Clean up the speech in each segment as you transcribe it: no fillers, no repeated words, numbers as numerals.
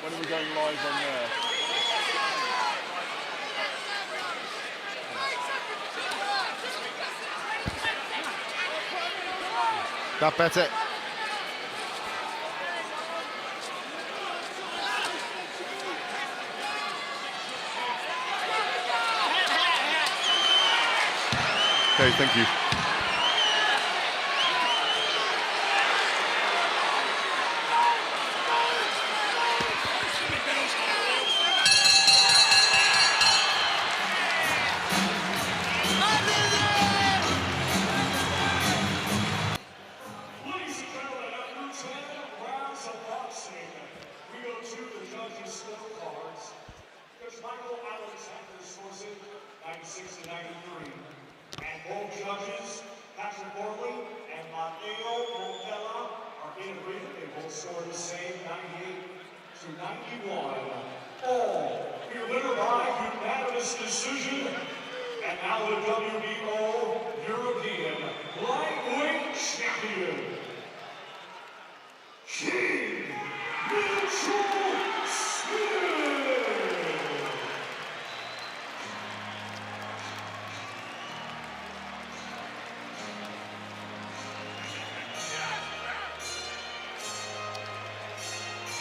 When are we going live on there? That better. Okay, thank you. Judges, Patrick Wardley and Fabio are in agreement. They both scored the same, 98 to 91. All delivered by unanimous decision. And now the WBO European Lightweight Champion, King Smith.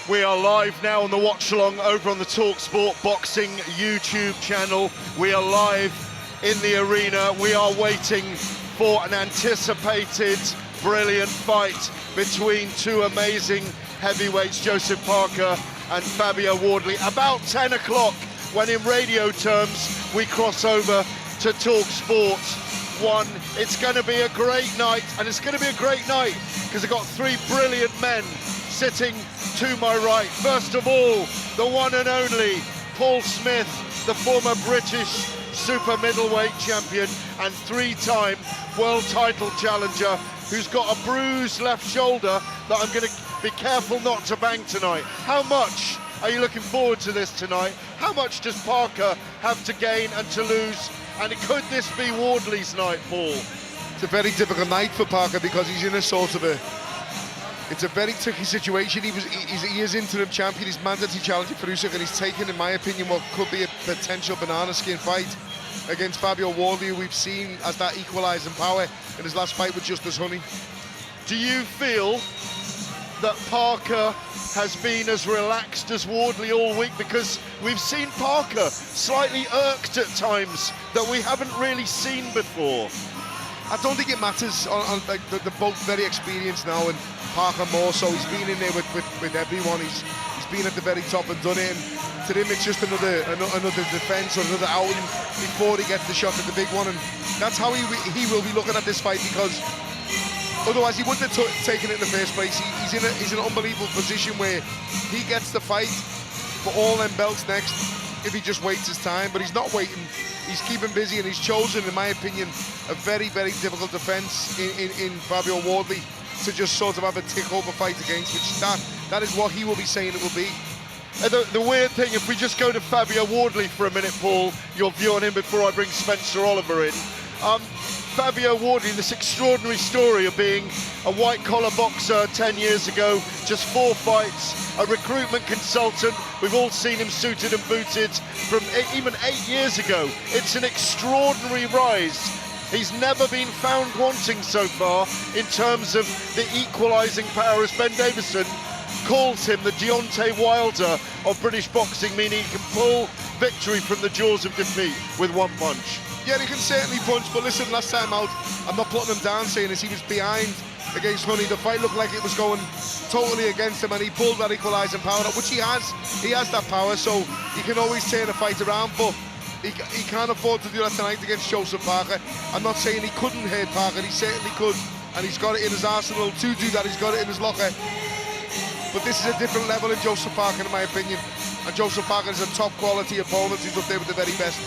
We are live now on the watch along over on the talkSPORT Boxing YouTube channel. We are live in the arena. We are waiting for an anticipated, brilliant fight between two amazing heavyweights, Joseph Parker and Fabio Wardley. About 10 o'clock, when in radio terms we cross over to talkSPORT 1. It's going to be a great night, and it's going to be a great night because I've got three brilliant men sitting to my right. First of all, the one and only Paul Smith, the former British super middleweight champion and three-time world title challenger, who's got a bruised left shoulder that I'm going to be careful not to bang tonight. How much are you looking forward to this tonight? How much does Parker have to gain and to lose? And could this be Wardley's night, Paul? It's a very difficult night for Parker because he's in a sort of it's a very tricky situation. He is interim champion, he's mandatory challenger for Usyk, and he's taken, in my opinion, what could be a potential banana skin fight against Fabio Wardley, who we've seen as that equalising power in his last fight with Justice Honey. Do you feel that Parker has been as relaxed as Wardley all week? Because we've seen Parker slightly irked at times that we haven't really seen before. I don't think it matters. Like they're both very experienced now, and Parker more so. He's been in there with everyone. He's been at the very top and done it. And to him, it's just another defence or another outing before he gets the shot at the big one. And that's how he will be looking at this fight, because otherwise he wouldn't have taken it in the first place. He's in an unbelievable position where he gets the fight for all them belts next if he just waits his time. But he's not waiting. He's keeping busy, and he's chosen, in my opinion, a very, very difficult defence in Fabio Wardley to just sort of have a tick-over fight against, which that is what he will be saying it will be. The weird thing, if we just go to Fabio Wardley for a minute, Paul, your view on him before I bring Spencer Oliver in. Fabio Wardley, this extraordinary story of being a white-collar boxer 10 years ago, just 4 fights, a recruitment consultant. We've all seen him suited and booted from even 8 years ago. It's an extraordinary rise. He's never been found wanting so far in terms of the equalising power, as Ben Davison calls him the Deontay Wilder of British boxing, meaning he can pull victory from the jaws of defeat with one punch. Yeah, he can certainly punch, but listen, last time out, I'm not putting him down saying this, he was behind against Honey. The fight looked like it was going totally against him, and he pulled that equalising power up, which he has. He has that power, so he can always turn the fight around, but he can't afford to do that tonight against Joseph Parker. I'm not saying he couldn't hurt Parker, he certainly could, and he's got it in his arsenal to do that. He's got it in his locker. But this is a different level in Joseph Parker, in my opinion, and Joseph Parker is a top quality opponent. He's up there with the very best.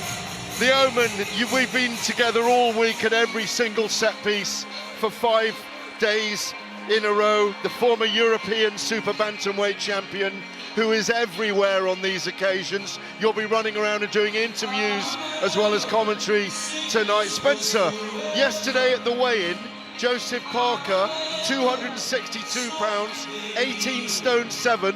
The Omen, we've been together all week at every single set piece for 5 days in a row. The former European super bantamweight champion, who is everywhere on these occasions. You'll be running around and doing interviews as well as commentary tonight. Spencer, yesterday at the weigh-in, Joseph Parker, 262 pounds, 18 stone 7.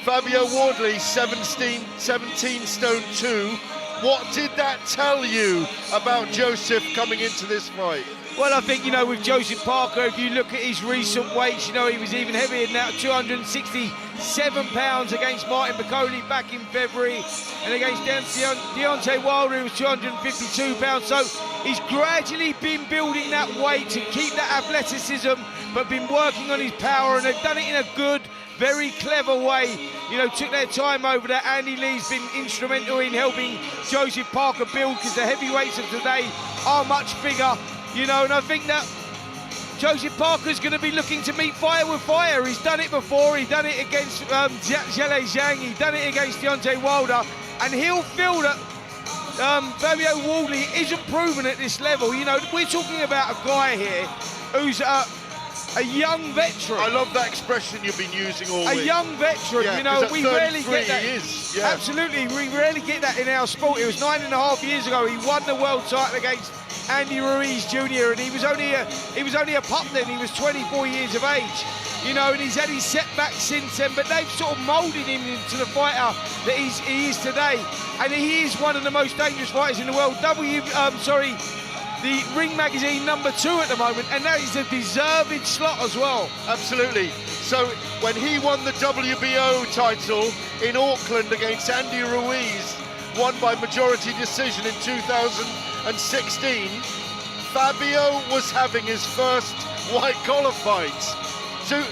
Fabio Wardley, 17 stone 2. What did that tell you about Joseph coming into this fight? Well, I think, you know, with Joseph Parker, if you look at his recent weights, you know, he was even heavier than that, 267 pounds against Martin Piccoli back in February, and against Deontay Wilder, he was 252 pounds. So he's gradually been building that weight to keep that athleticism, but been working on his power, and they've done it in a good, very clever way. You know, took their time over there. Andy Lee's been instrumental in helping Joseph Parker build, because the heavyweights of today are much bigger. You know, and I think that Joseph Parker's going to be looking to meet fire with fire. He's done it before. He's done it against Zhale Zhang. He's done it against Deontay Wilder. And he'll feel that Fabio Wardley isn't proven at this level. You know, we're talking about a guy here who's a young veteran. I love that expression you've been using all week. A young veteran, yeah, you know, we rarely get that. He is, yeah. Absolutely, we rarely get that in our sport. It was 9.5 years ago he won the world title against Andy Ruiz Jr. and he was only a pup then. He was 24 years of age, you know, and he's had his setbacks since then. But they've sort of moulded him into the fighter that he is today, and he is one of the most dangerous fighters in the world. The Ring Magazine #2 at the moment, and that is a deserved slot as well. Absolutely. So when he won the WBO title in Auckland against Andy Ruiz, won by majority decision in 2016, Fabio was having his first white collar fight. So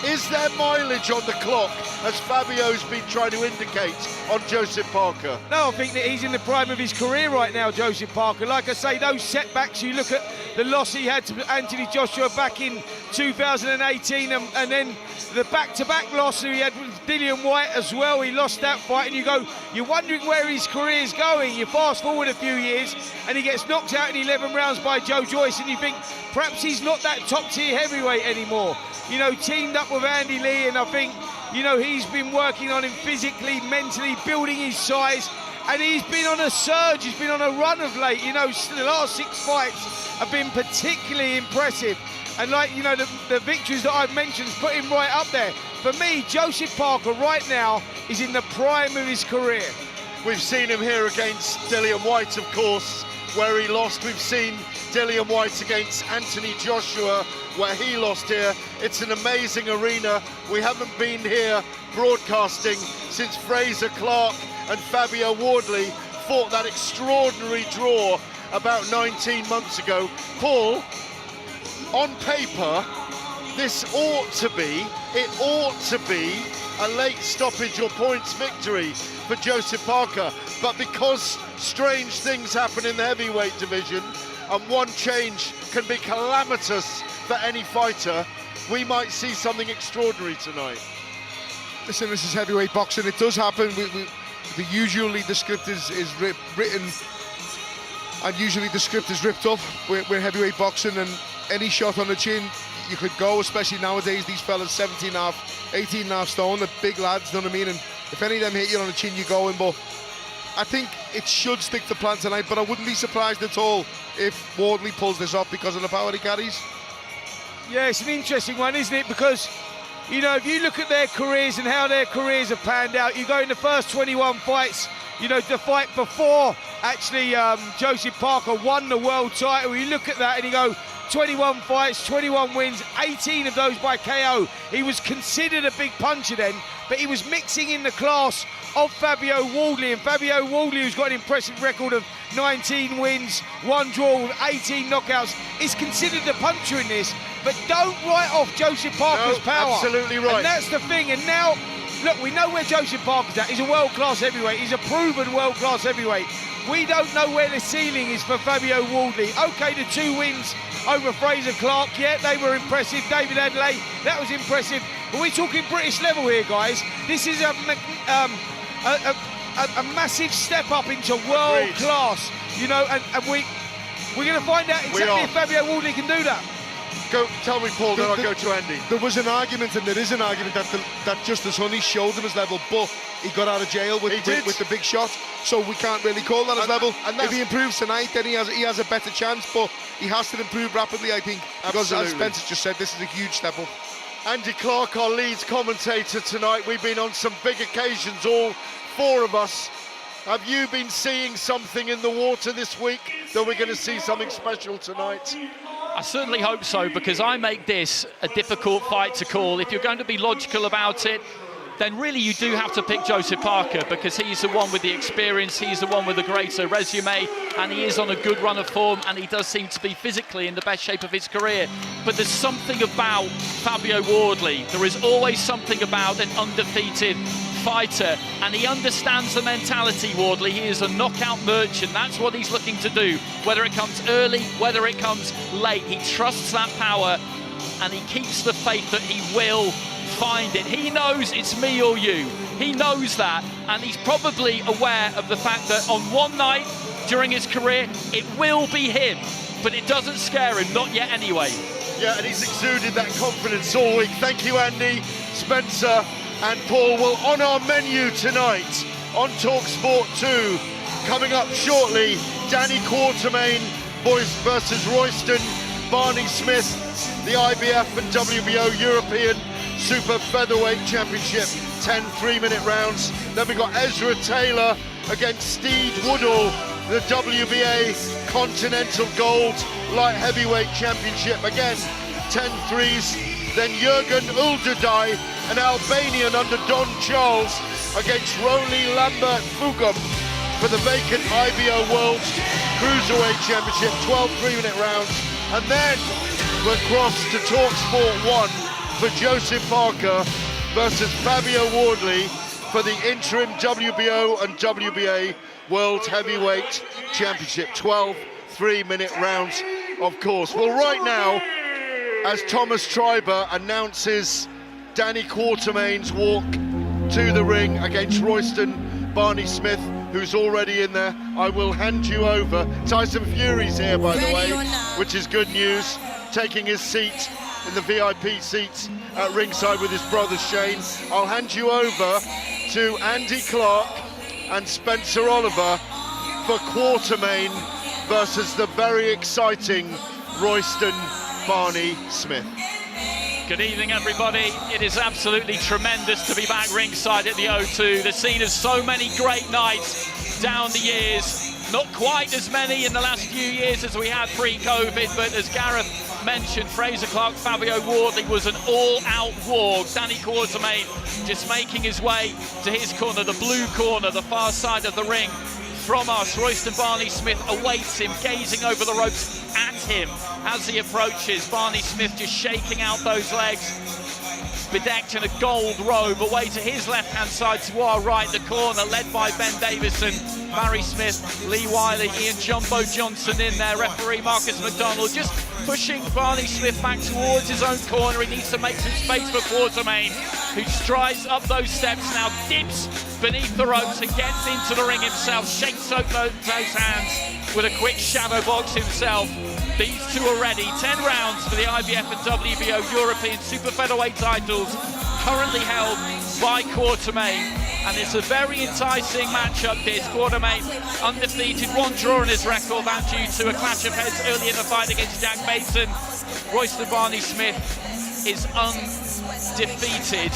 is there mileage on the clock, as Fabio's been trying to indicate, on Joseph Parker? No, I think that he's in the prime of his career right now, Joseph Parker. Like I say, those setbacks, you look at the loss he had to Anthony Joshua back in 2018, and then the back-to-back loss he had with Dillian White as well. He lost that fight, and you're wondering where his career is going. You fast forward a few years, and he gets knocked out in 11 rounds by Joe Joyce, and you think perhaps he's not that top-tier heavyweight anymore. You know, teamed up with Andy Lee, and I think, you know, he's been working on him physically, mentally, building his size, and he's been on a surge, he's been on a run of late. You know, the last 6 fights have been particularly impressive, and like, you know, the victories that I've mentioned put him right up there. For me, Joseph Parker right now is in the prime of his career. We've seen him here against Dillian White, of course, where he lost. We've seen Dillian White against Anthony Joshua, where he lost here. It's an amazing arena. We haven't been here broadcasting since Fraser Clark and Fabio Wardley fought that extraordinary draw about 19 months ago. Paul, on paper, it ought to be a late stoppage or points victory for Joseph Parker, but because strange things happen in the heavyweight division, and one change can be calamitous for any fighter, we might see something extraordinary tonight. Listen, this is heavyweight boxing. It does happen. Usually the script is written, and usually the script is ripped up with heavyweight boxing, and any shot on the chin you could go, especially nowadays. These fellas 17.5, 18.5 stone, they're big lads, you know what I mean? And if any of them hit you on the chin, you're going. But I think it should stick to plan tonight, but I wouldn't be surprised at all if Wardley pulls this off because of the power he carries. Yeah, it's an interesting one, isn't it? Because, you know, if you look at their careers and how their careers have panned out, you go in the first 21 fights, you know, the fight before actually Joseph Parker won the world title, you look at that and you go, 21 fights, 21 wins, 18 of those by KO. He was considered a big puncher then, but he was mixing in the class of Fabio Wardley, and Fabio Wardley, who's got an impressive record of 19 wins, 1 draw with 18 knockouts, is considered the puncher in this. But don't write off Joseph Parker's power. Absolutely right. And that's the thing. And now, look, we know where Joseph Parker's at. He's a world-class heavyweight. He's a proven world-class heavyweight. We don't know where the ceiling is for Fabio Wardley. Okay, the 2 wins over Fraser Clark, yeah, they were impressive. David Adelaide, that was impressive. But we're talking British level here, guys. This is a massive step up into world class, you know, and we're going to find out exactly if Fabio Wardley can do that. Go, tell me, Paul, then I'll go to Andy. There was an argument, and there is an argument, that Justice Honey showed him his level, but he got out of jail with the big shot, so we can't really call that his level. And if he improves tonight, then he has a better chance, but he has to improve rapidly, I think, because as Spencer just said, this is a huge step up. Andy Clark, our lead commentator tonight. We've been on some big occasions, all four of us. Have you been seeing something in the water this week that we're going to see something special tonight? I certainly hope so, because I make this a difficult fight to call. If you're going to be logical about it, then really you do have to pick Joseph Parker, because he's the one with the experience, he's the one with the greater resume, and he is on a good run of form, and he does seem to be physically in the best shape of his career. But there's something about Fabio Wardley. There is always something about an undefeated fighter, and he understands the mentality, Wardley. He is a knockout merchant. That's what he's looking to do, whether it comes early, whether it comes late. He trusts that power, and he keeps the faith that he will find it. He knows it's me or you. He knows that, and he's probably aware of the fact that on one night during his career, it will be him, but it doesn't scare him, not yet anyway. Yeah, and he's exuded that confidence all week. Thank you, Andy, Spencer, and Paul. Well, on our menu tonight on talkSPORT 2, coming up shortly, Danny Quartermain versus Royston Barney Smith, the IBF and WBO European Super Featherweight Championship, 10 3-minute rounds. Then we've got Ezra Taylor against Steve Woodall, the WBA Continental Gold Light Heavyweight Championship, again 10 threes. Then Jürgen Uljai, an Albanian under Don Charles, against Roly Lambert Fugum for the vacant IBO World Cruiserweight Championship, 12 3-minute rounds. And then we're cross to talkSPORT 1 for Joseph Parker versus Fabio Wardley for the interim WBO and WBA World Heavyweight Championship, 12 3-minute rounds, of course. Well, right now, as Thomas Treiber announces Danny Quartermain's walk to the ring against Royston Barney Smith, who's already in there, I will hand you over. Tyson Fury's here, by the way, which is good news, taking his seat in the VIP seats at ringside with his brother Shane. I'll hand you over to Andy Clark and Spencer Oliver for Quartermain versus the very exciting Royston Barney Smith. Good evening, everybody. It is absolutely tremendous to be back ringside at the O2. The scene of so many great nights down the years. Not quite as many in the last few years as we had pre-COVID, but as Gareth mentioned, Fraser Clark, Fabio Wardley was an all-out war. Danny Quartermain just making his way to his corner, the blue corner, the far side of the ring. From us, Royston Barney Smith awaits him, gazing over the ropes at him as he approaches. Barney Smith just shaking out those legs, bedecked in a gold robe. Away to his left-hand side, to our right, the corner, led by Ben Davison, Barry Smith, Lee Wiley, Ian Jumbo Johnson in there, referee Marcus McDonald, just pushing Barney Smith back towards his own corner. He needs to make some space for Quartermain, who strides up those steps now, dips beneath the ropes and gets into the ring himself, shakes out those hands with a quick shadow box himself. These two are ready. 10 rounds for the IBF and WBO European Super Featherweight titles, currently held by Quartermain. And it's a very enticing matchup, this. Quartermain undefeated, one draw in his record, that due to a clash of heads early in the fight against Jack Mason. Royston Barney Smith is undefeated.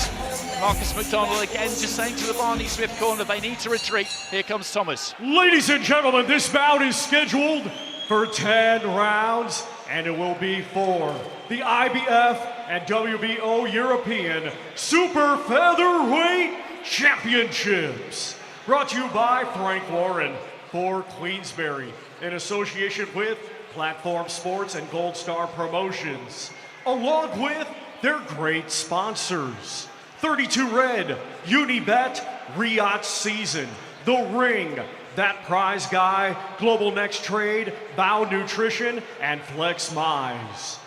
Marcus McDonald again just saying to the Barney Smith corner, they need to retreat. Here comes Thomas. Ladies and gentlemen, this bout is scheduled for 10 rounds, and it will be for the IBF and WBO European Super Featherweight Championships. Brought to you by Frank Warren for Queensberry, in association with Platform Sports and Gold Star Promotions, along with their great sponsors. 32 Red, Unibet, Riyadh Season, The Ring, That Prize Guy, Global Next Trade, Vow Nutrition, and Flex Mize.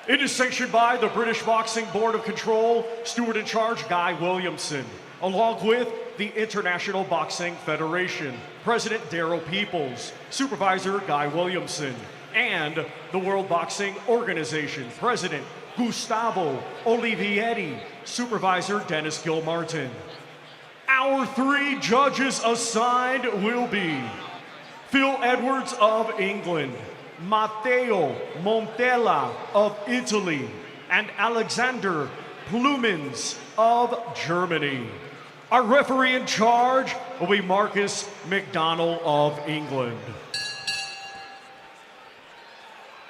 It is sanctioned by the British Boxing Board of Control, Steward in Charge Guy Williamson, along with the International Boxing Federation, President Daryl Peoples, Supervisor Guy Williamson, and the World Boxing Organization, President Gustavo Olivieri, Supervisor Dennis Gilmartin. Our 3 judges assigned will be Phil Edwards of England, Matteo Montella of Italy, and Alexander Plumins of Germany. Our referee in charge will be Marcus McDonnell of England.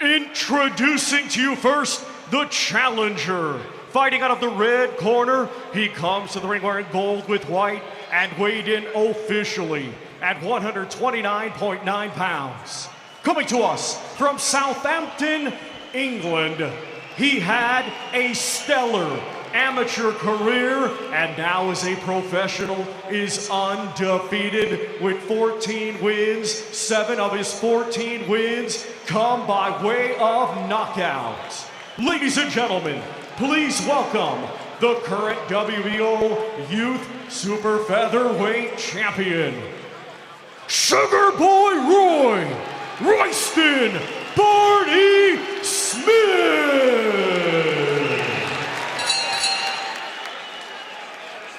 Introducing to you first, the challenger. Fighting out of the red corner, he comes to the ring wearing gold with white and weighed in officially at 129.9 pounds. Coming to us from Southampton, England, he had a stellar amateur career and now as a professional is undefeated with 14 wins. 7 of his 14 wins come by way of knockouts. Ladies and gentlemen, please welcome the current WBO Youth Super Featherweight Champion, Sugar Boy Roy Royston Barney Smith.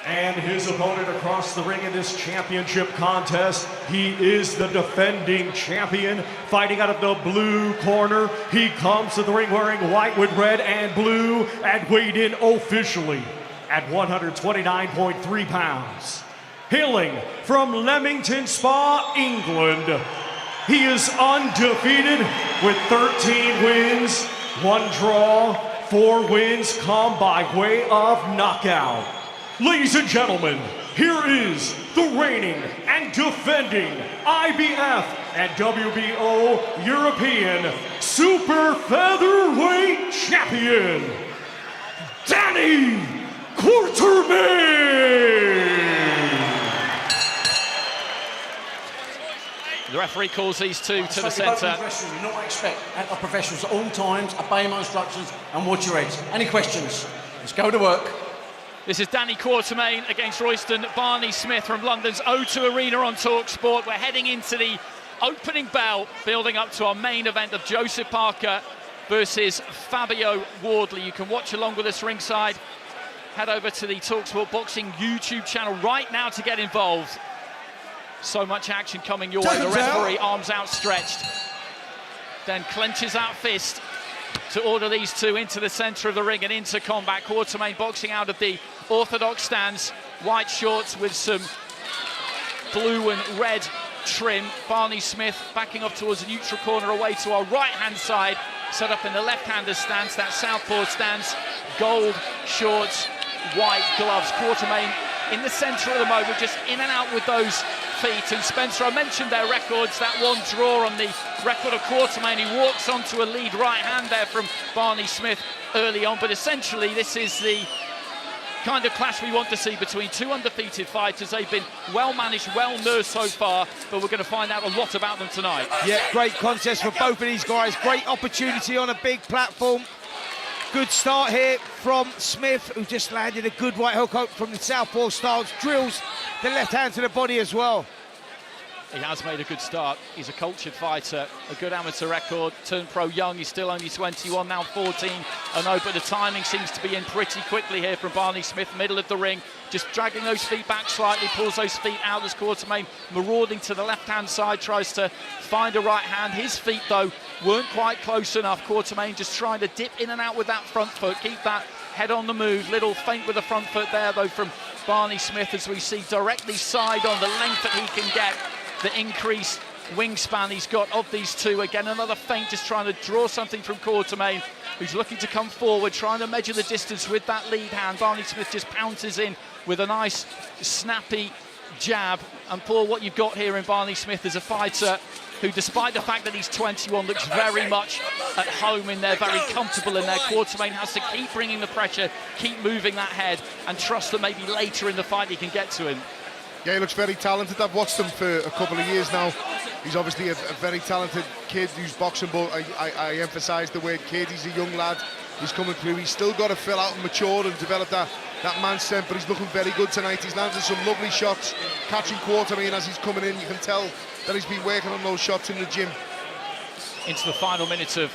And his opponent across the ring in this championship contest, he is the defending champion. Fighting out of the blue corner, he comes to the ring wearing white with red and blue and weighed in officially at 129.3 pounds. Hailing from Leamington Spa, England, he is undefeated with 13 wins, 1 draw, 4 wins come by way of knockout. Ladies and gentlemen, here is the reigning and defending IBF and WBO European Super Featherweight Champion, Danny Quartermain. The referee calls these two to the centre. You know what I expect out of professionals at all times, obey my instructions and watch your heads. Any questions? Let's go to work. This is Danny Quartermain against Royston Barney Smith from London's O2 Arena on talkSPORT. We're heading into the opening bell, building up to our main event of Joseph Parker versus Fabio Wardley. You can watch along with us ringside. Head over to the talkSPORT Boxing YouTube channel right now to get involved. So much action coming your way. The referee, arms outstretched, then clenches that fist to order these two into the centre of the ring and into combat. Quartermain boxing out of the orthodox stance, white shorts with some blue and red trim. Barney Smith backing up towards the neutral corner away to our right-hand side, set up in the left-hander stance, that southpaw stance, gold shorts, white gloves. Quartermain in the centre of the moment, just in and out with those feet. And Spencer, I mentioned their records, that 1 draw on the record of Quartermain. He walks onto a lead right hand there from Barney Smith early on, but essentially this is the kind of clash we want to see between 2 undefeated fighters. They've been well managed, well nursed so far, but we're going to find out a lot about them tonight. Yeah, great contest for both of these guys. Great opportunity on a big platform. Good start here from Smith, who just landed a good right hook from the southpaw stance, drills the left hand to the body as well. He has made a good start. He's a cultured fighter, a good amateur record, turned pro young. He's still only 21, now 14. I know, but the timing seems to be in pretty quickly here from Barney Smith, middle of the ring, just dragging those feet back slightly, pulls those feet out as Quartermain marauding to the left-hand side, tries to find a right hand. His feet, though, weren't quite close enough. Quartermain just trying to dip in and out with that front foot, keep that head on the move. Little feint with the front foot there, though, from Barney Smith, as we see directly side on the length that he can get. The increased wingspan he's got of these two. Again, another feint, just trying to draw something from Quartermain, who's looking to come forward, trying to measure the distance with that lead hand. Barney Smith just pounces in with a nice, snappy jab. And Paul, what you've got here in Barney Smith is a fighter who, despite the fact that he's 21, looks very much at home in there, very comfortable in there. Quartermain has to keep bringing the pressure, keep moving that head, and trust that maybe later in the fight he can get to him. Yeah, he looks very talented. I've watched him for a couple of years now. He's obviously a very talented kid who's boxing, but I emphasise the word kid. He's a young lad. He's coming through. He's still got to fill out and mature and develop that man strength, but he's looking very good tonight. He's landed some lovely shots, catching Quartermain as he's coming in. You can tell that he's been working on those shots in the gym. Into the final minutes of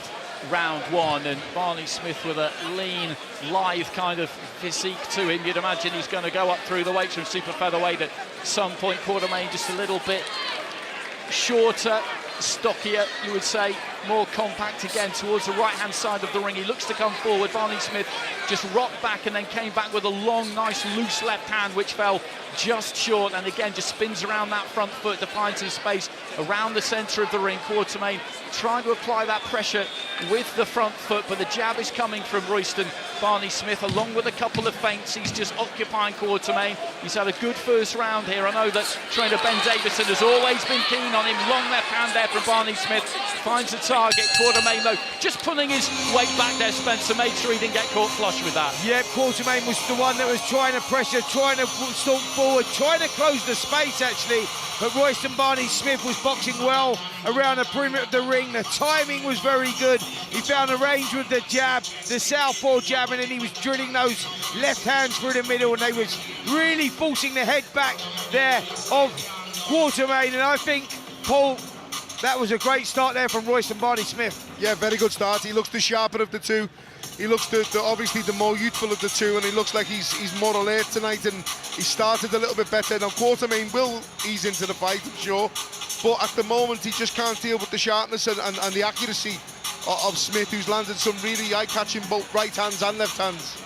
round 1, and Barney Smith with a lean, lithe kind of physique to him. You'd imagine he's going to go up through the weights from super featherweight at some point. Quartermain just a little bit shorter, stockier, you would say, more compact again towards the right-hand side of the ring. He looks to come forward. Barney Smith just rocked back and then came back with a long, nice, loose left hand, which fell just short, and again just spins around that front foot to find some space around the centre of the ring. Quartermain trying to apply that pressure with the front foot, but the jab is coming from Royston Barney Smith along with a couple of feints. He's just occupying Quartermain. He's had a good first round here. I know that trainer Ben Davison has always been keen on him. Long left hand there from Barney Smith. Finds the target. Quartermain though just pulling his weight back there, Spencer. Made sure he didn't get caught flush with that. Yeah, Quartermain was the one that was trying to pressure, trying to stomp forward, trying to close the space actually, but Royston Barney Smith was boxing well around the perimeter of the ring. The timing was very good. He found a range with the jab, the southpaw jab, and then he was drilling those left hands through the middle, and they was really forcing the head back there of Quartermain. And I think, Paul, that was a great start there from Royston Barney Smith. Yeah, very good start. He looks the sharper of the two. He looks obviously the more youthful of the two, and he looks like he's more alert tonight, and he started a little bit better. Now Quartermain will ease into the fight, I'm sure, but at the moment he just can't deal with the sharpness and the accuracy of Smith, who's landed some really eye-catching both right hands and left hands.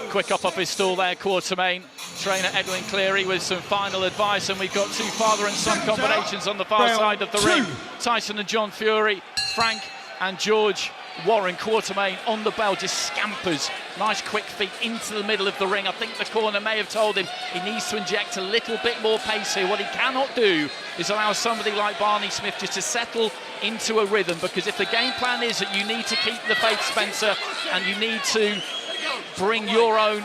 Quick up off his stall there, Quartermain. Trainer Edwin Cleary with some final advice, and we've got two father and son combinations on the far side of the ring. Tyson and John Fury, Frank and George Warren. Quartermain on the bell just scampers. Nice quick feet into the middle of the ring. I think the corner may have told him he needs to inject a little bit more pace here. What he cannot do is allow somebody like Barney Smith just to settle into a rhythm, because if the game plan is that you need to keep the faith, Spencer, and you need to bring your own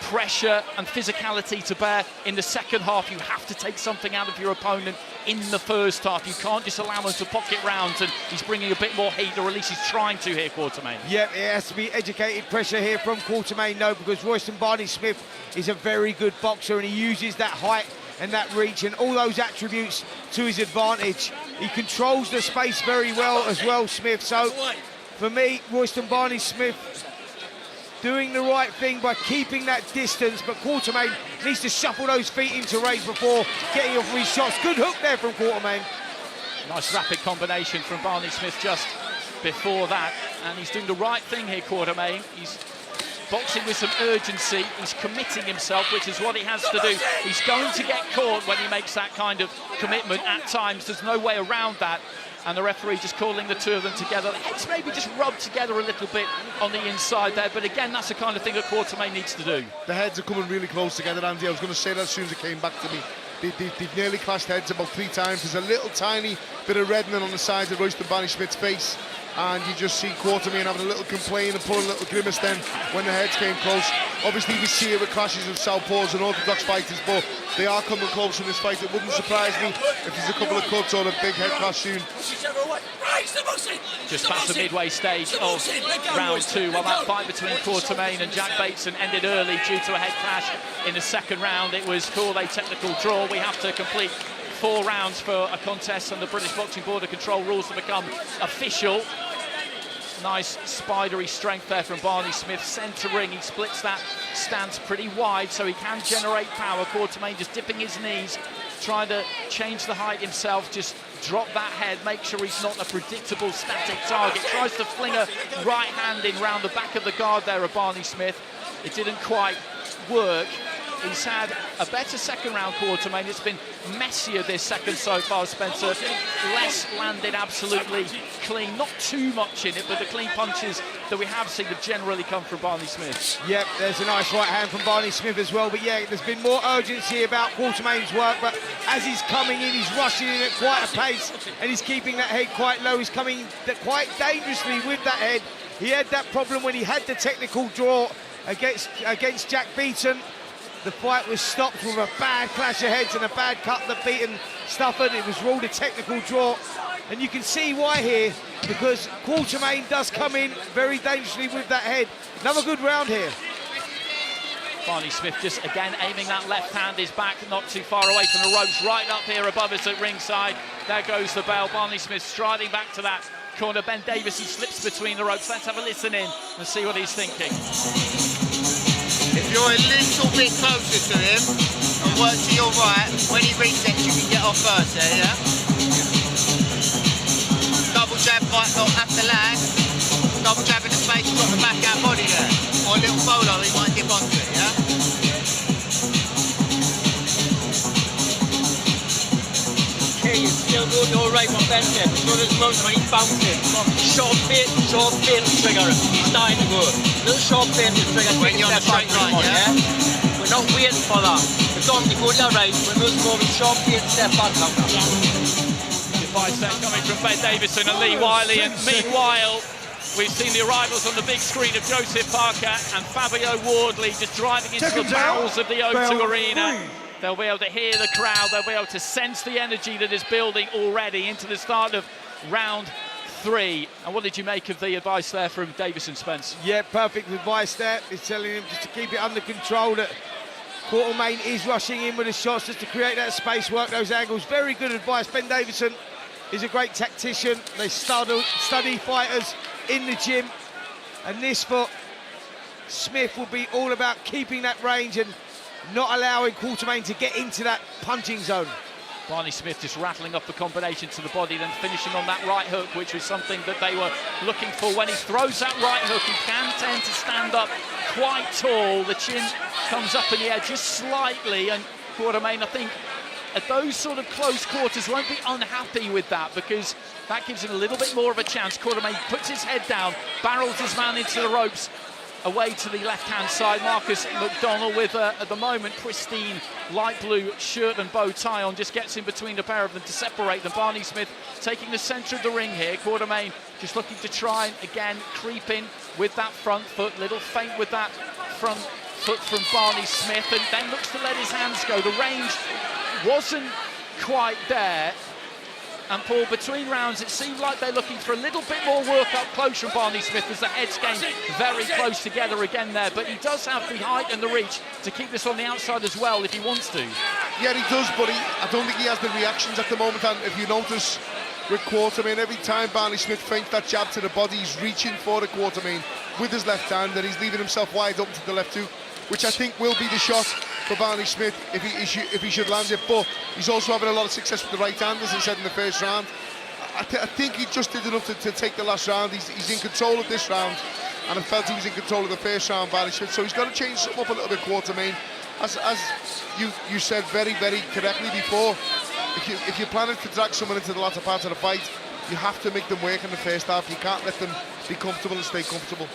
pressure and physicality to bear in the second half, you have to take something out of your opponent in the first half. You can't just allow him to pocket rounds, and he's bringing a bit more heat, or at least he's trying to here, Quartermain. Yep, it has to be educated pressure here from Quartermain, no, because Royston Barney Smith is a very good boxer, and he uses that height and that reach and all those attributes to his advantage. He controls the space very well as well, Smith. So for me, Royston Barney Smith doing the right thing by keeping that distance, but Quartermain needs to shuffle those feet into range before getting off his shots. Good hook there from Quartermain. Nice rapid combination from Barney Smith just before that, and he's doing the right thing here, Quartermain. He's boxing with some urgency. He's committing himself, which is what he has to do. He's going to get caught when he makes that kind of commitment at times. There's no way around that. And the referee just calling the two of them together. The heads maybe just rubbed together a little bit on the inside there, but again, that's the kind of thing that Quartermain needs to do. The heads are coming really close together, Andy. I was going to say that as soon as it came back to me. They've nearly clashed heads about 3 times. There's a little tiny bit of reddening on the side of Royston Barney Smith's face, and you just see Quartermain having a little complaint and pulling a little grimace then when the heads came close. Obviously we see it with clashes of southpaws and orthodox fighters, but they are coming close in this fight. It wouldn't surprise me if there's a couple of cuts or a big head clash soon. Just past the midway stage of round 2, while that fight between Quartermain and Jack Bateson ended early due to a head clash in the second round. It was called a technical draw. We have to complete 4 rounds for a contest, and the British Boxing Board of Control rules to become official. Nice spidery strength there from Barney Smith. Centre ring, he splits that stance pretty wide so he can generate power. Quartermain just dipping his knees, trying to change the height himself, just drop that head, make sure he's not a predictable static target. Tries to fling a right hand in round the back of the guard there of Barney Smith. It didn't quite work. He's had a better second round, Quartermain. It's been messier this second so far, Spencer. Less landed absolutely clean. Not too much in it, but the clean punches that we have seen have generally come from Barney Smith. Yep, there's a nice right hand from Barney Smith as well. But yeah, there's been more urgency about Quartermain's work. But as he's coming in, he's rushing in at quite a pace, and he's keeping that head quite low. He's coming quite dangerously with that head. He had that problem when he had the technical draw against Jack Beaton. The fight was stopped with a bad clash of heads and a bad cut that Beaton suffered. It was ruled a technical draw. And you can see why here, because Quartermain does come in very dangerously with that head. Another good round here. Barney Smith just again aiming that left hand, his back not too far away from the ropes, right up here above us at ringside. There goes the bell. Barney Smith striding back to that corner. Ben Davison slips between the ropes. Let's have a listen in and see what he's thinking. If you're a little bit closer to him and work to your right, when he resets you can get off first there, yeah? Double jab jab might not have to land. Double jab in the face, drop the backhand body there. Or a little bolo, he might dip onto it, yeah? Okay, you still doing all right on bench there. But this motion when he's bouncing. Short bait trigger. He's starting to go. Little short bait trigger. When you're on the straight line, yeah? We're not waiting for that. We're going to go to the right. We're moving more with short bait step back now. Goodbye set coming from Ben Davison and Lee Wiley, and meanwhile we've seen the arrivals on the big screen of Joseph Parker and Fabio Wardley just driving into the bowels of the O2 Arena. They'll be able to hear the crowd, they'll be able to sense the energy that is building already into the start of round 3. And what did you make of the advice there from Davison, Spence? Yeah, perfect advice there. He's telling him just to keep it under control, that Quartermain is rushing in with the shots just to create that space, work those angles. Very good advice. Ben Davison is a great tactician. They study fighters in the gym, and this for Smith will be all about keeping that range and not allowing Quartermain to get into that punching zone. Barney Smith just rattling off the combination to the body, then finishing on that right hook, which was something that they were looking for. When he throws that right hook, he can tend to stand up quite tall. The chin comes up in the air just slightly, and Quartermain, I think, at those sort of close quarters, won't be unhappy with that, because that gives him a little bit more of a chance. Quartermain puts his head down, barrels his man into the ropes, away to the left-hand side. Marcus McDonald with, at the moment, pristine light blue shirt and bow tie on, just gets in between the pair of them to separate them. Barney Smith taking the centre of the ring here. Quartermain just looking to try and, again, creep in with that front foot. Little feint with that front foot from Barney Smith, and then looks to let his hands go. The range wasn't quite there. And Paul, between rounds, it seemed like they're looking for a little bit more work up close from Barney Smith as the heads came very close together again there. But he does have the height and the reach to keep this on the outside as well if he wants to. Yeah, he does, but I don't think he has the reactions at the moment. And if you notice with Quartermain, every time Barney Smith feints that jab to the body, he's reaching for the Quartermain with his left hand, and he's leaving himself wide open to the left too, which I think will be the shot for Barney Smith if he should land it. But he's also having a lot of success with the right hand, as he said in the first round. I think he just did enough to take the last round. He's in control of this round, and I felt he was in control of the first round, Barney Smith. So he's got to change something up a little bit, Quartermain. As you said very, very correctly before, if you're planning to drag someone into the latter part of the fight, you have to make them work in the first half. You can't let them be comfortable and stay comfortable.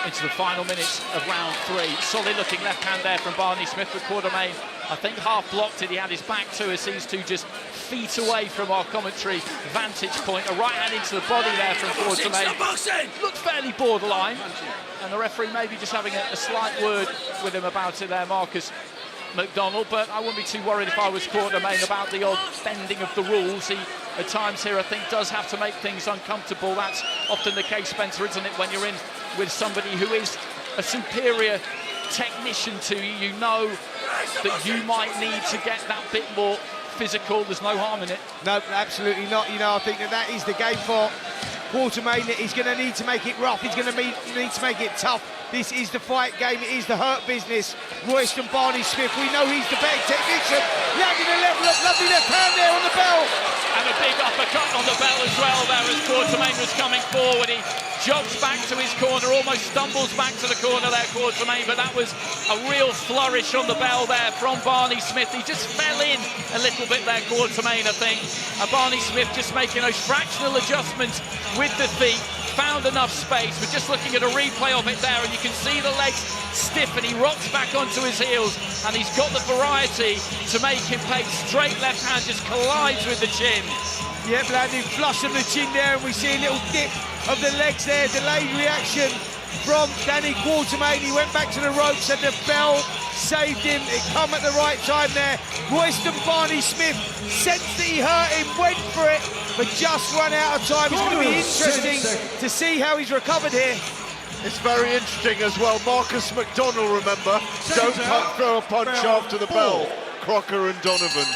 Into the final minutes of round 3. Solid looking left hand there from Barney Smith, with Quartermain, I think, half blocked it. He had his back to us. These two just feet away from our commentary vantage point. A right hand into the body there from Quartermain. Looked fairly borderline, and the referee maybe just having a slight word with him about it there, Marcus McDonald. But I wouldn't be too worried if I was Quartermain about the odd bending of the rules. He, at times here, I think, does have to make things uncomfortable. That's often the case, Spencer, isn't it, when you're in with somebody who is a superior technician to you. You know that you might need to get that bit more physical. There's no harm in it. No, absolutely not. You know, I think that is the game for Quartermain. He's going to need to make it rough. He's going to need to make it tough. This is the fight game. It is the hurt business. Royston Barney Smith, we know he's the better technician. Landing a level up, lovely left hand there on the bell. And a big uppercut on the bell as well there as Quartermain was coming forward. He jogs back to his corner, almost stumbles back to the corner there, Quartermain, but that was a real flourish on the bell there from Barney Smith. He just fell in a little bit there, Quartermain, I think. And Barney Smith just making those fractional adjustments with the feet, found enough space. We're just looking at a replay of it there, and you can see the legs stiffen. He rocks back onto his heels, and he's got the variety to make him pay. Straight left hand just collides with the chin. Yep, landing flush on the chin there, and we see a little dip of the legs there. Delayed reaction from Danny Quartermain. He went back to the ropes, and the bell saved him. It come at the right time there. Royston Barney Smith sensed that he hurt him, went for it, but just run out of time. It's going to be interesting to see how he's recovered here. It's very interesting as well. Marcus McDonald, remember, don't throw a punch after the bell. Crocker and Donovan.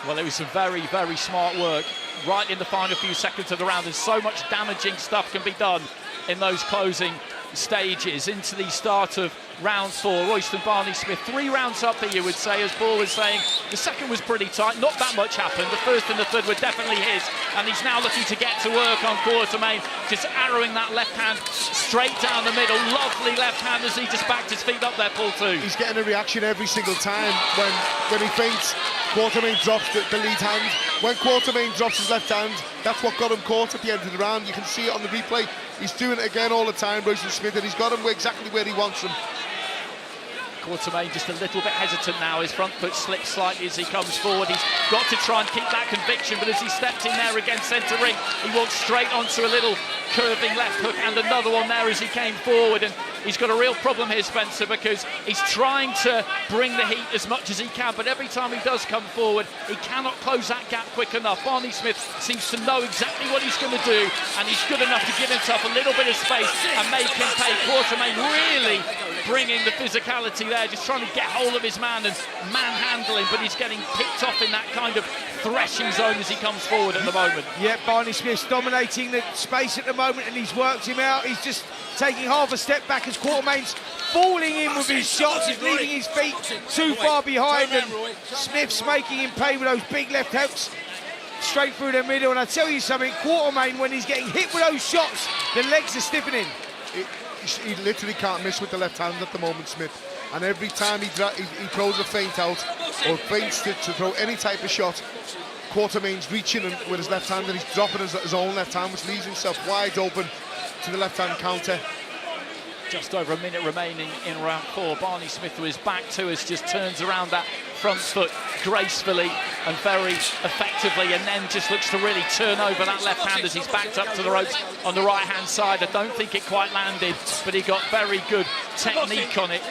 Well, it was some very, very smart work right in the final few seconds of the round, and so much damaging stuff can be done in those closing stages into the start of round 4. Royston Barney Smith 3 rounds up here, you would say, as Paul was saying. The second was pretty tight, not that much happened. The first and the third were definitely his, and he's now looking to get to work on Quartermain, just arrowing that left hand straight down the middle. Lovely left hand as he just backed his feet up there, Paul, too. He's getting a reaction every single time when he feints. Quartermain drops the lead hand. When Quartermain drops his left hand, that's what got him caught at the end of the round. You can see it on the replay. He's doing it again all the time, Royston Smith, and he's got him exactly where he wants him. Quartermain just a little bit hesitant now. His front foot slips slightly as he comes forward. He's got to try and keep that conviction, but as he stepped in there against centre ring, he walked straight onto a little curving left hook and another one there as he came forward. And he's got a real problem here, Spencer, because he's trying to bring the heat as much as he can, but every time he does come forward, he cannot close that gap quick enough. Barney Smith seems to know exactly what he's going to do, and he's good enough to give himself a little bit of space and make him pay. Quartermain really bringing the physicality there, just trying to get hold of his man and manhandle him, but he's getting picked off in that kind of threshing zone as he comes forward at the moment. Yeah, Barney Smith's dominating the space at the moment, and he's worked him out. He's just taking half a step back as Quartermain's falling in with his shots. He's leaving his feet too far behind, and Smith's making him pay with those big left hooks straight through the middle. And I tell you something, Quartermain, when he's getting hit with those shots, the legs are stiffening. He literally can't miss with the left hand at the moment, Smith. And every time he throws a feint out or feints to throw any type of shot, Quartermain's reaching with his left hand and he's dropping his own left hand, which leaves himself wide open to the left-hand counter. Just over a minute remaining in round 4. Barney Smith, with his back to us, just turns around that front foot gracefully and very effectively, and then just looks to really turn over that left hand as he's backed up to the ropes on the right-hand side. I don't think it quite landed, but he got very good technique on it.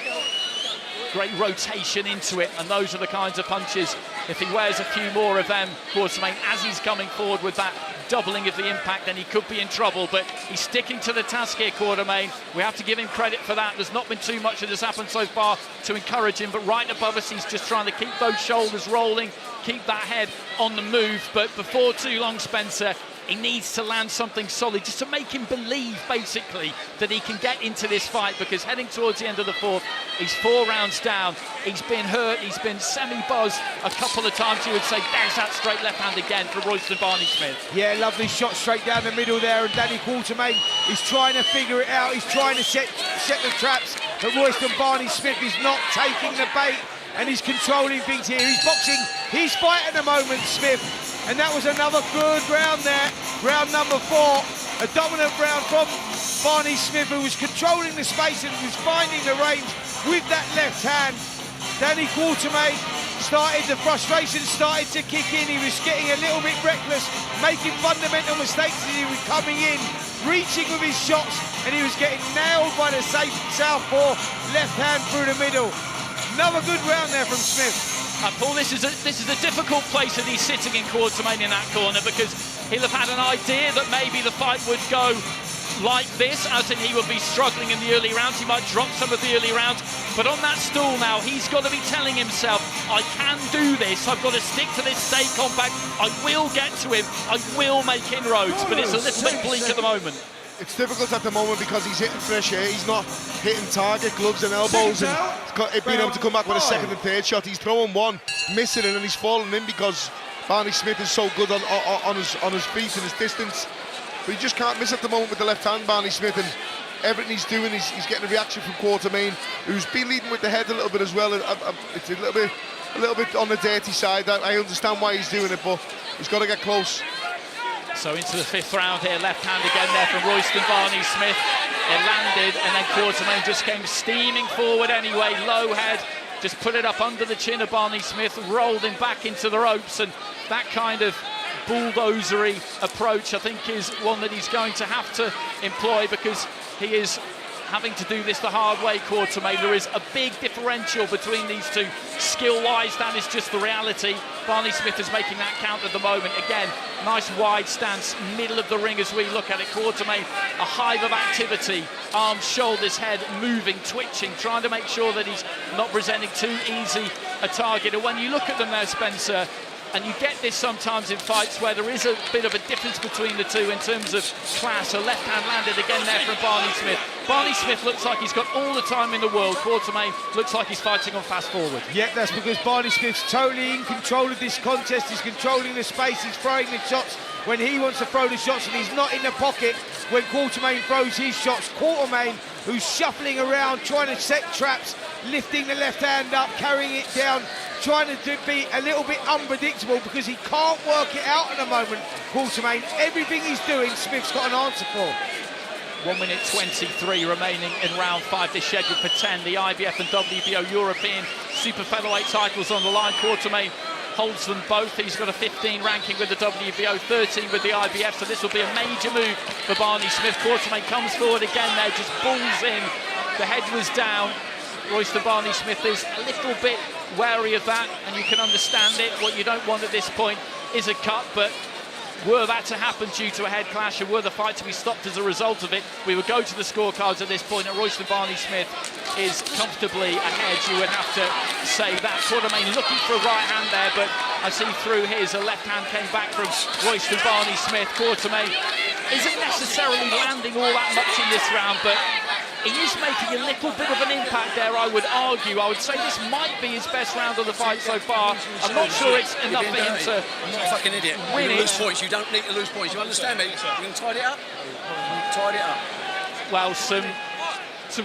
Great rotation into it, and those are the kinds of punches. If he wears a few more of them, Quartermain, as he's coming forward with that doubling of the impact, then he could be in trouble. But he's sticking to the task here, Quartermain. We have to give him credit for that. There's not been too much that has happened so far to encourage him, but right above us, he's just trying to keep those shoulders rolling, keep that head on the move. But before too long, Spencer, he needs to land something solid just to make him believe, basically, that he can get into this fight, because heading towards the end of the 4th, he's 4 rounds down. He's been hurt, he's been semi-buzzed a couple of times. You would say, there's that straight left hand again from Royston Barney Smith. Yeah, lovely shot straight down the middle there, and Danny Quartermain is trying to figure it out. He's trying to set the traps, but Royston Barney Smith is not taking the bait, and he's controlling things here. He's boxing his fight at the moment, Smith. And that was another good round there, round number 4. A dominant round from Barney Smith, who was controlling the space and was finding the range with that left hand. Danny Quartermain the frustration started to kick in. He was getting a little bit reckless, making fundamental mistakes as he was coming in, reaching with his shots, and he was getting nailed by the southpaw left hand through the middle. Another good round there from Smith. Paul, this is a difficult place that he's sitting in, Quartermain, in that corner, because he'll have had an idea that maybe the fight would go like this, as in he would be struggling in the early rounds. He might drop some of the early rounds, but on that stool now, he's got to be telling himself, I can do this, I've got to stick to this, stay compact, I will get to him, I will make inroads, but it's a little bit bleak at the moment. It's difficult at the moment because he's hitting fresh air. He's not hitting target, gloves and elbows, and being able to come back with a second and third shot. He's throwing one, missing it, and he's falling in because Barney Smith is so good on his feet and his distance. But he just can't miss at the moment with the left hand, Barney Smith, and everything he's doing, he's getting a reaction from Quartermain, who's been leading with the head a little bit as well. It's a little bit on the dirty side. I understand why he's doing it, but he's got to get close. So into the 5th round here, left hand again there from Royston Barney Smith. It landed, and then Quartermain just came steaming forward anyway, low head, just put it up under the chin of Barney Smith, rolled him back into the ropes, and that kind of bulldozery approach, I think, is one that he's going to have to employ, because he is having to do this the hard way, Quartermain. There is a big differential between these two. Skill-wise, that is just the reality. Barney Smith is making that count at the moment. Again, nice wide stance, middle of the ring as we look at it. Quartermain, a hive of activity, arms, shoulders, head, moving, twitching, trying to make sure that he's not presenting too easy a target. And when you look at them there, Spencer, And you get this sometimes in fights where there is a bit of a difference between the two in terms of class. A left hand landed again there from Barney Smith. Barney Smith looks like he's got all the time in the world. Quartermain looks like he's fighting on fast forward. Yeah, that's because Barney Smith's totally in control of this contest. He's controlling the space, he's throwing the shots when he wants to throw the shots, and he's not in the pocket when Quartermain throws his shots. Quartermain, who's shuffling around, trying to set traps, lifting the left hand up, carrying it down, trying to be a little bit unpredictable because he can't work it out at the moment. Quartermain, everything he's doing, Smith's got an answer for. 1 minute 23 remaining in round 5. This scheduled for 10. The IBF and WBO European super featherweight titles on the line. Quartermain holds them both. He's got a 15 ranking with the WBO, 13 with the IBF, so this will be a major move for Barney Smith. Quartermain comes forward again there, just bulls in. The head was down. Royston Barney Smith is a little bit wary of that, and you can understand it. What you don't want at this point is a cut, but were that to happen due to a head clash, and were the fight to be stopped as a result of it, we would go to the scorecards at this point, and Royston Barney Smith is comfortably ahead. You would have to say that. Quartermain looking for a right hand there, but I see through his, a left hand came back from Royston Barney Smith. Quartermain isn't necessarily landing all that much in this round, but he is making a little bit of an impact there, I would argue. I would say this might be his best round of the fight so far. I'm not sure it's enough for him to I'm not a fucking idiot. win You it. lose points. You don't need to lose points. You understand me? You can tidy it up. Tidy it up. Well, some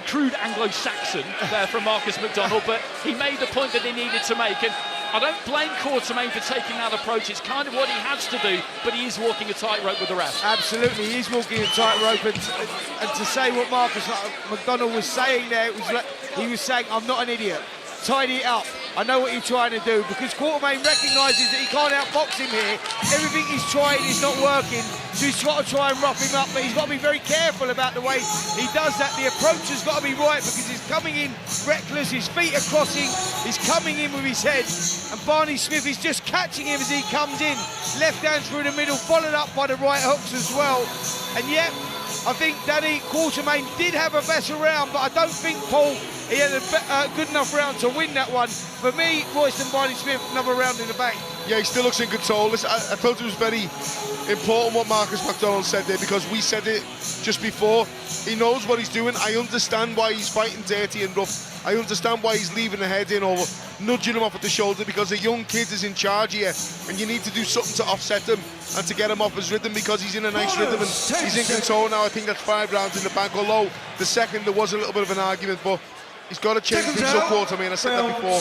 crude Anglo-Saxon there from Marcus McDonald, but he made the point that he needed to make. And I don't blame Quartermain for taking that approach. It's kind of what he has to do, but he is walking a tightrope with the ref. Absolutely, he is walking a tightrope, and to say what Marcus McDonald was saying there, it was like, he was saying, I'm not an idiot. Tidy it up. I know what you're trying to do, because Quartermain recognises that he can't outbox him here. Everything he's trying is not working, so he's got to try and rough him up, but he's got to be very careful about the way he does that. The approach has got to be right, because he's coming in reckless, his feet are crossing, he's coming in with his head, and Barney Smith is just catching him as he comes in. Left hand through the middle, followed up by the right hooks as well. And yet, I think Danny Quartermain did have a better round, but I don't think, Paul, he had a good enough round to win that one. For me, Royston Barney Smith, another round in the bank. Yeah, he still looks in control. Listen, I thought it was very important what Marcus McDonald said there, because we said it just before. He knows what he's doing. I understand why he's fighting dirty and rough. I understand why he's leaving the head in or nudging him off at the shoulder, because a young kid is in charge here, and you need to do something to offset him and to get him off his rhythm, because he's in a nice rhythm and he's in control now. I think that's 5 rounds in the bank, although the second there was a little bit of an argument, but he's got to change things up, Quartermain. I said that before.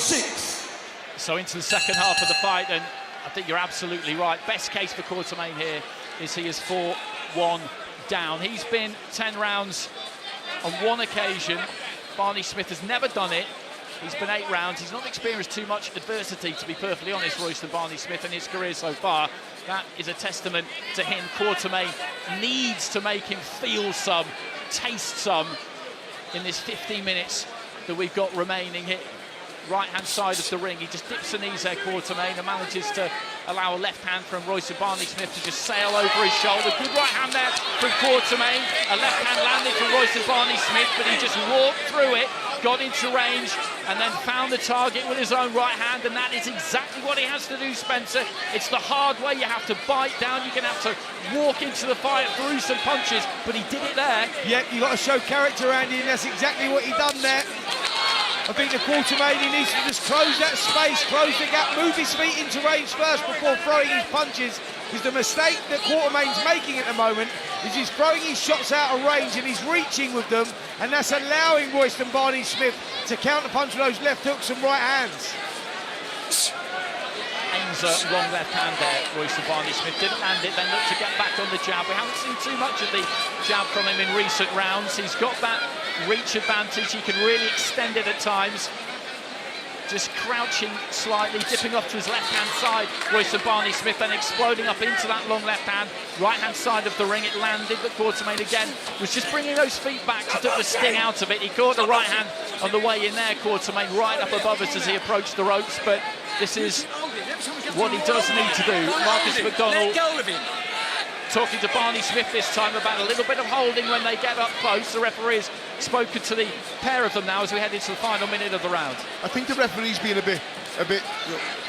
So into the second half of the fight, and I think you're absolutely right. Best case for Quartermain here is he is 4-1 down. He's been 10 rounds on one occasion. Barney Smith has never done it. He's been 8 rounds. He's not experienced too much adversity, to be perfectly honest, Royston Barney Smith, in his career so far. That is a testament to him. Quartermain needs to make him feel some, taste some in this 15 minutes that we've got remaining here. Right-hand side of the ring, he just dips the knees there, Quartermain, and manages to allow a left hand from Royston Barney Smith to just sail over his shoulder. Good right hand there from Quartermain. A left hand landed from Royston Barney Smith, but he just walked through it, got into range, and then found the target with his own right hand, and that is exactly what he has to do, Spencer. It's the hard way. You have to bite down. You're going to have to walk into the fight through some punches, but he did it there. Yep, you've got to show character, Andy, and that's exactly what he done there. I think the Quartermain, he needs to just close that space, close the gap, move his feet into range first before throwing his punches. Because the mistake that Quartermain's making at the moment is he's throwing his shots out of range and he's reaching with them, and that's allowing Royston Barney Smith to counter-punch with those left hooks and right hands. Aims a wrong left hand there, Royston Barney Smith didn't land it, then looked to get back on the jab. We haven't seen too much of the jab from him in recent rounds. He's got that reach advantage, he can really extend it at times. Just crouching slightly, dipping off to his left-hand side, Royston Barney Smith, then exploding up into that long left hand, right-hand side of the ring. It landed, but Quartermain again was just bringing those feet back to took the sting out of it. He caught the right hand on the way in there, Quartermain, right up above us as he approached the ropes, but this is what he does need to do. Marcus McDonald talking to Barney Smith this time about a little bit of holding when they get up close. The referee has spoken to the pair of them now as we head into the final minute of the round. I think the referee's being a bit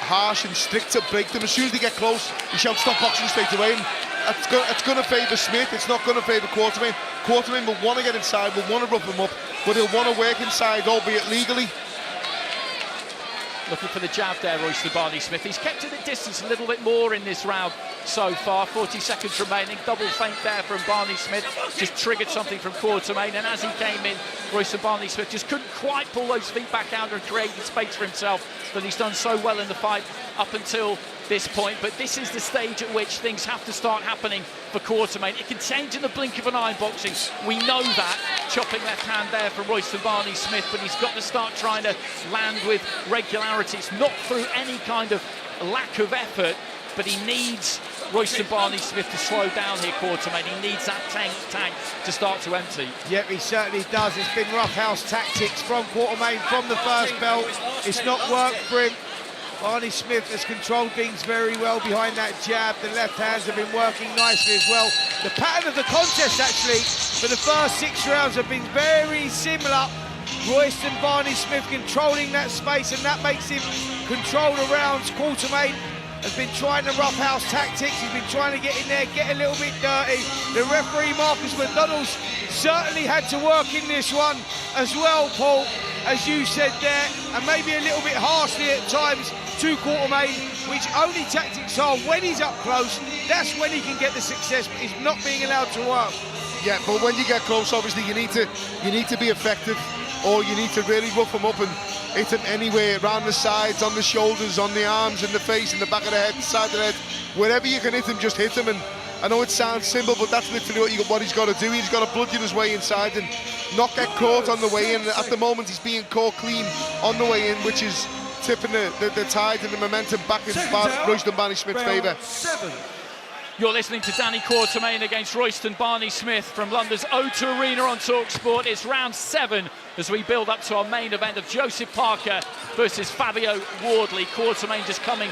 harsh and strict to break them. As soon as they get close, he shouts stop boxing straight away. And it's going to favour Smith. It's not going to favour Quartermain. Quartermain will want to get inside, will want to rough him up, but he'll want to work inside, albeit legally. Looking for the jab there, Royston Barney Smith. He's kept it at distance a little bit more in this round so far. 40 seconds remaining. Double feint there from Barney Smith. Just triggered something from Quartermain. And as he came in, Royston Barney Smith just couldn't quite pull those feet back out and create the space for himself that he's done so well in the fight up until this point. But this is the stage at which things have to start happening for Quartermain. It can change in the blink of an eye in boxing. We know that. Chopping left hand there from Royston Barney Smith, but he's got to start trying to land with regularity. It's not through any kind of lack of effort, but he needs Royston Barney Smith to slow down here, Quartermain. He needs that tank to start to empty. Yep, he certainly does. It's been roughhouse tactics from Quartermain from the first belt. It's not worked for him. Barney Smith has controlled things very well behind that jab. The left hands have been working nicely as well. The pattern of the contest, actually, for the first 6 rounds have been very similar. Royston Barney Smith controlling that space, and that makes him control the rounds. Quartermain has been trying the roughhouse tactics. He's been trying to get in there, get a little bit dirty. The referee, Marcus McDonald's, certainly had to work in this one as well, Paul, as you said there, and maybe a little bit harshly at times to Quartermain, which only tactics are when he's up close. That's when he can get the success, but he's not being allowed to work. Yeah, but when you get close, obviously you need to be effective, or you need to really rough him up and hit him anywhere, around the sides, on the shoulders, on the arms, in the face, in the back of the head, the side of the head. Wherever you can hit him, just hit him. And I know it sounds simple, but that's literally what he's got to do. He's got to bludgeon his way inside and not get caught on the way in. At the moment, he's being caught clean on the way in, which is tipping the tide and the momentum back in Royston Barney Smith's favour. You're listening to Danny Quartermain against Royston Barney Smith from London's O2 Arena on talkSPORT. It's round 7 as we build up to our main event of Joseph Parker versus Fabio Wardley. Quartermain just coming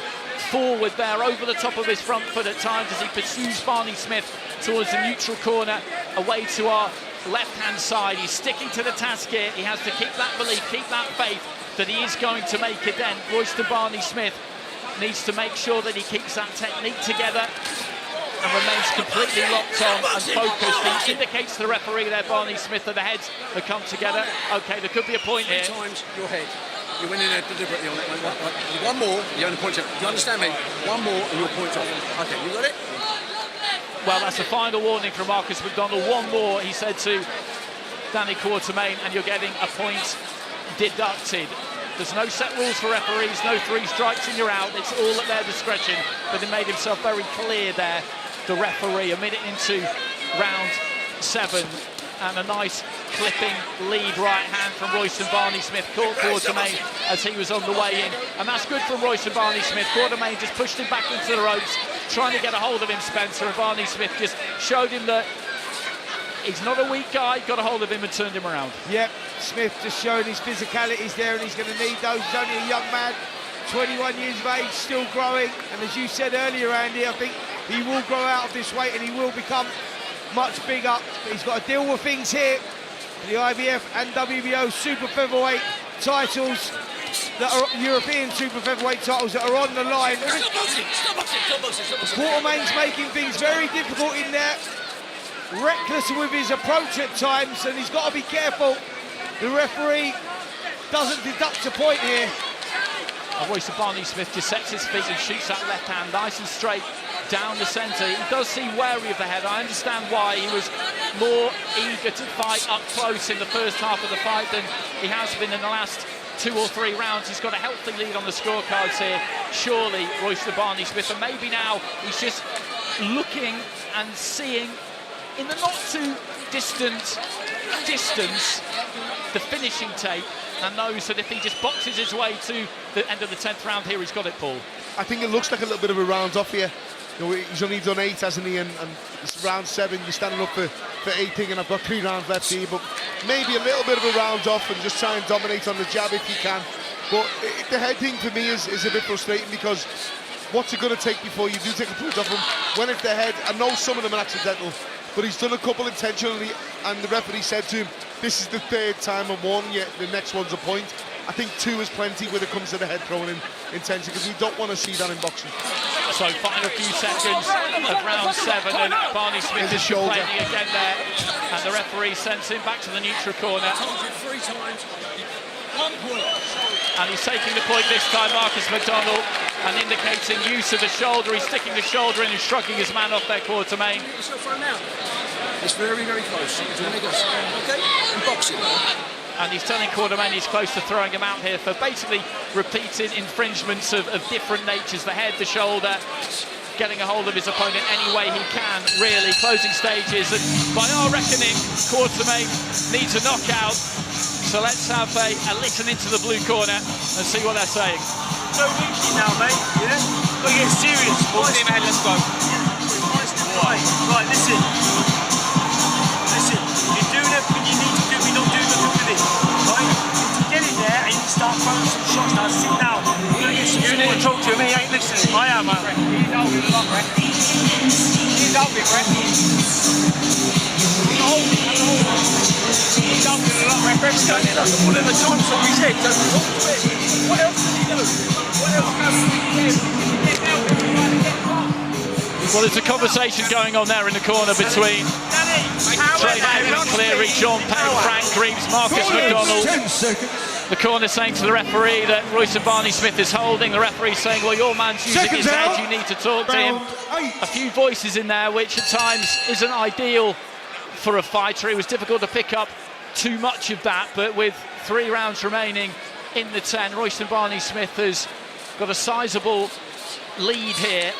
forward there, over the top of his front foot at times as he pursues Barney Smith towards the neutral corner, away to our left-hand side. He's sticking to the task here. He has to keep that belief, keep that faith that he is going to make a dent. Royston Barney Smith needs to make sure that he keeps that technique together and remains completely locked on and focused. He indicates to the referee there, Barney Smith, that the heads have come together. Okay, there could be a point here. 3 times your head. You went in there deliberately on it. One more, you only point off. Do you understand me? One more and you'll point off. Okay, you got it? Well, that's a final warning from Marcus McDonald. One more, he said to Danny Quartermain, and you're getting a point deducted. There's no set rules for referees, no 3 strikes and you're out. It's all at their discretion, but he made himself very clear there, the referee, a minute into round 7, and a nice clipping lead right hand from Royston Barney Smith. Caught Quartermain as he was on the way in, and that's good from Royston Barney Smith. Quartermain just pushed him back into the ropes, trying to get a hold of him, Spencer, and Barney Smith just showed him that he's not a weak guy, got a hold of him and turned him around. Yep, Smith just showing his physicalities there, and he's going to need those. He's only a young man, 21 years of age, still growing, and as you said earlier, Andy, I think he will grow out of this weight and he will become much bigger, but he's got to deal with things here. The IBF and WBO super featherweight titles, that are European super featherweight titles that are on the line. Quartermain's making things very difficult in there, reckless with his approach at times, and he's got to be careful the referee doesn't deduct a point here. Royston Barney Smith just sets his feet and shoots that left hand nice and straight down the centre. He does seem wary of the head. I understand why. He was more eager to fight up close in the first half of the fight than he has been in the last 2 or 3 rounds. He's got a healthy lead on the scorecards here, surely, Royston Barney Smith, and maybe now he's just looking and seeing in the not too distant distance the finishing tape, and knows that if he just boxes his way to the end of the 10th round here, he's got it, Paul. I think it looks like a little bit of a round off here. You know, he's only done 8, hasn't he? And it's round 7, you're standing up for 8, thinking I've got 3 rounds left here, but maybe a little bit of a round off and just try and dominate on the jab if you can. But the head thing for me is a bit frustrating, because what's it going to take before you do take a punch off him? When it's the head, I know some of them are accidental, but he's done a couple intentionally, and the referee said to him, this is the third time I'm warning you, the next one's a point. I think 2 is plenty when it comes to the head throwing in intention, because we don't want to see that in boxing. So final few seconds of round 7, and Barney Smith is complaining again there, and the referee sends him back to the neutral corner. 3 times, 1 point. And he's taking the point this time, Marcus McDonald, and indicating use of the shoulder. He's sticking the shoulder in and shrugging his man off there, Quartermain. It's very, very close. Okay? In boxing. And he's telling Quartermain he's close to throwing him out here for basically repeated infringements of different natures. The head, the shoulder, getting a hold of his opponent any way he can, really. Closing stages. And by our reckoning, Quartermain needs a knockout. So let's have a listen into the blue corner and see what they're saying. No winking now, mate. Yeah? Gotta get serious. Boys, man, let's go. Right, listen. You're doing everything you need to do. We're not doing nothing with it. Right? To get in there and you start throwing some shots. Now sit down. You need to talk to me. I ain't listening. I am, man. He's holding a lot, Brett. He's holding, Brett. He's holding a lot, Brett. Brett's going in under one of the times on his head. Don't talk to it. What else can he do? What else can he do? Well, there's a conversation going on there in the corner between Trey Haven, Cleary, John Payne, Frank Greaves, Marcus McDonald. 10 seconds. The corner saying to the referee that Royce and Barney Smith is holding. The referee saying, well, your man's using his head, you need to talk to him. A few voices in there, which at times isn't ideal for a fighter. It was difficult to pick up too much of that, but with 3 rounds remaining in the 10, Royce and Barney Smith has got a sizable lead here.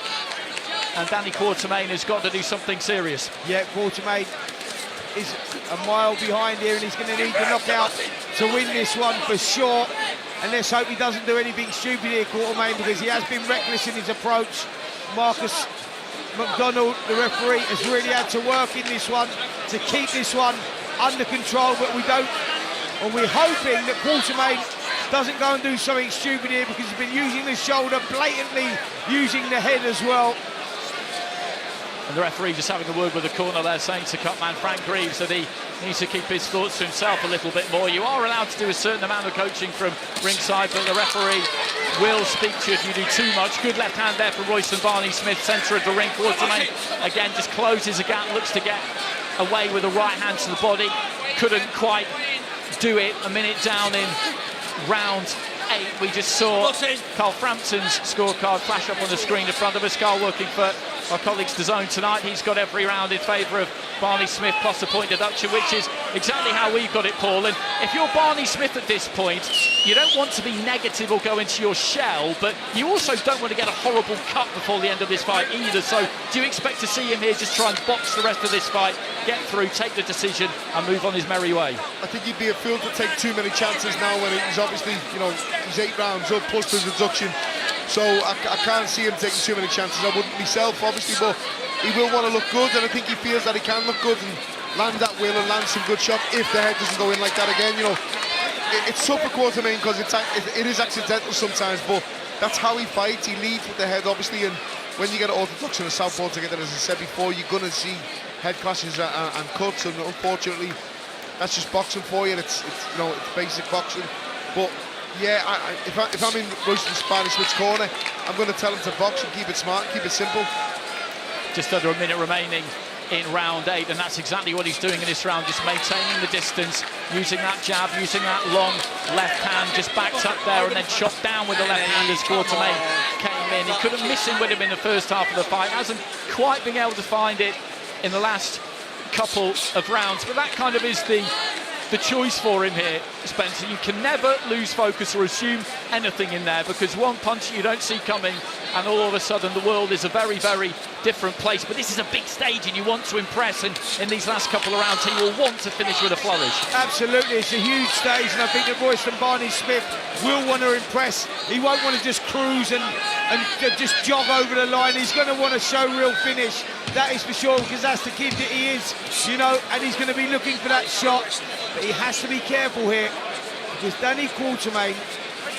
And Danny Quartermain has got to do something serious. Yeah, Quartermain is a mile behind here, and he's going to need the knockout to win this one for sure. And let's hope he doesn't do anything stupid here, Quartermain, because he has been reckless in his approach. Marcus McDonald, the referee, has really had to work in this one to keep this one under control, but we don't. And we're hoping that Quartermain doesn't go and do something stupid here, because he's been using the shoulder, blatantly using the head as well. And the referee just having a word with the corner there, saying to cutman Frank Greaves that he needs to keep his thoughts to himself a little bit more. You are allowed to do a certain amount of coaching from ringside, but the referee will speak to you if you do too much. Good left hand there from Royce and Barney Smith, centre of the ring. Quartermain again just closes the gap, looks to get away with the right hand to the body. Couldn't quite do it. A minute down in round 8. We just saw Carl Frampton's scorecard flash up on the screen in front of us. Carl working for our colleagues DAZN tonight. He's got every round in favour of Barney Smith plus a point deduction, which is exactly how we've got it, Paul. And if you're Barney Smith at this point, you don't want to be negative or go into your shell, but you also don't want to get a horrible cut before the end of this fight either. So do you expect to see him here just try and box the rest of this fight, get through, take the decision and move on his merry way? I think he'd be a fool to take too many chances now when he's obviously, you know, he's 8 rounds up plus the deduction. So I can't see him taking too many chances. I wouldn't myself, obviously, but he will want to look good, and I think he feels that he can look good and land that will and land some good shots if the head doesn't go in like that again. You know, it's tough for Quartermain because it is accidental sometimes, but that's how he fights. He leads with the head, obviously, and when you get an orthodox and a southpaw together, as I said before, you're going to see head clashes and cuts, and unfortunately, that's just boxing for you. It's you know, it's basic boxing, but. Yeah, if I'm in Royce and Barney Smith's corner, I'm going to tell him to box and keep it smart, keep it simple. Just under a minute remaining in round 8, and that's exactly what he's doing in this round, just maintaining the distance, using that jab, using that long left hand, just backed up there and then shot down with the left hand as Quartermain came in. He couldn't miss him with him in the first half of the fight, hasn't quite been able to find it in the last couple of rounds, but that kind of is the choice for him here, Spencer. You can never lose focus or assume anything in there, because one punch you don't see coming and all of a sudden the world is a very, very different place. But this is a big stage and you want to impress, and in these last couple of rounds he will want to finish with a flourish. Absolutely, it's a huge stage, and I think that Royce and Barney Smith will want to impress. He won't want to just cruise and just jog over the line. He's going to want to show real finish, that is for sure, because that's the kid that he is, you know, and he's going to be looking for that shot. But he has to be careful here, because Danny Quartermain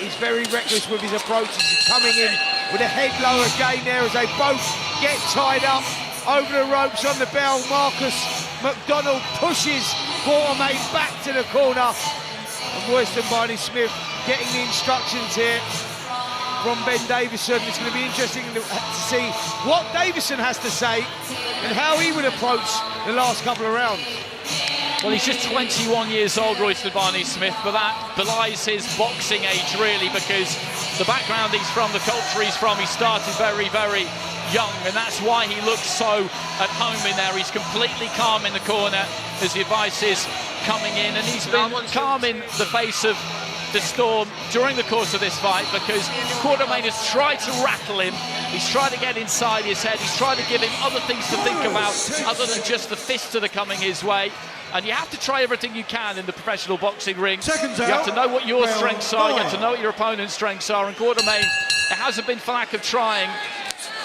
is very reckless with his approaches. He's coming in with a head low again there as they both get tied up over the ropes on the bell. Marcus McDonald pushes Quartermain back to the corner. And Royston Barney Smith getting the instructions here from Ben Davison. It's going to be interesting to see what Davison has to say and how he would approach the last couple of rounds. Well, he's just 21 years old, Royston Barney Smith, but that belies his boxing age, really, because the background he's from, the culture he's from, he started very, very young, and that's why he looks so at home in there. He's completely calm in the corner as the advice is coming in, and he's been calm in the face of the storm during the course of this fight, because Quartermain has tried to rattle him, he's tried to get inside his head, he's tried to give him other things to think about other than just the fists that are coming his way. And you have to try everything you can in the professional boxing ring. You have to know what your strengths are, you have to know what your opponent's strengths are, and Quartermain, it hasn't been for lack of trying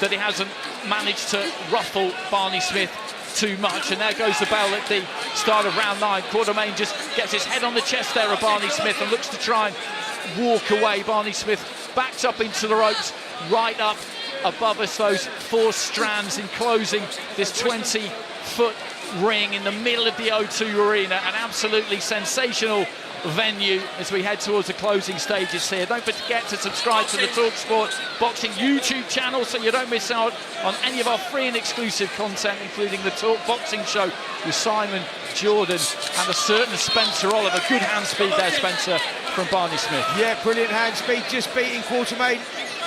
that he hasn't managed to ruffle Barney Smith too much. And there goes the bell at the start of round 9. Quartermain just gets his head on the chest there of Barney Smith and looks to try and walk away. Barney Smith backs up into the ropes, right up above us, those 4 strands enclosing this 20-foot ring in the middle of the O2 Arena. An absolutely sensational venue as we head towards the closing stages here. Don't forget to subscribe to the talkSPORT Boxing YouTube channel so you don't miss out on any of our free and exclusive content, including the Talk Boxing Show with Simon Jordan and a certain Spencer Oliver. Good hand speed there, Spencer, from Barney Smith. Yeah, brilliant hand speed, just beating Quartermain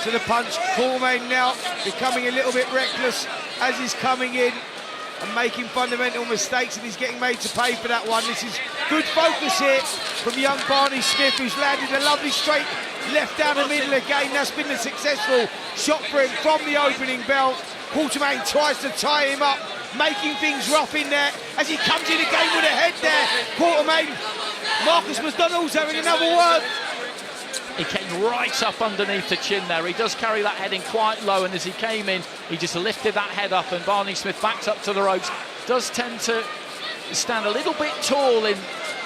to the punch. Quartermain now becoming a little bit reckless as he's coming in and making fundamental mistakes, and he's getting made to pay for that one. This is good focus here from young Barney Smith, who's landed a lovely straight left down the middle again. That's been a successful shot for him from the opening bell. Quartermain tries to tie him up, making things rough in there as he comes in again with a head there. Quartermain, Marcus McDonald's having another word. He came right up underneath the chin there. He does carry that head in quite low, and as he came in, he just lifted that head up, and Barney Smith backs up to the ropes. Does tend to stand a little bit tall in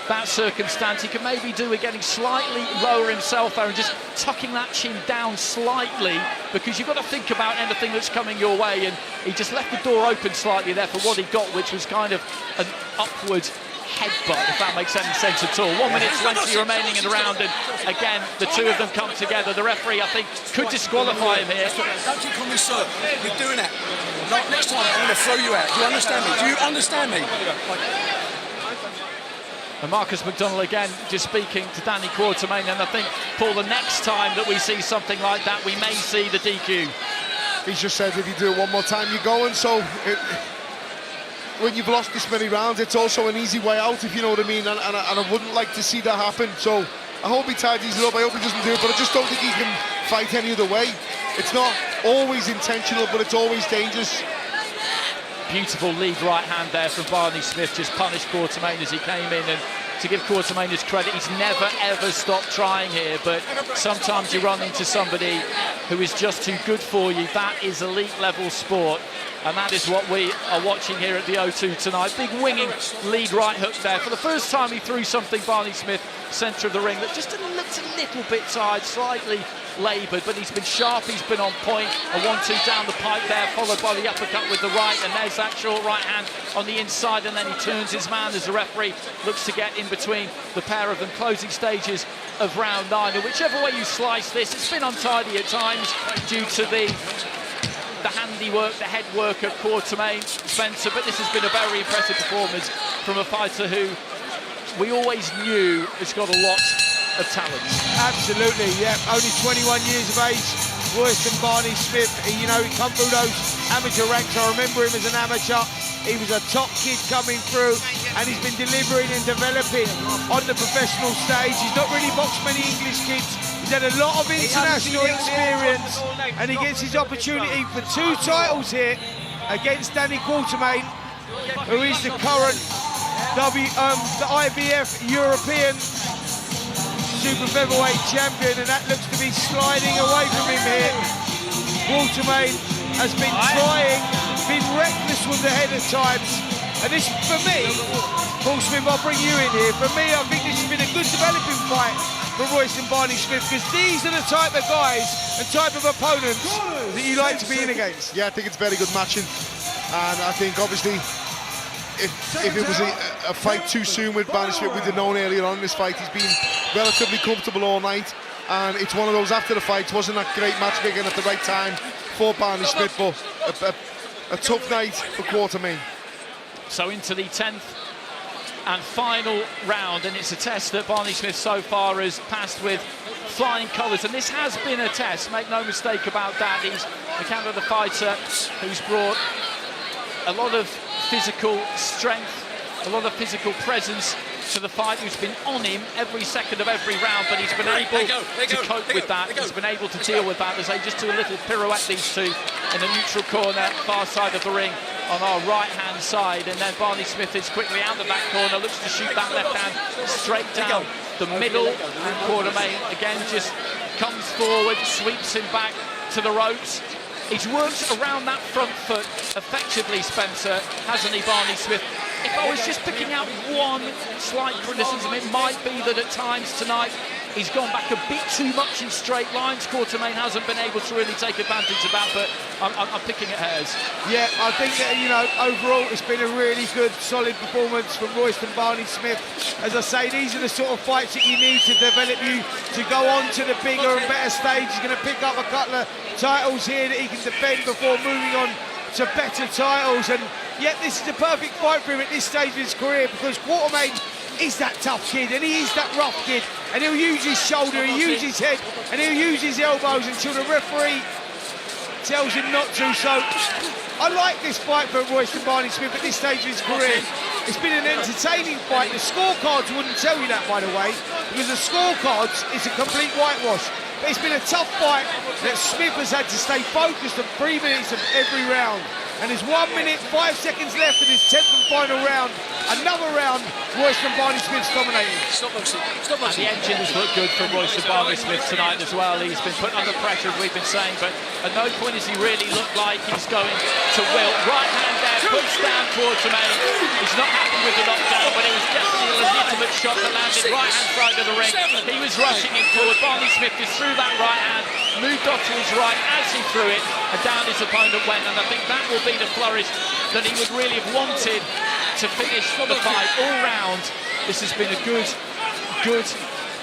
that circumstance. He can maybe do with getting slightly lower himself there and just tucking that chin down slightly, because you've got to think about anything that's coming your way, and he just left the door open slightly there for what he got, which was kind of an upward headbutt, if that makes any sense at all. 1 minute 20 remaining in the round, and again the two of them come together. The referee, I think, could disqualify him here. Don't you call me sir. You're doing that. Like, next time I'm going to throw you out. Do you understand me? Do you understand me? And Marcus McDonald again just speaking to Danny Quartermain, and I think, Paul, the next time that we see something like that, we may see the DQ. He's just said if you do it one more time you're going, so when you've lost this many rounds, it's also an easy way out, if you know what I mean, and I wouldn't like to see that happen. So I hope he tidies it up, I hope he doesn't do it, but I just don't think he can fight any other way. It's not always intentional, but it's always dangerous. Beautiful lead right hand there from Barney Smith, just punished Quartermain as he came in, and to give Quartermain his credit, he's never ever stopped trying here, but sometimes you run into somebody who is just too good for you. That is elite level sport, and that is what we are watching here at the O2 tonight. Big winging lead right hook there. For the first time he threw something, Barney Smith, centre of the ring, that just looked a little bit tired, slightly laboured, but he's been sharp, he's been on point. A 1-2 down the pipe there, followed by the uppercut with the right, and there's that short right hand on the inside, and then he turns his man as the referee looks to get in between the pair of them. Closing stages of round 9, and whichever way you slice this, it's been untidy at times due to the handiwork, the head work of Quartermain, Spencer, but this has been a very impressive performance from a fighter who we always knew has got a lot of talent. Absolutely, yeah. Only 21 years of age, Royston Barney Smith. You know, he come through those amateur ranks. I remember him as an amateur. He was a top kid coming through, and he's been delivering and developing on the professional stage. He's not really boxed many English kids. He's had a lot of international experience, and he gets his opportunity for 2 titles here against Danny Quartermain, who is the current the IBF European Super Featherweight champion, and that looks to be sliding away from him here. Quartermain has been trying, been reckless with the head at times, and this, for me, Paul Smith, I'll bring you in here. For me, I think this has been a good developing fight for Royston Barney Smith, because these are the type of guys and type of opponents that you like to be in against? Yeah, I think it's very good matching, and I think obviously if it was a fight too soon with Barney Smith, we'd have known earlier on in this fight he's been relatively comfortable all night, and it's one of those after the fight wasn't that great matchmaking at the right time for Barney Smith, but a tough night for Quartermain. So into the 10th and final round, and it's a test that Barney Smith so far has passed with flying colours, and this has been a test, make no mistake about that. He's the Canada fighter who's brought a lot of physical strength, a lot of physical presence to the fight, who's been on him every second of every round, but he's been able to cope with that. He's been able to deal with that as they just do a little pirouette, these two, in the neutral corner, far side of the ring on our right-hand side, and then Barney Smith is quickly out of that corner, looks to shoot that left hand straight down the middle, and Quartermain again just comes forward, sweeps him back to the ropes. He's worked around that front foot effectively, Spencer, hasn't he, Barney Smith? If I was just picking out one slight criticism, it might be that at times tonight he's gone back a bit too much in straight lines. Quartermain hasn't been able to really take advantage of that, but I'm picking at hairs. Yeah, I think that, you know, overall it's been a really good, solid performance from Royston Barney Smith. As I say, these are the sort of fights that you need to develop you to go on to the bigger and better stage. He's going to pick up a couple of titles here that he can defend before moving on to better titles, and yet this is the perfect fight for him at this stage of his career, because Quartermain is that tough kid, and he is that rough kid, and he'll use his shoulder, he'll use his head, and he'll use his elbows until the referee tells him not to. So I like this fight for Royston Barney Smith at this stage of his career. It's been an entertaining fight. The scorecards wouldn't tell you that, by the way, because the scorecards is a complete whitewash. But it's been a tough fight that Smith has had to stay focused on 3 minutes of every round. And there's 1 minute, 5 seconds left in his 10th and final round. Another round, Royston Barney Smith's dominating. Stop boxing. And the engines look good from Royston Barney Smith tonight as well. He's been put under pressure, as we've been saying, but at no point has he really looked like he's going to wilt. Right hand there, puts down Quartermain. He's not happy with the knockdown, but it was definitely a legitimate shot that landed right-hand side of the ring. He was rushing him forward. Barney Smith just threw that right hand, moved off to his right as he threw it, and down his opponent went. And I think that will be the flourish that he would really have wanted to finish the fight all round. This has been a good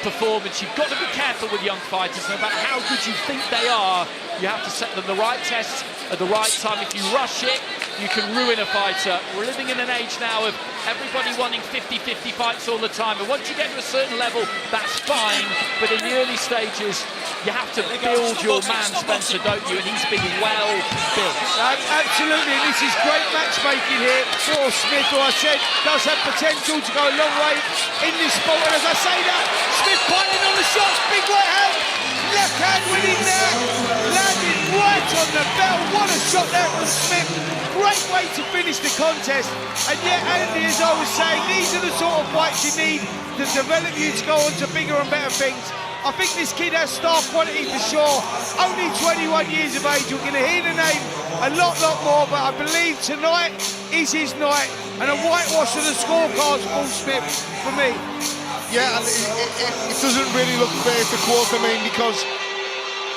performance. You've got to be careful with young fighters. No matter how good you think they are, you have to set them the right tests at the right time. If you rush it, you can ruin a fighter. We're living in an age now of everybody wanting 50-50 fights all the time, and once you get to a certain level, that's fine, but in the early stages, you have to build your man, Spencer, don't you? And he's been well built. Absolutely, and this is great matchmaking here for Smith, who I said does have potential to go a long way in this sport. And as I say that, Smith piling on the shots, big right hand, left hand winning there, landed right on the bell. What a shot there from Smith. Great way to finish the contest. And yet, Andy, as I was saying, these are the sort of fights you need to develop you to go on to bigger and better things. I think this kid has star quality for sure. Only 21 years of age. We're going to hear the name a lot more, but I believe tonight is his night. And a whitewash of the scorecards, Paul Smith, for me. Yeah, and it doesn't really look fair to Quartermain, because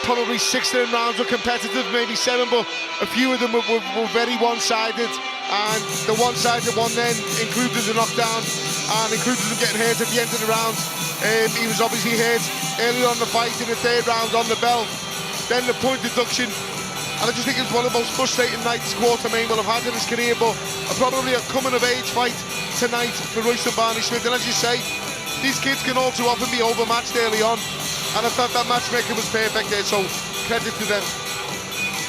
probably 6 of them rounds were competitive, maybe 7, but a few of them were very one-sided, and the one-sided one then included the knockdown and included him getting hurt at the end of the round. He was obviously hurt earlier on the fight in the 3rd round on the bell, then the point deduction, and I just think it's one of the most frustrating nights Quartermain will have had in his career, but probably a coming-of-age fight tonight for Royston Barney Smith. And as you say, these kids can all too often be overmatched early on, and I thought that matchmaking was perfect there, so credit to them.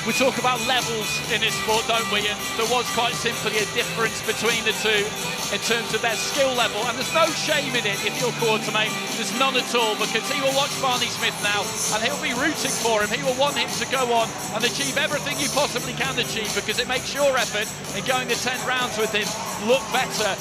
We talk about levels in this sport, don't we? And there was quite simply a difference between the two in terms of their skill level. And there's no shame in it if you're Quartermain. There's none at all, because he will watch Barney Smith now and he'll be rooting for him. He will want him to go on and achieve everything you possibly can achieve, because it makes your effort in going to 10 rounds with him look better.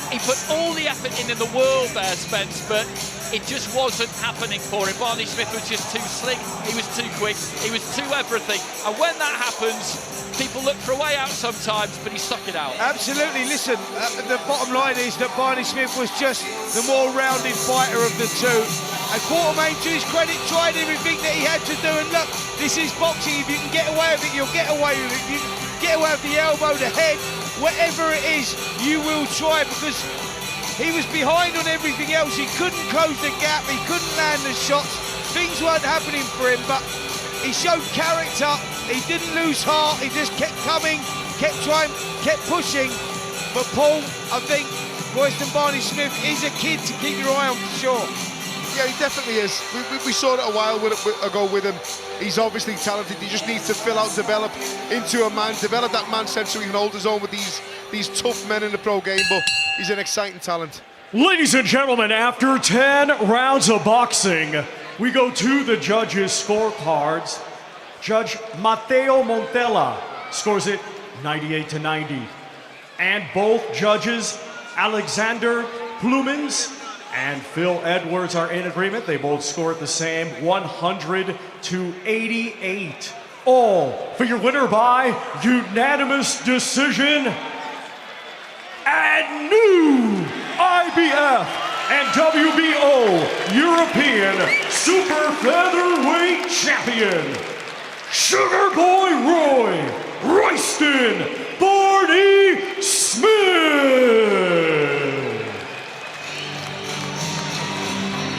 He put all the effort in the world there, Spence, but it just wasn't happening for him. Barney Smith was just too slick, he was too quick, he was too everything. And when that happens, people look for a way out sometimes, but he stuck it out. Absolutely. Listen, the bottom line is that Barney Smith was just the more rounded fighter of the two. And Quartermain, to his credit, tried everything that he had to do. And look, this is boxing. If you can get away with it, you'll get away with it. If you can get away with the elbow, the head, whatever it is, you will try, because he was behind on everything else. He couldn't close the gap. He couldn't land the shots. Things weren't happening for him, but he showed character. He didn't lose heart. He just kept coming, kept trying, kept pushing. But Paul, I think Royston Barney-Smith is a kid to keep your eye on for sure. Yeah, he definitely is. We saw it a while ago with him. He's obviously talented. He just needs to fill out, develop into a man, develop that man sense so he can hold his own with these tough men in the pro game. But he's an exciting talent. Ladies and gentlemen, after 10 rounds of boxing, we go to the judges' scorecards. Judge Mateo Montella scores it 98-90. And both judges, Alexander Plumins and Phil Edwards, are in agreement. They both score it the same, 100-88. All for your winner by unanimous decision and new IBF and WBO European Super Featherweight Champion, Sugar Boy Royston Barney-Smith.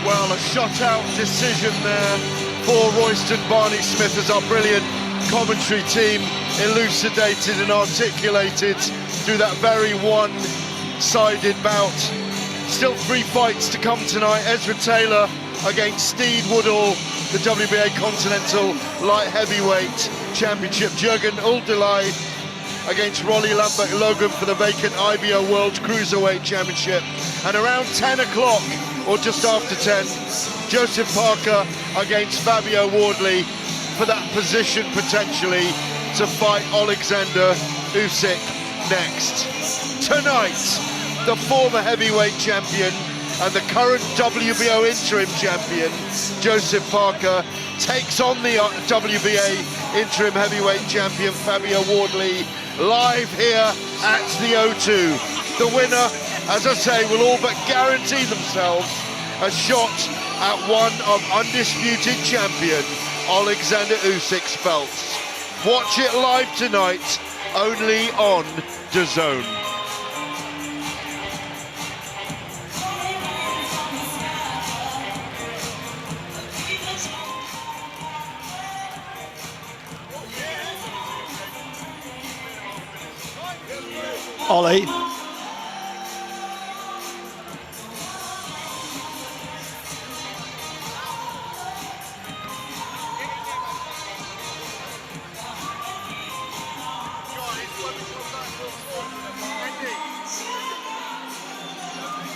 Well, a shot-out decision there for Royston Barney-Smith, as our brilliant commentary team elucidated and articulated through that very one-sided bout. Still 3 fights to come tonight. Ezra Taylor against Steve Woodall, the WBA Continental Light Heavyweight Championship. Jürgen Uljai against Rolly Lambert Logan for the vacant IBO World Cruiserweight Championship. And around 10 o'clock, or just after 10, Joseph Parker against Fabio Wardley for that position potentially to fight Alexander Usyk next. Tonight, the former heavyweight champion and the current WBO interim champion, Joseph Parker, takes on the WBA interim heavyweight champion, Fabio Wardley, live here at the O2. The winner, as I say, will all but guarantee themselves a shot at one of undisputed champion Alexander Usyk's belts. Watch it live tonight, only on DAZN. Ollie.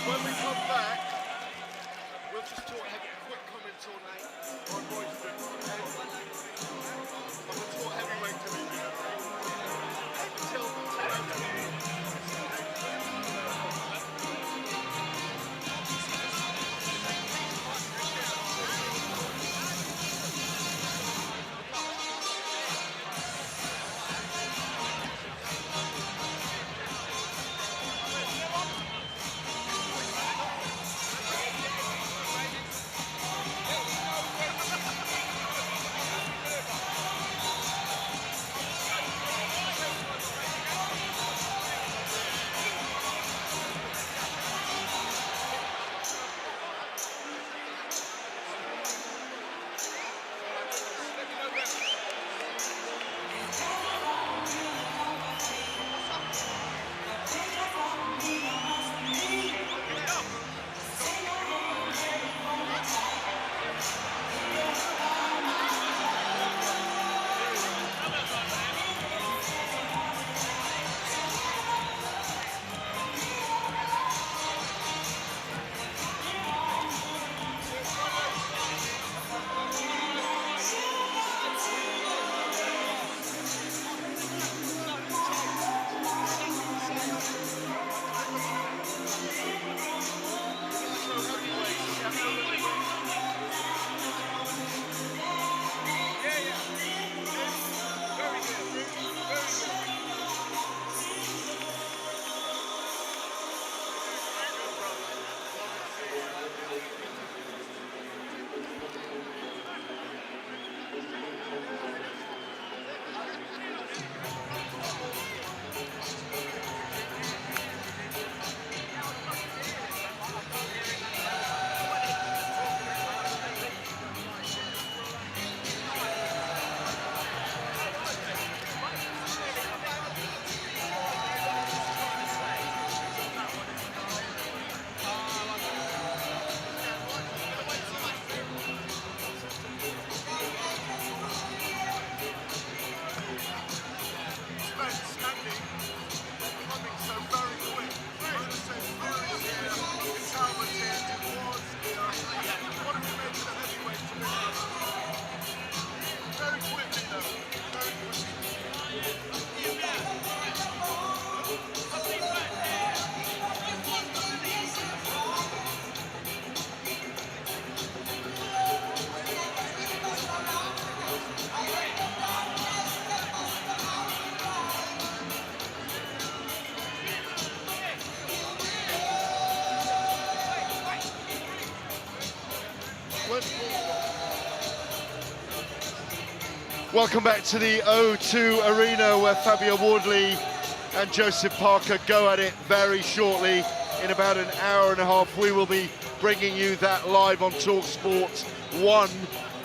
When we come back, we'll just have a quick comment on Royston. On the heavyweight division. Welcome back to the O2 Arena, where Fabio Wardley and Joseph Parker go at it very shortly. In about an hour and a half, we will be bringing you that live on talkSPORT 1.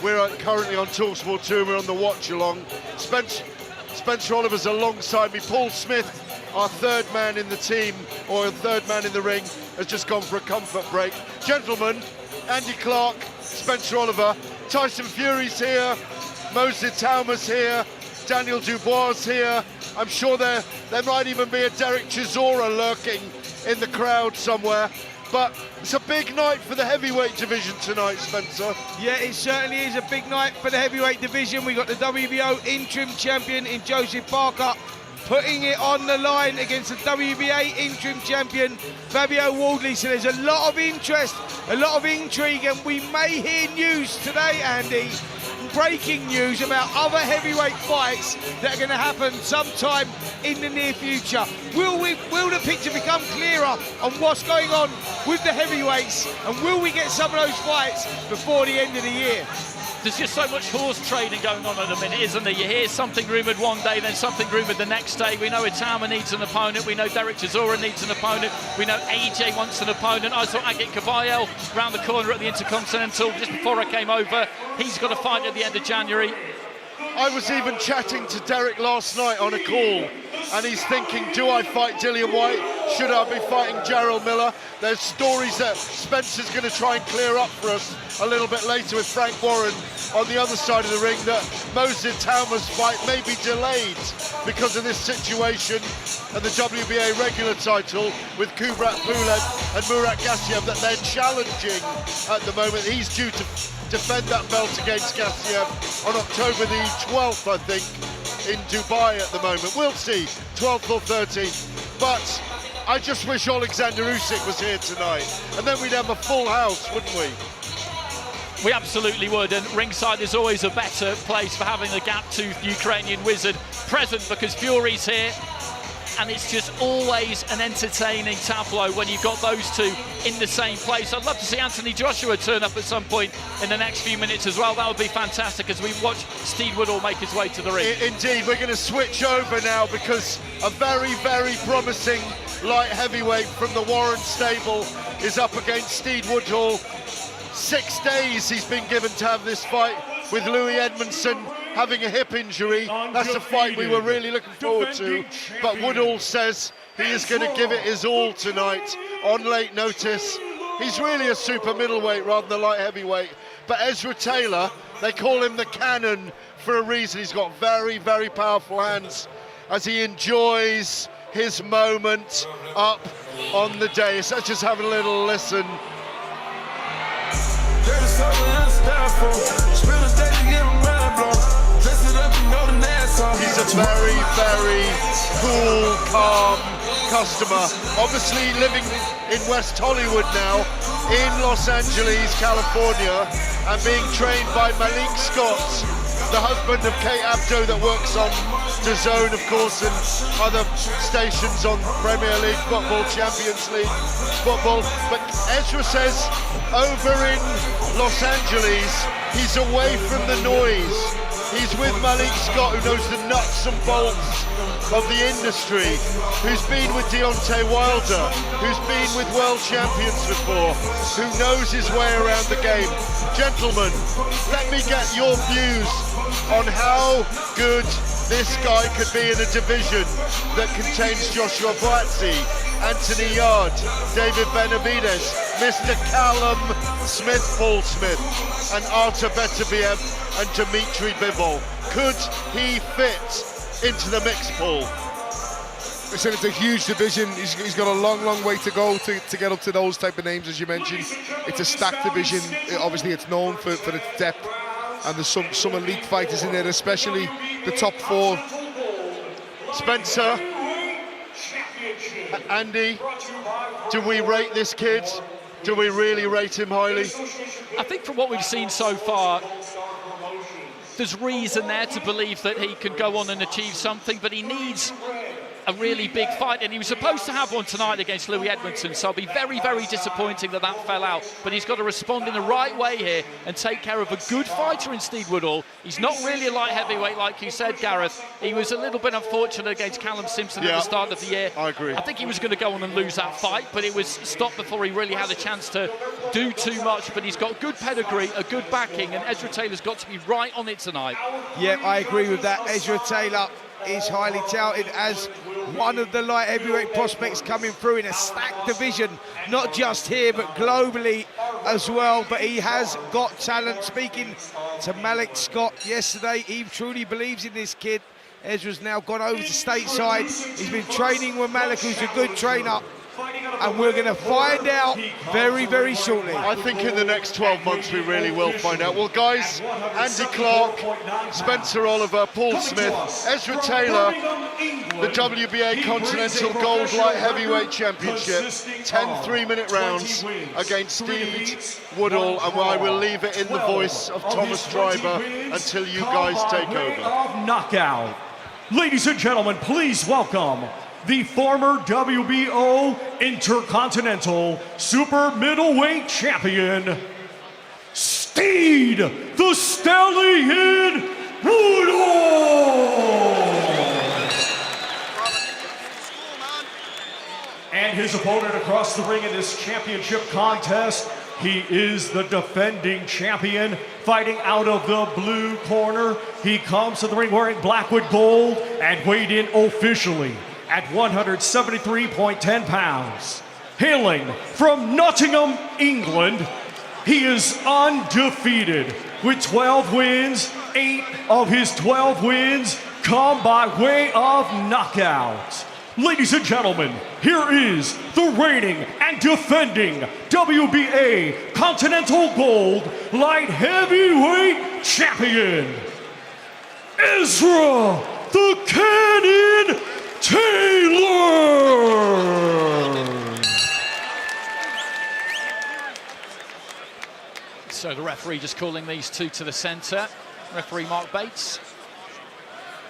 We're currently on talkSPORT 2, and we're on the watch-along. Spencer Oliver's alongside me. Paul Smith, our third man in the team, or third man in the ring, has just gone for a comfort break. Gentlemen, Andy Clark, Spencer Oliver, Tyson Fury's here, Moses Tauma's here, Daniel Dubois here. I'm sure there might even be a Derek Chisora lurking in the crowd somewhere. But it's a big night for the heavyweight division tonight, Spencer. Yeah, it certainly is a big night for the heavyweight division. We got the WBO interim champion in Joseph Parker putting it on the line against the WBA interim champion Fabio Wardley. So there's a lot of interest, a lot of intrigue, and we may hear news today, Andy, breaking news about other heavyweight fights that are going to happen sometime in the near future. Will the picture become clearer on what's going on with the heavyweights, and will we get some of those fights before the end of the year? There's just so much horse trading going on at the minute, isn't there? You hear something rumoured one day, then something rumoured the next day. We know Itama needs an opponent. We know Derek Chisora needs an opponent. We know AJ wants an opponent. I saw Agit Caballo round the corner at the Intercontinental just before I came over. He's got a fight at the end of January. I was even chatting to Derek last night on a call, and he's thinking, do I fight Dillian White? Should I be fighting Jarrell Miller? There's stories that Spencer's going to try and clear up for us a little bit later with Frank Warren on the other side of the ring, that Moses Tauma's fight may be delayed because of this situation, and the WBA regular title with Kubrat Pulev and Murat Gassiev that they're challenging at the moment. He's due to defend that belt against Gassiev on October the 12th, I think, in Dubai at the moment. We'll see, 12th or 13th. But I just wish Alexander Usyk was here tonight, and then we'd have a full house, wouldn't we? We absolutely would, and Ringside is always a better place for having the gap-toothed Ukrainian wizard present, because Fury's here, and it's just always an entertaining tableau when you've got those two in the same place. I'd love to see Anthony Joshua turn up at some point in the next few minutes as well. That would be fantastic as we watch Steve Woodall make his way to the ring. Indeed, we're going to switch over now, because a very, very promising light heavyweight from the Warren stable is up against Steve Woodall. 6 days he's been given to have this fight, with Louis Edmondson having a hip injury. That's a fight we were really looking forward to, but Woodall says he is going to give it his all tonight on late notice. He's really a super middleweight rather than a light heavyweight, but Ezra Taylor, they call him the Cannon for a reason. He's got very, very powerful hands as he enjoys his moment up on the dais. Let's just have a little listen. He's a very, very cool, calm customer. Obviously living in West Hollywood now, in Los Angeles, California, and being trained by Malik Scott, the husband of Kate Abdo that works on DAZN, of course, and other stations on Premier League football, Champions League football. But Ezra says over in Los Angeles, he's away from the noise. He's with Malik Scott, who knows the nuts and bolts of the industry, who's been with Deontay Wilder, who's been with world champions before, who knows his way around the game. Gentlemen, let me get your views on how good this guy could be in a division that contains Joshua Buatsi, Anthony Yard, David Benavidez, Mr. Callum Smith, Paul Smith, and Artur Beterbiev and Dimitri Bivol. Could he fit into the mix, Paul? Listen, it's a huge division. He's got a long, long way to go to get up to those type of names, as you mentioned. It's a stacked division. Obviously, it's known for its depth, and there's some elite fighters in there, especially the top four. Spencer, Andy, do we rate this kid? Do we really rate him highly? I think from what we've seen so far, there's reason there to believe that he can go on and achieve something, but he needs a really big fight, and he was supposed to have one tonight against Louis Edmondson, so it'll be very, very disappointing that that fell out. But he's got to respond in the right way here and take care of a good fighter in Steve Woodall. He's not really a light heavyweight, like you said, Gareth. He was a little bit unfortunate against Callum Simpson at the start of the year. I agree. I think he was going to go on and lose that fight, but it was stopped before he really had a chance to do too much. But he's got good pedigree, a good backing, and Ezra Taylor's got to be right on it tonight. Yeah, I agree with that. Ezra Taylor is highly touted as one of the light heavyweight prospects coming through in a stacked division, not just here but globally as well. But he has got talent. Speaking to Malik Scott yesterday, he truly believes in this kid. Ezra's now gone over to stateside. He's been training with Malik, who's a good trainer, and we're going to find out very, very shortly. I think in the next 12 months we really will find out. Well, guys, Andy Clark, Spencer Oliver, Paul Smith, Ezra Taylor, the WBA Continental Gold Light Heavyweight Championship, 10 3-minute rounds against Steve Woodall, and I will leave it in the voice of Thomas Driver until you guys take over. Knockout. Ladies and gentlemen, please welcome the former WBO Intercontinental Super Middleweight Champion, Steed the Stallion Woodall! And his opponent across the ring in this championship contest, he is the defending champion, fighting out of the blue corner. He comes to the ring wearing black with gold and weighed in officially at 173.10 pounds. Hailing from Nottingham, England, he is undefeated with 12 wins. 8 of his 12 wins come by way of knockout. Ladies and gentlemen, here is the reigning and defending WBA Continental Gold Light Heavyweight Champion, Ezra the Cannon Taylor! So the referee just calling these two to the centre. Referee Mark Bates.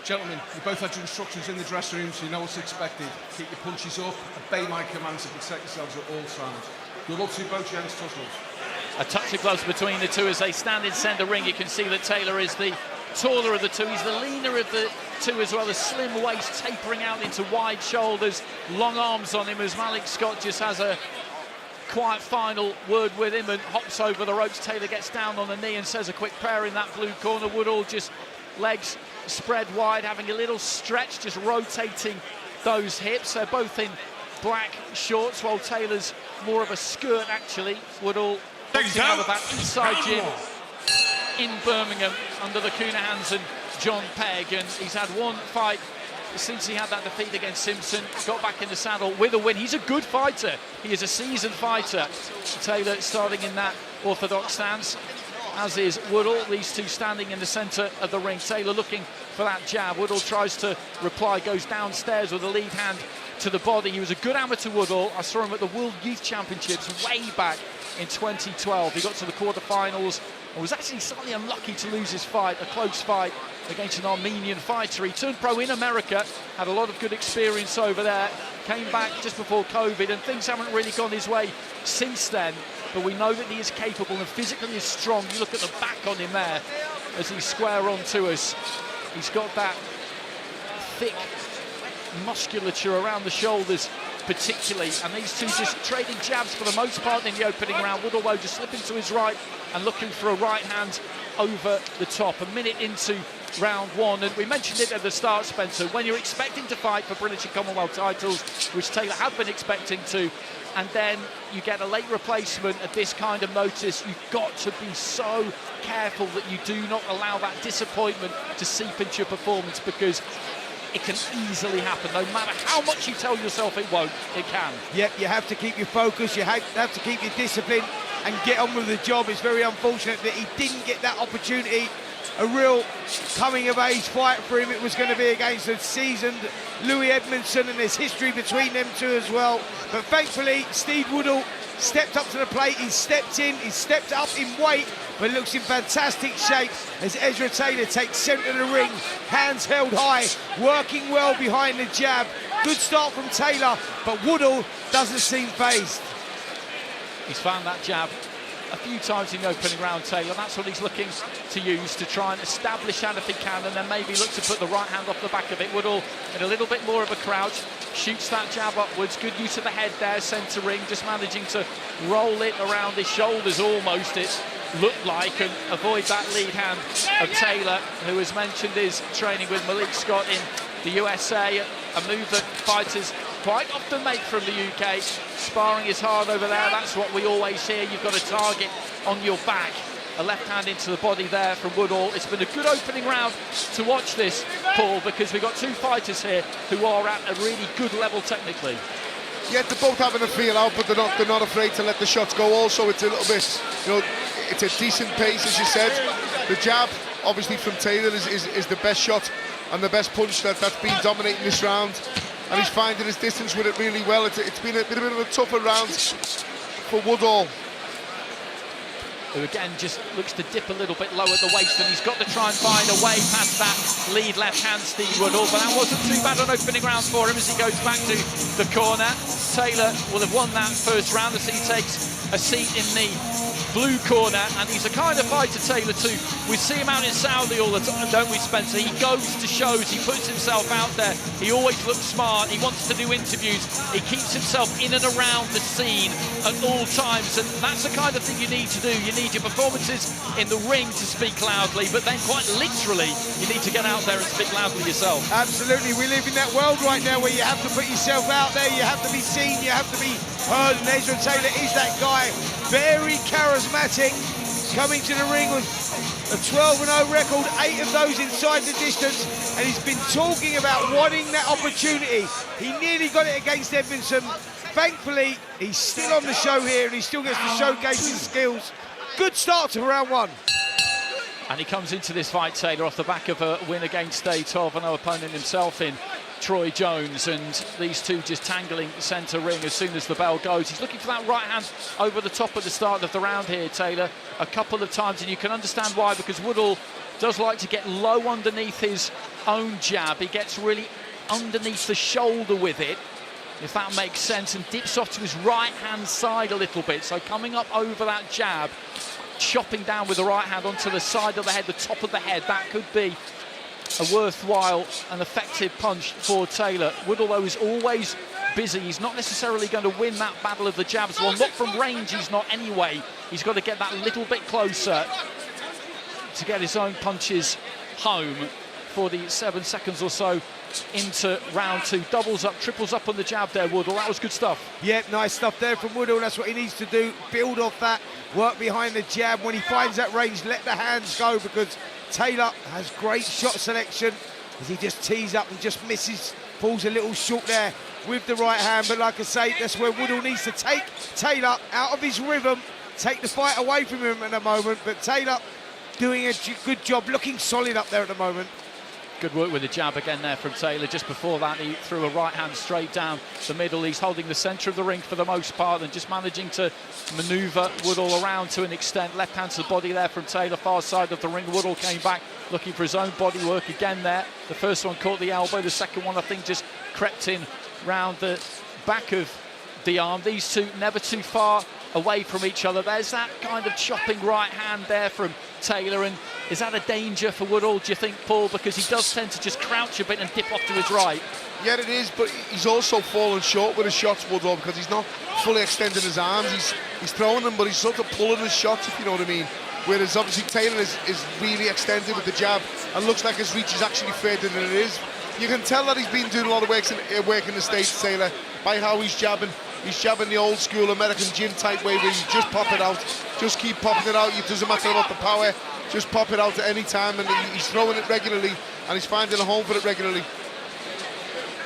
Gentlemen, you both had your instructions in the dressing room, so you know what's expected. Keep your punches up, obey my commands, and protect yourselves at all times. Good luck to both gents, tussles. A touch of gloves between the two as they stand in centre ring. You can see that Taylor is the taller of the two. He's the leaner of the two as well. A slim waist tapering out into wide shoulders, long arms on him as Malik Scott just has a quiet final word with him and hops over the ropes. Taylor gets down on the knee and says a quick prayer in that blue corner. Woodall just legs spread wide, having a little stretch, just rotating those hips. They're both in black shorts, while Taylor's more of a skirt, actually. Woodall boxing out of that inside gym in Birmingham under the Coonahans and John Pegg, and he's had one fight since he had that defeat against Simpson. Got back in the saddle with a win. He's a good fighter. He is a seasoned fighter. Taylor starting in that orthodox stance, as is Woodall. These two standing in the centre of the ring. Taylor looking for that jab. Woodall tries to reply, goes downstairs with a lead hand to the body. He was a good amateur, Woodall. I saw him at the World Youth Championships way back in 2012. He got to the quarterfinals and was actually slightly unlucky to lose his fight, a close fight against an Armenian fighter. He turned pro in America, had a lot of good experience over there, came back just before COVID, and things haven't really gone his way since then. But we know that he is capable and physically is strong. You look at the back on him there as he's square on to us. He's got that thick musculature around the shoulders particularly, and these two just trading jabs for the most part in the opening round. Woodall though just slipping to his right and looking for a right hand over the top. A minute into round one, and we mentioned it at the start, Spencer, when you're expecting to fight for British and Commonwealth titles, which Taylor had been expecting to, and then you get a late replacement at this kind of notice, you've got to be so careful that you do not allow that disappointment to seep into your performance, because it can easily happen. No matter how much you tell yourself it won't, it can. Yep, you have to keep your focus, you have to keep your discipline and get on with the job. It's very unfortunate that he didn't get that opportunity. A real coming-of-age fight for him. It was going to be against a seasoned Louis Edmondson, and there's history between them two as well. But thankfully, Steve Woodall stepped up to the plate. He's stepped in, he's stepped up in weight, but looks in fantastic shape as Ezra Taylor takes centre of the ring, hands held high, working well behind the jab, Good start from Taylor, but Woodall doesn't seem phased. He's found that jab a few times in the opening round, Taylor. That's what he's looking to use to try and establish that if he can, and then maybe look to put the right hand off the back of it. Woodall in a little bit more of a crouch, shoots that jab upwards. Good use of the head there, centre ring, just managing to roll it around his shoulders almost, it looked like, and avoid that lead hand of Taylor, who has mentioned his training with Malik Scott in the USA, a move that fighters quite often make from the UK. Sparring is hard over there, that's what we always hear. You've got a target on your back. A left hand into the body there from Woodall. It's been a good opening round to watch this, Paul, because we've got two fighters here who are at a really good level technically. Yeah, they're both having a feel out, but they're not afraid to let the shots go. Also, it's a little bit, you know, it's a decent pace, as you said. The jab, obviously, from Taylor is the best shot and the best punch that's been dominating this round. And he's finding his distance with it really well. It's been a bit of a tougher round for Woodall, who again just looks to dip a little bit low at the waist, and he's got to try and find a way past that lead left hand, Steve Woodall, but that wasn't too bad an opening round for him as he goes back to the corner. Taylor will have won that first round as he takes a seat in the blue corner, and he's a kind of fighter, Taylor, too. We see him out in Saudi all the time, don't we, Spencer? He goes to shows, he puts himself out there, he always looks smart, he wants to do interviews, he keeps himself in and around the scene at all times, and that's the kind of thing you need to do. You need your performances in the ring to speak loudly, but then quite literally, you need to get out there and speak loudly yourself. Absolutely, we live in that world right now where you have to put yourself out there, you have to be seen, you have to be heard, and Ezra Taylor is that guy. Very charismatic, coming to the ring with a 12-0 record, 8 of those inside the distance, and he's been talking about wanting that opportunity. He nearly got it against Edmondson. Thankfully, he's still on the show here, and he still gets to showcase his skills. Good start to round one. And he comes into this fight, Taylor, off the back of a win against a 12-0 opponent himself in Troy Jones, and these two just tangling centre ring as soon as the bell goes. He's looking for that right hand over the top at the start of the round here, Taylor, a couple of times, and you can understand why, because Woodall does like to get low underneath his own jab. He gets really underneath the shoulder with it, if that makes sense, and dips off to his right hand side a little bit, so coming up over that jab, chopping down with the right hand onto the side of the head, the top of the head, that could be a worthwhile and effective punch for Taylor. Woodall, though, is always busy. He's not necessarily going to win that battle of the jabs. Well, not from range, he's not anyway. He's got to get that little bit closer to get his own punches home for the 7 seconds or so into round two. Doubles up, triples up on the jab there, Woodall. That was good stuff. Yeah, nice stuff there from Woodall. That's what he needs to do. Build off that, work behind the jab. When he finds that range, let the hands go, because Taylor has great shot selection as he just tees up and just misses, falls a little short there with the right hand. But like I say, that's where Woodall needs to take Taylor out of his rhythm, take the fight away from him at the moment. But Taylor doing a good job, looking solid up there at the moment. Good work with the jab again there from Taylor. Just before that, he threw a right hand straight down the middle. He's holding the centre of the ring for the most part and just managing to manoeuvre Woodall around to an extent. Left hand to the body there from Taylor, far side of the ring. Woodall came back looking for his own body work again there. The first one caught the elbow. The second one, I think, just crept in round the back of the arm. These two never too far away from each other. There's that kind of chopping right hand there from Taylor, and is that a danger for Woodall, do you think, Paul? Because he does tend to just crouch a bit and dip off to his right. Yeah, it is, but he's also fallen short with his shots, Woodall, because he's not fully extending his arms. He's throwing them, but he's sort of pulling his shots, if you know what I mean. Whereas obviously Taylor is really extended with the jab and looks like his reach is actually further than it is. You can tell that he's been doing a lot of work in the States, Taylor, by how he's jabbing. He's jabbing the old school American gym type way, where you just pop it out, just keep popping it out. It doesn't matter about the power, just pop it out at any time, and he's throwing it regularly and he's finding a home for it regularly.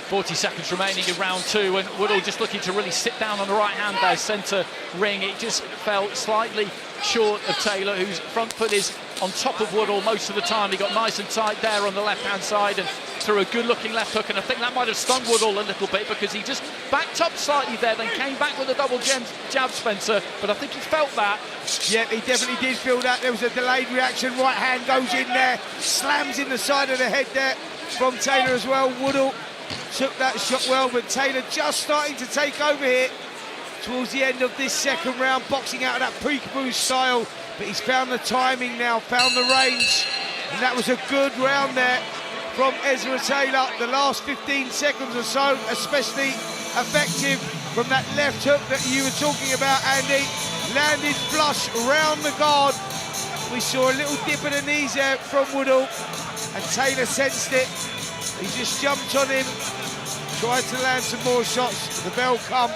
40 seconds remaining in round two, and Woodall just looking to really sit down on the right hand there, centre ring. It just fell slightly short of Taylor, whose front foot is on top of Woodall most of the time. He got nice and tight there on the left hand side and threw a good looking left hook, and I think that might have stung Woodall a little bit, because he just backed up slightly there, then came back with a double jab, Spencer, but I think he felt that. Yeah, he definitely did feel that. There was a delayed reaction. Right hand goes in there, slams in the side of the head there from Taylor as well. Woodall took that shot well, but Taylor just starting to take over here towards the end of this second round, boxing out of that peekaboo style, but he's found the timing now, found the range, and that was a good round there from Ezra Taylor. The last 15 seconds or so, especially effective from that left hook that you were talking about, Andy. Landed flush round the guard. We saw a little dip of the knees there from Woodall, and Taylor sensed it. He just jumped on him, tried to land some more shots. The bell come.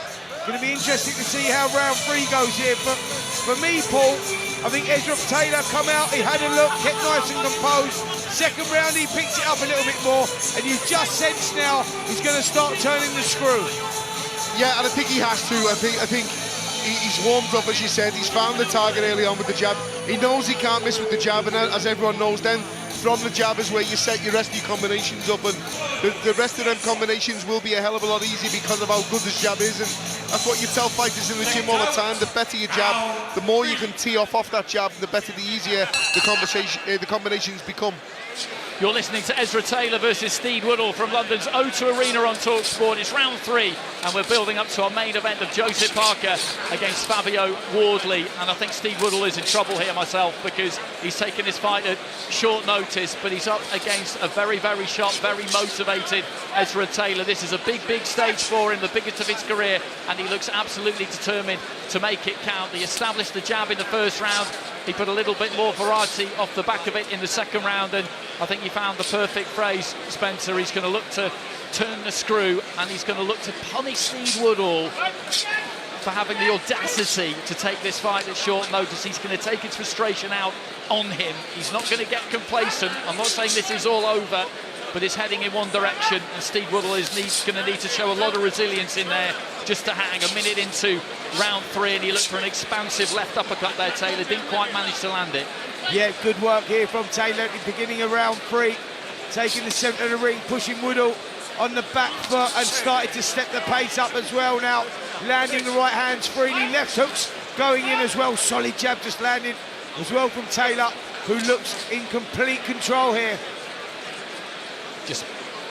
Going to be interesting to see how round 3 goes here. But for me, Paul, I think Ezra Taylor come out, he had a look, kept nice and composed. Second round, he picked it up a little bit more, and you just sense now he's going to start turning the screw. Yeah, and I think he has to. I think he's warmed up, as you said. He's found the target early on with the jab. He knows he can't miss with the jab, and as everyone knows, then from the jab is where you set your rest of your combinations up, and the rest of them combinations will be a hell of a lot easier because of how good this jab is. And that's what you tell fighters in the gym all the time: the better your jab, the more you can tee off that jab, the better, the easier the combinations become. You're listening to Ezra Taylor versus Steve Woodall from London's O2 Arena on talkSPORT. It's round 3, and we're building up to our main event of Joseph Parker against Fabio Wardley. And I think Steve Woodall is in trouble here myself, because he's taken this fight at short notice, but he's up against a very, very sharp, very motivated Ezra Taylor. This is a big, big stage for him, the biggest of his career, and he looks absolutely determined to make it count. He established the jab in the first round. He put a little bit more variety off the back of it in the second round, and I think he found the perfect phrase, Spencer. He's going to look to turn the screw, and he's going to look to punish Steve Woodall for having the audacity to take this fight at short notice. He's going to take his frustration out on him. He's not going to get complacent. I'm not saying this is all over, but it's heading in one direction, and Steve Woodall is going to need to show a lot of resilience in there just to hang. A minute into round 3, and he looked for an expansive left uppercut there, Taylor. Didn't quite manage to land it. Yeah, good work here from Taylor at the beginning of round 3, taking the centre of the ring, pushing Woodall on the back foot, and started to step the pace up as well now, landing the right hands freely, left hooks going in as well. Solid jab just landed as well from Taylor, who looks in complete control here. Just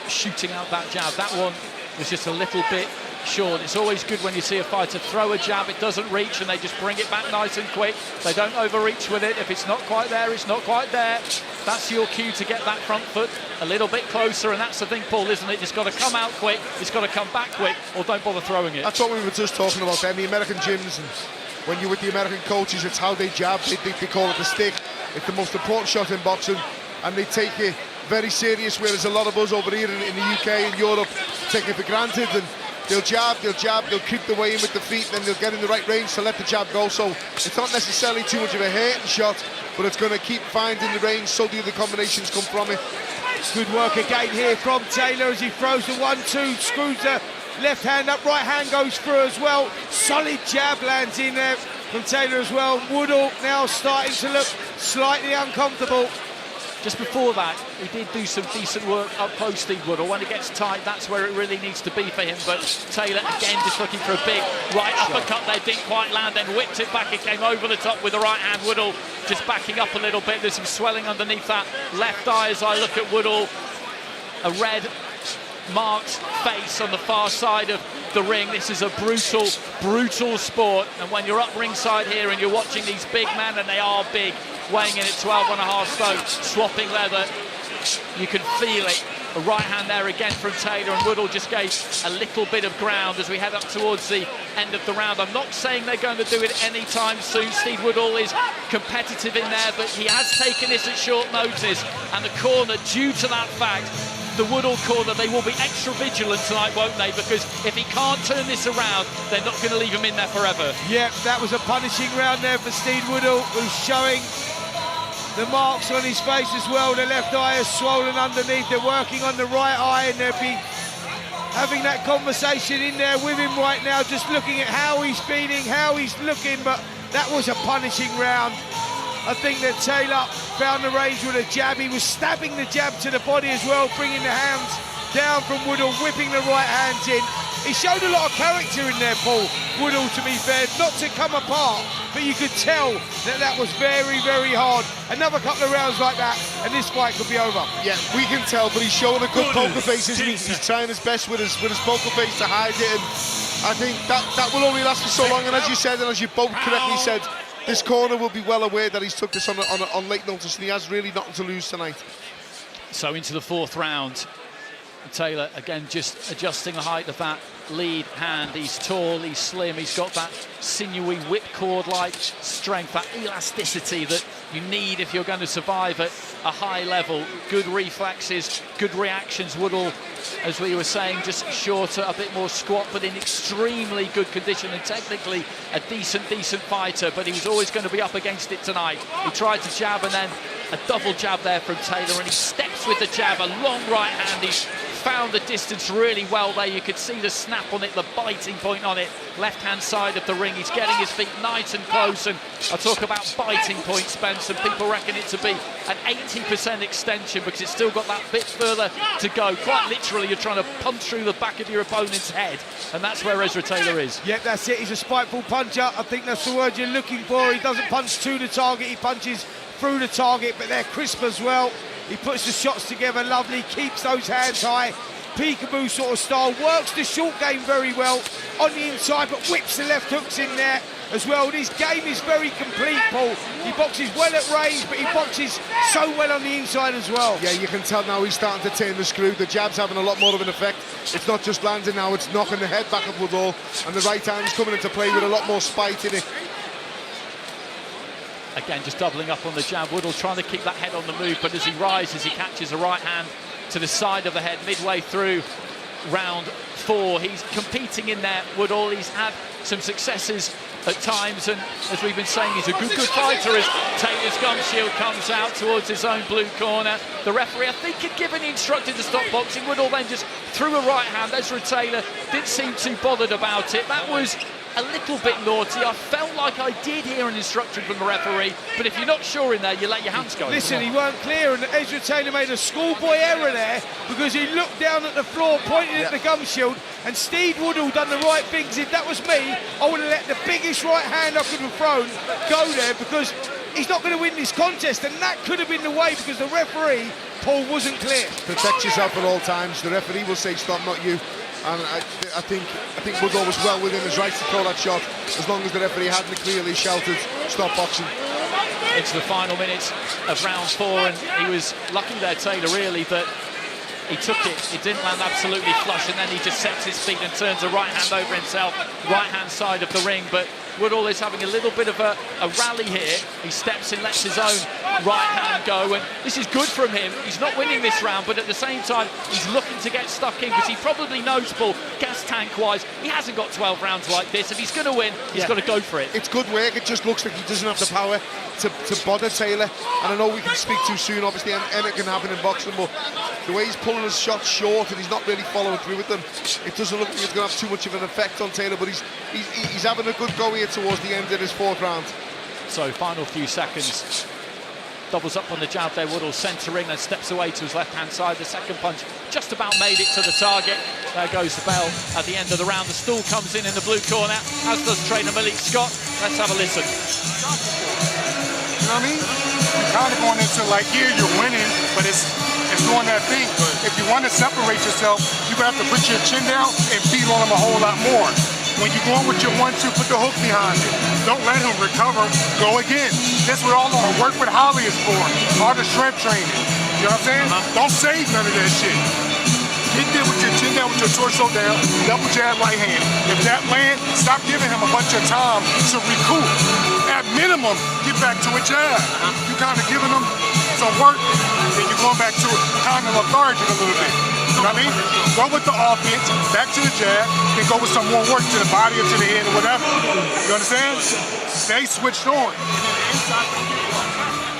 shooting out that jab. That one was just a little bit short. It's always good when you see a fighter throw a jab, it doesn't reach, and they just bring it back nice and quick. They don't overreach with it. If it's not quite there, it's not quite there. That's your cue to get that front foot a little bit closer, and that's the thing, Paul, isn't it? It's got to come out quick, it's got to come back quick, or don't bother throwing it. That's what we were just talking about then, the American gyms, and when you're with the American coaches, it's how they jab. They call it the stick. It's the most important shot in boxing, and they take it very serious, whereas a lot of us over here in the UK and Europe take it for granted, and they'll jab, they'll keep the way in with the feet, and then they'll get in the right range to let the jab go. So it's not necessarily too much of a hurting shot, but it's going to keep finding the range so the other combinations come from it. Good work again here from Taylor as he throws the 1-2, screws the left hand up, right hand goes through as well. Solid jab lands in there from Taylor as well. Woodall now starting to look slightly uncomfortable. Just before that, he did do some decent work up close, Steve Woodall. When it gets tight, that's where it really needs to be for him. But Taylor, again, just looking for a big right uppercut there. Didn't quite land, then whipped it back. It came over the top with the right hand. Woodall just backing up a little bit. There's some swelling underneath that left eye as I look at Woodall. A red marked face on the far side of the ring. This is a brutal, brutal sport. And when you're up ringside here and you're watching these big men, and they are big, weighing in at 12.5 stone, swapping leather, you can feel it. A right hand there again from Taylor, and Woodall just gave a little bit of ground as we head up towards the end of the round. I'm not saying they're going to do it anytime soon. Steve Woodall is competitive in there, but he has taken this at short notice, and the corner, due to that fact, the Woodall corner, they will be extra vigilant tonight, won't they? Because if he can't turn this around, they're not going to leave him in there forever. Yep, that was a punishing round there for Steve Woodall, who's showing the marks on his face as well. The left eye is swollen underneath. They're working on the right eye, and they'll be having that conversation in there with him right now, just looking at how he's feeling, how he's looking. But that was a punishing round. I think that Taylor found the range with a jab. He was stabbing the jab to the body as well, bringing the hands down from Woodall, whipping the right hands in. He showed a lot of character in there, Paul Woodall, to be fair, not to come apart, but you could tell that that was very, very hard. Another couple of rounds like that, and this fight could be over. Yeah, we can tell, but he's showing a good poker face, isn't he? He's trying his best with his poker face to hide it, and I think that will only last for so long. And as you said, and as you both correctly said, this corner will be well aware that he's took this on late notice, and he has really nothing to lose tonight. So into the fourth round, Taylor again just adjusting the height of that lead hand. He's tall, he's slim, he's got that sinewy whipcord-like strength, that elasticity that you need if you're going to survive at a high level. Good reflexes, good reactions. Woodall, as we were saying, just shorter, a bit more squat, but in extremely good condition and technically a decent fighter, but he was always going to be up against it tonight. He tried to jab and then a double jab there from Taylor, and he steps with the jab, a long right hand. He's found the distance really well there. You could see the snap on it, the biting point on it, left-hand side of the ring. He's getting his feet nice and close, and I talk about biting point, Spence, and people reckon it to be an 80% extension because it's still got that bit further to go. Quite literally, you're trying to punch through the back of your opponent's head, and that's where Ezra Taylor is. Yep, that's it. He's a spiteful puncher. I think that's the word you're looking for. He doesn't punch to the target, he punches through the target, but they're crisp as well. He puts the shots together lovely, keeps those hands high, peekaboo sort of style, works the short game very well on the inside, but whips the left hooks in there as well. This game is very complete, Paul. He boxes well at range, but he boxes so well on the inside as well. Yeah, you can tell now he's starting to turn the screw. The jab's having a lot more of an effect. It's not just landing now, it's knocking the head back of Woodall, and the right hand's coming into play with a lot more spite in it. Again, just doubling up on the jab. Woodall trying to keep that head on the move, but as he rises, he catches a right hand to the side of the head midway through round 4. He's competing in there, Woodall. He's had some successes at times, and as we've been saying, he's a good fighter as Taylor's gum shield comes out towards his own blue corner. The referee, I think, had given the instructor to stop boxing. Woodall then just threw a right hand. Ezra Taylor didn't seem too bothered about it. That was a little bit naughty. I felt like I did hear an instruction from the referee, but if you're not sure in there, you let your hands go. Listen, he weren't clear, and Ezra Taylor made a schoolboy error there because he looked down at the floor, pointing at the gum shield, and Steve Woodall done the right thing. If that was me, I would have let the biggest right hand I could have thrown go there, because he's not going to win this contest, and that could have been the way because the referee, Paul, wasn't clear. Protect yourself at all times. The referee will say stop, not you. And I think Woodall was well within his rights to call that shot, as long as the referee hadn't clearly shouted stop boxing. Into the final minutes of round 4, and he was lucky there, Taylor, really, that he took it. It didn't land absolutely flush, and then he just sets his feet and turns a right hand over himself, right-hand side of the ring. But Woodall is having a little bit of a rally here. He steps in, lets his own right hand go, and this is good from him. He's not winning this round, but at the same time, he's looking to get stuck in because he probably knows, Paul, gas tank-wise, he hasn't got 12 rounds like this. If he's going to win, he's got to go for it. It's good work. It just looks like he doesn't have the power to bother Taylor. And I know we can speak too soon, obviously, and it can happen in boxing, but the way he's pulling his shots short and he's not really following through with them, it doesn't look like it's going to have too much of an effect on Taylor, but he's having a good go here towards the end of his 4th round. So final few seconds, doubles up on the jab there, Woodall centering, then steps away to his left-hand side. The second punch just about made it to the target. There goes the bell at the end of the round. The stool comes in the blue corner, as does trainer Malik Scott. Let's have a listen. You know what I mean? You're kind of going into like, here you're winning, but it's doing that thing. If you want to separate yourself, you're going to have to put your chin down and feed on him a whole lot more. When you're going with your 1-2, put the hook behind it. Don't let him recover. Go again. That's what all the work with Holly is for. All the strength training. You know what I'm saying? Don't save none of that shit. Get there with your chin down, with your torso down, double jab right hand. If that land, stop giving him a bunch of time to recoup. At minimum, get back to a jab. You kind of giving him some work, then you're going back to kind of lethargic a little bit. You know what I mean? Go with the offense, back to the jab, then go with some more work to the body or to the head or whatever. You understand? Stay switched on.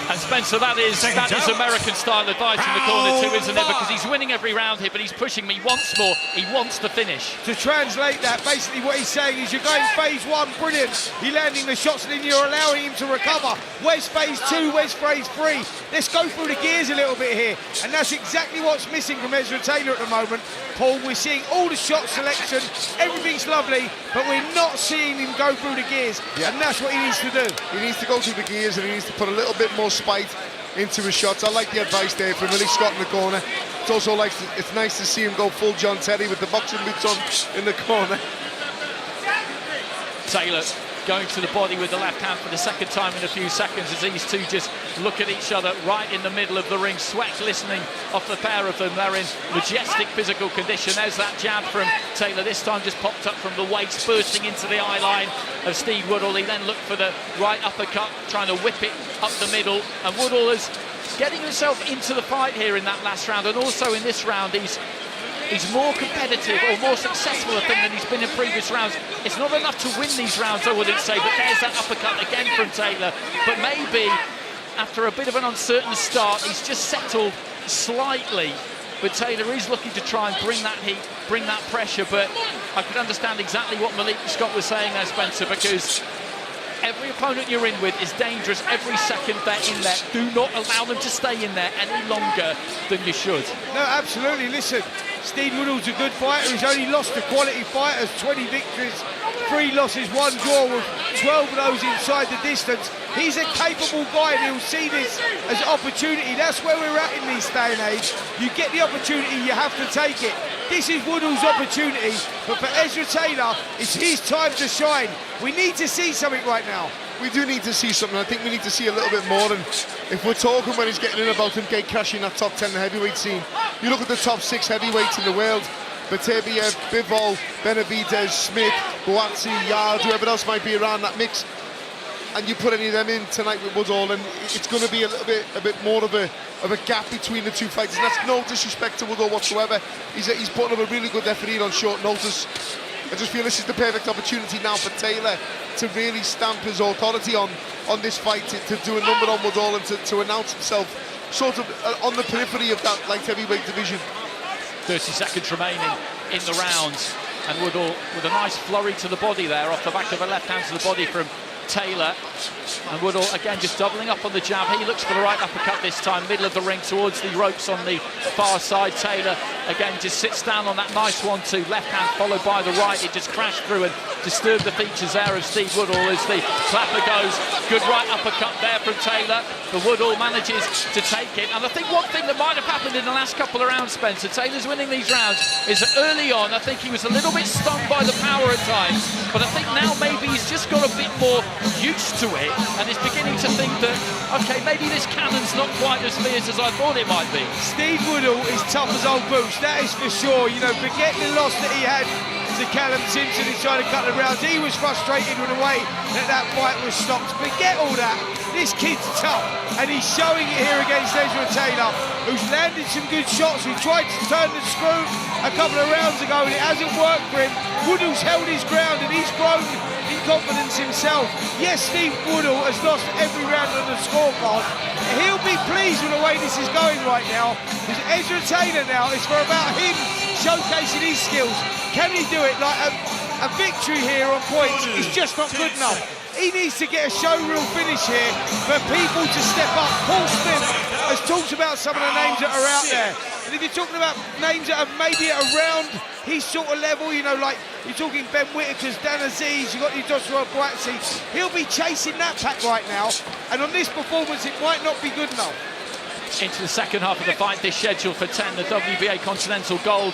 And And Spencer, that is American style advice in the corner too, isn't it? Because he's winning every round here, but he's pushing me once more. He wants to finish. To translate that, basically what he's saying is you're going phase one, brilliant. You're landing the shots and then you're allowing him to recover. Where's phase two? Where's phase three? Let's go through the gears a little bit here. And that's exactly what's missing from Ezra Taylor at the moment. Paul, we're seeing all the shot selection, everything's lovely, but we're not seeing him go through the gears. Yeah. And that's what he needs to do. He needs to go through the gears and he needs to put a little bit more spite into his shots. I like the advice there from Willie Scott in the corner. It's also like, it's nice to see him go full John Terry with the boxing boots on in the corner. Taylor going to the body with the left hand for the second time in a few seconds as these two just look at each other right in the middle of the ring. Sweat glistening off the pair of them. They're in majestic physical condition. There's that jab from Taylor, this time just popped up from the waist, bursting into the eye line of Steve Woodall. He then looked for the right uppercut, trying to whip it up the middle, and Woodall is getting himself into the fight here in that last round, and also in this round he's more competitive or more successful, I think, than he's been in previous rounds. It's not enough to win these rounds, I wouldn't say, but there's that uppercut again from Taylor. But maybe after a bit of an uncertain start, he's just settled slightly. But Taylor is looking to try and bring that heat, bring that pressure. But I could understand exactly what Malik Scott was saying there, Spencer, because every opponent you're in with is dangerous every second they're in there. Do not allow them to stay in there any longer than you should. No, absolutely. Listen, Steve Woodall's a good fighter. He's only lost to quality fighters, 20 victories, 3 losses, 1 draw, with 12 of those inside the distance. He's a capable guy and he'll see this as an opportunity. That's where we're at in this day and age. You get the opportunity, you have to take it. This is Woodall's opportunity, but for Ezra Taylor, it's his time to shine. We need to see something right now. We do need to see something. I think we need to see a little bit more. And if we're talking when he's getting in about him gate crashing that top 10 heavyweight scene, you look at the top 6 heavyweights in the world: Batebiev, Bivol, Benavidez, Smith, Boazzi, Yard, whoever else might be around that mix, and you put any of them in tonight with Woodall, and it's going to be a bit more of a gap between the two fighters. And that's no disrespect to Woodall whatsoever. He's putting up a really good effort here on short notice. I just feel this is the perfect opportunity now for Taylor to really stamp his authority on this fight, to do a number on Woodall and to announce himself sort of on the periphery of that light heavyweight division. 30 seconds remaining in the round, and Woodall with a nice flurry to the body there, off the back of a left hand to the body from Taylor. And Woodall again just doubling up on the jab. He looks for the right uppercut this time, middle of the ring towards the ropes on the far side. Taylor again just sits down on that nice 1-2, left hand followed by the right. It just crashed through and disturbed the features there of Steve Woodall as the clapper goes. Good right uppercut there from Taylor, but Woodall manages to take it. And I think one thing that might have happened in the last couple of rounds, Spencer, Taylor's winning these rounds, is that early on I think he was a little bit stung by the power at times, but I think now maybe he's just got a bit more used to it and is beginning to think that, okay, maybe this cannon's not quite as fierce as I thought it might be. Steve Woodall is tough as old boots, that is for sure. You know, forget the loss that he had to Callum Simpson. He's trying to cut the rounds. He was frustrated with the way that fight was stopped. Forget all that. This kid's tough, and he's showing it here against Ezra Taylor, who's landed some good shots, who tried to turn the screw a couple of rounds ago and it hasn't worked for him. Woodall's held his ground and he's grown in confidence himself. Yes, Steve Woodall has lost every round on the scorecard. He'll be pleased with the way this is going right now, because Ezra Taylor now is for about him showcasing his skills. Can he do it? Like a victory here on points is just not good enough. He needs to get a showreel finish here for people to step up. Paul Smith has talked about some of the names that are out there. And if you're talking about names that are maybe around his sort of level, you know, like you're talking Ben Whittaker's, Dan Aziz, you've got your Joshua Boazzi, he'll be chasing that pack right now. And on this performance, it might not be good enough. Into the second half of the fight, this scheduled for 10, the WBA Continental Gold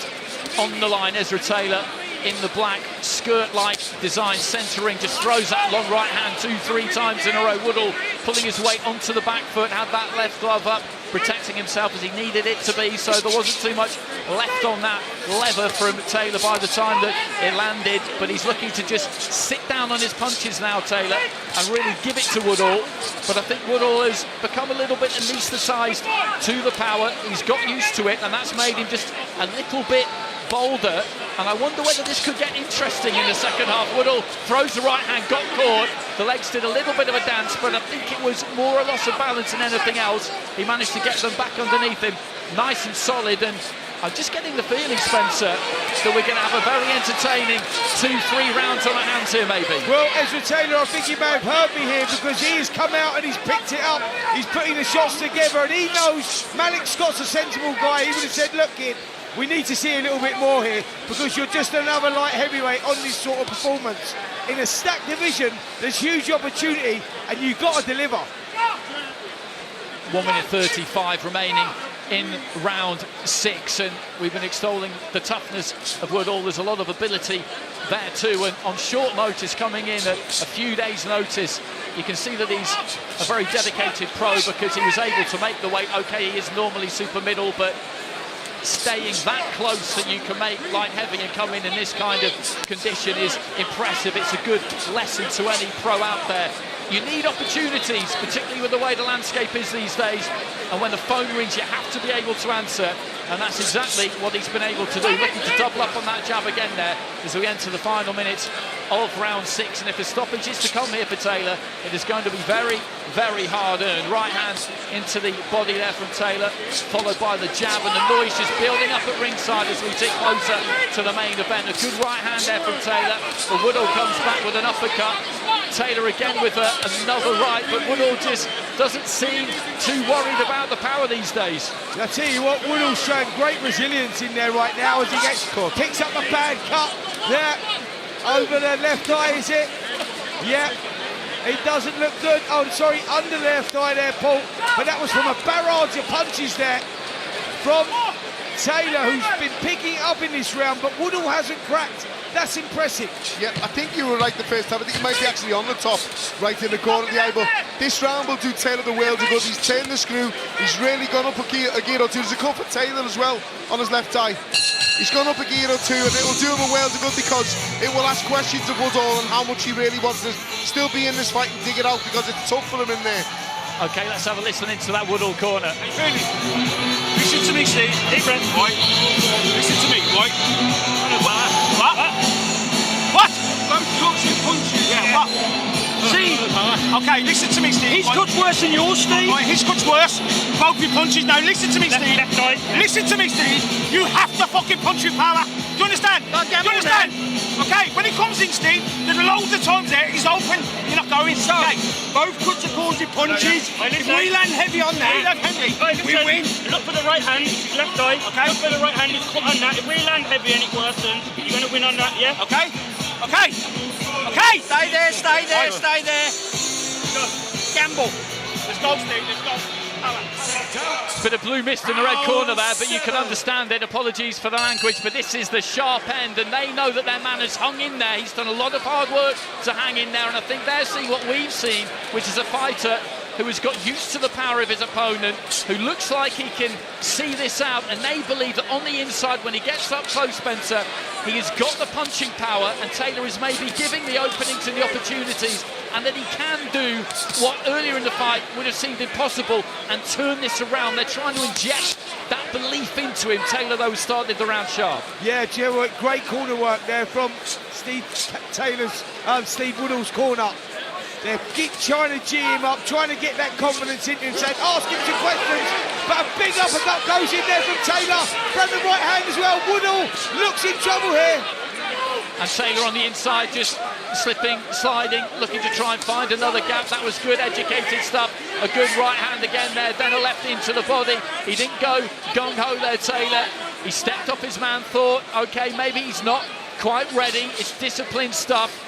on the line. Ezra Taylor in the black skirt-like design, centering, just throws that long right hand 2-3 times in a row. Woodall pulling his weight onto the back foot, had that left glove up, protecting himself as he needed it to be, so there wasn't too much left on that lever from Taylor by the time that it landed, but he's looking to just sit down on his punches now, Taylor, and really give it to Woodall. But I think Woodall has become a little bit anaesthetised to the power. He's got used to it, and that's made him just a little bit bolder And I wonder whether this could get interesting in the second half. Woodall throws the right hand, got caught. The legs did a little bit of a dance, but I think it was more a loss of balance than anything else. He managed to get them back underneath him, nice and solid. And I'm just getting the feeling, Spencer, that we're going to have a very entertaining 2-3 rounds on our hands here, maybe. Well, Ezra Taylor, I think you may have heard me here, because he has come out and he's picked it up. He's putting the shots together, and he knows Malik Scott's a sensible guy. He would have said, look, kid, we need to see a little bit more here, because you're just another light heavyweight on this sort of performance. In a stacked division, there's huge opportunity, and you've got to deliver. 1 minute 35 remaining in round 6, and we've been extolling the toughness of Woodall. There's a lot of ability there too, and on short notice, coming in at a few days' notice, you can see that he's a very dedicated pro, because he was able to make the weight. Okay, he is normally super middle, but staying that close that you can make light heavy and come in this kind of condition is impressive. It's a good lesson to any pro out there. You need opportunities, particularly with the way the landscape is these days, and when the phone rings you have to be able to answer, and that's exactly what he's been able to do. Looking to double up on that jab again there as we enter the final minutes of round 6, and if a stoppage is to come here for Taylor, it is going to be very, very hard earned. Right hand into the body there from Taylor, followed by the jab, and the noise just building up at ringside as we tick closer to the main event. A good right hand there from Taylor, but Woodall comes back with an uppercut. Taylor again with another right, but Woodall just doesn't seem too worried about the power these days. I tell you what, Woodall's showing great resilience in there right now as he picks up a bad cut there over the left eye, is it? Yeah, it doesn't look good. Oh, sorry, under the left eye there, Paul. But that was from a barrage of punches there from Taylor, who's been picking up in this round, but Woodall hasn't cracked. That's impressive. Yeah, I think you were right the first time. I think he might be actually on the top, right in the corner of the eye. But this round will do Taylor the world of good. He's turned the screw. He's really gone up a gear or two. There's a cut for Taylor as well on his left eye. He's gone up a gear or two, and it will do him a world of good, because it will ask questions of Woodall and how much he really wants to still be in this fight and dig it out, because it's tough for him in there. Okay, let's have a listen into that Woodall corner. Really? Listen to me, Steve. Hey, Brent. Right. Listen to me, right? What? What? Those cuts and punches. Yeah, what? Steve. Okay, listen to me, Steve. His cut's worse than yours, Steve. Right, his cut's worse. Both your punches. Now, listen to me, Steve. Left eye. Listen to me, Steve. You have to fucking punch with power. Do you understand? Do you understand? Okay, when he comes in, Steve, there's loads of times there, he's open, you're not going. So, okay, both cuts are causing punches. If we land heavy on that, we win. Look for the right hand, left eye. Okay. Look for the right hand, he's cut on that. If we land heavy and it worsens, you're going to win on that, yeah? Okay. Okay. Okay. Stay there, stay there, stay there. Gamble. Let's go, Steve, let's go. Bit of blue mist in the red corner there, but you can understand it. Apologies for the language, but this is the sharp end, and they know that their man has hung in there. He's done a lot of hard work to hang in there, and I think they're seeing what we've seen, which is a fighter who has got used to the power of his opponent, who looks like he can see this out, and they believe that on the inside, when he gets up close, Spencer, he has got the punching power, and Taylor is maybe giving the openings and the opportunities, and that he can do what earlier in the fight would have seemed impossible and turn this around. They're trying to inject that belief into him. Taylor, though, started the round sharp. Yeah, Joe, great corner work there from Steve Woodall's corner. They keep trying to G him up, trying to get that confidence into him, saying, ask him some questions. But a big uppercut goes in there from Taylor. From the right hand as well. Woodall looks in trouble here. And Taylor on the inside, just slipping, sliding, looking to try and find another gap. That was good, educated stuff. A good right hand again there, then a left into the body. He didn't go gung-ho there, Taylor. He stepped up his man, thought, okay, maybe he's not quite ready. It's disciplined stuff.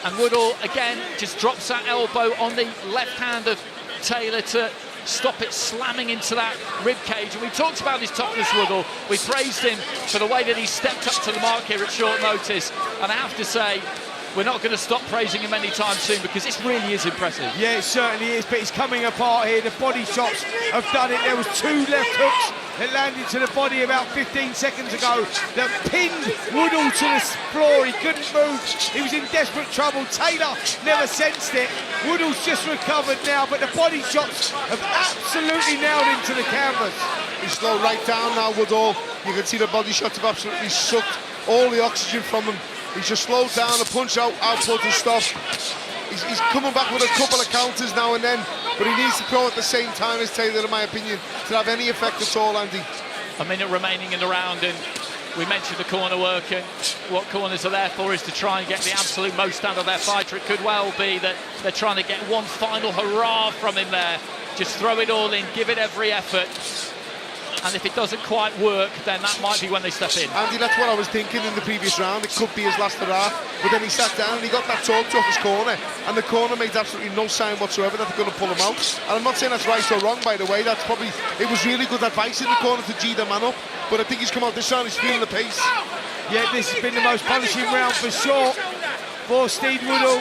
And Woodall, again, just drops that elbow on the left hand of Taylor to stop it slamming into that rib cage. And we talked about his toughness, Woodall. We praised him for the way that he stepped up to the mark here at short notice. And I have to say, we're not going to stop praising him anytime soon, because this really is impressive. Yeah, it certainly is, but he's coming apart here. The body shots have done it. There was 2 left hooks that landed to the body about 15 seconds ago that pinned Woodall to the floor. He couldn't move. He was in desperate trouble. Taylor never sensed it. Woodall's just recovered now, but the body shots have absolutely nailed him to the canvas. He's slowed right down now, Woodall. You can see the body shots have absolutely sucked all the oxygen from him. He's just slowed down, the punch output and stuff. He's coming back with a couple of counters now and then, but he needs to throw at the same time as Taylor, in my opinion, to have any effect at all, Andy. A minute remaining in the round, and we mentioned the corner work, and what corners are there for is to try and get the absolute most out of their fighter. It could well be that they're trying to get one final hurrah from him there. Just throw it all in, give it every effort. And if it doesn't quite work, then that might be when they step in. Andy, that's what I was thinking in the previous round. It could be his last hurrah, but then he sat down and he got that talk to off his corner, and the corner made absolutely no sign whatsoever that they're going to pull him out. And I'm not saying that's right or wrong, by the way. That's probably, it was really good advice in the corner to G the man up, but I think he's come out this round, he's feeling the pace. Yeah, this has been the most punishing round for sure for Steve Woodall.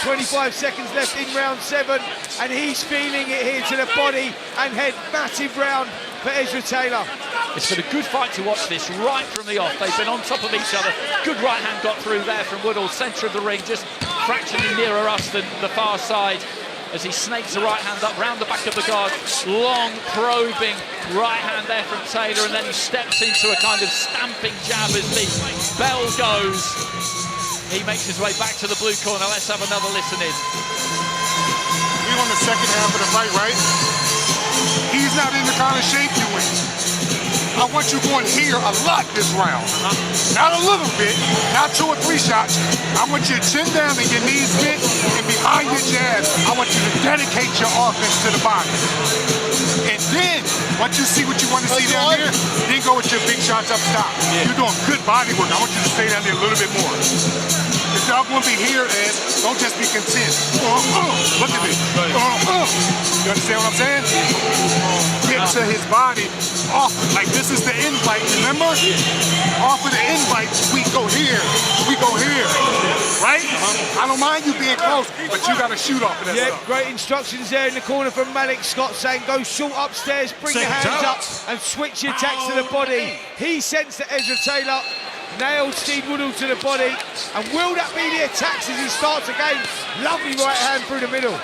25 seconds left in round 7, and he's feeling it here to the body and head. Massive round for Ezra Taylor. It's been a good fight to watch this right from the off. They've been on top of each other. Good right hand got through there from Woodall, centre of the ring, just fractionally nearer us than the far side, as he snakes the right hand up round the back of the guard. Long probing right hand there from Taylor, and then he steps into a kind of stamping jab as the bell goes. He makes his way back to the blue corner. Let's have another listen in. We're on the second half of the fight, right? He's not in the kind of shape you in. I want you going here a lot this round. Not a little bit, not 2 or 3 shots. I want your chin down and your knees bent, and behind your jabs, I want you to dedicate your offense to the body. And then, once you see what you want to see down here, then go with your big shots up top. Yeah. You're doing good body work. I want you to stay down there a little bit more. If y'all going to be here, Ed, don't just be content. Look at this. You understand what I'm saying? Get to his body off. Like this is the invite, remember? Off of the invite, we go here. We go here. Right? I don't mind you being close, but you got to shoot off of that stuff. Great instructions there in the corner from Malik Scott, saying go short upstairs, bring your hands up and switch your attacks to the body. He sensed that Ezra Taylor nailed Steve Woodall to the body, and will that be the attacks as he starts again? Lovely right hand through the middle.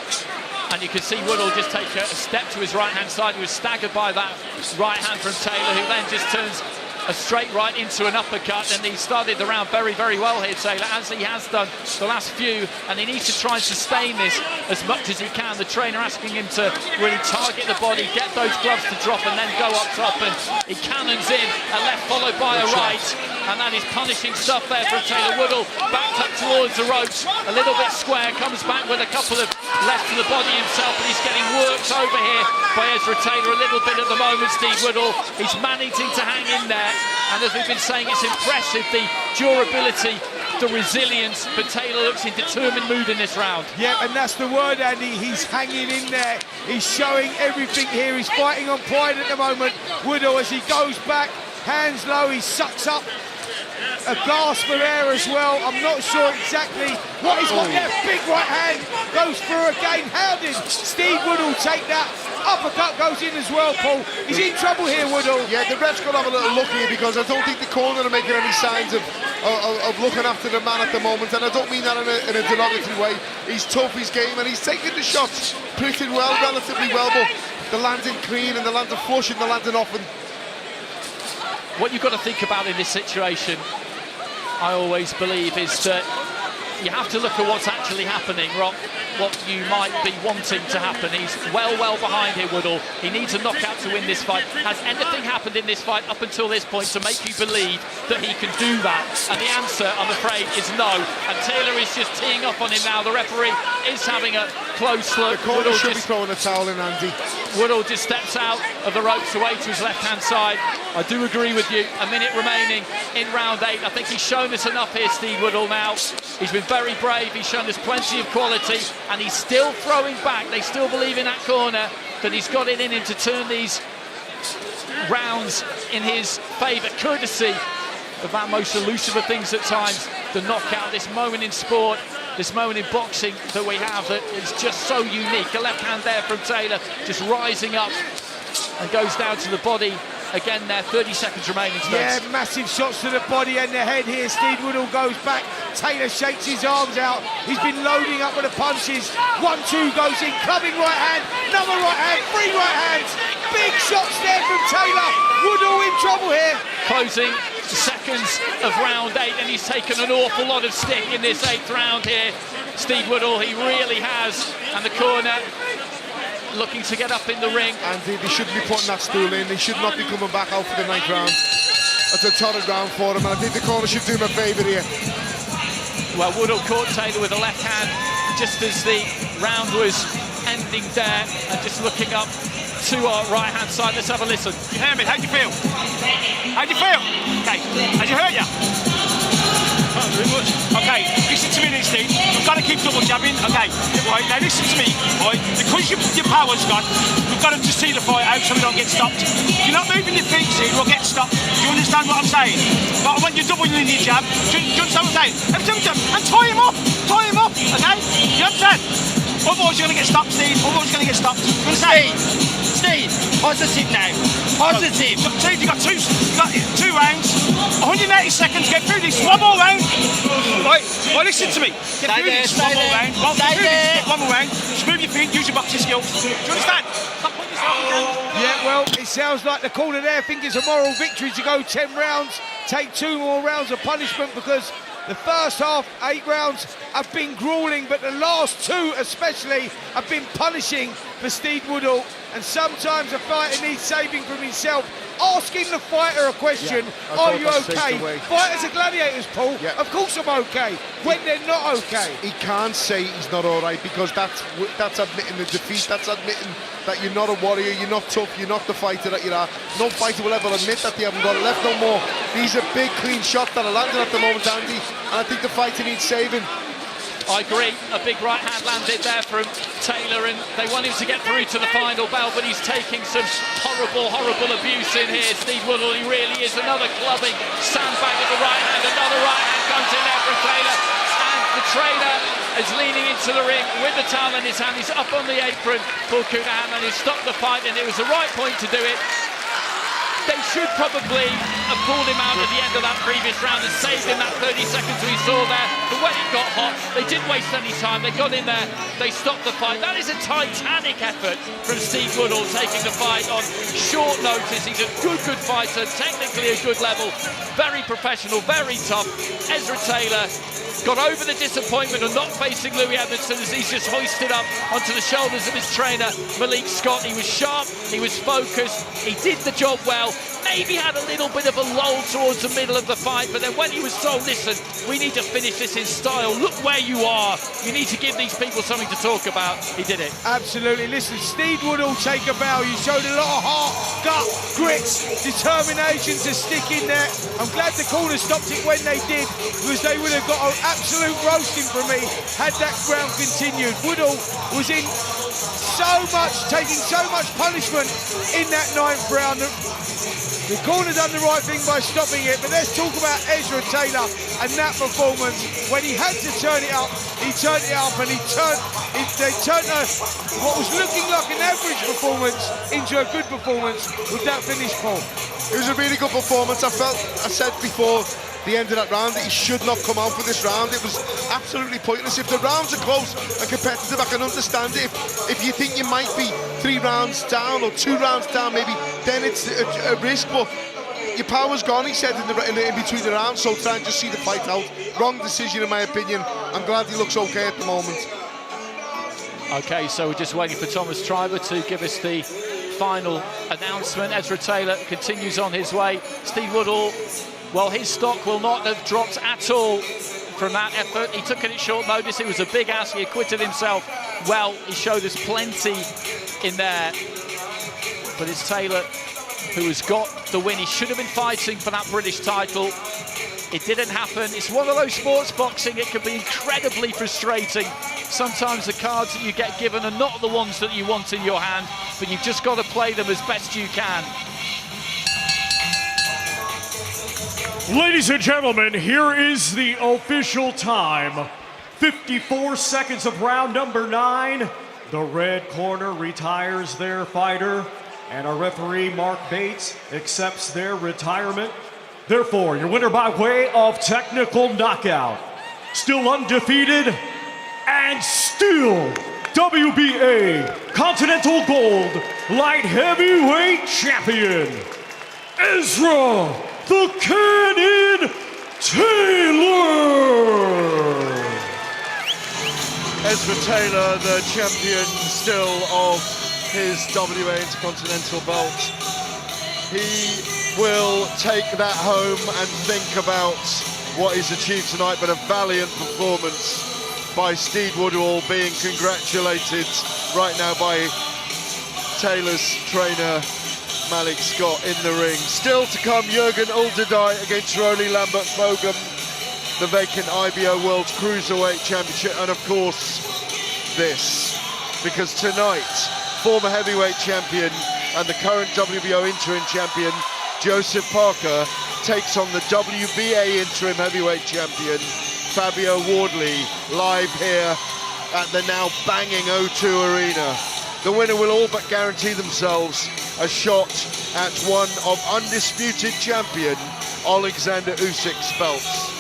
And you can see Woodall just take a step to his right-hand side. He was staggered by that right hand from Taylor, who then just turns a straight right into an uppercut, and he started the round very, very well here, Taylor, as he has done the last few, and he needs to try and sustain this as much as he can. The trainer asking him to really target the body, get those gloves to drop, and then go up top, and he cannons in a left followed by a right, and that is punishing stuff there from Taylor. Woodall backed up towards the ropes, a little bit square, comes back with a couple of left to the body himself, but he's getting worked over here by Ezra Taylor a little bit at the moment. Steve Woodall, he's managing to hang in there, and as we've been saying, it's impressive, the durability, the resilience, but Taylor looks in determined mood in this round. Yeah, and that's the word, Andy. He's hanging in there. He's showing everything here. He's fighting on pride at the moment. Woodall, as he goes back, hands low, he sucks up a gasp of air as well. I'm not sure exactly what he's got there. Big right hand goes through again. How did Steve Woodall take that? Uppercut goes in as well, Paul. He's in trouble here, Woodall. Yeah, the ref's got to have a little look here, because I don't think the corner are making any signs of looking after the man at the moment, and I don't mean that in a derogatory way. He's tough, he's game, and he's taking the shots pretty well, relatively well, but the landing clean and the landing flush and the landing often. What you've got to think about in this situation, I always believe, is that you have to look at what's actually happening, Rob, what you might be wanting to happen. He's well behind here, Woodall. He needs a knockout to win this fight. Has anything happened in this fight up until this point to make you believe that he can do that? And the answer, I'm afraid, is no. And Taylor is just teeing up on him now. The referee is having a close look. The corner should be throwing a towel in, Andy. Woodall just steps out of the ropes away to his left-hand side. I do agree with you. A minute remaining in round 8. I think he's shown us enough here, Steve Woodall, now. He's been very brave. He's shown us plenty of quality, and he's still throwing back. They still believe in that corner, that he's got it in him to turn these rounds in his favour, courtesy of that most elusive of things at times, the knockout. This moment in sport, this moment in boxing that we have, that is just so unique. A left hand there from Taylor, just rising up and goes down to the body Again, there, 30 seconds remaining. Yeah, massive shots to the body and the head here. Steve Woodall goes back. Taylor shakes his arms out. He's been loading up with the punches. 1-2 goes in, clubbing right hand, another right hand, 3 right hands. Big shots there from Taylor. Woodall in trouble here. Closing seconds of round 8, and he's taken an awful lot of stick in this 8th round here. Steve Woodall, he really has. And the corner looking to get up in the ring. And they shouldn't be putting that stool in. They should not be coming back out for the 9th round. That's a torrid round for him, and I think the corner should do him a favour here. Well, Woodall caught Taylor with a left hand just as the round was ending there, and just looking up to our right-hand side. Let's have a listen. You hear me? How'd you feel? How'd you feel? Okay, has it hurt you? Okay, listen to me then, Steve. You've got to keep double jabbing. Okay, right, now listen to me, right? Because your power's gone, we've got to just see the fight out so we don't get stopped. If you're not moving your feet, Steve, we'll get stopped. Do you understand what I'm saying? But I want you doubling in your jab. Do you understand what I'm saying? Every time you jab, and tie him up, okay? You understand? Otherwise you're going to get stopped, Steve. Otherwise you're going to get stopped. You understand? Steve, positive now. Positive. Steve, you've got two rounds, 180 seconds, get through this. One more round. Right, listen to me. Get through this. One more round. Get one more round. Just move your feet, use your boxing skills. Do you understand? Stop putting yourself down. Yeah, well, it sounds like the corner there think it's a moral victory to go 10 rounds, take 2 more rounds of punishment, because the first half, 8 rounds, have been grueling, but the last 2 especially have been punishing for Steve Woodall. And sometimes a fighter needs saving from himself. Asking the fighter a question, are you okay? Fighters are gladiators, Paul. Yeah. Of course I'm okay, when they're not okay. He can't say he's not all right, because that's admitting the defeat. That's admitting that you're not a warrior, you're not tough, you're not the fighter that you are. No fighter will ever admit that they haven't got it left no more. These are big, clean shots that are landing at the moment, Andy, and I think the fighter needs saving. I agree, a big right hand landed there from Taylor, and they want him to get through to the final bell, but he's taking some horrible abuse in here. Steve Woodall, he really is. Another clubbing, sandbag at the right hand, another right hand comes in there from Taylor, and the trainer is leaning into the ring with the towel in his hand. He's up on the apron for Cunahan, and he's stopped the fight, and it was the right point to do it. They should probably have pulled him out at the end of that previous round and saved him that 30 seconds we saw there. But when it got hot, they didn't waste any time. They got in there, they stopped the fight. That is a titanic effort from Steve Woodall, taking the fight on short notice. He's a good fighter, technically a good level, very professional, very tough. Ezra Taylor got over the disappointment of not facing Louis Edmondson as he's just hoisted up onto the shoulders of his trainer, Malik Scott. He was sharp, he was focused, he did the job well, maybe had a little bit of a lull towards the middle of the fight, but then when he was told, listen, we need to finish this in style, look where you are, you need to give these people something to talk about, he did it. Absolutely. Listen, Steve Woodall, take a bow. You showed a lot of heart, gut, grit, determination to stick in there. I'm glad the corner stopped it when they did, because they would have got an absolute roasting from me had that round continued. Woodall was in taking so much punishment in that 9th round. The corner done the right thing by stopping it, but let's talk about Ezra Taylor and that performance. When he had to turn it up, he turned it up, and they turned what was looking like an average performance into a good performance with that finish, Paul. It was a really good performance. I said before the end of that round that he should not come out for this round. It was absolutely pointless. If the rounds are close and competitive, I can understand it. If you think you might be 3 rounds down or 2 rounds down, maybe, then it's a risk. But your power's gone, he said, in between the rounds, so try and just see the fight out. Wrong decision, in my opinion. I'm glad he looks okay at the moment. Okay, so we're just waiting for Thomas Triber to give us the final announcement. Ezra Taylor continues on his way. Steve Woodall, well, his stock will not have dropped at all from that effort. He took it at short notice. It was a big ask. He acquitted himself well. He showed us plenty in there. But it's Taylor who has got the win. He should have been fighting for that British title. It didn't happen. It's one of those sports boxing. It can be incredibly frustrating. Sometimes the cards that you get given are not the ones that you want in your hand, but you've just got to play them as best you can. Ladies and gentlemen, here is the official time. 54 seconds of round number 9. The red corner retires their fighter. And our referee, Mark Bates, accepts their retirement. Therefore, your winner by way of technical knockout, still undefeated and still WBA Continental Gold Light Heavyweight Champion, Ezra "The Cannon" Taylor. Ezra Taylor, the champion still of his WA Intercontinental belt. He will take that home and think about what he's achieved tonight, but a valiant performance by Steve Woodall, being congratulated right now by Taylor's trainer Malik Scott in the ring. Still to come, Jürgen Uljai against Lambert Fogum, the vacant IBO World Cruiserweight Championship, and of course this, because tonight former heavyweight champion and the current WBO interim champion Joseph Parker takes on the WBA interim heavyweight champion Fabio Wardley, live here at the now banging O2 Arena. The winner will all but guarantee themselves a shot at one of undisputed champion Alexander Usyk's belts.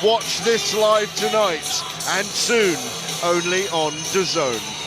Watch this live tonight and soon only on DAZN.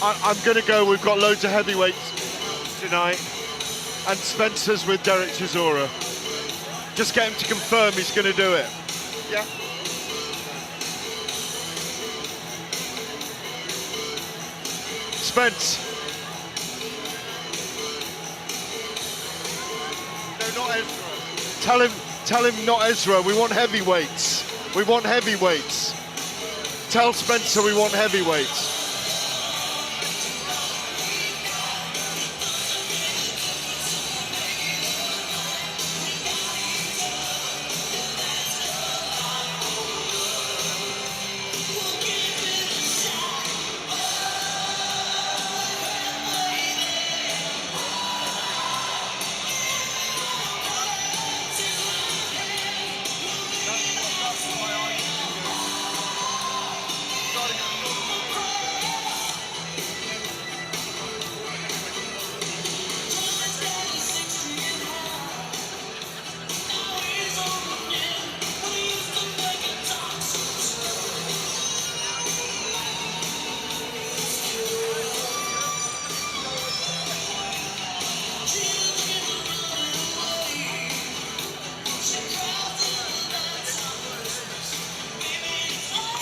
I'm going to go, we've got loads of heavyweights tonight, and Spencer's with Derek Chisora. Just get him to confirm he's going to do it. Yeah. Spence. No, not Ezra. Tell him not Ezra. We want heavyweights. We want heavyweights. Tell Spencer we want heavyweights.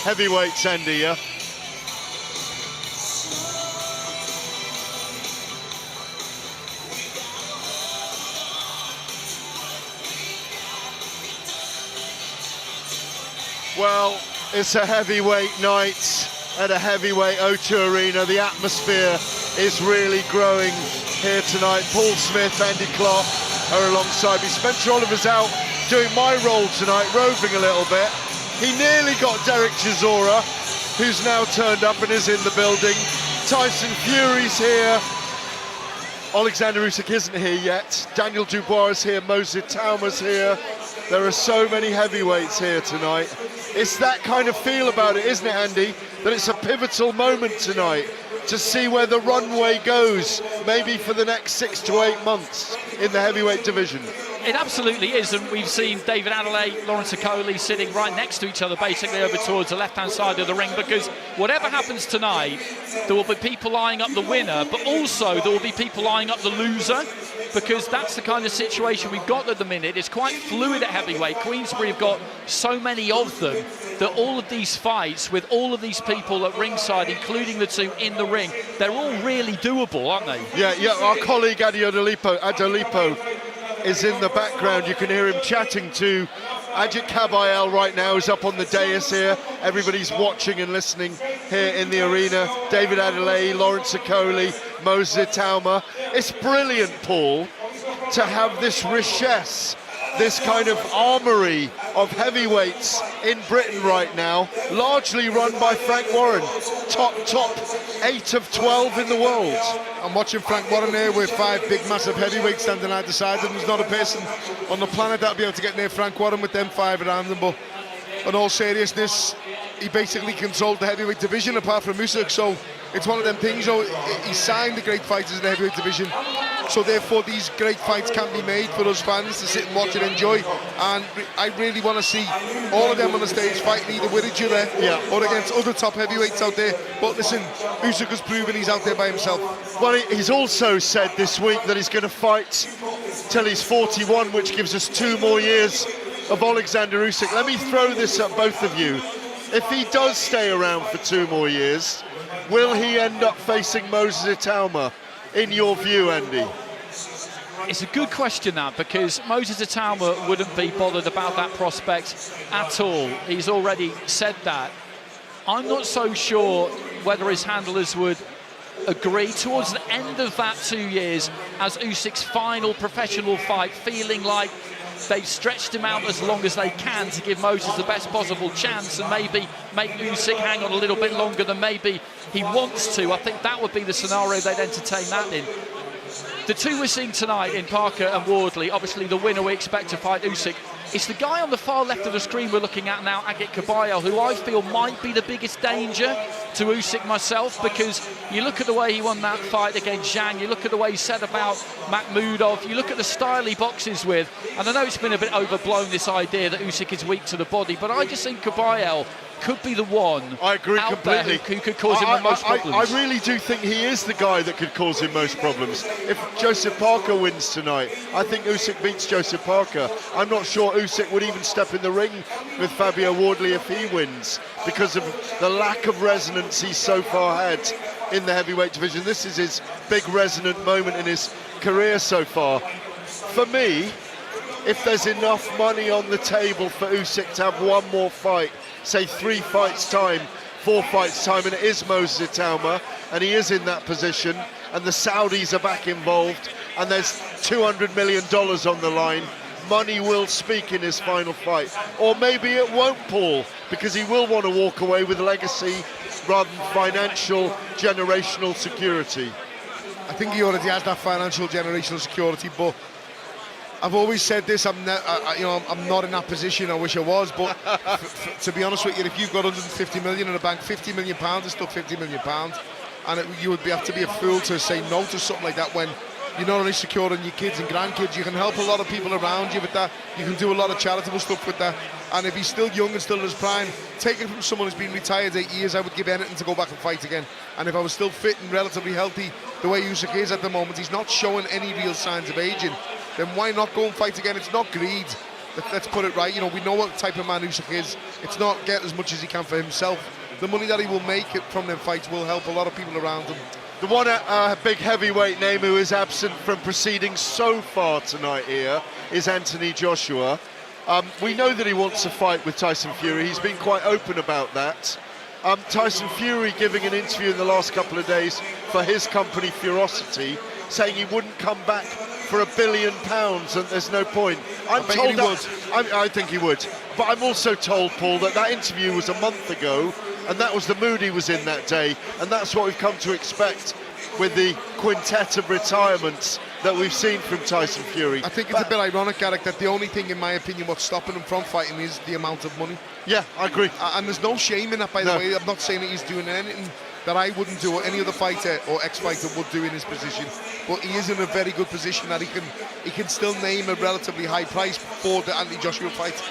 Heavyweights, Andy, yeah? Well, it's a heavyweight night at a heavyweight O2 Arena. The atmosphere is really growing here tonight. Paul Smith, Andy Clark are alongside me. Spencer Oliver's out doing my role tonight, roving a little bit. He nearly got Derek Chisora, who's now turned up and is in the building. Tyson Fury's here. Alexander Usyk isn't here yet. Daniel Dubois is here. Moses Tauma's here. There are so many heavyweights here tonight. It's that kind of feel about it, isn't it, Andy? That it's a pivotal moment tonight to see where the runway goes, maybe for the next 6 to 8 months in the heavyweight division. It absolutely is, and we've seen David Adelaide, Lawrence Okoli sitting right next to each other, basically over towards the left-hand side of the ring, because whatever happens tonight, there will be people eyeing up the winner, but also there will be people eyeing up the loser, because that's the kind of situation we've got at the minute. It's quite fluid at heavyweight. Queensberry have got so many of them that all of these fights, with all of these people at ringside, including the two in the ring, they're all really doable, aren't they? Yeah, our colleague Adi Adolipo is in the background. You can hear him chatting to Ajit Kabayel right now, who's up on the dais here. Everybody's watching and listening here in the arena. David Adelaide, Lawrence Okoli, Moses Tauma. It's brilliant, Paul, to have this richesse, this kind of armoury of heavyweights in Britain right now, largely run by Frank Warren, top 8 of 12 in the world. I'm watching Frank Warren here with 5 big massive heavyweights standing either side of him. There's not a person on the planet that'll be able to get near Frank Warren with them 5 around him, but in all seriousness, he basically controlled the heavyweight division apart from Usyk, so it's one of them things. He signed the great fighters in the heavyweight division, so therefore these great fights can be made for us fans to sit and watch and enjoy, and I really want to see all of them on the stage fighting either with each other or against other top heavyweights out there. But listen, Usyk has proven he's out there by himself. Well, he's also said this week that he's going to fight till he's 41, which gives us 2 more years of Alexander Usyk. Let me throw this at both of you. If he does stay around for 2 more years, will he end up facing Moses Tauma, in your view, Andy? It's a good question, that, because Moses Tauma wouldn't be bothered about that prospect at all. He's already said that. I'm not so sure whether his handlers would agree towards the end of that 2 years as Usyk's final professional fight, feeling like they've stretched him out as long as they can to give Moses the best possible chance and maybe make Usyk hang on a little bit longer than maybe he wants to. I think that would be the scenario they'd entertain that in. The two we're seeing tonight in Parker and Wardley, obviously the winner we expect to fight Usyk. It's the guy on the far left of the screen we're looking at now, Agit Kabayel, who I feel might be the biggest danger to Usyk myself, because you look at the way he won that fight against Zhang, you look at the way he said about Makhmudov, you look at the style he boxes with, and I know it's been a bit overblown, this idea that Usyk is weak to the body, but I just think Kabayel could be the one I agree completely. Who could cause him the most problems. I really do think he is the guy that could cause him most problems. If Joseph Parker wins tonight, I think Usyk beats Joseph Parker. I'm not sure Usyk would even step in the ring with Fabio Wardley if he wins, because of the lack of resonance he's so far had in the heavyweight division. This is his big resonant moment in his career so far. For me, if there's enough money on the table for Usyk to have one more fight, say 3 fights time, 4 fights time, and it is Moses Tauma, and he is in that position, and the Saudis are back involved, and there's $200 million on the line, money will speak in his final fight. Or maybe it won't, Paul, because he will want to walk away with legacy rather than financial generational security. I think he already has that financial generational security, but I've always said this, I'm not in that position. I wish I was, but to be honest with you, if you've got 150 million in the bank, 50 million pounds is still 50 million pounds, and you would have to be a fool to say no to something like that when you're not only securing your kids and grandkids, you can help a lot of people around you with that, you can do a lot of charitable stuff with that, and if he's still young and still in his prime, taking from someone who's been retired 8 years, I would give anything to go back and fight again. And if I was still fit and relatively healthy the way Usyk is at the moment, he's not showing any real signs of aging, then why not go and fight again? It's not greed. Let's put it right. You know, we know what type of man Usyk is. It's not get as much as he can for himself. The money that he will make from them fights will help a lot of people around him. The one big heavyweight name who is absent from proceedings so far tonight here is Anthony Joshua. We know that he wants a fight with Tyson Fury. He's been quite open about that. Tyson Fury giving an interview in the last couple of days for his company Furosity, saying he wouldn't come back for £1 billion and there's no point. I'm told he would. I think he would. But I'm also told, Paul, that interview was a month ago, and that was the mood he was in that day, and that's what we've come to expect with the quintet of retirements that we've seen from Tyson Fury. I think it's a bit ironic, Garrick, that the only thing, in my opinion, what's stopping him from fighting is the amount of money. Yeah, I agree. And there's no shame in that, by the way. I'm not saying that he's doing anything that I wouldn't do or any other fighter or ex-fighter would do in his position. But he is in a very good position that he can still name a relatively high price for the Anthony Joshua fight.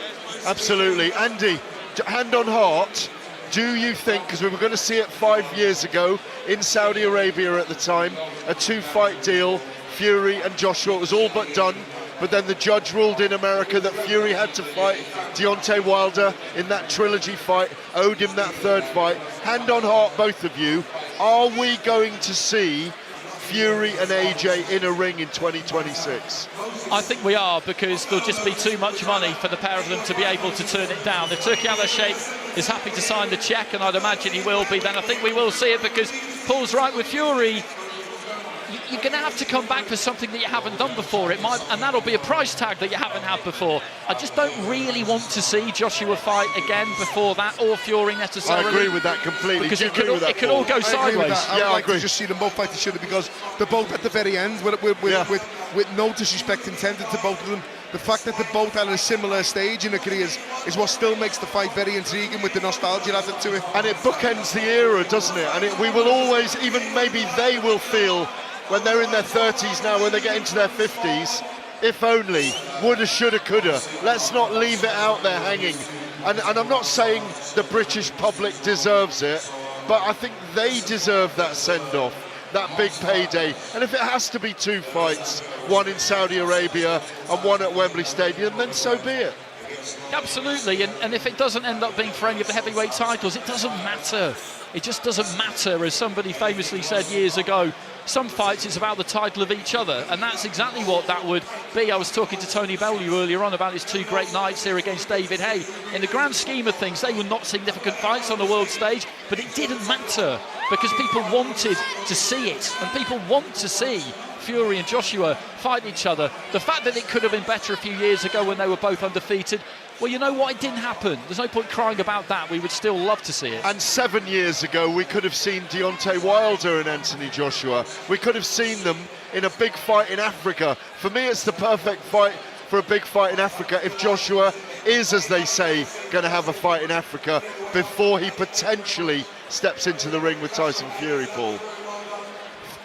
Absolutely. Andy, hand on heart, do you think, because we were going to see it 5 years ago in Saudi Arabia at the time, a 2-fight deal, Fury and Joshua, it was all but done, but then the judge ruled in America that Fury had to fight Deontay Wilder in that trilogy fight, owed him that 3rd fight. Hand on heart, both of you, are we going to see Fury and AJ in a ring in 2026? I think we are, because there'll just be too much money for the pair of them to be able to turn it down. If Turki Al-Sheikh is happy to sign the cheque, and I'd imagine he will be, then I think we will see it, because Paul's right with Fury. You're going to have to come back for something that you haven't done before. It might, and that'll be a price tag that you haven't had before. I just don't really want to see Joshua fight again before that, or Fury necessarily. I agree with that completely. Because it could all go sideways. I would like to just see them both fight each other, because they're both at the very end, with no disrespect intended to both of them. The fact that they're both at a similar stage in their careers is what still makes the fight very intriguing, with the nostalgia added to it. And it bookends the era, doesn't it? And we will always, even maybe they will feel, when they're in their 30s now, when they get into their 50s, if only, woulda, shoulda, coulda. Let's not leave it out there hanging. And I'm not saying the British public deserves it, but I think they deserve that send-off, that big payday. And if it has to be 2 fights, one in Saudi Arabia and one at Wembley Stadium, then so be it. Absolutely, and if it doesn't end up being for any of the heavyweight titles, it doesn't matter. It just doesn't matter. As somebody famously said years ago, some fights it's about the title of each other, and that's exactly what that would be. I was talking to Tony Bellew earlier on about his 2 great nights here against David Hay. In the grand scheme of things, they were not significant fights on the world stage, but it didn't matter, because people wanted to see it, and people want to see Fury and Joshua fight each other. The fact that it could have been better a few years ago when they were both undefeated, well, you know what, it didn't happen. There's no point crying about that. We would still love to see it. And 7 years ago, we could have seen Deontay Wilder and Anthony Joshua. We could have seen them in a big fight in Africa. For me, it's the perfect fight for a big fight in Africa if Joshua is, as they say, going to have a fight in Africa before he potentially steps into the ring with Tyson Fury, Paul.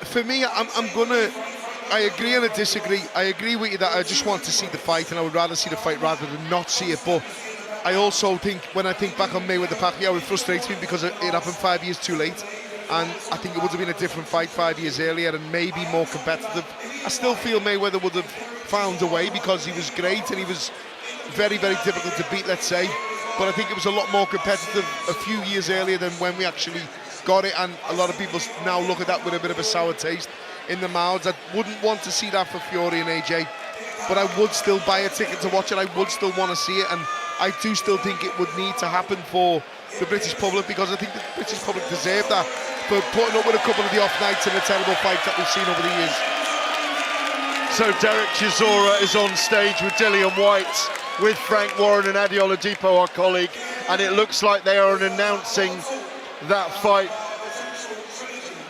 For me, I agree and I disagree. I agree with you that I just want to see the fight, and I would rather see the fight rather than not see it. But I also think, when I think back on Mayweather Pacquiao, it frustrates me because it happened 5 years too late. And I think it would have been a different fight 5 years earlier and maybe more competitive. I still feel Mayweather would have found a way, because he was great and he was very, very difficult to beat, let's say. But I think it was a lot more competitive a few years earlier than when we actually got it, and a lot of people now look at that with a bit of a sour taste in the mouths. I wouldn't want to see that for Fury and AJ, but I would still buy a ticket to watch it. I would still want to see it, and I do still think it would need to happen for the British public, because I think the British public deserve that for putting up with a couple of the off nights and the terrible fights that we've seen over the years. So Derek Chisora is on stage with Dillian Whyte, with Frank Warren and Adi Oladipo, our colleague, and it looks like they are announcing that fight.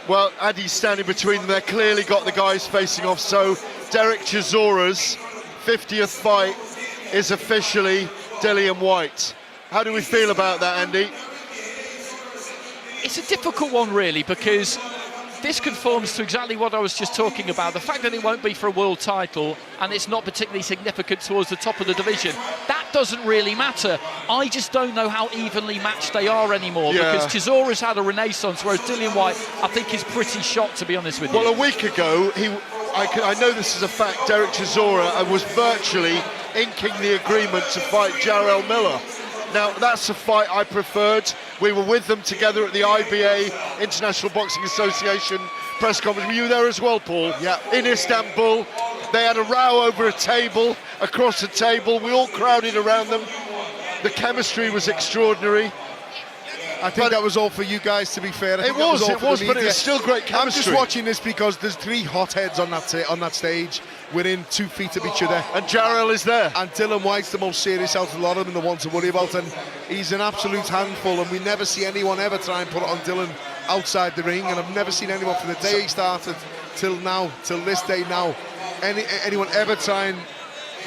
Well, Adi's standing between them. They've clearly got the guys facing off. So Derek Chisora's 50th fight is officially Dillian Whyte. How do we feel about that, Andy? It's a difficult one, really, because this conforms to exactly what I was just talking about. The fact that it won't be for a world title and it's not particularly significant towards the top of the division, that doesn't really matter. I just don't know how evenly matched they are anymore, because Chisora's had a renaissance, whereas Dillian Whyte, I think, is pretty shot, to be honest with you. Well, a week ago, I know this is a fact, Derek Chisora was virtually inking the agreement to fight Jarrell Miller. Now, that's a fight I preferred. We were with them together at the IBA, International Boxing Association press conference. Were you there as well, Paul? Yeah. In Istanbul. They had a row over a table, across a table. We all crowded around them. The chemistry was extraordinary. I think that was all for you guys, to be fair. It was, but it was still great chemistry. I'm just watching this because there's 3 hotheads on that stage, within 2 feet of each other. And Jarrell is there. And Dylan White's the most serious out of a lot of them, the one to worry about. And he's an absolute handful, and we never see anyone ever try and put it on Dylan outside the ring. And I've never seen anyone from the day he started till now, till this day now, anyone ever try and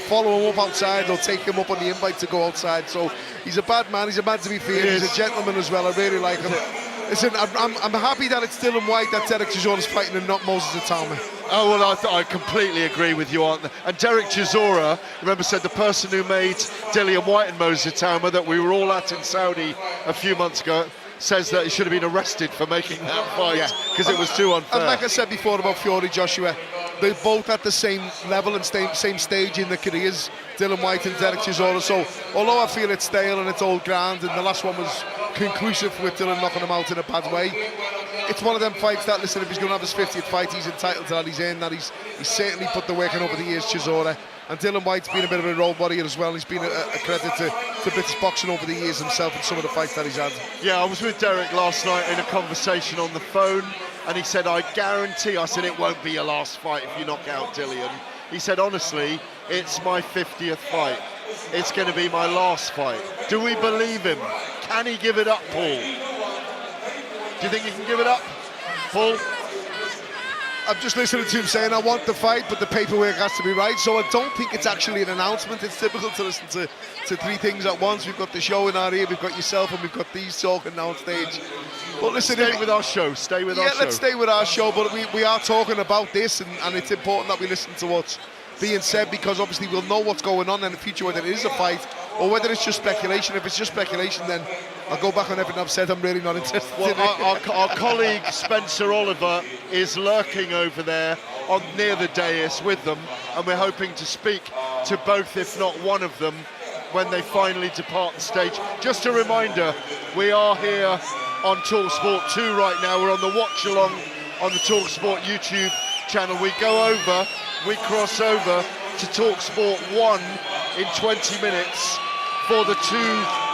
follow him up outside or take him up on the invite to go outside. So he's a bad man. He's a man to be feared. He's a gentleman as well. I really like him. Listen, I'm happy that it's Dylan White that Derek Chisora's fighting and not Moses Atama. Oh, well, I completely agree with you, aren't they? And Derek Chisora, remember, said the person who made Dillian White and Moses Atama that we were all at in Saudi a few months ago, says that he should have been arrested for making that fight because it was too unfair. And like I said before about Fury Joshua, they're both at the same level and same stage in their careers, Dylan White and Derek Chisora. So although I feel it's stale and it's old ground, and the last one was conclusive with Dylan knocking him out in a bad way, it's one of them fights that, listen, if he's going to have his 50th fight, he's entitled to that. He's in that. He's certainly put the work in over the years, Chisora. And Dylan White's been a bit of a role warrior as well. He's been a credit to British boxing over the years himself and some of the fights that he's had. Yeah, I was with Derek last night in a conversation on the phone, and he said, I guarantee, I said, it won't be your last fight if you knock out Dillian. He said, honestly, it's my 50th fight. It's going to be my last fight. Do we believe him? Can he give it up, Paul? Do you think he can give it up, Paul? I'm just listening to him saying, I want the fight, but the paperwork has to be right. So I don't think it's actually an announcement. It's typical to listen to 3 things at once. We've got the show in our ear, we've got yourself, and we've got these talking now on stage. But listen, stay with our show, stay with our show. Yeah, let's stay with our show, but we are talking about this, and it's important that we listen to what's being said, because obviously we'll know what's going on in the future, whether it is a fight or whether it's just speculation. If it's just speculation, then I'll go back on everything I've said. I'm really not interested in it. Our colleague Spencer Oliver is lurking over there near the dais with them, and we're hoping to speak to both, if not one of them, when they finally depart the stage. Just a reminder, we are here on talkSPORT 2 right now. We're on the watch along on the talkSPORT YouTube channel. We go over, we cross over to talkSPORT 1 in 20 minutes for the 2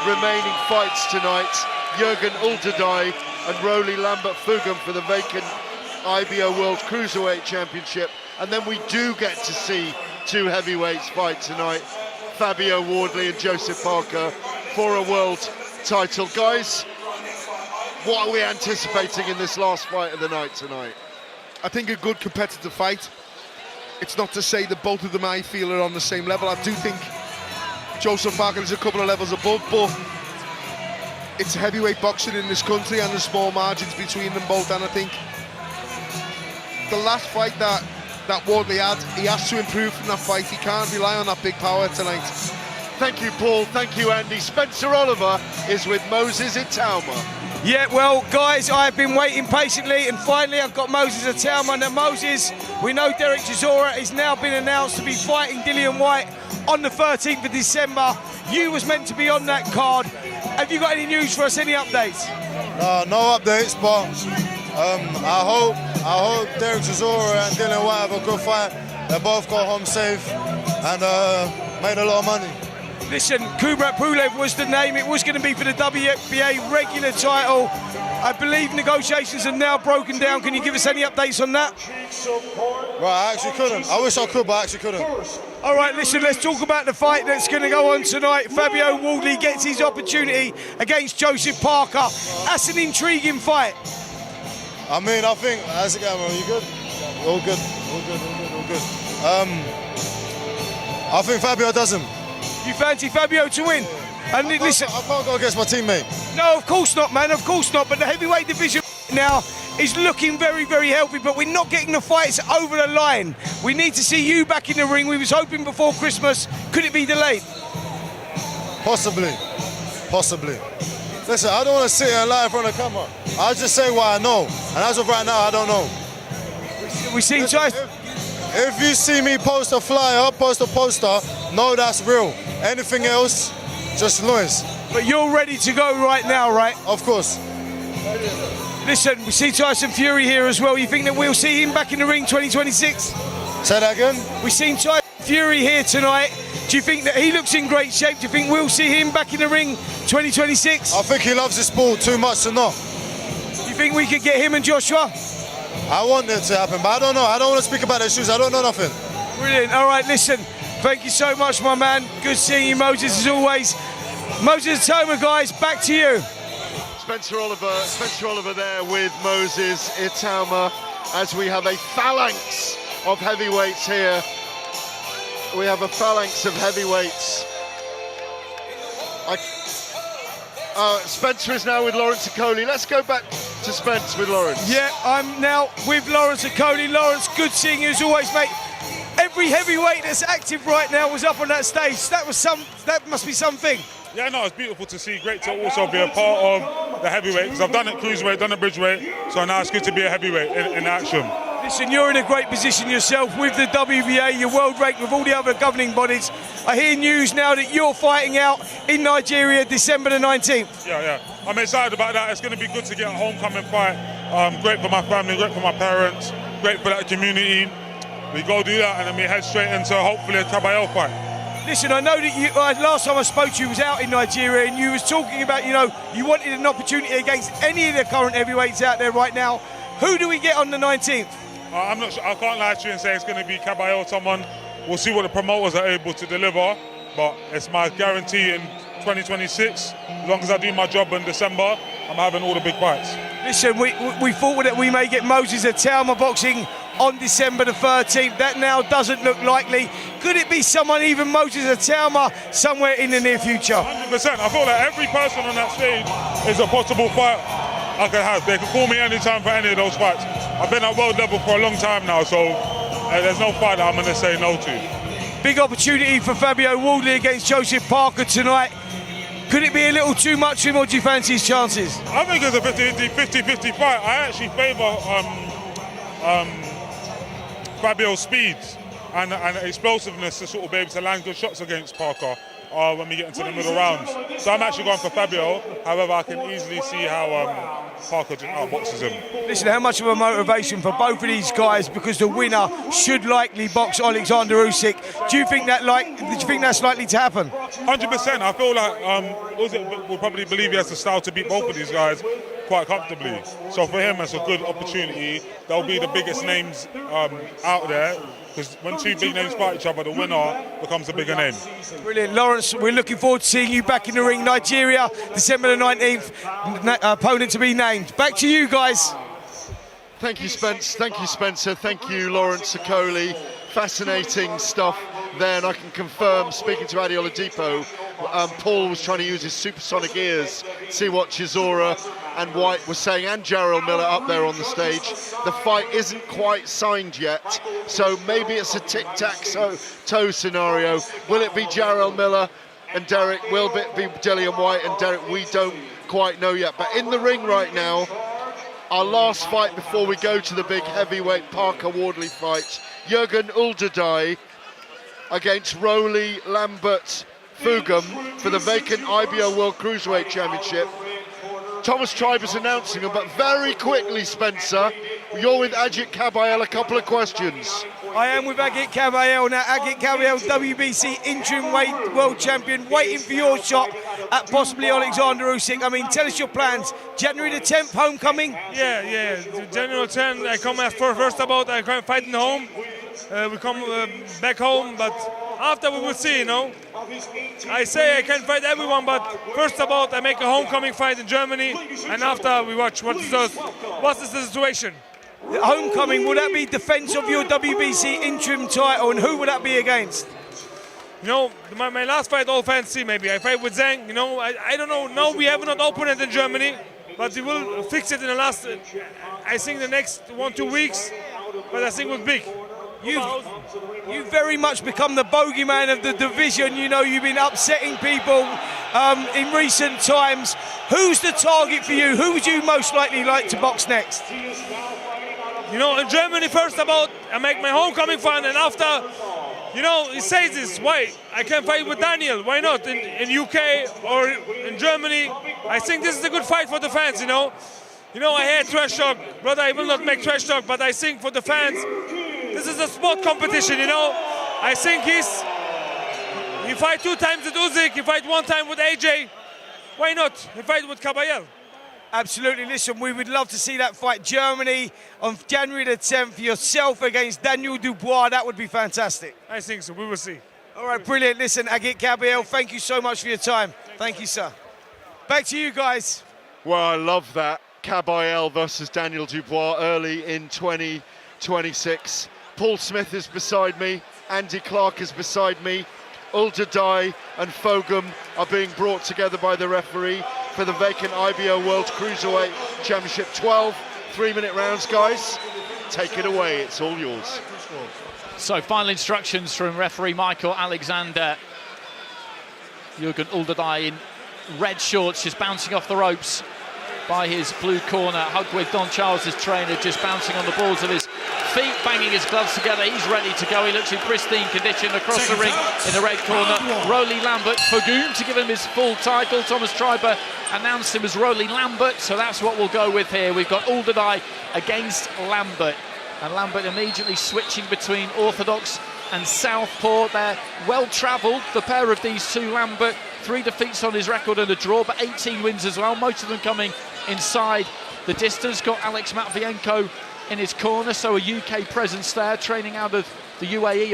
remaining fights tonight. Jürgen Uljai and Roly Lambert Fugum for the vacant IBO World Cruiserweight Championship. And then we do get to see 2 heavyweights fight tonight, Fabio Wardley and Joseph Parker, for a world title. Guys, what are we anticipating in this last fight of the night tonight? I think a good competitive fight. It's not to say that both of them, I feel, are on the same level. I do think Joseph Parker is a couple of levels above, but it's heavyweight boxing in this country and there's small margins between them both. And I think the last fight that Wardley had, he has to improve from that fight. He can't rely on that big power tonight. Thank you, Paul. Thank you, Andy. Spencer Oliver is with Moses Itauma. Yeah, well, guys, I've been waiting patiently, and finally I've got Moses Itauma. Now, Moses, we know Derek Chisora has now been announced to be fighting Dillian White on the 13th of December. You was meant to be on that card. Have you got any news for us, any updates? No updates, but I hope Derek Chisora and Dillian White have a good fight. They both go home safe and made a lot of money. Listen, Kubrat Pulev was the name. It was going to be for the WBA regular title. I believe negotiations have now broken down. Can you give us any updates on that? Right, I actually couldn't. I wish I could, but I actually couldn't. All right, listen, let's talk about the fight that's going to go on tonight. Fabio Wardley gets his opportunity against Joseph Parker. That's an intriguing fight. I mean, I think, how's it going, man? You good? All good. I think Fabio does him. You fancy Fabio to win? And listen, I can't go against my teammate. No, of course not, man, of course not. But the heavyweight division now is looking very, very healthy, but we're not getting the fights over the line. We need to see you back in the ring. We was hoping before Christmas. Could it be delayed? Possibly. Listen, I don't want to sit here and lie in front of the camera. I'll just say what I know. And as of right now, I don't know. We see Tyson. If you see me post a flyer, post a poster, know that's real. Anything else, just noise. But you're ready to go right now, right? Of course. Listen, we see Tyson Fury here as well. You think that we'll see him back in the ring 2026? Say that again? We've seen Tyson Fury here tonight. Do you think that he looks in great shape? Do you think we'll see him back in the ring 2026? I think he loves the sport too much to not. Do you think we could get him and Joshua? I want it to happen, but I don't know. I don't want to speak about issues. I don't know nothing. Brilliant. All right, listen. Thank you so much, my man. Good seeing you, Moses, as always. Moses Itoma, guys, back to you. Spencer Oliver there with Moses Itoma as we have a phalanx of heavyweights here. We have a phalanx of heavyweights. Spencer is now with Lawrence Okoli. Let's go back to Spence with Lawrence. Yeah, I'm now with Lawrence Okoli. Lawrence, good seeing you as always, mate. Every heavyweight that's active right now was up on that stage. That must be something. Yeah, no, it's beautiful to see. Great to also be a part of the heavyweight, because I've done it cruiserweight, done it bridgeweight, so now it's good to be a heavyweight in action. Listen, you're in a great position yourself with the WBA, you're world ranked with all the other governing bodies. I hear news now that you're fighting out in Nigeria December the 19th. Yeah. I'm excited about that. It's going to be good to get a homecoming fight. Great for my family, great for my parents, great for that community. We go do that and then we head straight into hopefully a Caballero fight. Listen, I know that you, last time I spoke to you was out in Nigeria and you was talking about, you wanted an opportunity against any of the current heavyweights out there right now. Who do we get on the 19th? I'm not sure. I can't lie to you and say it's going to be Caballero someone. We'll see what the promoters are able to deliver, but it's my guarantee in 2026. As long as I do my job in December, I'm having all the big fights. Listen, we thought that we may get Moses Itoma boxing on December the 13th. That now doesn't look likely. Could it be someone, even Moses Itoma, somewhere in the near future? 100%. I feel like every person on that stage is a possible fight I could have. They can call me anytime for any of those fights. I've been at world level for a long time now, so there's no fight that I'm going to say no to. Big opportunity for Fabio Wardley against Joseph Parker tonight. Could it be a little too much for him, or do you fancy his chances? I think it's a 50-50 fight. I actually favour Fabio's speed and explosiveness to sort of be able to land good shots against Parker when we get into the middle rounds. So I'm actually going for Fabio. However, I can easily see how Parker just outboxes him. Listen, how much of a motivation for both of these guys, because the winner should likely box Alexander Usyk. Do you think that's likely to happen? 100%. I feel like Usyk will probably believe he has the style to beat both of these guys quite comfortably. So for him, it's a good opportunity. They'll be the biggest names out there, because when two big names fight each other, the winner becomes a bigger name. Brilliant. Lawrence, we're looking forward to seeing you back in the ring. Nigeria, December the 19th, opponent to be named. Back to you guys. Thank you, Spence. Thank you, Spencer. Thank you, Lawrence Okoli. Fascinating stuff there, and I can confirm, speaking to Adi Oladipo, Paul was trying to use his supersonic ears, see what Chisora and White were saying, and Jarrell Miller up there on the stage. The fight isn't quite signed yet, so maybe it's a tic-tac-toe scenario. Will it be Jarrell Miller and Derek? Will it be Dillian White and Derek? We don't quite know yet. But in the ring right now, our last fight before we go to the big heavyweight Parker Wardley fight, Jürgen Uljai against Roly Lambert Fugum for the vacant IBO World Cruiserweight Championship. Thomas Tribe is announcing them, but very quickly, Spencer, you're with Agit Kabayel. A couple of questions. I am with Agit Kabayel now. Agit Kabayel, WBC interim world champion, waiting for your shot at possibly Alexander Usyk. I mean, tell us your plans. January the 10th, homecoming? Yeah. January 10th, I come first about I come fighting home. We come back home, but after we will see, I say I can fight everyone, but first about I make a homecoming fight in Germany, and after we watch what's the situation. The homecoming, will that be defense of your WBC interim title, and who will that be against? My last fight, all fans see maybe. I fight with Zhang, I don't know. No, we have not opponent in Germany, but we will fix it in the last, I think the next 1-2 weeks, but I think it's big. You've very much become the bogeyman of the division. You've been upsetting people in recent times. Who's the target for you? Who would you most likely like to box next? In Germany, first about I make my homecoming fight, and after, he says this, why? I can fight with Daniel, why not? In UK or in Germany, I think this is a good fight for the fans, I hate trash talk, brother, I will not make trash talk, but I think for the fans, this is a sport competition, you know. I think he fight 2 times with Usyk, he fight 1 time with AJ. Why not? He fight with Caballero. Absolutely. Listen, we would love to see that fight. Germany on January the 10th, yourself against Daniel Dubois. That would be fantastic. I think so. We will see. All right, brilliant. Listen, Agit Gabriel, thank you so much for your time. Thank you, sir. Back to you guys. Well, I love that. Caballero versus Daniel Dubois early in 2026. Paul Smith is beside me. Andy Clark is beside me. Uljai and Fogum are being brought together by the referee for the vacant IBO World Cruiserweight Championship. 12 3-minute rounds, guys. Take it away, it's all yours. So, final instructions from referee Michael Alexander. Jürgen Uljai in red shorts, just bouncing off the ropes by his blue corner. Hugged with Don Charles' trainer, just bouncing on the balls of his feet, banging his gloves together. He's ready to go. He looks in pristine condition. Across the ring in the red corner, Roly Lambert. Fagoon to give him his full title. Thomas Treiber announced him as Roly Lambert, so that's what we'll go with here. We've got Uljai against Lambert, and Lambert immediately switching between orthodox and southpaw. They're well travelled, the pair of these two. Lambert, 3 defeats on his record and a draw, but 18 wins as well, most of them coming inside the distance. Got Alex Matvienko in his corner, so a UK presence there, training out of the UAE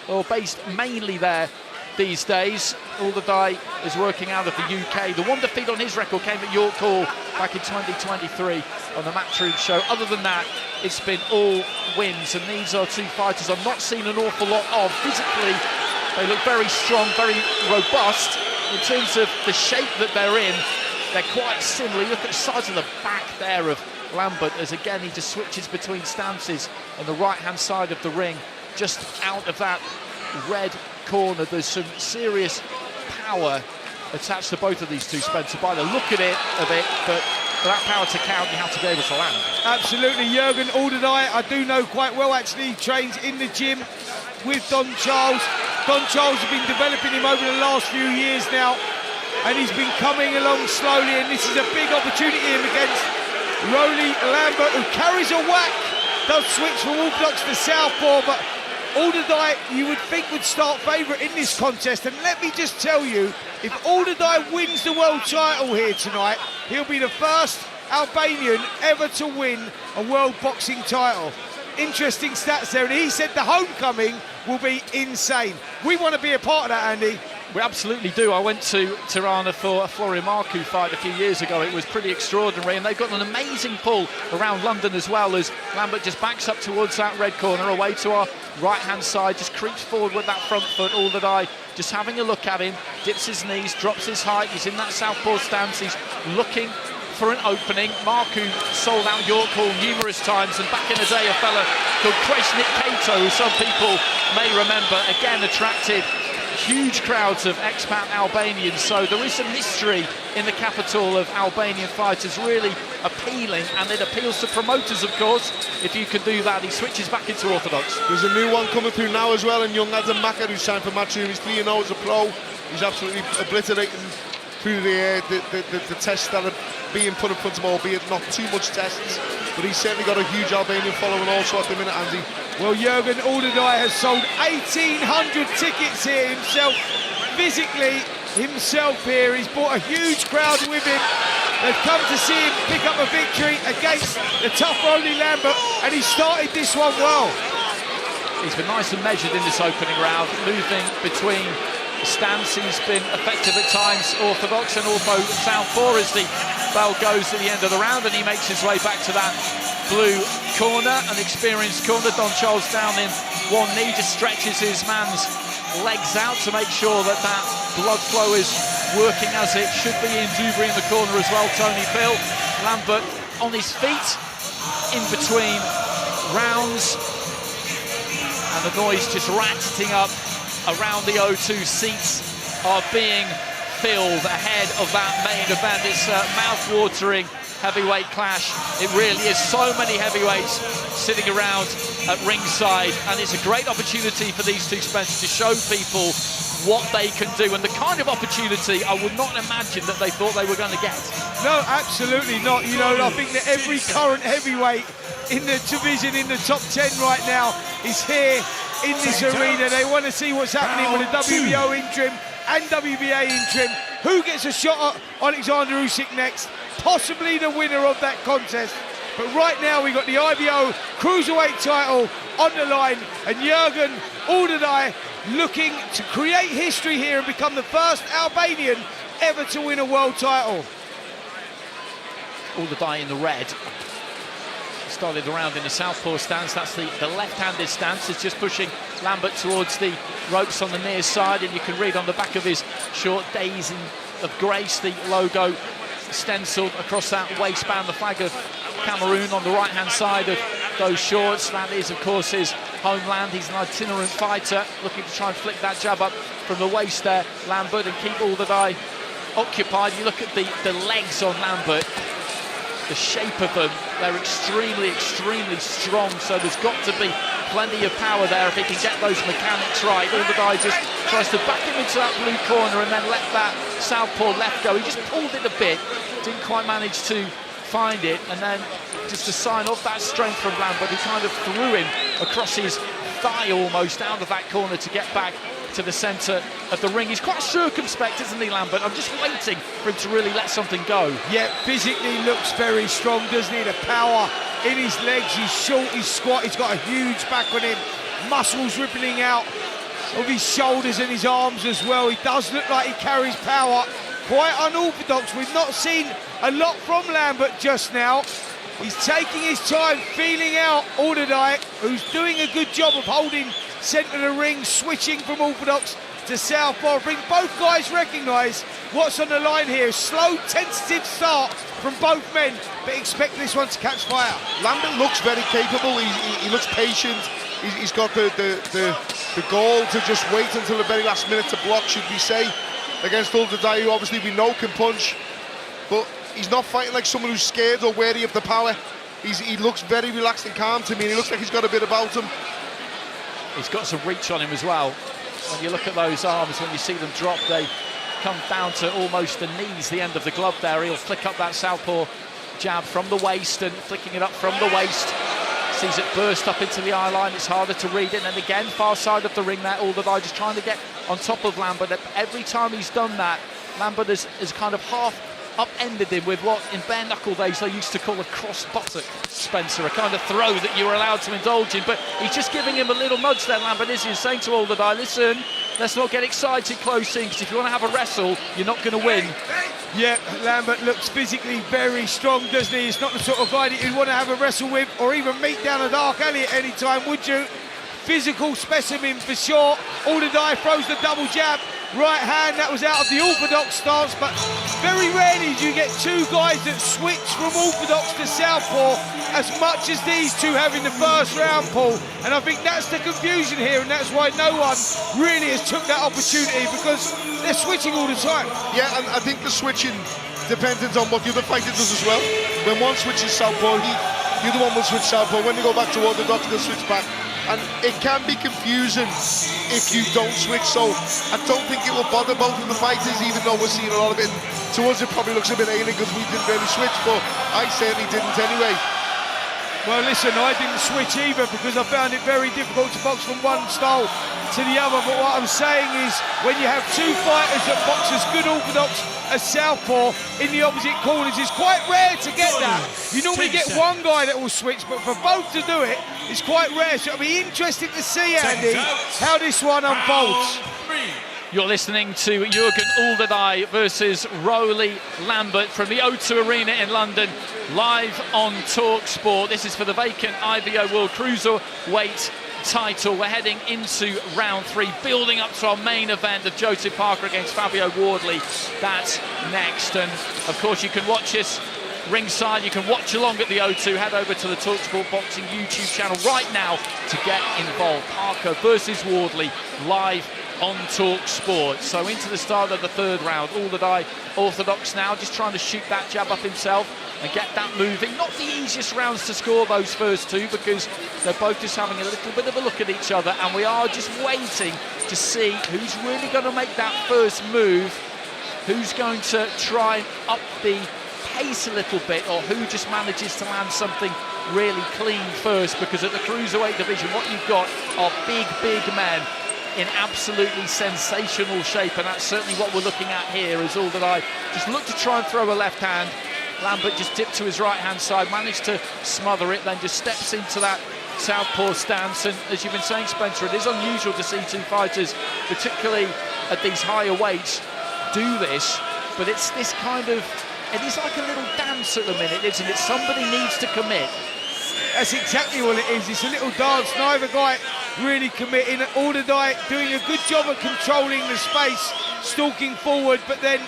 or based mainly there these days. Uljai is working out of the UK. The 1 defeat on his record came at York Hall back in 2023 on the Matchroom show. Other than that, it's been all wins, and these are 2 fighters I've not seen an awful lot of. Physically, they look very strong, very robust. In terms of the shape that they're in, they're quite similar. Look at the size of the back there of Lambert, as again he just switches between stances on the right-hand side of the ring, just out of that red corner. There's some serious power attached to both of these two, Spencer, by the look at it a bit, but for that power to count, you have to be able to land. Absolutely. Jürgen Uljai, I do know quite well, actually. He trains in the gym with Don Charles. Don Charles has been developing him over the last few years now, and he's been coming along slowly, and this is a big opportunity for him against Roly Lambert, who carries a whack, does switch from orthodox to southpaw, but Uljai, you would think, would start favourite in this contest. And let me just tell you, if Uljai wins the world title here tonight, he'll be the first Albanian ever to win a world boxing title. Interesting stats there, and he said the homecoming will be insane. We want to be a part of that, Andy. We absolutely do. I went to Tirana for a Florian Marku fight a few years ago. It was pretty extraordinary, and they've got an amazing pull around London as well, as Lambert just backs up towards that red corner, away to our right-hand side, just creeps forward with that front foot. Uljai just having a look at him, dips his knees, drops his height. He's in that southpaw stance. He's looking for an opening. Marku sold out York Hall numerous times, and back in the day, a fella called Krasnik Kato, who some people may remember, again attracted huge crowds of expat Albanians. So there is some mystery in the capital of Albanian fighters, really appealing, and it appeals to promoters, of course, if you can do that. He switches back into orthodox. There's a new one coming through now as well, and young Adam Macker, who's signed for Matchroom. He's 3-0 as a pro. He's absolutely obliterating through the tests that are being put in front of him, albeit not too much tests, but he's certainly got a huge Albanian following also at the minute, Andy. Well, Jürgen Uljai has sold 1,800 tickets here himself, physically himself here. He's brought a huge crowd with him. They've come to see him pick up a victory against the tough Roly Lambert, and he started this one well. He's been nice and measured in this opening round, moving between stance. He's been effective at times, orthodox, and also southpaw as the bell goes at the end of the round, and he makes his way back to that blue corner, an experienced corner. Don Charles down in one knee, just stretches his man's legs out to make sure that that blood flow is working as it should be. In Dubry in the corner as well, Tony Phil. Lambert on his feet in between rounds, and the noise just ratcheting up around the O2. Seats are being filled ahead of that main event. It's a mouth-watering heavyweight clash. It really is. So many heavyweights sitting around at ringside, and it's a great opportunity for these two, Spencer, to show people what they can do, and the kind of opportunity I would not imagine that they thought they were going to get. No, absolutely not. You know, I think that every current heavyweight in the division in the top 10 right now is here in this arena. They want to see what's happening with the WBO interim and WBA interim. Who gets a shot at Alexander Usyk next? Possibly the winner of that contest. But right now we've got the IBO Cruiserweight title on the line, and Jürgen Uljai looking to create history here and become the first Albanian ever to win a world title. Uljai in the red. Started around in the southpaw stance. That's the left-handed stance. It's just pushing Lambert towards the ropes on the near side, and you can read on the back of his short Days of Grace the logo stenciled across that waistband, the flag of Cameroon on the right-hand side of those shorts. That is, of course, his homeland. He's an itinerant fighter, looking to try and flick that jab up from the waist there, Lambert, and keep Uljai occupied. You look at the legs on Lambert, the shape of them, they're extremely, extremely strong, so there's got to be plenty of power there if he can get those mechanics right. Uljai just tries to back him into that blue corner and then let that southpaw left go. He just pulled it a bit, didn't quite manage to find it, and then just to sign off that strength from Lambert, he kind of threw him across his thigh almost out of that corner to get back to the centre of the ring. He's quite circumspect, isn't he, Lambert? I'm just waiting for him to really let something go. Yeah, physically looks very strong, doesn't he? The power in his legs, he's short, he's squat, he's got a huge back on him, muscles rippling out of his shoulders and his arms as well. He does look like he carries power, quite unorthodox. We've not seen a lot from Lambert just now. He's taking his time, feeling out Uljai, who's doing a good job of holding centre of the ring, switching from orthodox to southpaw. I think both guys recognise what's on the line here. Slow, tentative start from both men, but expect this one to catch fire. Lambert looks very capable. He looks patient. He's got the goal to just wait until the very last minute to block, should we say, against Uljai, who obviously we know can punch, but he's not fighting like someone who's scared or wary of the power. He looks very relaxed and calm to me, and he looks like he's got a bit about him. He's got some reach on him as well. When you look at those arms, when you see them drop, they come down to almost the knees, the end of the glove there. He'll flick up that southpaw jab from the waist, and flicking it up from the waist. Sees it burst up into the eye line. It's harder to read it. And again, far side of the ring there, Uljai just trying to get on top of Lambert. Every time he's done that, Lambert has kind of half upended him with what in bare knuckle days they used to call a cross buttock, Spencer, a kind of throw that you were allowed to indulge in. But he's just giving him a little nudge there, Lambert, is he? Saying to Uljai, listen, let's not get excited close in, because if you want to have a wrestle, you're not going to win. Yeah, Lambert looks physically very strong, doesn't he? He's not the sort of guy that you'd want to have a wrestle with or even meet down a dark alley at any time, would you? Physical specimen for sure. Uljai throws the double jab. Right hand, that was out of the orthodox stance, but very rarely do you get two guys that switch from orthodox to southpaw as much as these two have in the first round, Paul. And I think that's the confusion here, and that's why no one really has took that opportunity, because they're switching all the time. Yeah, and I think the switching depends on what the other fighter does as well. When one switches southpaw, the other one will switch southpaw. When they go back to orthodox, they'll switch back. And it can be confusing if you don't switch, so I don't think it will bother both of the fighters, even though we're seeing a lot of it. To us, it probably looks a bit alien because we didn't really switch, but I certainly didn't anyway. Well, listen, I didn't switch either because I found it very difficult to box from one style to the other. But what I'm saying is, when you have two fighters that box as good orthodox as southpaw in the opposite corners, it's quite rare to get that. You normally get one guy that will switch, but for both to do it, it's quite rare. So it'll be interesting to see, Andy, how this one unfolds. You're listening to Jürgen Uljai versus Roly Lambert from the O2 Arena in London, live on talkSPORT. This is for the vacant IBO World Cruiserweight title. We're heading into round 3, building up to our main event of Joseph Parker against Fabio Wardley. That's next. And of course, you can watch us ringside. You can watch along at the O2. Head over to the talkSPORT Boxing YouTube channel right now to get involved. Parker versus Wardley, live on talkSPORT. So into the start of the third round. Uljai orthodox now, just trying to shoot that jab up himself and get that moving. Not the easiest rounds to score, those first two, because they're both just having a little bit of a look at each other, and we are just waiting to see who's really going to make that first move, who's going to try and up the pace a little bit, or who just manages to land something really clean first, because at the cruiserweight division, what you've got are big men in absolutely sensational shape, and that's certainly what we're looking at here. Is Uljai just looked to try and throw a left hand. Lambert just dipped to his right-hand side, managed to smother it, then just steps into that southpaw stance. And as you've been saying, Spencer, it is unusual to see two fighters, particularly at these higher weights, do this, but it's this kind of, it is like a little dance at the minute, isn't it? Somebody needs to commit. That's exactly what it is. It's a little dance. Neither guy really committing. Uljai doing a good job of controlling the space, stalking forward, but then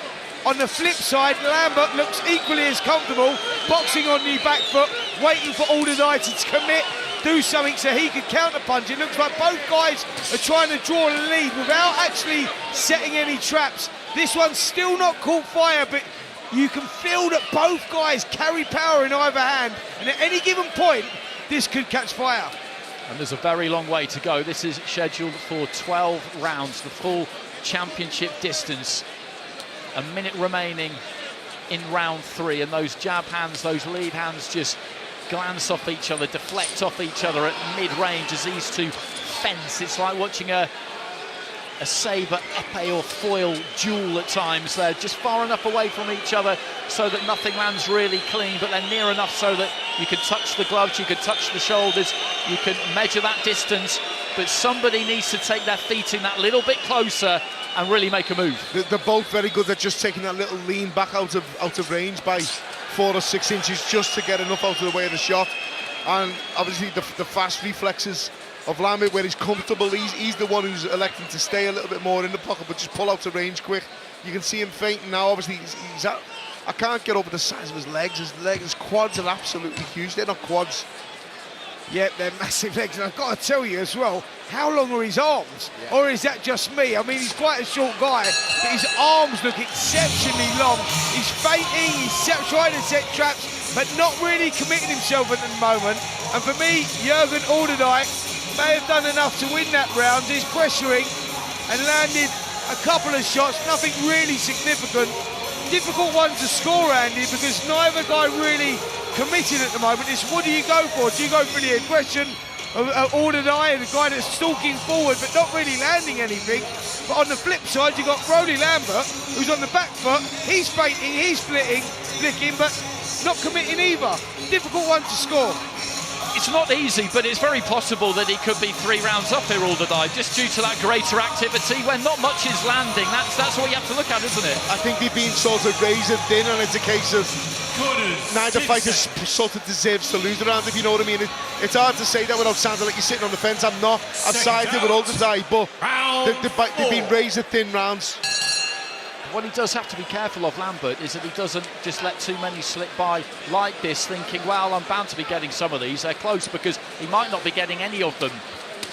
on the flip side, Lambert looks equally as comfortable, boxing on the back foot, waiting for Uljai to commit, do something so he could counter-punch. It looks like both guys are trying to draw a lead without actually setting any traps. This one's still not caught fire, but you can feel that both guys carry power in either hand, and at any given point, this could catch fire. And there's a very long way to go. This is scheduled for 12 rounds, the full championship distance. A minute remaining in round 3, and those jab hands, those lead hands just glance off each other, deflect off each other at mid-range as these two fence. It's like watching a sabre, épée or foil duel at times. They're just far enough away from each other so that nothing lands really clean, but they're near enough so that you can touch the gloves, you can touch the shoulders, you can measure that distance, but somebody needs to take their feet in that little bit closer and really make a move. They're both very good at just taking that little lean back out of range by 4 or 6 inches, just to get enough out of the way of the shot. And obviously the fast reflexes of Lambert, where he's comfortable, he's the one who's electing to stay a little bit more in the pocket, but just pull out to range quick. You can see him fainting now. Obviously he's at, I can't get over the size of his legs. His quads are absolutely huge. They're not quads. Yeah, they're massive legs, and I've got to tell you as well, how long are his arms? Yeah. Or is that just me? I mean, he's quite a short guy, but his arms look exceptionally long. He's feinting, he's trying to set traps, but not really committing himself at the moment. And for me, Jürgen Uljai may have done enough to win that round. He's pressuring and landed a couple of shots, nothing really significant. Difficult one to score, Andy, because neither guy really committed at the moment. It's what do you go for? Do you go for the aggression of Uljai, the guy that's stalking forward but not really landing anything? But on the flip side, you've got Brody Lambert, who's on the back foot. He's feinting, he's flicking, but not committing either. Difficult one to score. It's not easy, but it's very possible that he could be 3 rounds up here, Uljai, just due to that greater activity when not much is landing. That's what you have to look at, isn't it? I think they've been sort of razor thin, and it's a case of neither fighter sort of deserves to lose the round, if you know what I mean. It's hard to say that without sounding like you're sitting on the fence. I'm not. I've sided with Uljai, but they've been razor thin rounds. What he does have to be careful of, Lambert, is that he doesn't just let too many slip by like this, thinking, well, I'm bound to be getting some of these. They're close, because he might not be getting any of them.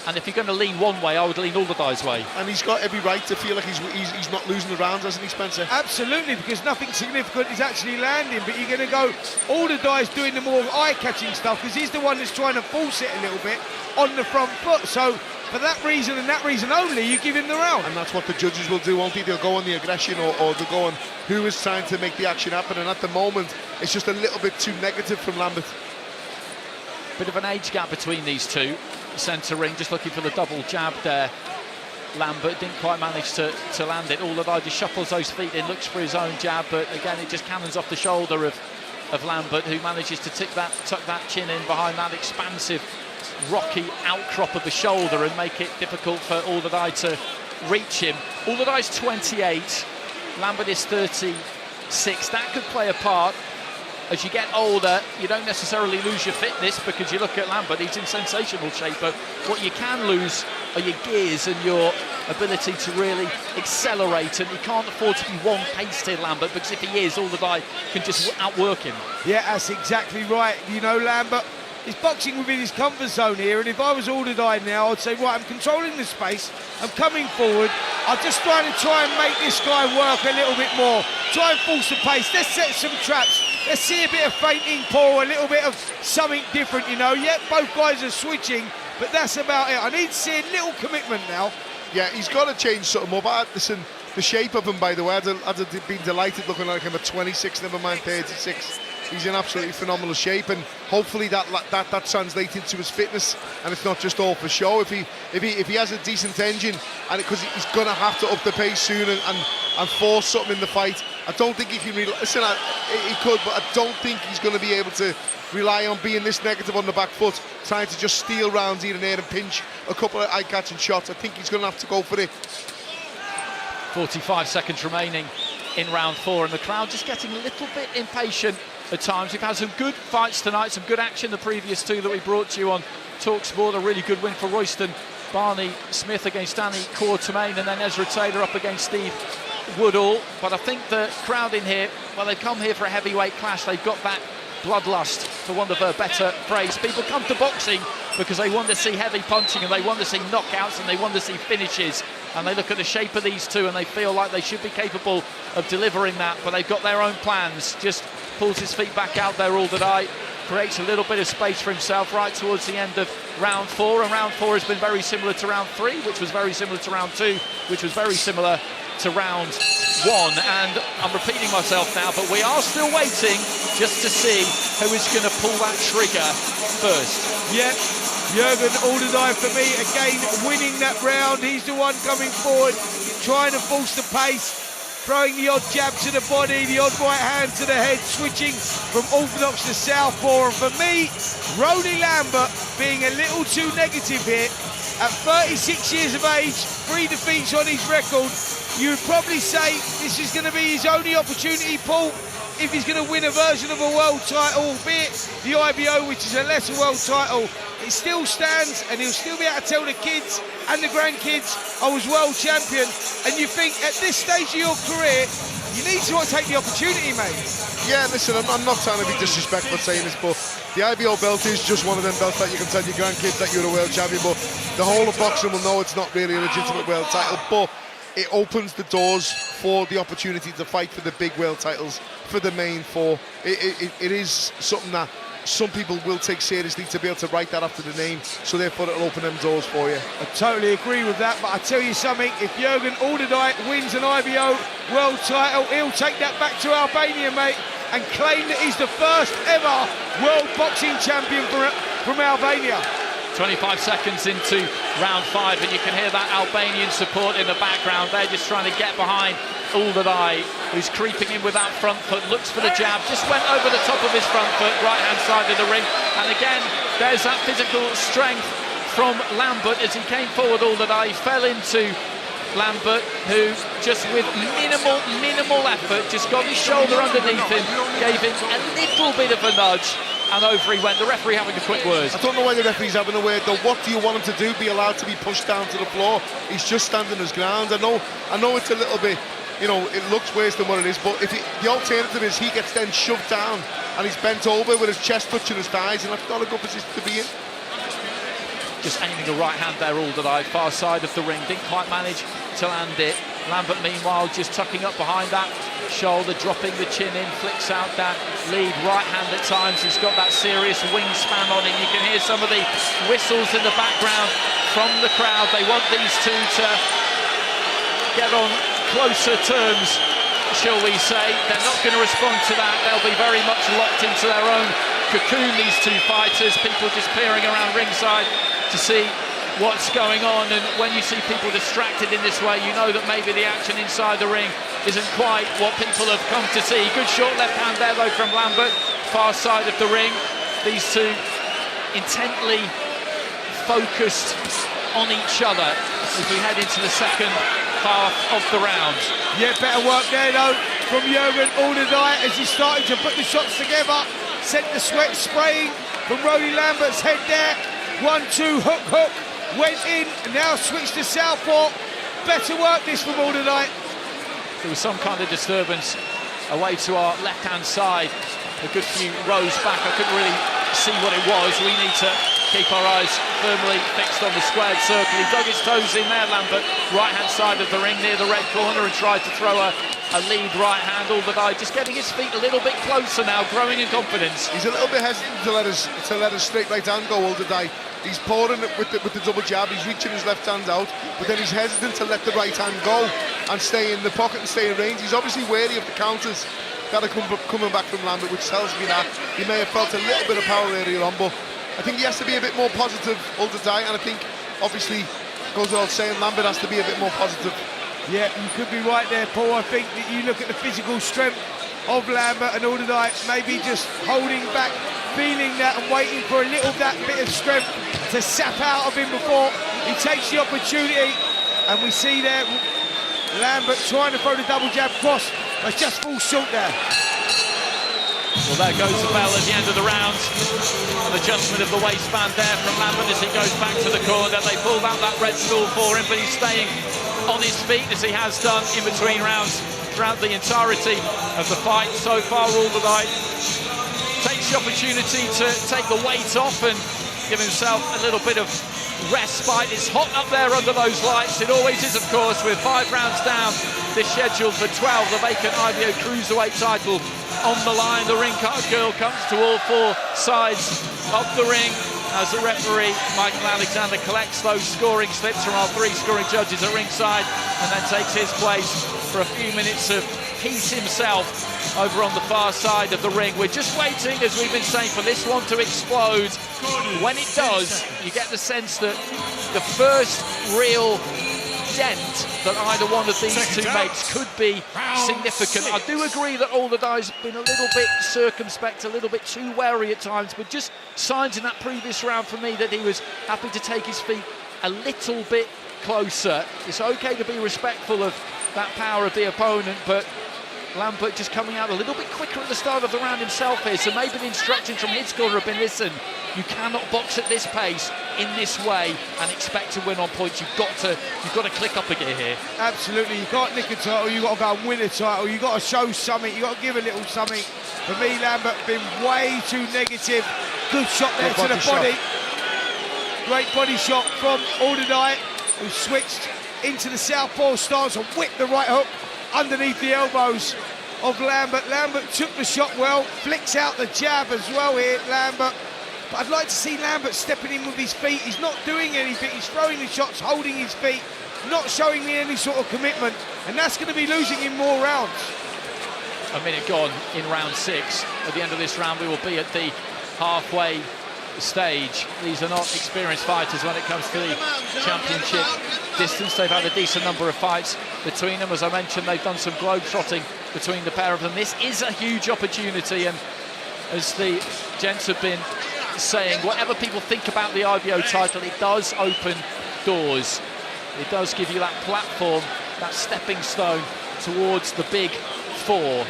And if you're going to lean one way, I would lean Uljai's way. And he's got every right to feel like he's not losing the rounds, hasn't he, Spencer? Absolutely, because nothing significant is actually landing. But you're going to go, Uljai's doing the more eye-catching stuff, because he's the one that's trying to force it a little bit on the front foot. So for that reason and that reason only, you give him the round. And that's what the judges will do, won't they? They'll go on the aggression, or they'll go on who is trying to make the action happen. And at the moment, it's just a little bit too negative from Lambert. Bit of an age gap between these two. Centre ring, just looking for the double jab there. Lambert didn't quite manage to land it. Uljai just shuffles those feet in, looks for his own jab, but again, it just cannons off the shoulder of Lambert, who manages to tuck that chin in behind that expansive, rocky outcrop of the shoulder and make it difficult for Uljai to reach him. Uljai's 28, Lambert is 36. That could play a part. As you get older, you don't necessarily lose your fitness, because you look at Lambert, he's in sensational shape, but what you can lose are your gears and your ability to really accelerate, and he can't afford to be one-paced here, Lambert, because if he is, Uljai can just outwork him. Yeah, that's exactly right. You know, Lambert is boxing within his comfort zone here, and if I was Uljai now, I'd say, right, I'm controlling the space, I'm coming forward, I'm just trying to make this guy work a little bit more, try and force the pace, let's set some traps. Let's see a bit of feinting, Paul, a little bit of something different, you know. Yep, both guys are switching, but that's about it. I need to see a little commitment now. Yeah, he's got to change something up. Listen, the shape of him, by the way, I'd have been delighted looking like him at 26, never mind 36. He's in absolutely phenomenal shape, and hopefully that translates into his fitness, and it's not just all for show. If he has a decent engine, and because he's going to have to up the pace soon and force something in the fight, I don't think he can really listen. He could, but I don't think he's going to be able to rely on being this negative on the back foot, trying to just steal rounds here and there and pinch a couple of eye-catching shots. I think he's going to have to go for it. 45 seconds remaining in round 4, and the crowd just getting a little bit impatient at times. We've had some good fights tonight, some good action the previous 2 that we brought to you on talkSPORT. A really good win for Royston. Barney Smith against Danny Quartermain, and then Ezra Taylor up against Steve Woodall. But I think the crowd in here, well, they've come here for a heavyweight clash. They've got that bloodlust, for want of a better phrase. People come to boxing because they want to see heavy punching, and they want to see knockouts, and they want to see finishes, and they look at the shape of these 2 and they feel like they should be capable of delivering that, but they've got their own plans. Just pulls his feet back out there, Uljai, creates a little bit of space for himself right towards the end of round 4, and round 4 has been very similar to round 3, which was very similar to round 2, which was very similar to round 1. And I'm repeating myself now, but we are still waiting just to see who is going to pull that trigger first. Yep, Jürgen Uljai for me, again winning that round. He's the one coming forward, trying to force the pace, throwing the odd jab to the body, the odd right hand to the head, switching from orthodox to southpaw. And for me, Ronnie Lambert being a little too negative here. At 36 years of age, 3 defeats on his record, you would probably say this is going to be his only opportunity, Paul, if he's going to win a version of a world title, albeit the IBO, which is a lesser world title. It still stands, and he'll still be able to tell the kids and the grandkids, I was world champion. And you think, at this stage of your career, you need to take the opportunity, mate. Yeah, listen, I'm not trying to be disrespectful saying this, but the IBO belt is just one of them belts that you can tell your grandkids that you're a world champion, but the whole of boxing will know it's not really a legitimate world title, but it opens the doors for the opportunity to fight for the big world titles, for the main 4. It is something that some people will take seriously, to be able to write that after the name, so therefore it'll open them doors for you. I totally agree with that, but I tell you something, if Jürgen Uljai wins an IBO world title, he'll take that back to Albania, mate, and claim that he's the first ever world boxing champion from Albania. 25 seconds into round 5, and you can hear that Albanian support in the background. They're just trying to get behind Uljai, who's creeping in with that front foot, looks for the jab, just went over the top of his front foot, right-hand side of the ring. And again, there's that physical strength from Lambert as he came forward. Uljai fell into Lambert, who just with minimal effort, just got his shoulder underneath him, gave him a little bit of a nudge, and over he went. The referee having a quick word. I don't know why the referee's having a word though. What do you want him to do? Be allowed to be pushed down to the floor? He's just standing his ground. I know it's a little bit, you know, it looks worse than what it is, but if the alternative is he gets then shoved down and he's bent over with his chest touching his thighs, and that's not a good position to be in. Just aiming a right hand there, Uljai, far side of the ring, didn't quite manage to land it. Lambert, meanwhile, just tucking up behind that shoulder, dropping the chin in, flicks out that lead right hand at times. He's got that serious wingspan on him. You can hear some of the whistles in the background from the crowd. They want these 2 to get on closer terms, shall we say. They're not going to respond to that. They'll be very much locked into their own cocoon, these 2 fighters. People just peering around ringside to see what's going on, and when you see people distracted in this way, you know that maybe the action inside the ring isn't quite what people have come to see. Good short left hand there though from Lambert, far side of the ring. These 2 intently focused on each other as we head into the second half of the round. Yeah, better work there though from Jürgen Uljai as he's starting to put the shots together. Sent the sweat spraying from Ronnie Lambert's head there. 1-2, hook, went in, and now switched to southpaw. Better work this from Uljai. There was some kind of disturbance away to our left-hand side, a good few rows back. I couldn't really see what it was. We need to keep our eyes firmly fixed on the squared circle. He dug his toes in there, Lambert, right-hand side of the ring near the red corner, and tried to throw a lead right hand. Uljai just getting his feet a little bit closer now, growing in confidence. He's a little bit hesitant to let his straight right hand go, Uljai. He's pouring it with the double jab, he's reaching his left hand out, but then he's hesitant to let the right hand go and stay in the pocket and stay in range. He's obviously wary of the counters that are coming back from Lambert, which tells me that he may have felt a little bit of power earlier on, but I think he has to be a bit more positive, Uljai, and I think, obviously, goes without saying, Lambert has to be a bit more positive. Yeah, you could be right there, Paul. I think that you look at the physical strength of Lambert and Uljai, maybe just holding back, feeling that and waiting for a little that bit of strength to sap out of him before he takes the opportunity. And we see there Lambert trying to throw the double jab cross, but just falls short there. Well, there goes the bell at the end of the round. An adjustment of the waistband there from Lambert as he goes back to the corner. They pulled out that red stool for him, but he's staying on his feet as he has done in between rounds throughout the entirety of the fight so far. Uljai takes the opportunity to take the weight off and give himself a little bit of respite. It's hot up there under those lights. It always is, of course, with 5 rounds down. This scheduled for 12, the vacant IBO Cruiserweight title on the line. The ring card girl comes to all 4 sides of the ring as the referee, Michael Alexander, collects those scoring slips from our 3 scoring judges at ringside and then takes his place for a few minutes of peace himself over on the far side of the ring. We're just waiting, as we've been saying, for this one to explode. When it does, you get the sense that the first real dent that either one of these two makes could be significant. I do agree that Uljai's been a little bit circumspect, a little bit too wary at times, but just signs in that previous round for me that he was happy to take his feet a little bit closer. It's okay to be respectful of that power of the opponent, but Lambert just coming out a little bit quicker at the start of the round himself here, so maybe the instructions from his corner have been, listen, you cannot box at this pace in this way and expect to win on points. You've got to click up a gear here. Absolutely, you can't nick a title, you've got to go and win a title, you've got to show something, you've got to give a little something. For me, Lambert been way too negative. Good shot there to the body. Great body shot from Uljai, who switched into the southpaw stance and whipped the right hook underneath the elbows of Lambert. Lambert took the shot well, flicks out the jab as well here, Lambert. But I'd like to see Lambert stepping in with his feet. He's not doing anything, he's throwing the shots, holding his feet, not showing me any sort of commitment, and that's going to be losing him more rounds. A minute gone in round 6. At the end of this round, we will be at the halfway stage. These are not experienced fighters when it comes to the championship distance. They've had a decent number of fights between them. As I mentioned, they've done some globe-trotting between the pair of them. This is a huge opportunity, and as the gents have been saying, whatever people think about the IBO title, it does open doors. It does give you that platform, that stepping stone towards the big 4.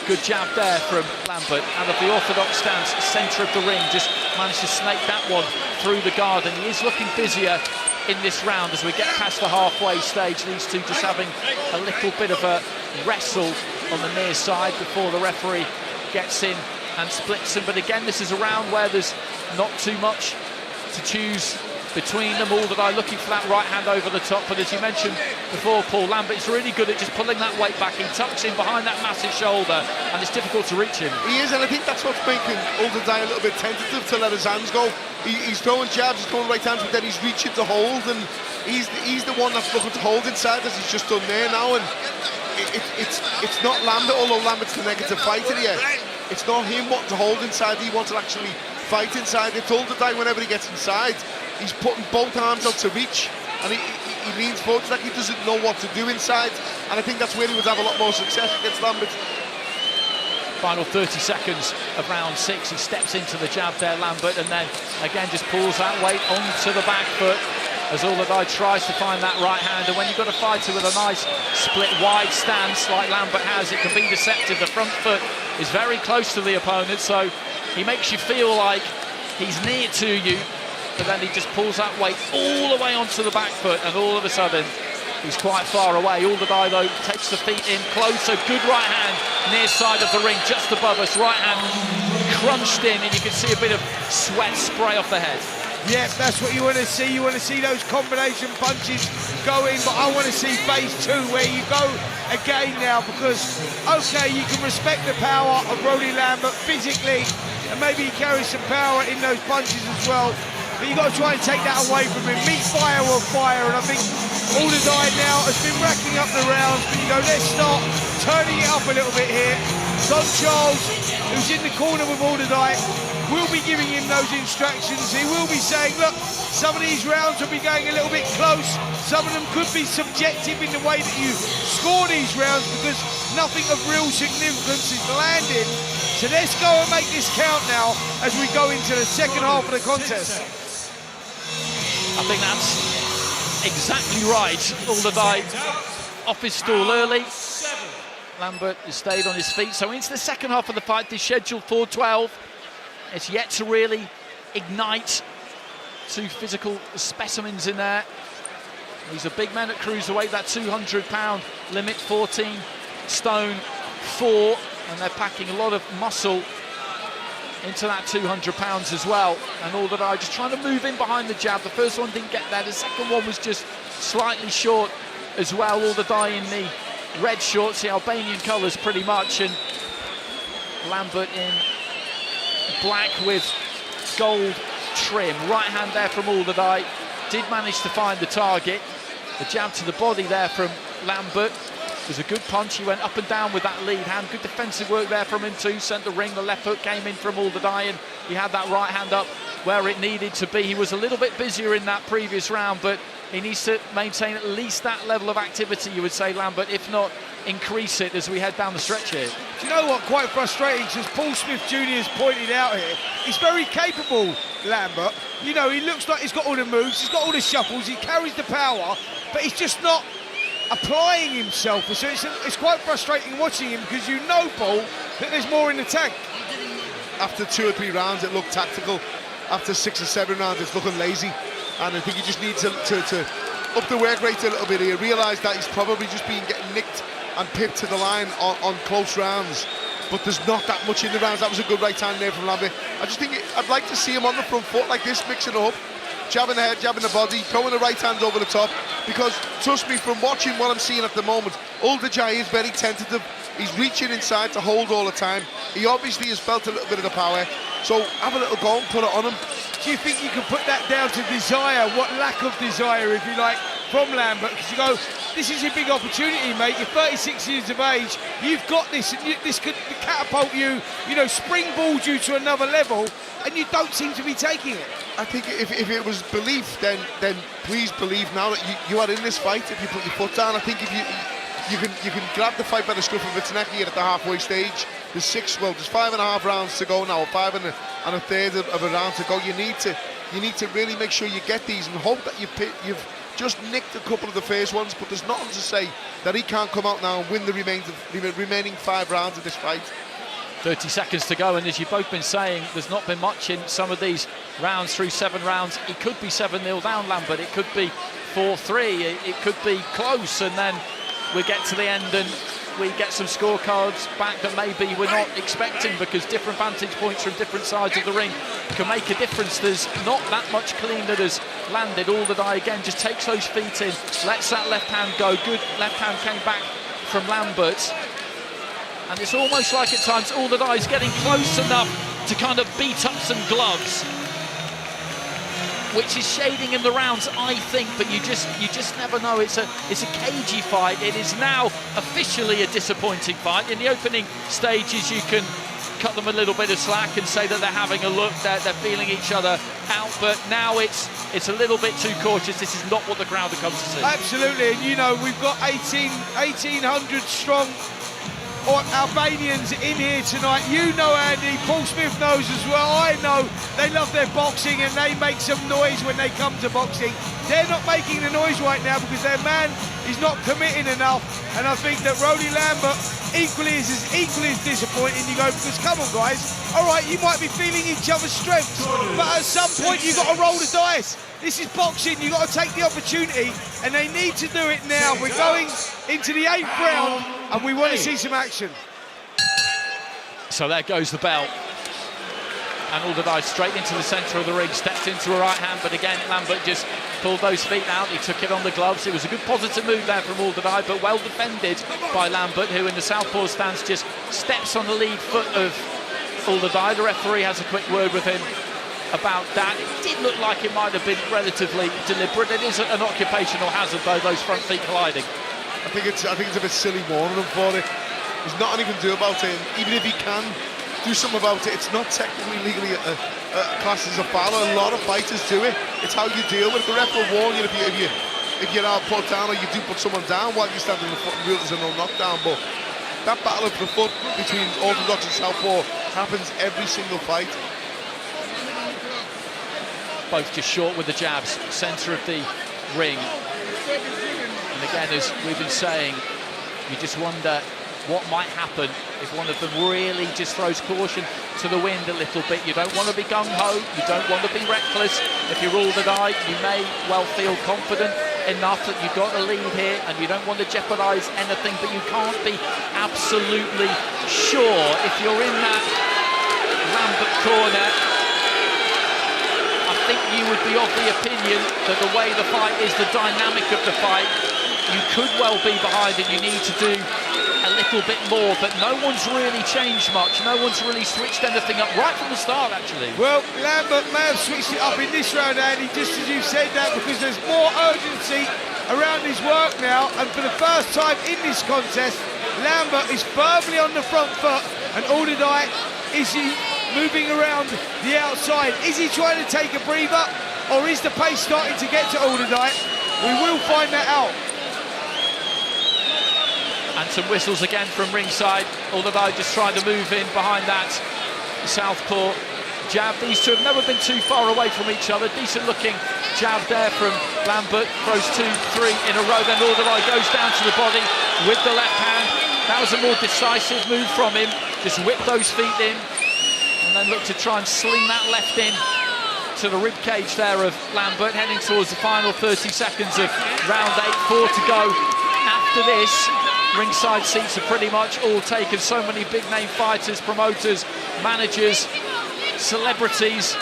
Good jab there from Lambert, out of the orthodox stance, centre of the ring, just managed to snake that one through the guard, and he is looking busier in this round as we get past the halfway stage. These two just having a little bit of a wrestle on the near side before the referee gets in and splits them. But again, this is a round where there's not too much to choose between them. Uljai looking for that right hand over the top, but as you mentioned before, Paul, Lambert's really good at just pulling that weight back. He tucks in behind that massive shoulder, and it's difficult to reach him. He is, and I think that's what's making Uljai a little bit tentative to let his hands go. He's throwing jabs, he's throwing right hands, but then he's reaching to hold, and he's the one that's looking to hold inside, as he's just done there now. And it's not Lambert, although Lambert's the negative fighter here. It's not him wanting to hold inside, he wants to actually fight inside. It's Uljai whenever he gets inside, he's putting both arms out to reach, and he leans forward. It's like he doesn't know what to do inside, and I think that's where he would have a lot more success against Lambert. Final 30 seconds of round 6, he steps into the jab there, Lambert, and then again just pulls that weight onto the back foot as Uljai tries to find that right hand. And when you've got a fighter with a nice split wide stance like Lambert has, it can be deceptive. The front foot is very close to the opponent, so he makes you feel like he's near to you, but then he just pulls that weight all the way onto the back foot, and all of a sudden he's quite far away. Uljai though takes the feet in closer, good right hand near side of the ring, just above us, right hand crunched in, and you can see a bit of sweat spray off the head. Yeah, that's what you want to see. You want to see those combination punches going, but I want to see phase 2 where you go again now, because, okay, you can respect the power of Roddy Lambert physically, and maybe he carries some power in those punches as well. but you've got to try and take that away from him. Meet fire or fire, and I think Uljai now has been racking up the rounds, but you go, let's start turning it up a little bit here. Don Charles, who's in the corner with Uljai, will be giving him those instructions. He will be saying, look, some of these rounds will be going a little bit close. Some of them could be subjective in the way that you score these rounds because nothing of real significance is landed. So let's go and make this count now as we go into the second half of the contest. I think that's exactly right. Uljai off his stool early. Lambert has stayed on his feet. So into the second half of the fight, is scheduled for 12. It's yet to really ignite. Two physical specimens in there. These are big men at cruiserweight, that 200-pound limit, 14 stone 4, and they're packing a lot of muscle into that 200 pounds as well. And Uljai just trying to move in behind the jab. The first one didn't get there, the second one was just slightly short as well. Uljai in the red shorts, the Albanian colours pretty much, and Lambert in black with gold trim. Right hand there from Uljai, did manage to find the target. The jab to the body there from Lambert was a good punch. He went up and down with that lead hand. Good defensive work there from him too. Sent the ring. The left hook came in from Uljai, and he had that right hand up where it needed to be. He was a little bit busier in that previous round, but he needs to maintain at least that level of activity, you would say, Lambert, if not increase it as we head down the stretch here. Do you know what? Quite frustrating, because Paul Smith Jr. has pointed out here, he's very capable, Lambert. You know, he looks like he's got all the moves, he's got all the shuffles, he carries the power, but he's just not applying himself. So it's quite frustrating watching him, because you know, Paul, that there's more in the tank. After 2 or 3 rounds, it looked tactical. After 6 or 7 rounds, it's looking lazy. And I think he just needs to up the work rate a little bit. He realised that he's probably just been getting nicked and pipped to the line on close rounds, but there's not that much in the rounds. That was a good right hand there from Lambert. I just think I'd like to see him on the front foot like this, mixing it up, jabbing the head, jabbing the body, throwing the right hand over the top, because trust me, from watching what I'm seeing at the moment, Uljai is very tentative. He's reaching inside to hold all the time. He obviously has felt a little bit of the power, so have a little go and put it on him. Do you think you can put that down to desire, what lack of desire, if you like, from Lambert? Because you go, this is a big opportunity, mate. You're 36 years of age. You've got this, and this could catapult you, you know, springboard you to another level, and you don't seem to be taking it. I think if it was belief, then please believe now that you are in this fight. If you put your foot down, I think if you can grab the fight by the scruff of its neck here at the halfway stage. There's 5.5 rounds to go now, 5 1/3 of a round to go. You need to really make sure you get these and hope that you've just nicked a couple of the first ones, but there's nothing to say that he can't come out now and win the remaining 5 rounds of this fight. 30 seconds to go, and as you've both been saying, there's not been much in some of these rounds through 7 rounds. It could be 7-0 down, Lambert. It could be 4-3. It could be close, and then we get to the end and we get some scorecards back that maybe we're not expecting, because different vantage points from different sides of the ring can make a difference. There's not that much clean that has landed. Uljai again just takes those feet in, lets that left hand go. Good left hand came back from Lambert, and it's almost like at times Uljai is getting close enough to kind of beat up some gloves, which is shading in the rounds, I think, but you just never know. It's a cagey fight. It is now officially a disappointing fight. In the opening stages, you can cut them a little bit of slack and say that they're having a look, they're feeling each other out, but now it's a little bit too cautious. This is not what the crowd have come to see. Absolutely, and you know, we've got 1,800 strong Albanians in here tonight. You know, Andy, Paul Smith knows as well. I know they love their boxing and they make some noise when they come to boxing. They're not making the noise right now because their man is not committing enough, and I think that Rody Lambert is equally as disappointing. You go, because come on guys, all right, you might be feeling each other's strengths, but at some point you've got to roll the dice. This is boxing, you've got to take the opportunity, and they need to do it now. We're going into the 8th round, and we want to see some action. So there goes the bell. And Uljai straight into the centre of the ring, stepped into a right hand, but again, Lambert just pulled those feet out. He took it on the gloves. It was a good positive move there from Uljai, but well defended by Lambert, who in the southpaw stance just steps on the lead foot of Uljai. The referee has a quick word with him about that. It did look like it might have been relatively deliberate. It is an occupational hazard, though, those front feet colliding. I think it's a bit silly warning him for it. There's nothing he can do about it. Even if he can do something about it, it's not technically legally classed as a foul. A lot of fighters do it. It's how you deal with it. The ref will warn you if you're out put down, or you do put someone down while you're standing in the foot and rule there's a no knockdown. But that battle of the foot between orthodox and southpaw happens every single fight. Both just short with the jabs, centre of the ring. And again, as we've been saying, you just wonder what might happen if one of them really just throws caution to the wind a little bit. You don't want to be gung-ho, you don't want to be reckless. If you're all the night, you may well feel confident enough that you've got a lead here and you don't want to jeopardise anything, but you can't be absolutely sure. If you're in that Lambert corner, I think you would be of the opinion that the way the fight is, the dynamic of the fight, you could well be behind and you need to do a little bit more, but no one's really changed much. No one's really switched anything up right from the start, actually. Well, Lambert may have switched it up in this round, Andy, just as you said that, because there's more urgency around his work now, and for the first time in this contest, Lambert is firmly on the front foot, and Uljai, is he moving around the outside? Is he trying to take a breather, or is the pace starting to get to Uljai? We will find that out. And some whistles again from ringside. Uljai just trying to move in behind that southpaw jab. These two have never been too far away from each other. Decent looking jab there from Lambert. Throws 2, 3 in a row. Then Uljai goes down to the body with the left hand. That was a more decisive move from him. Just whip those feet in and then look to try and sling that left in to the rib cage there of Lambert, heading towards the final 30 seconds of round 8. 4 to go. After this, ringside seats are pretty much all taken. So many big-name fighters, promoters, managers, celebrities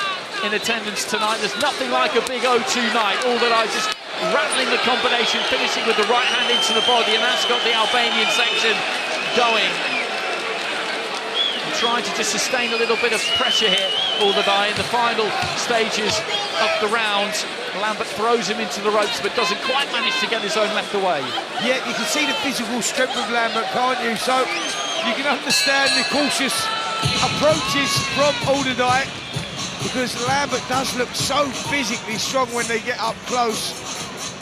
in attendance tonight. There's nothing like a big O2 night. Uljai just rattling the combination, finishing with the right hand into the body, and that's got the Albanian section going. And trying to just sustain a little bit of pressure here, Uljai, in the final stages of the round. Lambert throws him into the ropes, but doesn't quite manage to get his own left away. Yeah, you can see the physical strength of Lambert, can't you? So you can understand the cautious approaches from Uljai, because Lambert does look so physically strong when they get up close.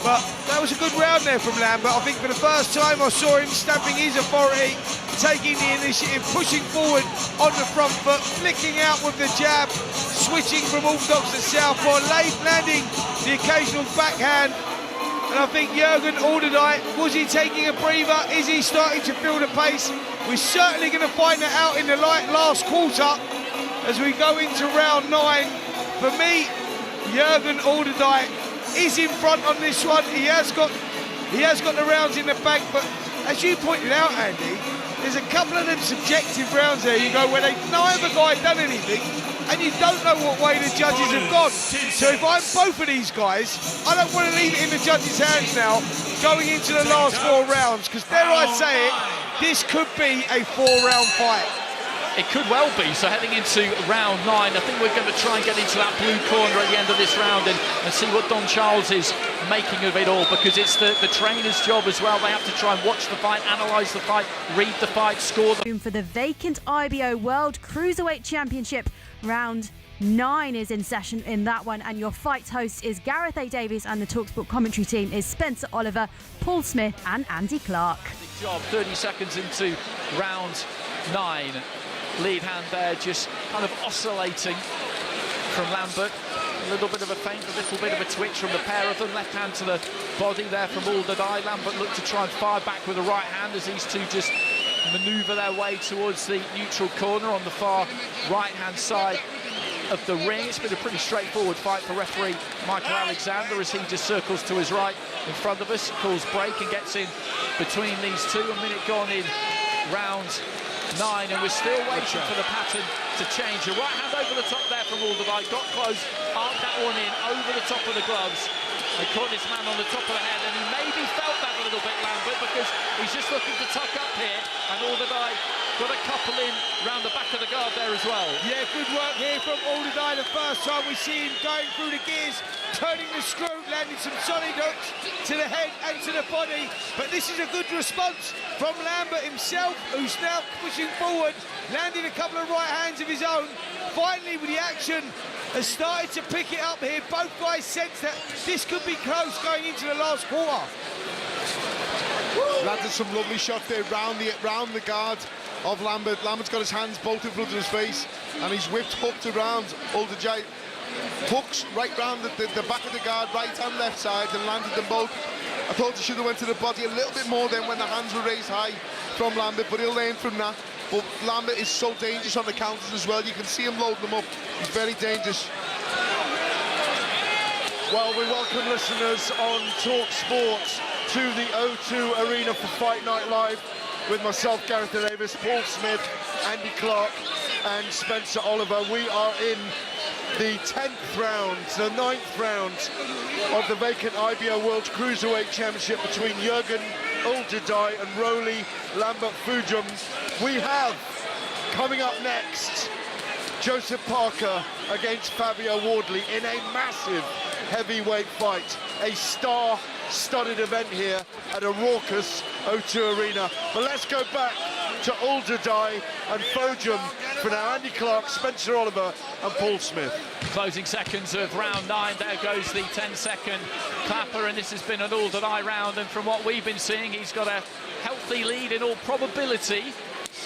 But that was a good round there from Lambert. I think for the first time I saw him stamping his authority, taking the initiative, pushing forward on the front foot, flicking out with the jab, switching from orthodox to southpaw, landing the occasional backhand. And I think Jürgen Uljai, was he taking a breather? Is he starting to feel the pace? We're certainly going to find that out in the last quarter as we go into round 9. For me, Jürgen Uljai is in front on this one. He has got the rounds in the bank, but as you pointed out, Andy, there's a couple of them subjective rounds there. You go where neither guy done anything, and you don't know what way the judges have gone. So if I'm both of these guys, I don't want to leave it in the judges' hands now, going into the last 4 rounds, because dare I say it, this could be a 4-round fight. It could well be. So heading into round 9, I think we're going to try and get into that blue corner at the end of this round and see what Don Charles is making of it all, because it's the trainer's job as well. They have to try and watch the fight, analyse the fight, read the fight, score the... For the vacant IBO World Cruiserweight Championship, round 9 is in session in that one, and your fight host is Gareth A. Davies, and the talkSPORT commentary team is Spencer Oliver, Paul Smith and Andy Clark. Big job, 30 seconds into round 9. Lead hand there just kind of oscillating from Lambert. A little bit of a feint, a little bit of a twitch from the pair of them. Left hand to the body there from Uljai. Lambert looked to try and fire back with the right hand as these two just manoeuvre their way towards the neutral corner on the far right-hand side of the ring. It's been a pretty straightforward fight for referee Michael Alexander as he just circles to his right in front of us, calls break and gets in between these two. A minute gone in round 9, and we're still waiting for the pattern to change. A right hand over the top there from Uljai, got close, arced that one in over the top of the gloves, and caught his man on the top of the head, and he maybe felt that a little bit, Lambert, because he's just looking to tuck up here, and Uljai got a couple in round the back of the guard there as well. Yeah, good work here from Uljai. The first time we see him going through the gears, turning the screw, landing some solid hooks to the head and to the body. But this is a good response from Lambert himself, who's now pushing forward, landing a couple of right hands of his own. Finally, with the action, has started to pick it up here. Both guys sense that this could be close going into the last quarter. Landed some lovely shots there round the guard of Lambert. Lambert's got his hands both in front of his face, and he's whipped hooked around Uljai. Hooks right round the back of the guard, right and left side, and landed them both. I thought he should have went to the body a little bit more then when the hands were raised high from Lambert, but he'll learn from that. But Lambert is so dangerous on the counters as well. You can see him loading them up. He's very dangerous. Well, we welcome listeners on talkSPORT to the O2 Arena for Fight Night Live with myself, Gareth Davis, Paul Smith, Andy Clark and Spencer Oliver. We are in the 10th round, the 9th round of the vacant IBO World Cruiserweight Championship between Jürgen Uljai and Roly Lambert Fujum. We have, coming up next, Joseph Parker against Fabio Wardley in a massive heavyweight fight, a star-studded event here at a raucous O2 Arena. But let's go back to Uljai and Fujum for now. Andy Clark, Spencer Oliver and Paul Smith. Closing seconds of round 9, there goes the 10-second clapper, and this has been an Uljai round, and from what we've been seeing, he's got a healthy lead in all probability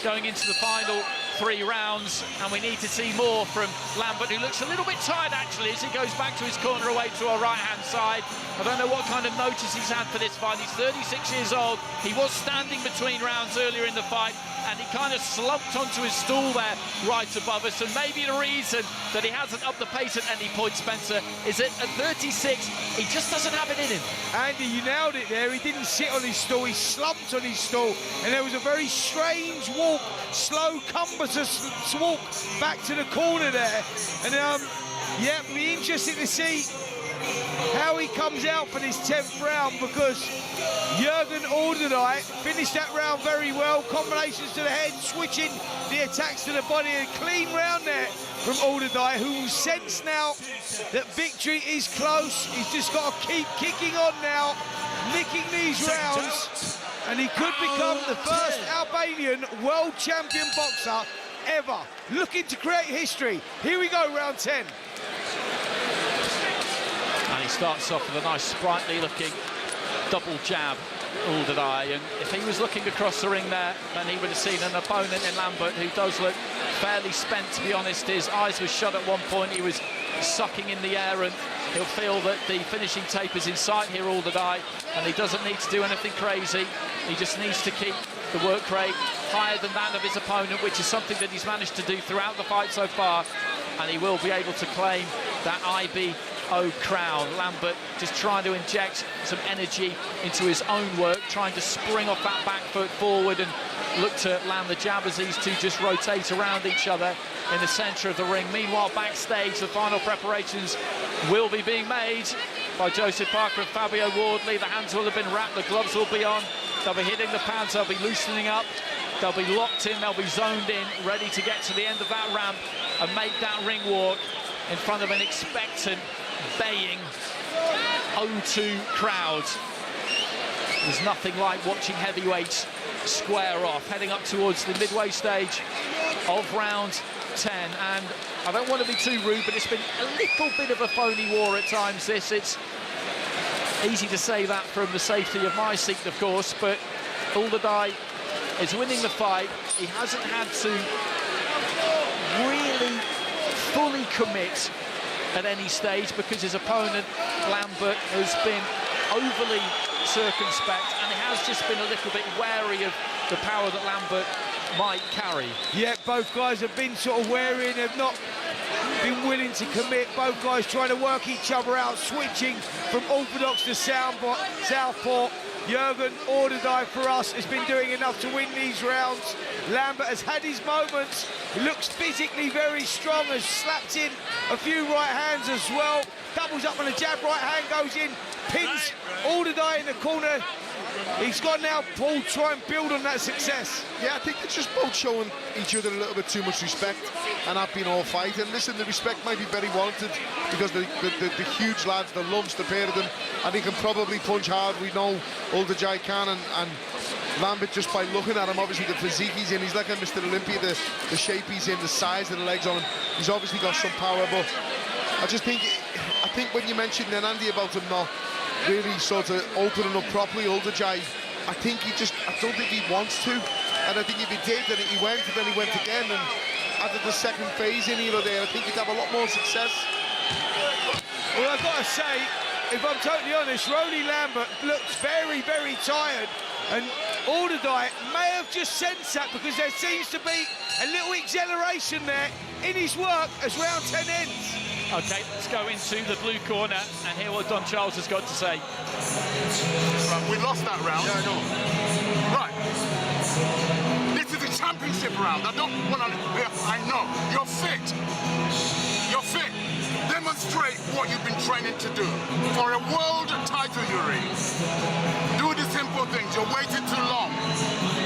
going into the final 3 rounds, and we need to see more from Lambert, who looks a little bit tired actually as he goes back to his corner away to our right-hand side. I don't know what kind of notice he's had for this fight. He's 36 years old. He was standing between rounds earlier in the fight, and he kind of slumped onto his stool there right above us, and maybe the reason that he hasn't upped the pace at any point, Spencer, is that at 36 he just doesn't have it in him. Andy, you nailed it there. He didn't sit on his stool, he slumped on his stool, and there was a very strange walk, slow, cumbersome walk back to the corner there. And yeah, it'll be interesting to see how he comes out for this 10th round, because Jürgen Uljai finished that round very well. Combinations to the head, switching the attacks to the body. A clean round there from Uljai, who will sense now that victory is close. He's just got to keep kicking on now, nicking these rounds, and he could become the first Albanian world champion boxer ever, looking to create history. Here we go, round 10. And he starts off with a nice sprightly looking double jab, Uljai, and if he was looking across the ring there, then he would have seen an opponent in Lambert who does look fairly spent, to be honest. His eyes were shut at one point, he was sucking in the air, and he'll feel that the finishing tape is in sight here, Uljai, and he doesn't need to do anything crazy. He just needs to keep the work rate higher than that of his opponent, which is something that he's managed to do throughout the fight so far, and he will be able to claim that IBO crown. Lambert just trying to inject some energy into his own work, trying to spring off that back foot forward and look to land the jab as these two just rotate around each other in the centre of the ring. Meanwhile, backstage, the final preparations will be being made by Joseph Parker and Fabio Wardley. The hands will have been wrapped, the gloves will be on, they'll be hitting the pads, they'll be loosening up, they'll be locked in, they'll be zoned in, ready to get to the end of that ramp and make that ring walk in front of an expectant, baying O2 crowd. There's nothing like watching heavyweights square off, heading up towards the midway stage of round 10. And I don't want to be too rude, but it's been a little bit of a phony war at times, this. It's easy to say that from the safety of my seat, of course, but Uljai is winning the fight. He hasn't had to really fully commit at any stage because his opponent, Lambert, has been overly circumspect, and he has just been a little bit wary of the power that Lambert might carry. Yeah, both guys have been sort of wary and have not been willing to commit. Both guys trying to work each other out, switching from orthodox to southpaw. Jürgen Uljai, for us, has been doing enough to win these rounds. Lambert has had his moments. He looks physically very strong, has slapped in a few right hands as well. Doubles up on a jab, right hand goes in, pins Uljai in the corner. He's got now Paul try and build on that success. Yeah, I think it's just both showing each other a little bit too much respect and have been all fight. And listen, the respect might be very warranted because the huge lads, the lumps, the pair of them, and he can probably punch hard. We know Uljai can, and Lambert, just by looking at him, obviously the physique he's in, he's like a Mr. Olympia, the shape he's in, the size of the legs on him, he's obviously got some power. But I think when you mentioned then Andy about him not really sort of opening up properly, Uljai, I don't think he wants to, and I think if he did, then he went, and then he went again, and added the second phase in here or there, I think he'd have a lot more success. Well, I've got to say, if I'm totally honest, Roly Lambert looks very, very tired, and Uljai may have just sensed that because there seems to be a little acceleration there in his work as round 10 ends. Okay, let's go into the blue corner and hear what Don Charles has got to say. Right, we lost that round. Yeah, I know. Right. This is a championship round. I don't want to... I know. You're fit. You're fit. Demonstrate what you've been training to do. For a world title you're in, do the simple things. You're waiting too long.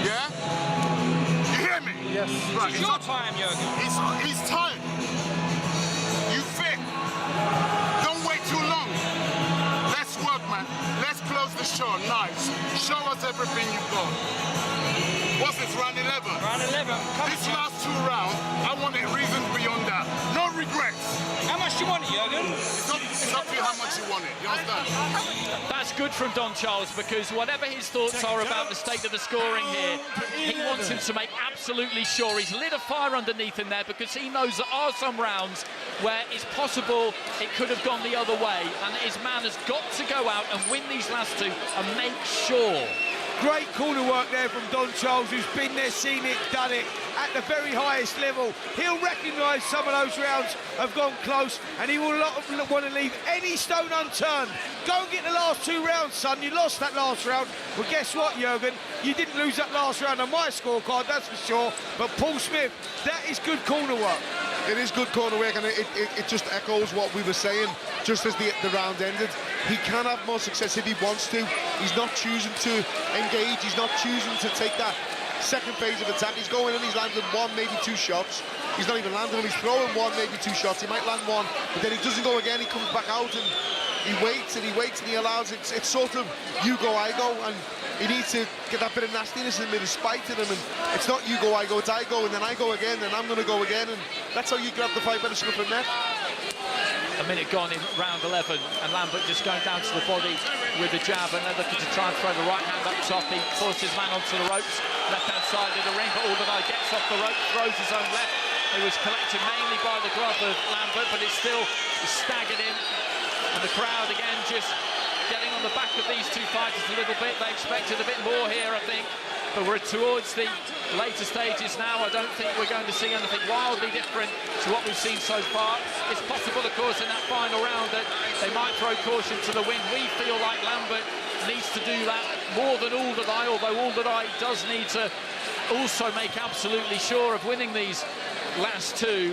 Yeah? You hear me? Yes. Right. It's your time, Jürgen. He's tired. You fit. Don't wait too long. Let's work, man. Let's close the show. Nice. Show us everything you've got. What's this, round 11? Round 11. This last 2 rounds, I wanted reasons beyond that. No regrets. How much do you want it, Jürgen? It's up to you how much you want it. You understand? That's good from Don Charles, because whatever his thoughts are about the state of the scoring here, he wants him to make absolutely sure he's lit a fire underneath him there, because he knows there are some rounds where it's possible it could have gone the other way, and his man has got to go out and win these last 2 and make sure. Great corner work there from Don Charles, who's been there, seen it, done it at the very highest level. He'll recognise some of those rounds have gone close, and he will not want to leave any stone unturned. Go and get the last 2 rounds, son. You lost that last round. Well, guess what, Jürgen? You didn't lose that last round on my scorecard, that's for sure. But Paul Smith, that is good corner work. It is good corner work, and it just echoes what we were saying just as the round ended. He can have more success if he wants to. He's not choosing to engage. He's not choosing to take that second phase of attack. He's going in, he's landing 1, maybe 2 shots. He's not even landing them, he's throwing 1, maybe 2 shots. He might land 1, but then he doesn't go again. He comes back out and he waits and he waits and he allows it. It's sort of you go, I go, and he needs to get that bit of nastiness and a bit of spite in him, and it's not you go, it's I go, and then I go again, and I'm going to go again, and that's how you grab the fight by the scruff of the neck. A minute gone in round 11, and Lambert just going down to the body with the jab, and then looking to try and throw the right hand up top. He forces his man onto the ropes, left-hand side of the ring, but Uljai gets off the rope, throws his own left. It was collected mainly by the glove of Lambert, but it's still staggered in, and the crowd again just getting on the back of these 2 fighters a little bit. They expected a bit more here, I think, but we're towards the later stages now. I don't think we're going to see anything wildly different to what we've seen so far. It's possible, of course, in that final round that they might throw caution to the wind. We feel like Lambert needs to do that more than Uljai, although Uljai does need to also make absolutely sure of winning these last 2.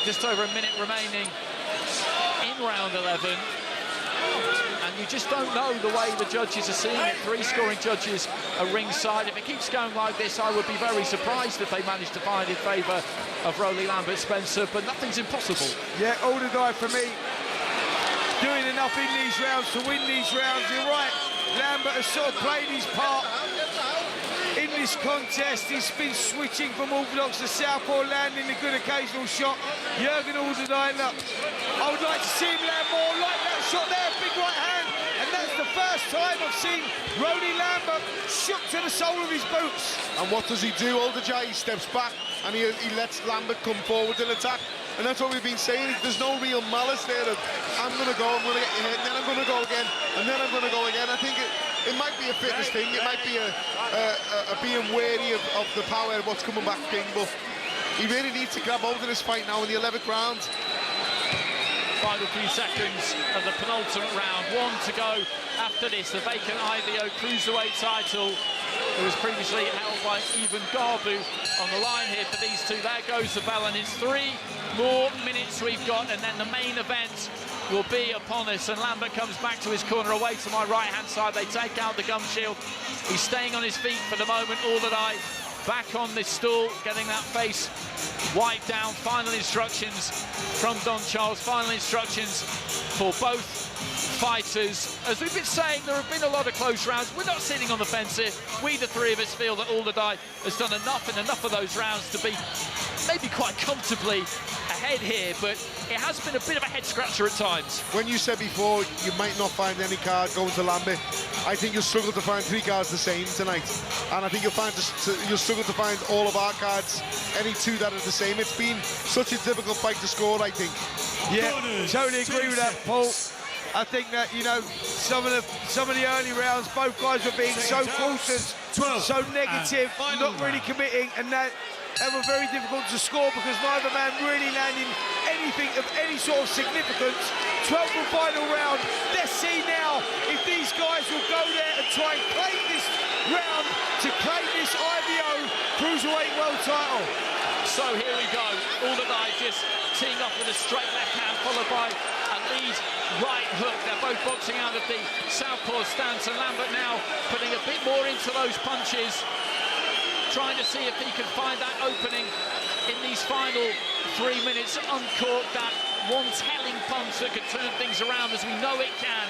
Just over a minute remaining in round 11. And you just don't know the way the judges are seeing it. 3 scoring judges are ringside. If it keeps going like this, I would be very surprised if they manage to find in favour of Roly Lambert Spencer, but nothing's impossible. Yeah, Uljai for me doing enough in these rounds to win these rounds. You're right, Lambert has sort of played his part in this contest. He's been switching from orthodox to southpaw, landing a good occasional shot. Jürgen Uljai, look, I would like to see him land more like that shot there, big right hand, and that's the first time I've seen Roly Lambert shook to the sole of his boots. And what does he do? Uljai, he steps back and he lets Lambert come forward and attack. And that's what we've been saying. There's no real malice there of, I'm going to go, I'm going to get your head, and then I'm going to go again, and then I'm going to go again. I think it might be a fitness thing. It might be a being wary of the power of what's coming back thing, but he really needs to grab hold of this fight now in the 11th round. Final few seconds of the penultimate round. 1 to go after this. The vacant IBO Cruiserweight title. It was previously held by Ivan Garbu on the line here for these 2. There goes the bell, and it's 3 more minutes we've got, and then the main event will be upon us, and Lambert comes back to his corner away to my right-hand side. They take out the gum shield. He's staying on his feet for the moment. Uljai back on this stool, getting that face wiped down. Final instructions from Don Charles. Final instructions for both fighters. As we've been saying, there have been a lot of close rounds. We're not sitting on the fence here. We, the three of us, feel that Uljai has done enough in enough of those rounds to be maybe quite comfortably ahead here, but it has been a bit of a head scratcher at times. When you said before you might not find any card going to Lambert, I think you'll struggle to find 3 cards the same tonight, and I think you'll struggle to find all of our cards, any 2 that are the same. It's been such a difficult fight to score, I think. Yeah, totally agree with that, Paul. I think that, you know, some of the early rounds, both guys were being so cautious, so negative, not really committing, and that were very difficult to score because neither man really landing anything of any sort of significance. 12th and final round. Let's see now if these guys will go there and try and claim this round to claim this IBO Cruiserweight World title. So here we go. Uljai just teeing off with a straight left hand, followed by a lead right hook. They're both boxing out of the southpaw stance, and Lambert now putting a bit more into those punches, trying to see if he can find that opening in these final 3 minutes, uncork that one telling punch that could turn things around, as we know it can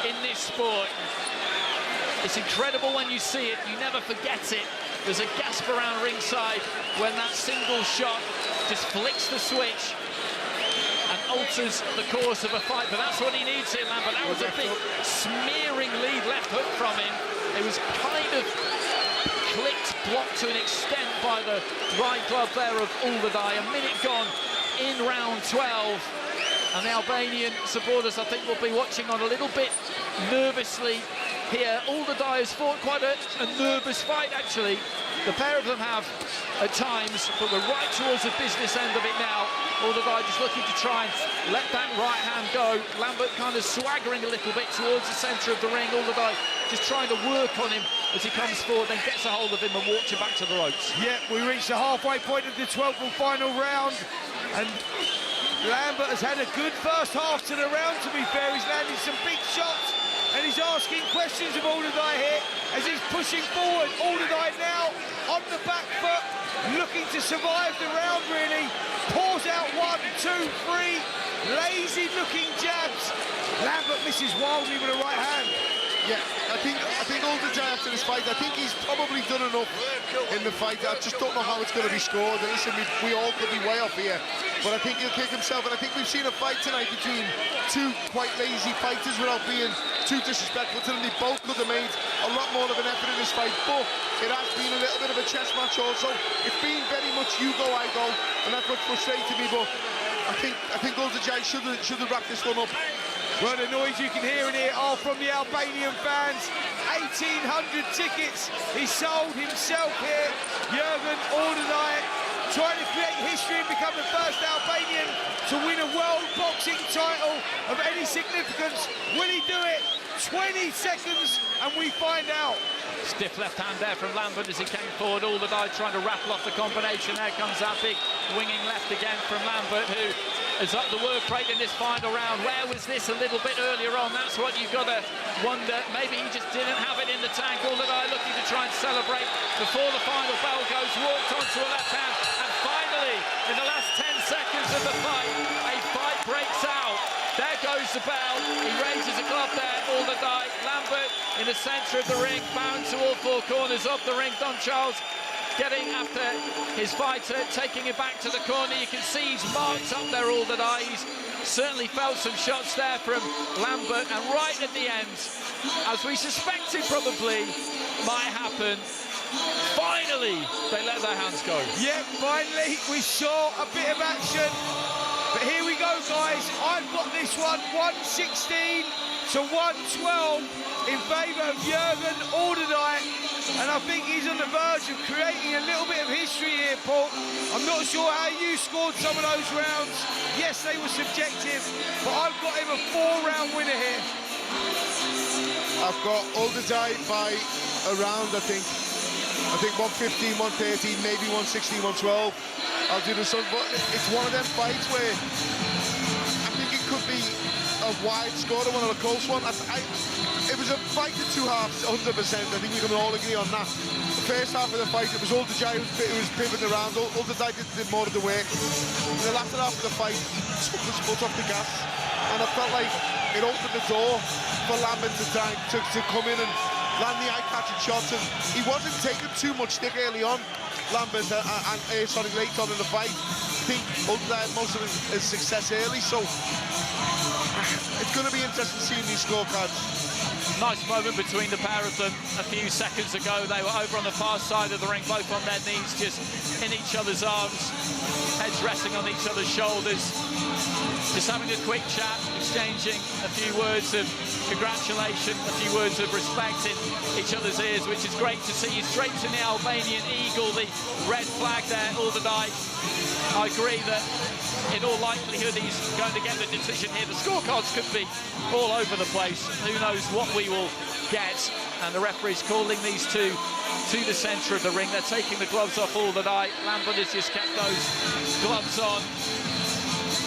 in this sport. It's incredible when you see it, you never forget it. There's a gasp around ringside when that single shot just flicks the switch and alters the course of a fight, but that's what he needs here, man. But that was a big smearing lead left hook from him. It was kind of clipped, blocked to an extent by the right glove there of Uljai. A minute gone in round 12, and the Albanian supporters, I think, will be watching on a little bit nervously here. Uljai has fought quite a nervous fight, actually. The pair of them have at times, but we're right towards the business end of it now. Uljai just looking to try and let that right hand go. Lambert kind of swaggering a little bit towards the centre of the ring. Uljai just trying to work on him as he comes forward, then gets a hold of him and walks him back to the ropes. Yeah, we reached the halfway point of the 12th and final round, and Lambert has had a good first half to the round, to be fair. He's landing some big shots, and he's asking questions of Uljai here as he's pushing forward. Uljai now on the back foot, looking to survive the round, really. Pours out 1, 2, 3 lazy looking jabs. Lambert misses wildly with a right hand. Yeah, I think Uljai after this fight, I think he's probably done enough in the fight. I just don't know how it's going to be scored. And listen, we all could be way off here, but I think he'll kick himself. And I think we've seen a fight tonight between 2 quite lazy fighters without being too disrespectful to them. They both could have made a lot more of an effort in this fight, but it has been a little bit of a chess match also. It's been very much you go, I go, and that's what's frustrating me. But I think Uljai should have wrapped this one up. Well, the noise you can hear in here are from the Albanian fans. 1,800 tickets he sold himself here. Jürgen Uljai trying to create history and become the first Albanian to win a world boxing title of any significance. Will he do it? 20 seconds and we find out. Stiff left hand there from Lambert as he came forward. Uljai trying to rattle off the combination. There comes that big winging left again from Lambert, who is up the work rate in this final round. Where was this a little bit earlier on? That's what you've got to wonder. Maybe he just didn't have it in the tank. Uljai looking to try and celebrate before the final bell goes. Walked onto a left hand, and finally, in the last 10 seconds of the fight, a fight breaks out. There goes the bell. He raises a glove there. Uljai, Lambert in the centre of the ring, bound to all 4 corners of the ring. Don Charles getting after his fighter, taking it back to the corner. You can see he's marked up there, Uljai. He's certainly felt some shots there from Lambert, and right at the end, as we suspected probably might happen, finally they let their hands go. Yeah, finally we saw a bit of action. But here we go, guys. I've got this one 116 to 112 in favour of Jürgen Uljai, and I think he's on the verge of creating a little bit of history here, Paul. I'm not sure how you scored some of those rounds. Yes, they were subjective, but I've got him a 4-round winner here. I've got Uljai by a round, I think 115, 113, maybe 116, 112. I'll do this one, but it's one of them fights where I think it could be a a wide score and one of a close one. It was a fight of two halves, 100%. I think we can all agree on that. The first half of the fight, it was Uljai who was pivoting around. Uljai did more of the work. In the latter half of the fight, took his foot off the gas, and I felt like it opened the door for Lambert to come in and land the eye-catching shots. And he wasn't taking too much stick early on, Lambert, and late on in the fight. I think Uljai had most of his success early, so it's going to be interesting seeing these scorecards. Nice moment between the pair of them a few seconds ago. They were over on the far side of the ring, both on their knees, just in each other's arms, heads resting on each other's shoulders, just having a quick chat, exchanging a few words of congratulation, a few words of respect in each other's ears, which is great to see. He's straight to the Albanian eagle, the red flag there all the night. I agree that in all likelihood he's going to get the decision here. The scorecards could be all over the place. Who knows what we will get. And the referee's calling these two to the centre of the ring. They're taking the gloves off all the night. Lambert has just kept those gloves on.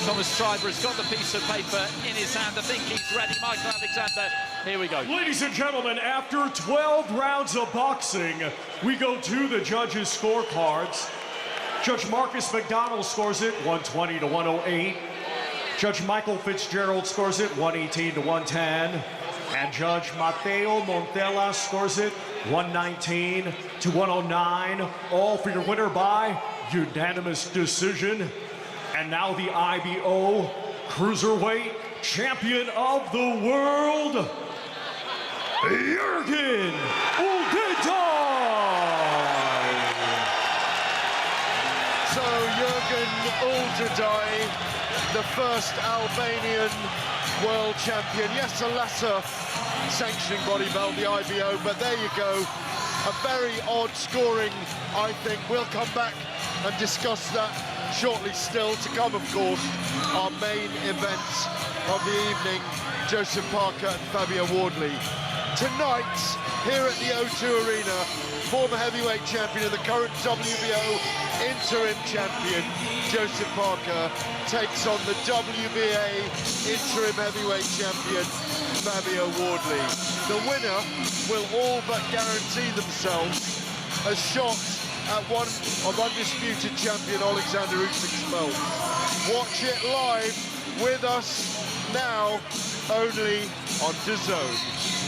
Thomas Stryber has got the piece of paper in his hand. I think he's ready. Michael Alexander, here we go. Ladies and gentlemen, after 12 rounds of boxing, we go to the judges' scorecards. Judge Marcus McDonald scores it 120 to 108. Judge Michael Fitzgerald scores it 118 to 110. And Judge Matteo Montella scores it 119 to 109. All for your winner by unanimous decision. And now the IBO Cruiserweight Champion of the World, Jürgen Uljai. So Jürgen Uljai, the first Albanian world champion. Yes, a lesser sanctioning body belt, the IBO, but there you go. A very odd scoring, I think. We'll come back and discuss that shortly. Still to come, of course, our main event of the evening, Joseph Parker and Fabio Wardley. Tonight, here at the O2 Arena, former heavyweight champion and the current WBO interim champion, Joseph Parker, takes on the WBA interim heavyweight champion, Fabio Wardley. The winner will all but guarantee themselves a shot at one of undisputed champion Alexander Usyk's belt. Watch it live with us now, only on DAZN.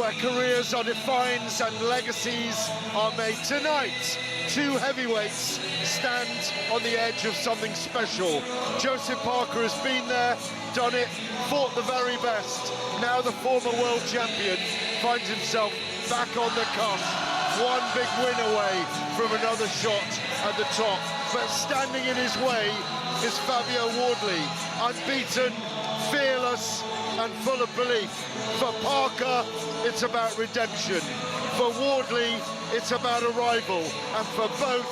where careers are defined and legacies are made. Tonight, two heavyweights stand on the edge of something special. Joseph Parker has been there, done it, fought the very best. Now the former world champion finds himself back on the cusp. One big win away from another shot at the top. But standing in his way is Fabio Wardley, unbeaten, fearless and full of belief. For Parker, it's about redemption. For Wardley, it's about arrival. And for both,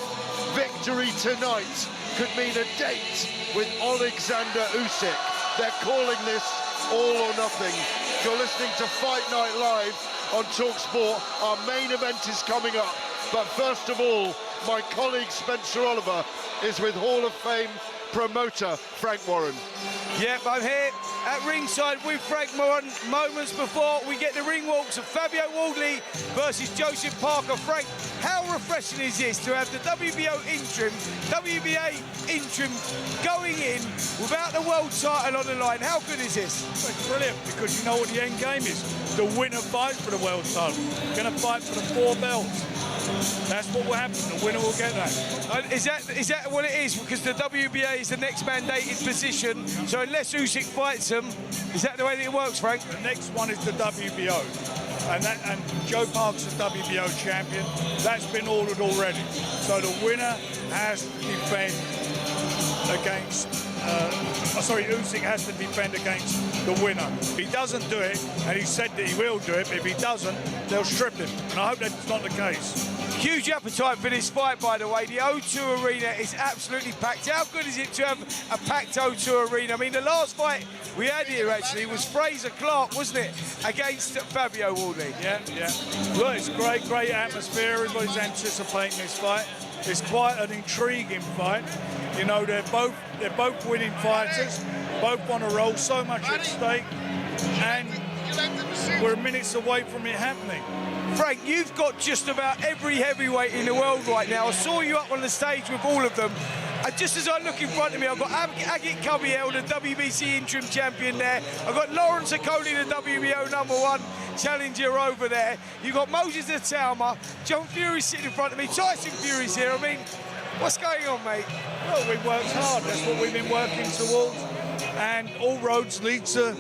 victory tonight could mean a date with Alexander Usyk. They're calling this all or nothing. You're listening to Fight Night Live on talkSPORT. Our main event is coming up. But first of all, my colleague Spencer Oliver is with Hall of Fame promoter Frank Warren. Yep, I'm here at ringside with Frank Warren. Moments before we get the ring walks of Fabio Wardley versus Joseph Parker. Frank, how refreshing is this to have the WBA interim going in without the world title on the line? How good is this? It's brilliant, because you know what the end game is. The winner fights for the world title. Going to fight for the 4 belts. That's what will happen. The winner will get that. Is that what it is? Because the WBA is the next mandated position. So unless Usyk fights them, is that the way that it works, Frank? The next one is the WBO. And Joe Parker's the WBO champion. That's been ordered already. So the winner has to defend against... Usyk has to defend against the winner. If he doesn't do it, and he said that he will do it, but if he doesn't, they'll strip him. And I hope that's not the case. Huge appetite for this fight, by the way. The O2 Arena is absolutely packed. How good is it to have a packed O2 Arena? I mean, the last fight we had here, actually, was Fraser Clark, wasn't it, against Fabio Wardley? Yeah. Look, it's great atmosphere. Everybody's anticipating this fight. It's quite an intriguing fight. You know, they're both winning fighters, both on a roll, so much at stake, and we're minutes away from it happening. Frank, you've got just about every heavyweight in the world right now. I saw you up on the stage with all of them. And just as I look in front of me, I've got Agit Kabiel, the WBC interim champion there. I've got Lawrence Okoli, the WBO #1 challenger over there. You've got Moses Atauma, John Fury sitting in front of me, Tyson Fury's here. I mean, what's going on, mate? Well, we've worked hard. That's what we've been working towards. And all roads lead to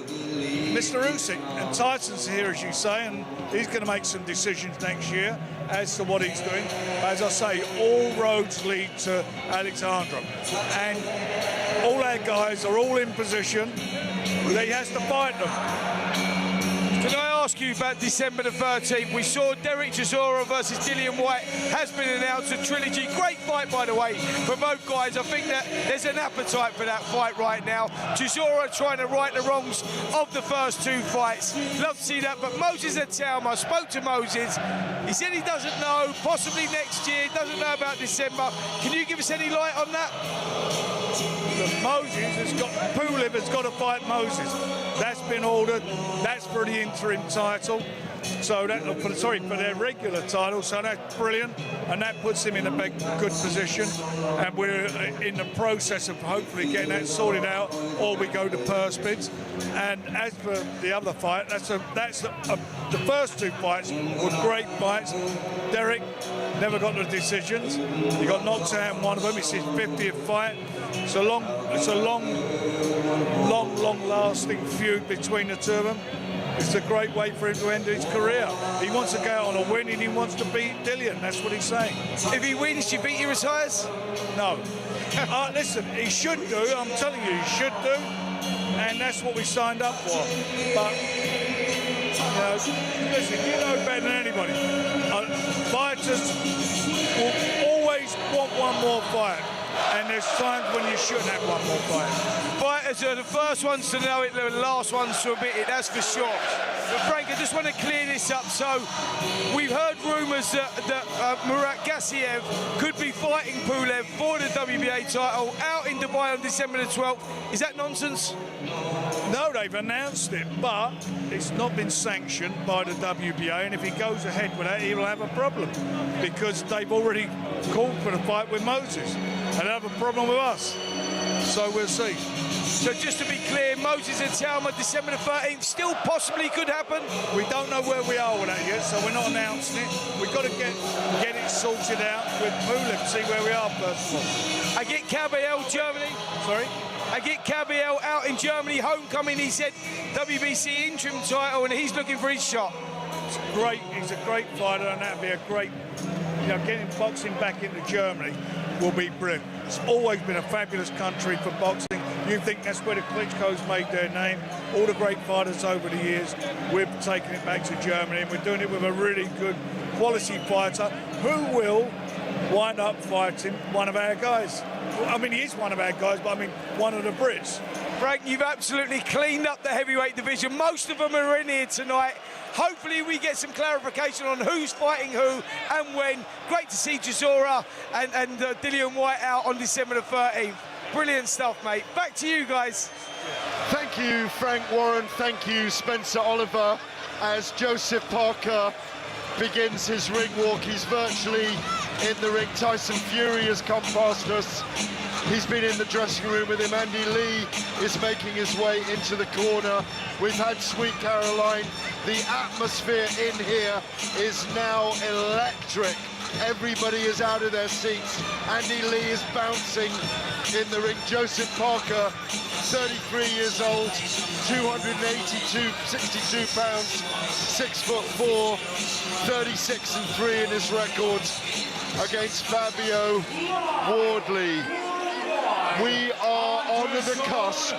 Mr. Usyk. And Tyson's here, as you say, and he's going to make some decisions next year as to what he's doing. As I say, all roads lead to Alexandra. And all our guys are all in position. He has to fight them. Can I ask you about December the 13th? We saw Derek Chisora versus Dillian White has been announced, a trilogy. Great fight, by the way, for both guys. I think that there's an appetite for that fight right now. Chisora trying to right the wrongs of the first 2 fights. Love to see that, but Moses Atauma, I spoke to Moses. He said he doesn't know, possibly next year, doesn't know about December. Can you give us any light on that? Pulev has got to fight Moses. That's been ordered. That's for the interim title. So that, for their regular title. So that's brilliant, and that puts him in a good position. And we're in the process of hopefully getting that sorted out, or we go to purse bids. And as for the other fight, the first 2 fights were great fights. Derek never got the decisions. He got knocked out in one of them. It's his 50th fight. It's a long-lasting feud between the 2 of them. It's a great way for him to end his career. He wants to go out on a win, and he wants to beat Dillian. That's what he's saying. If he wins, do you think he retires? No. Listen, he should do. I'm telling you, he should do. And that's what we signed up for. But, listen, you know better than anybody. Fighters will always want one more fight. And there's times when you shouldn't have one more fight. Fighters are the first ones to know it, the last ones to admit it, that's for sure. But Frank, I just want to clear this up. So, we've heard rumours that Murat Gassiev could be fighting Pulev for the WBA title out in Dubai on December the 12th. Is that nonsense? No, they've announced it, but it's not been sanctioned by the WBA, and if he goes ahead with that, he will have a problem, because they've already called for the fight with Moses, and they have a problem with us. So we'll see. So just to be clear, Moses and Talma, December the 13th, still possibly could happen. We don't know where we are with that yet, so we're not announcing it. We've got to get it sorted out with Moolah to see where we are first of all. I get KBL Germany. Sorry? I get KBL out in Germany, homecoming. He said WBC interim title, and he's looking for his shot. It's great. He's a great fighter, and that'd be a great, getting boxing back into Germany will be brilliant. It's always been a fabulous country for boxing. You think that's where the Klitschko's made their name. All the great fighters over the years, we're taking it back to Germany, and we're doing it with a really good quality fighter who will wind up fighting one of our guys. I mean, he is one of our guys, but I mean, one of the Brits. Frank, you've absolutely cleaned up the heavyweight division. Most of them are in here tonight. Hopefully we get some clarification on who's fighting who and when. Great to see Chisora and Dillian White out on December the 13th. Brilliant stuff, mate. Back to you guys. Thank you, Frank Warren. Thank you, Spencer Oliver. As Joseph Parker begins his ring walk, he's virtually in the ring. Tyson Fury has come past us. He's been in the dressing room with him. Andy Lee is making his way into the corner. We've had Sweet Caroline. The atmosphere in here is now electric. Everybody is out of their seats. Andy Lee is bouncing in the ring. Joseph Parker, 33 years old, 62 pounds, 6'4", 36-3 in his record against Fabio Wardley. We are on the cusp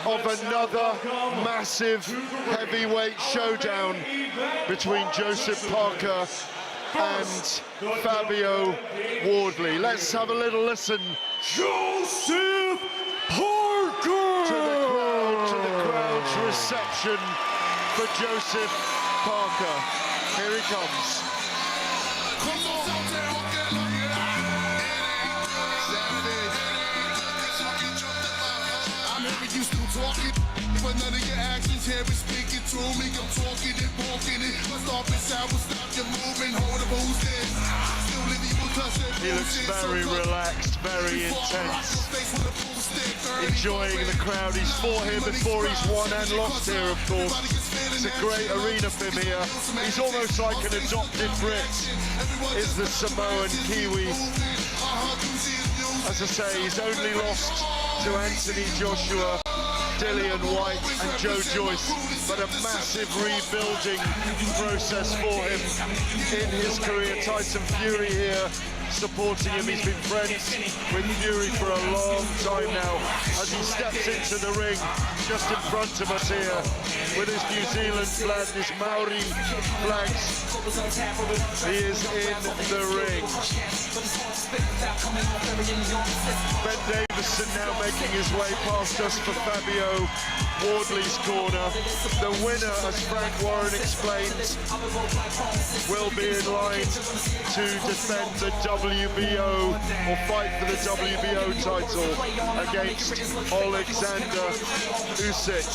of another massive heavyweight showdown between Joseph Parker and Fabio Wardley. Let's have a little listen. Joseph Parker! To the crowd's reception for Joseph Parker. Here he comes. But none of your actions here is speaking to me. I'm talking and walking it. Must stop inside, will stop you moving. Hold up, who's this? Still in evil touch. He looks very relaxed, very intense. Enjoying the crowd. He's fought here before, he's won and lost here, of course. It's a great arena for him here. He's almost like an adopted Brit, is the Samoan Kiwi. As I say, he's only lost to Anthony Joshua, Dillian White and Joe Joyce, but a massive rebuilding process for him in his career. Tyson Fury here supporting him. He's been friends with Fury for a long time now. As he steps into the ring just in front of us here with his New Zealand flag, his Maori flags, he is in the ring. Ben Davison now making his way past us for Fabio Wardley's corner. The winner, as Frank Warren explains, will be in line to defend the WBO or fight for the WBO title against Alexander Usyk.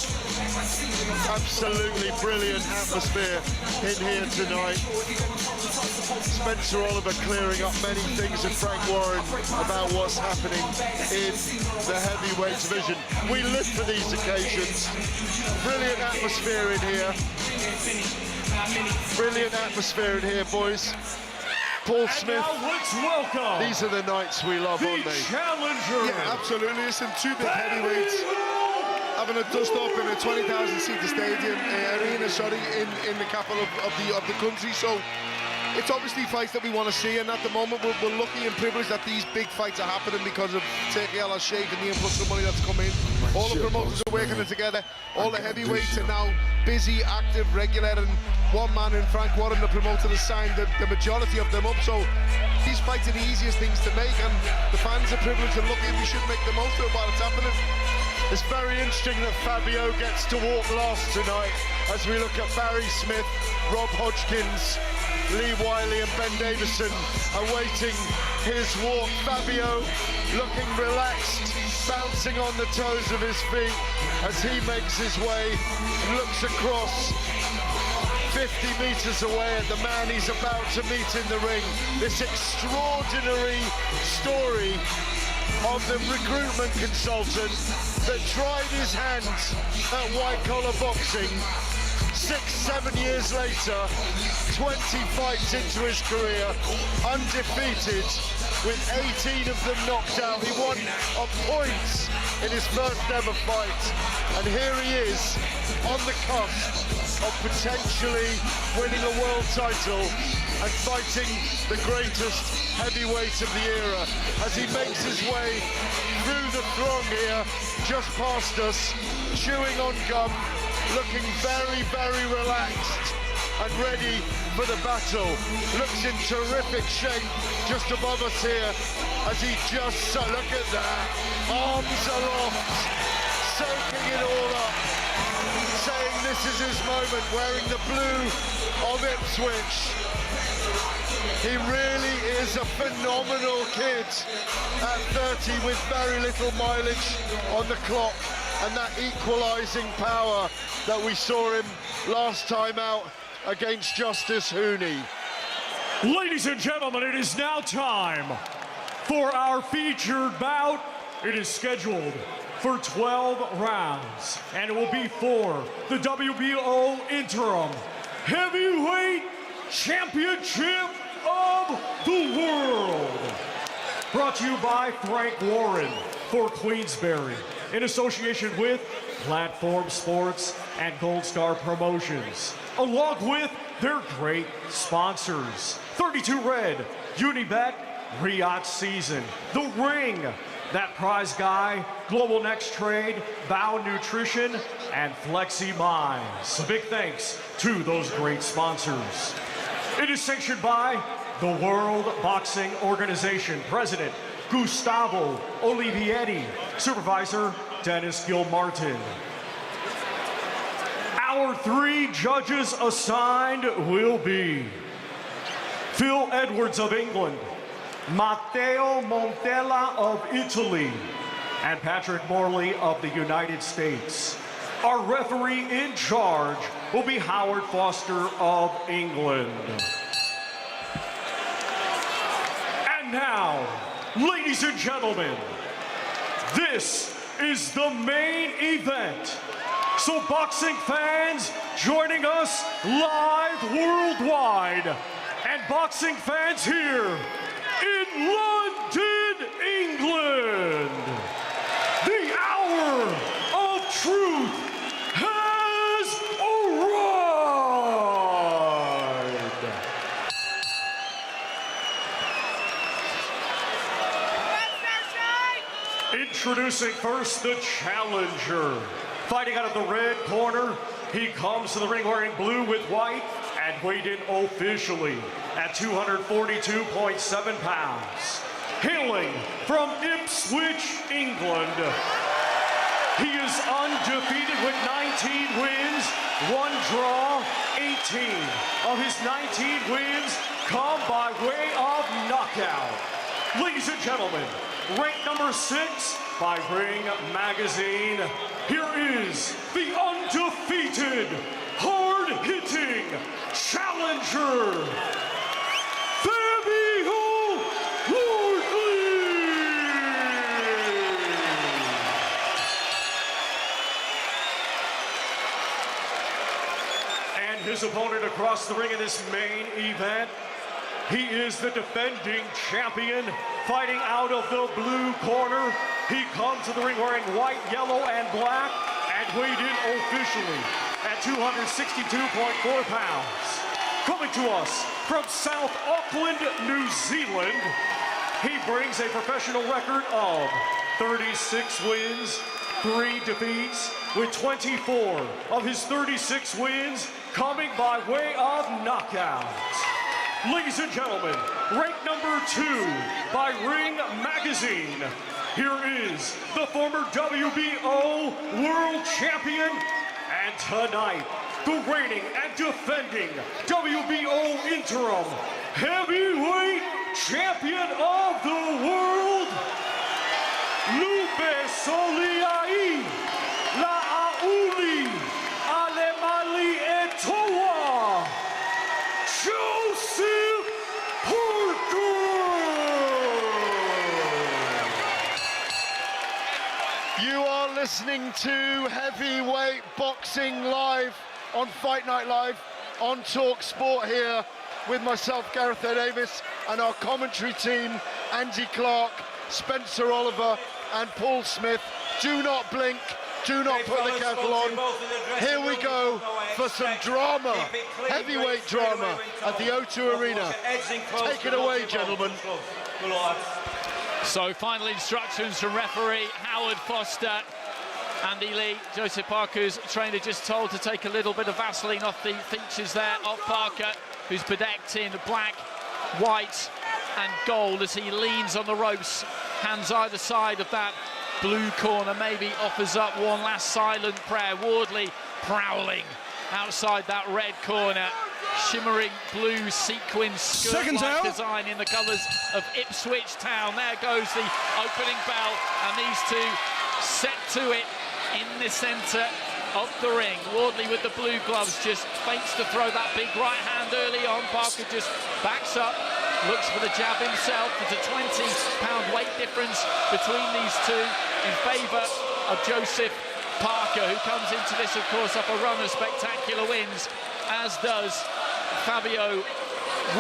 Absolutely brilliant atmosphere in here tonight. Spencer Oliver clearing up many things with Frank Warren about what's happening in the heavyweight division. We live for these occasions. Brilliant atmosphere in here. Brilliant atmosphere in here, boys. Paul Smith. Let's welcome. These are the nights we love, aren't they? Challenger. Yeah, absolutely. Listen, two big heavyweights having a dust up in a 20,000-seater stadium arena, in the capital of the country. So it's obviously fights that we want to see, and at the moment we're lucky and privileged that these big fights are happening because of Turkey Al Sheikh and the influx of money that's come in. All the promoters are working together. All the heavyweights are now busy, active, regular, and one man in Frank Warren, the promoter, has signed the majority of them up. So these fights are the easiest things to make, and the fans are privileged and lucky, and we should make the most of it while it's happening. It's very interesting that Fabio gets to walk last tonight as we look at Barry Smith, Rob Hodgkins, Lee Wiley and Ben Davison awaiting his walk. Fabio looking relaxed, bouncing on the toes of his feet as he makes his way, looks across 50 meters away at the man he's about to meet in the ring. This extraordinary story of the recruitment consultant that tried his hand at white-collar boxing. 6-7 years later, 20 fights into his career, undefeated, with 18 of them knocked out. He won on points in his first ever fight, and here he is on the cusp of potentially winning a world title and fighting the greatest heavyweight of the era as he makes his way through the throng here, just past us, chewing on gum, looking very, very relaxed and ready for the battle. Looks in terrific shape just above us here as he just, look at that, arms aloft, soaking it all up, saying this is his moment, wearing the blue of Ipswich. He really is a phenomenal kid at 30 with very little mileage on the clock, and that equalising power that we saw him last time out against Justice Hooney. Ladies and gentlemen, it is now time for our featured bout. It is scheduled for 12 rounds, and it will be for the WBO Interim Heavyweight Championship of the World. Brought to you by Frank Warren for Queensberry, in association with Platform Sports and Gold Star Promotions, along with their great sponsors. 32 Red, Unibet, Riyadh Season, The Ring, That Prize Guy, Global Next Trade, Bow Nutrition, and Flexi Minds. A big thanks to those great sponsors. It is sanctioned by the World Boxing Organization, President Gustavo Olivetti, Supervisor Dennis Gilmartin. Our 3 judges assigned will be Phil Edwards of England, Matteo Montella of Italy, and Patrick Morley of the United States. Our referee in charge will be Howard Foster of England. And now, ladies and gentlemen, this is the main event. So boxing fans joining us live worldwide, and boxing fans here in London, England, the hour of truth has arrived. Introducing first the challenger. Fighting out of the red corner, he comes to the ring wearing blue with white and weighed in officially at 242.7 pounds. Hailing from Ipswich, England, he is undefeated with 19 wins, 1 draw, 18 of his 19 wins come by way of knockout. Ladies and gentlemen, ranked number 6 by Ring Magazine, here is the undefeated, hard-hitting challenger, Fabio Wardley! And his opponent across the ring in this main event, he is the defending champion, fighting out of the blue corner. He comes to the ring wearing white, yellow, and black, and weighed in officially at 262.4 pounds. Coming to us from South Auckland, New Zealand, he brings a professional record of 36 wins, 3 defeats, with 24 of his 36 wins coming by way of knockouts. Ladies and gentlemen, ranked number 2 by Ring Magazine, here is the former WBO World Champion, and tonight, the reigning and defending WBO Interim Heavyweight Champion of the World, Lupe Soliai La'auli Alemali Etoa, Joseph Parker! listening to Heavyweight Boxing Live on Fight Night Live on talkSPORT here with myself, Gareth A. Davis, and our commentary team, Andy Clark, Spencer Oliver and Paul Smith. Do not blink, do not put the kettle on. Here we go for some drama, heavyweight drama at the O2 Arena. Take it away, gentlemen. So final instructions from referee Howard Foster. Andy Lee, Joseph Parker's trainer, just told to take a little bit of Vaseline off the features there of Parker, who's bedecked in black, white and gold as he leans on the ropes, hands either side of that blue corner, maybe offers up one last silent prayer. Wardley prowling outside that red corner, shimmering blue sequin skirt-like design in the colours of Ipswich Town. There goes the opening bell, and these two set to it in the centre of the ring. Wardley with the blue gloves just feints to throw that big right hand early on. Parker just backs up, looks for the jab himself. There's a 20-pound weight difference between these two in favour of Joseph Parker, who comes into this, of course, off a run of spectacular wins, as does Fabio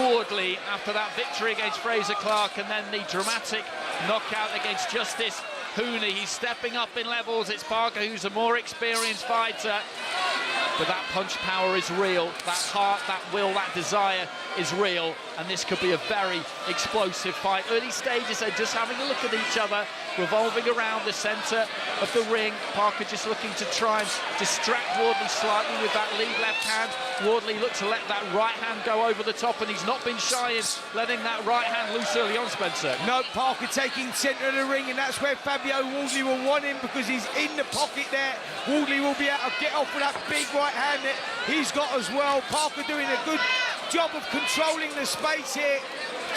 Wardley after that victory against Fraser Clark and then the dramatic knockout against Justice Hooney. He's stepping up in levels. It's Parker who's a more experienced fighter, but that punch power is real. That heart, that will, that desire is real, and this could be a very explosive fight. Early stages, they're just having a look at each other, revolving around the centre of the ring. Parker just looking to try and distract Wardley slightly with that lead left hand. Wardley looked to let that right hand go over the top, and he's not been shy in letting that right hand loose early on, Spencer. No, Parker taking centre of the ring, and that's where Fabio Wardley will want him, because he's in the pocket there. Wardley will be able to get off with that big right hand that he's got as well. Parker doing a good job of controlling the space here,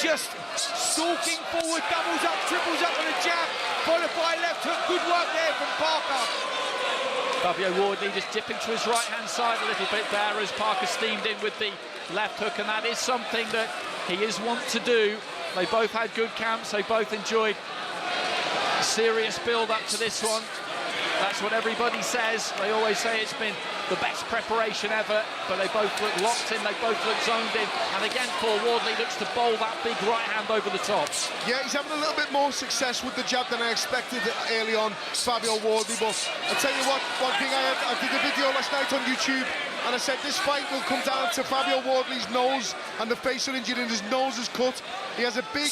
just stalking forward, doubles up, triples up on a jab, followed by a left hook. Good work there from Parker. Fabio Wardley just dipping to his right hand side a little bit there as Parker steamed in with the left hook, and that is something that he is wont to do. They both had good camps, they both enjoyed a serious build up to this one. That's what everybody says. They always say it's been the best preparation ever, but they both look locked in, they both look zoned in, and again Paul Wardley looks to bowl that big right hand over the top. Yeah, he's having a little bit more success with the jab than I expected early on, Fabio Wardley, but I'll tell you what, one thing I did a video last night on YouTube, and I said this fight will come down to Fabio Wardley's nose and the facial injury, and his nose is cut. He has a big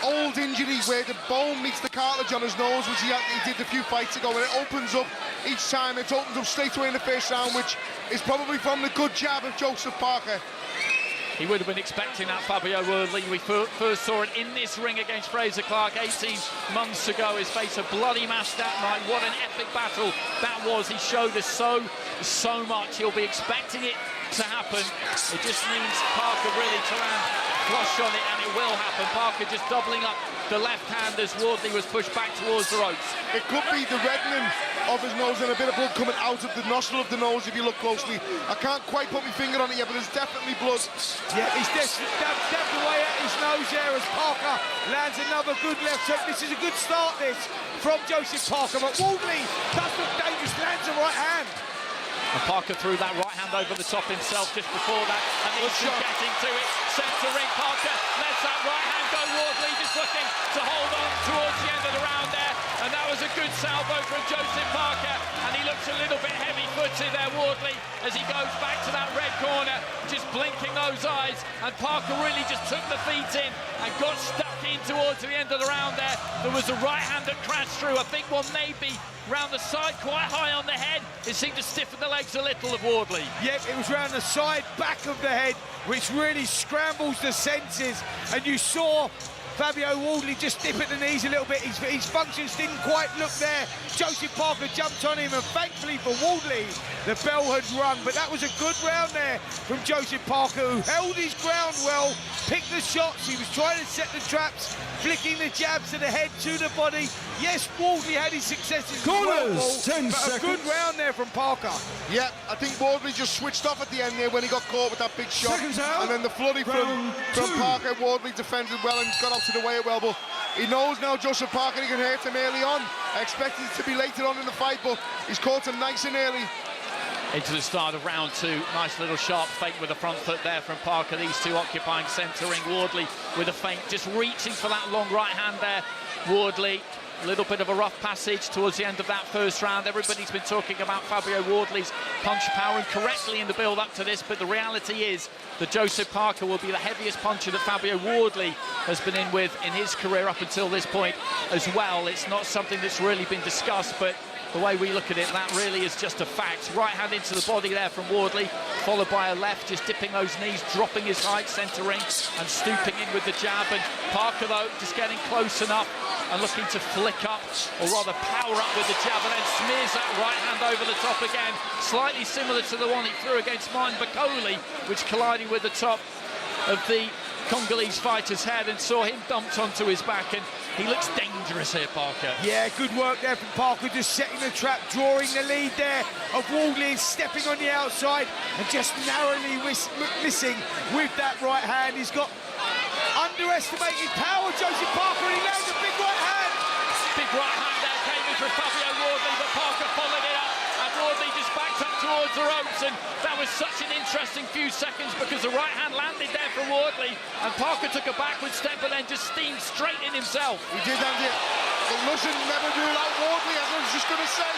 old injury where the bone meets the cartilage on his nose, which he did a few fights ago, and it opens up each time. It opens up straight away in the first round, which is probably from the good jab of Joseph Parker. He would have been expecting that, Fabio Wardley. We first saw it in this ring against Fraser Clark 18 months ago. His face a bloody mash that night. What an epic battle that was. He showed us so much. He'll be expecting it to happen. It just needs Parker really to land flush on it, and it will happen. Parker just doubling up the left hand as Wardley was pushed back towards the ropes. It could be the reddening of his nose and a bit of blood coming out of the nostril of the nose if you look closely. I can't quite put my finger on it yet, but there's definitely blood. Yeah, he's dabbed away at his nose there as Parker lands another good left hook. This is a good start, this, from Joseph Parker, but Wardley does look dangerous, lands a right hand. And Parker threw that right hand over the top himself just before that, and he's getting to it. Centre ring, Parker lets that right hand go. Wardley just looking to hold on towards the end of the round there, and that was a good salvo from Joseph Parker, and he looks a little bit heavy-footed there, Wardley, as he goes back to that red corner, just blinking those eyes, and Parker really just took the feet in and got stuck in towards the end of the round there. There was a right hand that crashed through, I think one maybe round the side, quite high on the head. It seemed to stiffen the legs a little of Wardley. Yep, it was round the side, back of the head, which really scrambles the senses. And you saw Fabio Wardley just dip at the knees a little bit. His functions didn't quite look there. Joseph Parker jumped on him, and thankfully for Wardley, the bell had rung. But that was a good round there from Joseph Parker, who held his ground well, picked the shots. He was trying to set the traps, flicking the jabs to the head, to the body. Yes, Wardley had his successes. Corners, 10 but seconds. a good round there from Parker. Yeah, I think Wardley just switched off at the end there when he got caught with that big shot. Seconds out. And then the flooding from Parker. Wardley defended well and got up to the weigh well, but he knows now Joseph Parker, he can hurt him early on. I expected it to be later on in the fight, but he's caught him nice and early. Into the start of round 2, nice little sharp feint with the front foot there from Parker. These two occupying centre ring. Wardley with a feint, just reaching for that long right hand there. Wardley, a little bit of a rough passage towards the end of that first round. Everybody's been talking about Fabio Wardley's punch power, and correctly in the build up to this, but the reality is that Joseph Parker will be the heaviest puncher that Fabio Wardley has been in with in his career up until this point as well. It's not something that's really been discussed, but the way we look at it, that really is just a fact. Right hand into the body there from Wardley, followed by a left, just dipping those knees, dropping his height, centre ring, and stooping in with the jab. And Parker, though, just getting close enough and looking to flick up, or rather power up with the jab, and then smears that right hand over the top again, slightly similar to the one he threw against Martin Bakole, which collided with the top of the Congolese fighter's head and saw him dumped onto his back, and he looks dangerous here, Parker. Yeah, good work there from Parker, just setting the trap, drawing the lead there of Wardley, stepping on the outside and just narrowly missing with that right hand. He's got underestimated power, Joseph Parker, and he lands a big right hand. Big right hand there came in from Fabio Wardley, but Parker followed it up, and Wardley just backed up towards the ropes, and that was such an interesting few seconds because the right hand landed there from Wardley, and Parker took a backward step and then just steamed straight in himself. He did, Andy. But mustn't never rule out Wardley, as I was just going to say.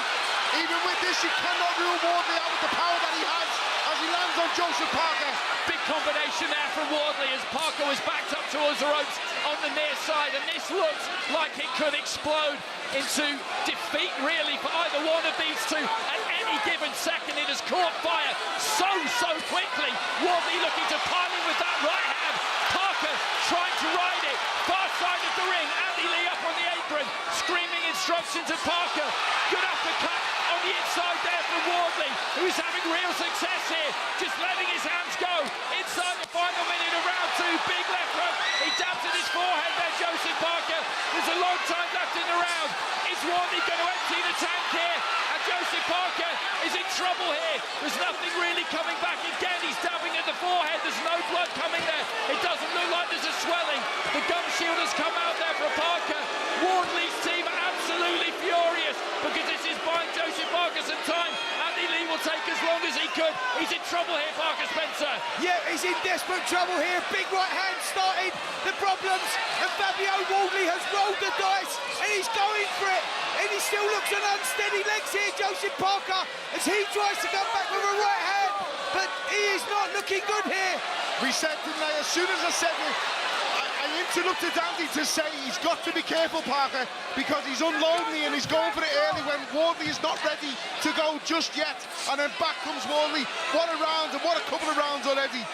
Even with this, you cannot rule Wardley out with the power that he has as he lands on Joseph Parker. Big combination there from Wardley as Parker was backed up towards the ropes on the near side, and this looks like it could explode into defeat really for either one of these two at any given second. It has caught fire so quickly. Wardley looking to pile in with that right hand. Parker trying to ride it. Far side of the ring. Andy Lee up on the apron, screaming instructions at Parker. Good uppercut on the inside there from Wardley, who's having real success here, just letting his hands go inside the final minute of round 2. Big left hook, he dabs at his forehead there, Joseph Parker. There's a long time left in the round. Is Wardley going to empty the tank here? And Joseph Parker is in trouble here. There's nothing really coming back. Again, he's dabbing at the forehead. There's no blood coming there. It doesn't look like there's a swelling. The gum shield has come out there for Parker. Wardley's team are absolutely furious because this is buying Joseph Parker some time. Andy Lee will take as long as he could. He's in trouble here, Parker Spencer. Yeah, he's in desperate trouble here. Big right hand started the problems, and Fabio Wardley has rolled the dice, and he's going for it. And he still looks on unsteady legs here, Joseph Parker, as he tries to come back with a right hand, but he is not looking good here. We said tonight, as soon as I said it, I interrupted Andy to say he's got to be careful, Parker, because he's unloading and he's going for it early when Wardley is not ready to go just yet. And then back comes Wardley. What a round, and what a couple of rounds already.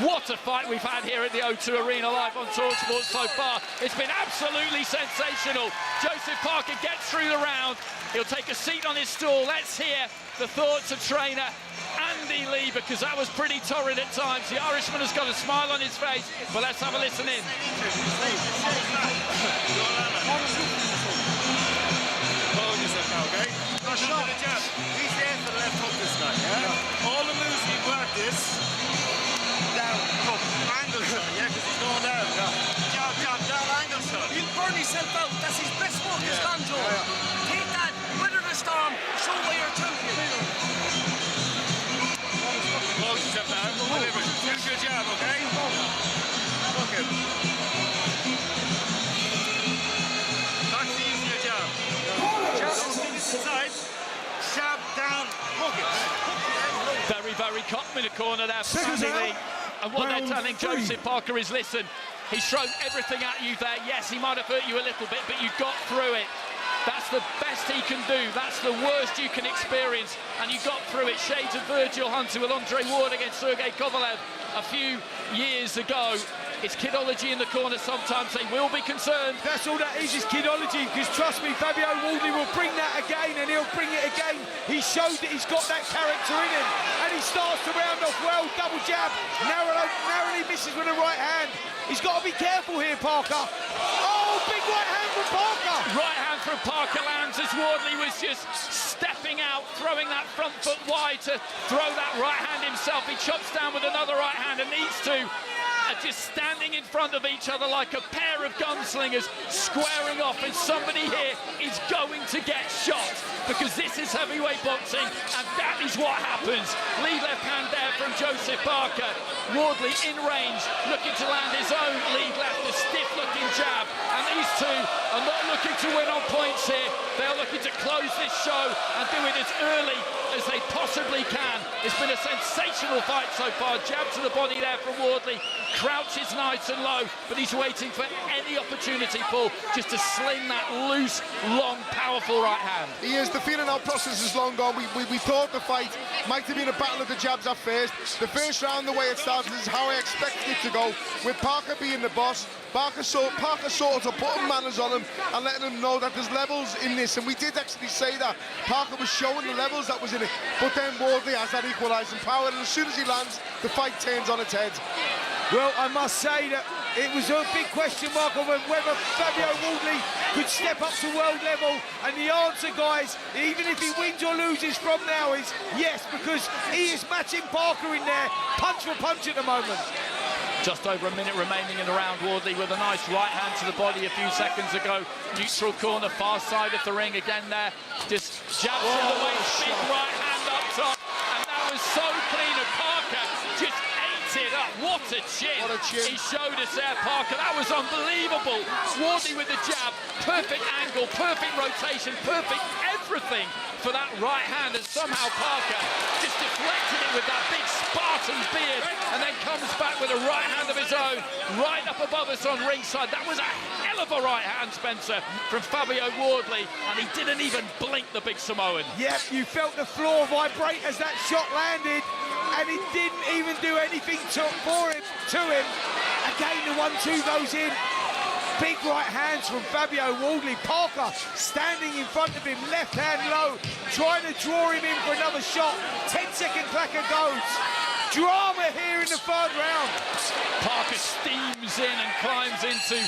What a fight we've had here at the O2 Arena live on talkSPORT so far. It's been absolutely sensational. Joseph Parker gets through the round. He'll take a seat on his stool. Let's hear the thoughts of trainer Andy Lee, because that was pretty torrid at times. The Irishman has got a smile on his face, but let's have a listen in. Hold yourself now, okay? Not shot the jab. He's there for the left hook this guy, yeah? All the moves he worked this down hook, angle shot, yeah, because he's going down. Jab, jab, down, angle shot. He'll burn himself out. That's his best work, his banjo. Take that, weather the storm, show why you're champion. Hold yourself now. Deliver. Do your jab, okay? Hook him. Back to using your jab. Jab, fingers inside. Jab, down, hook it. Very caught in the corner there for Andy Lee. And what they're telling Joseph Parker is, listen, he's thrown everything at you there. Yes, he might have hurt you a little bit, but you got through it. That's the best he can do. That's the worst you can experience. And you got through it. Shades of Virgil Hunter with Andre Ward against Sergey Kovalev a few years ago. It's kidology in the corner sometimes. They will be concerned. That's all that is kidology, because trust me, Fabio Wardley will bring that again, and he'll bring it again. He showed that he's got that character in him, and he starts to round off well. Double jab, narrowly misses with the right hand. He's got to be careful here, Parker. Oh, big right hand from Parker. Right hand from Parker lands as Wardley was just stepping out, throwing that front foot wide to throw that right hand himself. He chops down with another right hand and needs to. are just standing in front of each other like a pair of gunslingers squaring off, and somebody here is going to get shot, because this is heavyweight boxing, and that is what happens. Lead left hand there from Joseph Parker. Wardley in range, looking to land his own lead left, a stiff-looking jab, and these two are not looking to win on points here. They're looking to close this show and do it as early as they possibly can. It's been a sensational fight so far. Jab to the body there from Wardley. Crouches nice and low, but he's waiting for any opportunity, Paul, just to sling that loose, long, powerful right hand. He is. The feeling out process is long gone. We thought the fight might have been a battle of the jabs at first. The first round, the way it started, is how I expected it to go, with Parker being the boss. Parker sort of putting manners on him and letting him know that there's levels in this, and we did actually say that. Parker was showing the levels that was in it, but then Wardley has that equalising power, and as soon as he lands, the fight turns on its head. Well, I must say that it was a big question mark on whether Fabio Wardley could step up to world level, and the answer, guys, even if he wins or loses from now, is yes, because he is matching Parker in there, punch for punch at the moment. Just over a minute remaining in the round. Wardley with a nice right hand to the body a few seconds ago. Neutral corner, far side of the ring again there. Just jabs in the way, big right hand up top, and that was so clean. And Parker just ate it up. What a chin. What a chin. He showed us there, Parker. That was unbelievable. Wardley with the jab, perfect angle, perfect rotation, perfect everything for that right hand, and somehow Parker just deflected it with that big Spartan beard, and then comes back with a right hand of his own, right up above us on ringside. That was a hell of a right hand, Spencer, from Fabio Wardley, and he didn't even blink, the big Samoan. Yep, you felt the floor vibrate as that shot landed, and it didn't even do anything to him. Again, the 1-2 goes in. Big right hands from Fabio Wardley. Parker standing in front of him, left hand low, trying to draw him in for another shot. 10-second clacker goes. Drama here in the third round. Parker steams in and climbs into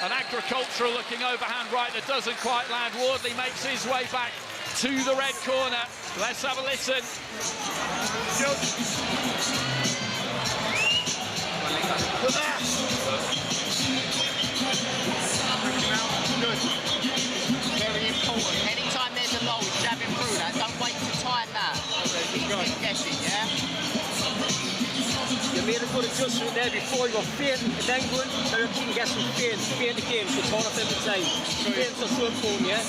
an agricultural looking overhand right that doesn't quite land. Wardley makes his way back to the red corner. Let's have a listen. Good. Very important. Anytime there's a low, jabbing through that. Don't wait to time that. Keep guessing, yeah? You made a good adjustment there before. You were fainting and then going. Now you can get some faint again. So turn off every time. Faints are so important, yeah?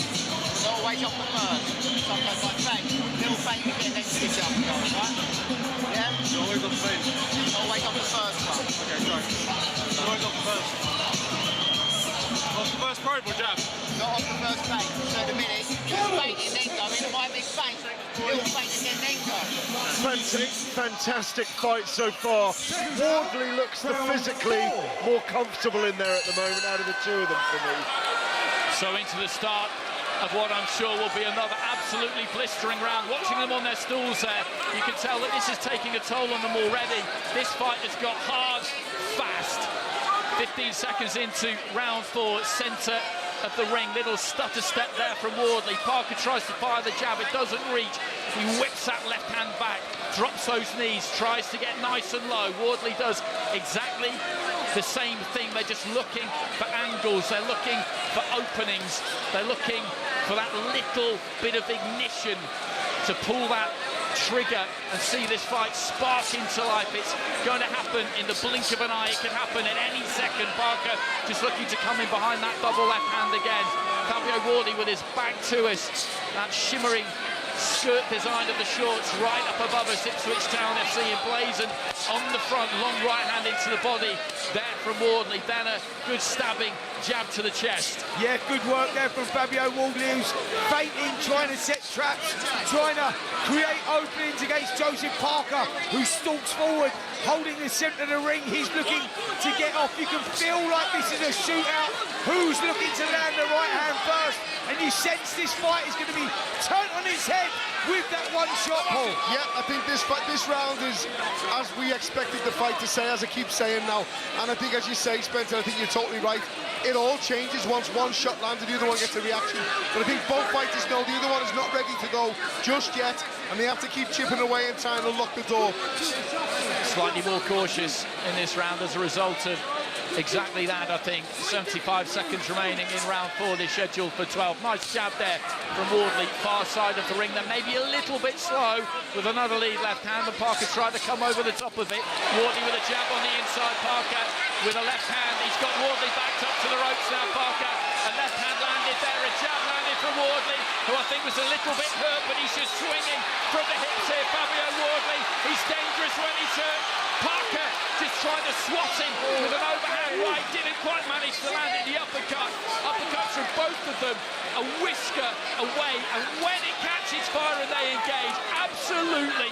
Not always off the first. Sometimes like fake. Little fake again, then switch up, right? Yeah? You're always off the fake. Always off the first one. Okay, sorry. You're always off the first. Off the first probe or jab? Not off the first fake. So the minute you're faking, then go in. My big fake. Little fake again, then go. Fantastic fight so far. Wardley looks the physically more comfortable in there at the moment out of the two of them for me. So into the start of what I'm sure will be another absolutely blistering round. Watching them on their stools there, you can tell that this is taking a toll on them already. This fight has got hard, fast. 15 seconds into round 4, centre of the ring. Little stutter step there from Wardley. Parker tries to fire the jab, it doesn't reach. He whips that left hand back, drops those knees, tries to get nice and low. Wardley does exactly the same thing. They're just looking for angles, they're looking for openings, they're looking for that little bit of ignition to pull that trigger and see this fight spark into life. It's going to happen in the blink of an eye. It can happen at any second. Parker just looking to come in behind that double left hand again. Fabio Wardley with his back to us, that shimmering skirt design of the shorts right up above us. Ipswich Town FC emblazoned on the front, long right hand into the body there from Wardley. Then a good stabbing jab to the chest. Yeah, good work there from Fabio Wardley, who's feinting, trying to set traps, trying to create openings against Joseph Parker, who stalks forward, holding the centre of the ring. He's looking to get off. You can feel like this is a shootout. Who's looking to land the right hand first? And you sense this fight is going to be turned on its head with that one shot, Paul. Yeah, I think this round is as we expected the fight to say, as I keep saying now. And I think, as you say, Spencer, I think you're totally right. it all changes once one shot lands and the other one gets a reaction. But I think both fighters know the other one is not ready to go just yet, and they have to keep chipping away and trying to lock the door. Slightly more cautious in this round as a result of exactly that, I think. 75 seconds remaining in round 4. They're scheduled for 12. Nice jab there from Wardley, far side of the ring. Then maybe a little bit slow with another lead left hand, and Parker tried to come over the top of it. Wardley with a jab on the inside. Parker with a left hand. He's got Wardley backed up to the ropes now. Parker, a left hand landed there. A jab landed from Wardley, who I think was a little bit hurt, but he's just swinging from the hips here. Fabio Wardley, he's dangerous when he's hurt. Parker just trying to swat him with an overhand right, didn't quite manage to land in the uppercut. Uppercuts from both of them, a whisker away, and when it catches fire and they engage, absolutely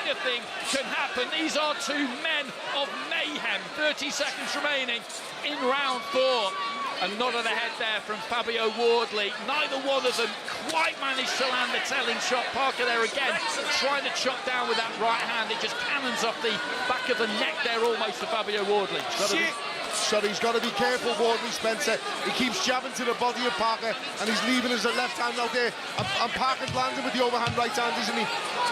anything can happen. These are two men of mayhem. 30 seconds remaining in round 4. A nod of the head there from Fabio Wardley. Neither one of them quite managed to land the telling shot. Parker there again, trying to chop down with that right hand. It just cannons off the back of the neck there almost to Fabio Wardley. So he's got to be careful, Wardley, Spencer. He keeps jabbing to the body of Parker, and he's leaving his left hand out there. And Parker's landing with the overhand right hand, isn't he?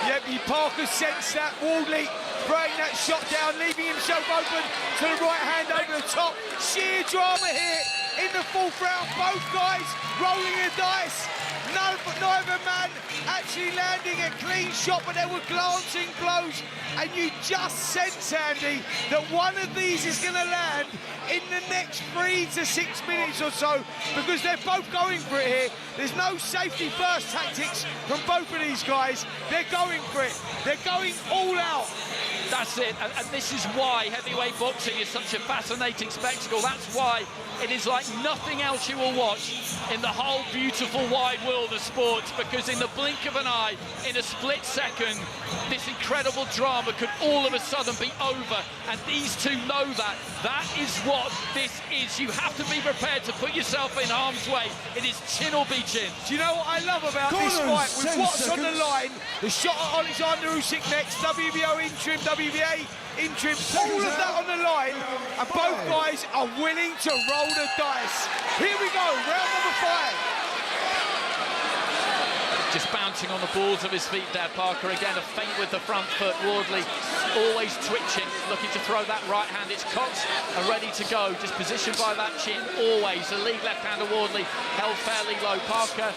Yep, Parker sensed that. Wardley throwing that shot down, leaving himself open to the right hand over the top. Sheer drama here in the 4th round. Both guys rolling the dice. Neither man actually landing a clean shot, but there were glancing blows, and you just sense, Andy, that one of these is going to land in the next 3 to 6 minutes or so, because they're both going for it here. There's no safety first tactics from both of these guys. They're going for it. They're going all out. That's it, and this is why heavyweight boxing is such a fascinating spectacle. That's why it is like nothing else you will watch in the whole beautiful wide world of sports, because in the blink of an eye, in a split second, this incredible drama could all of a sudden be over, and these two know that. That is what this is. You have to be prepared to put yourself in harm's way. It is chin or be chin. Do you know what I love about this fight? With what's on the line, the shot at Alexander Usyk next, WBO interim, WBA interim, all of that on the line, and both guys are willing to roll the dice. Here we go, round number 5. Just bouncing on the balls of his feet there, Parker. Again, a feint with the front foot. Wardley always twitching, looking to throw that right hand. It's cocked and ready to go. Just positioned by that chin, always. The lead left-hander, Wardley, held fairly low. Parker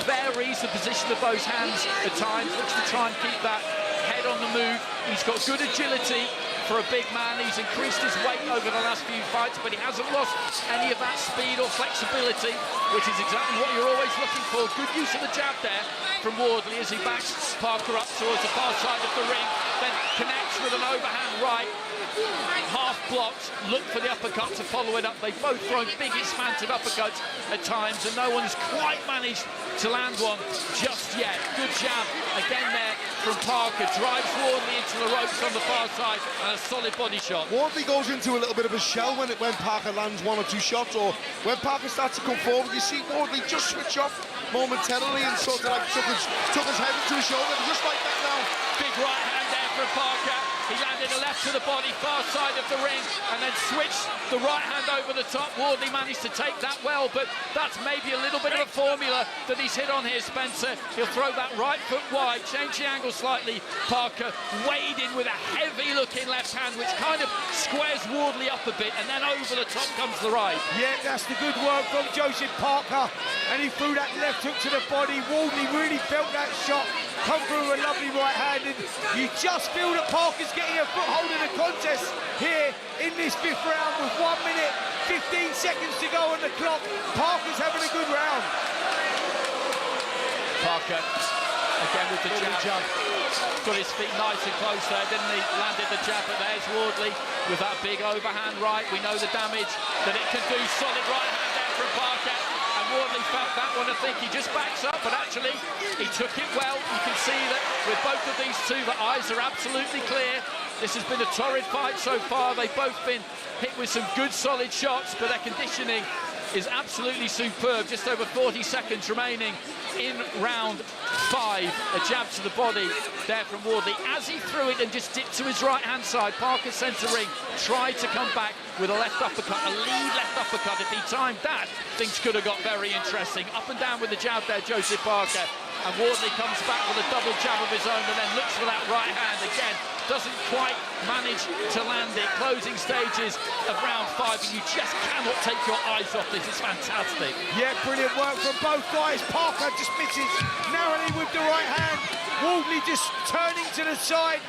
varies the position of those hands at times, looks to try and keep that head on the move. He's got good agility for a big man. He's increased his weight over the last few fights, but he hasn't lost any of that speed or flexibility, which is exactly what you're always looking for. Good use of the jab there from Wardley as he backs Parker up towards the far side of the ring, then connects with an overhand right, half blocked, look for the uppercut to follow it up. They've both thrown big expansive uppercuts at times, and no one's quite managed to land one just yet. Good jab again there from Parker, drives Wardley into the ropes on the far side, and a solid body shot. Wardley goes into a little bit of a shell when Parker lands 1 or 2 shots, or when Parker starts to come forward. You see Wardley just switch off momentarily and sort of like took his head into his shoulder, just like that now. Big right hand there from Parker. He landed a left to the body, far side of the ring, and then switched the right hand over the top. Wardley managed to take that well, but that's maybe a little bit of a formula that he's hit on here, Spencer. He'll throw that right foot wide, change the angle slightly. Parker weighed in with a heavy-looking left hand, which kind of squares Wardley up a bit, and then over the top comes the right. Yeah, that's the good work from Joseph Parker, and he threw that left hook to the body. Wardley really felt that shot come through a lovely right hand, and you just feel that Parker's getting a foothold in the contest here in this 5th round with 1 minute 15 seconds to go on the clock. Parker's having a good round. Parker again with the jab. Got his feet nice and close there, didn't he? Landed the jab, but there's Wardley with that big overhand right. We know the damage that it can do. Solid right hand there from Parker. Wardley felt that one. I think he just backs up, but actually he took it well. You can see that with both of these two, the eyes are absolutely clear. This has been a torrid fight so far. They've both been hit with some good solid shots, but their conditioning is absolutely superb. Just over 40 seconds remaining in round 5. A jab to the body there from Wardley. As he threw it and just dipped to his right-hand side, Parker centre ring tried to come back with a left uppercut, a lead left uppercut. If he timed that, things could have got very interesting. Up and down with the jab there, Joseph Parker. And Wardley comes back with a double jab of his own and then looks for that right hand again. Doesn't quite manage to land it. Closing stages of round 5, and you just cannot take your eyes off this. It's fantastic. Yeah, brilliant work from both guys. Parker just misses narrowly with the right hand. Wardley just turning to the side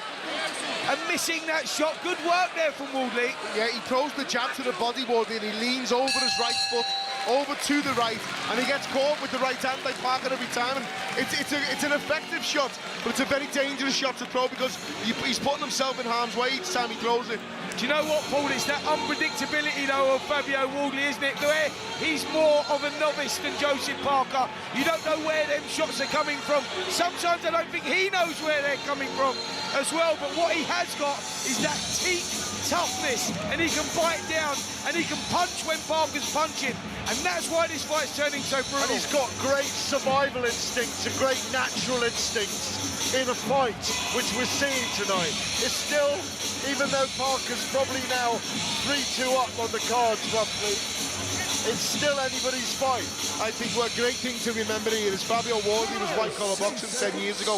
and missing that shot. Good work there from Wardley. Yeah, he throws the jab to the body, Wardley, and he leans over his right foot, over to the right, and he gets caught with the right hand by Parker every time. And it's an effective shot, but it's a very dangerous shot to throw because he's putting himself in harm's way each time he throws it. Do you know what, Paul? It's that unpredictability, though, of Fabio Wardley, isn't it? Where he's more of a novice than Joseph Parker. You don't know where them shots are coming from. Sometimes I don't think he knows where they're coming from as well. But what he has got is that teak toughness, and he can bite down, and he can punch when Parker's punching. And that's why this fight's turning so brutal. And he's got great survival instincts and great natural instincts in a fight, which we're seeing tonight. It's still, even though Parker's probably now 3-2 up on the cards roughly, it's still anybody's fight. I think what a great thing to remember here is Fabio Wardley was white-collar boxing 10 years ago.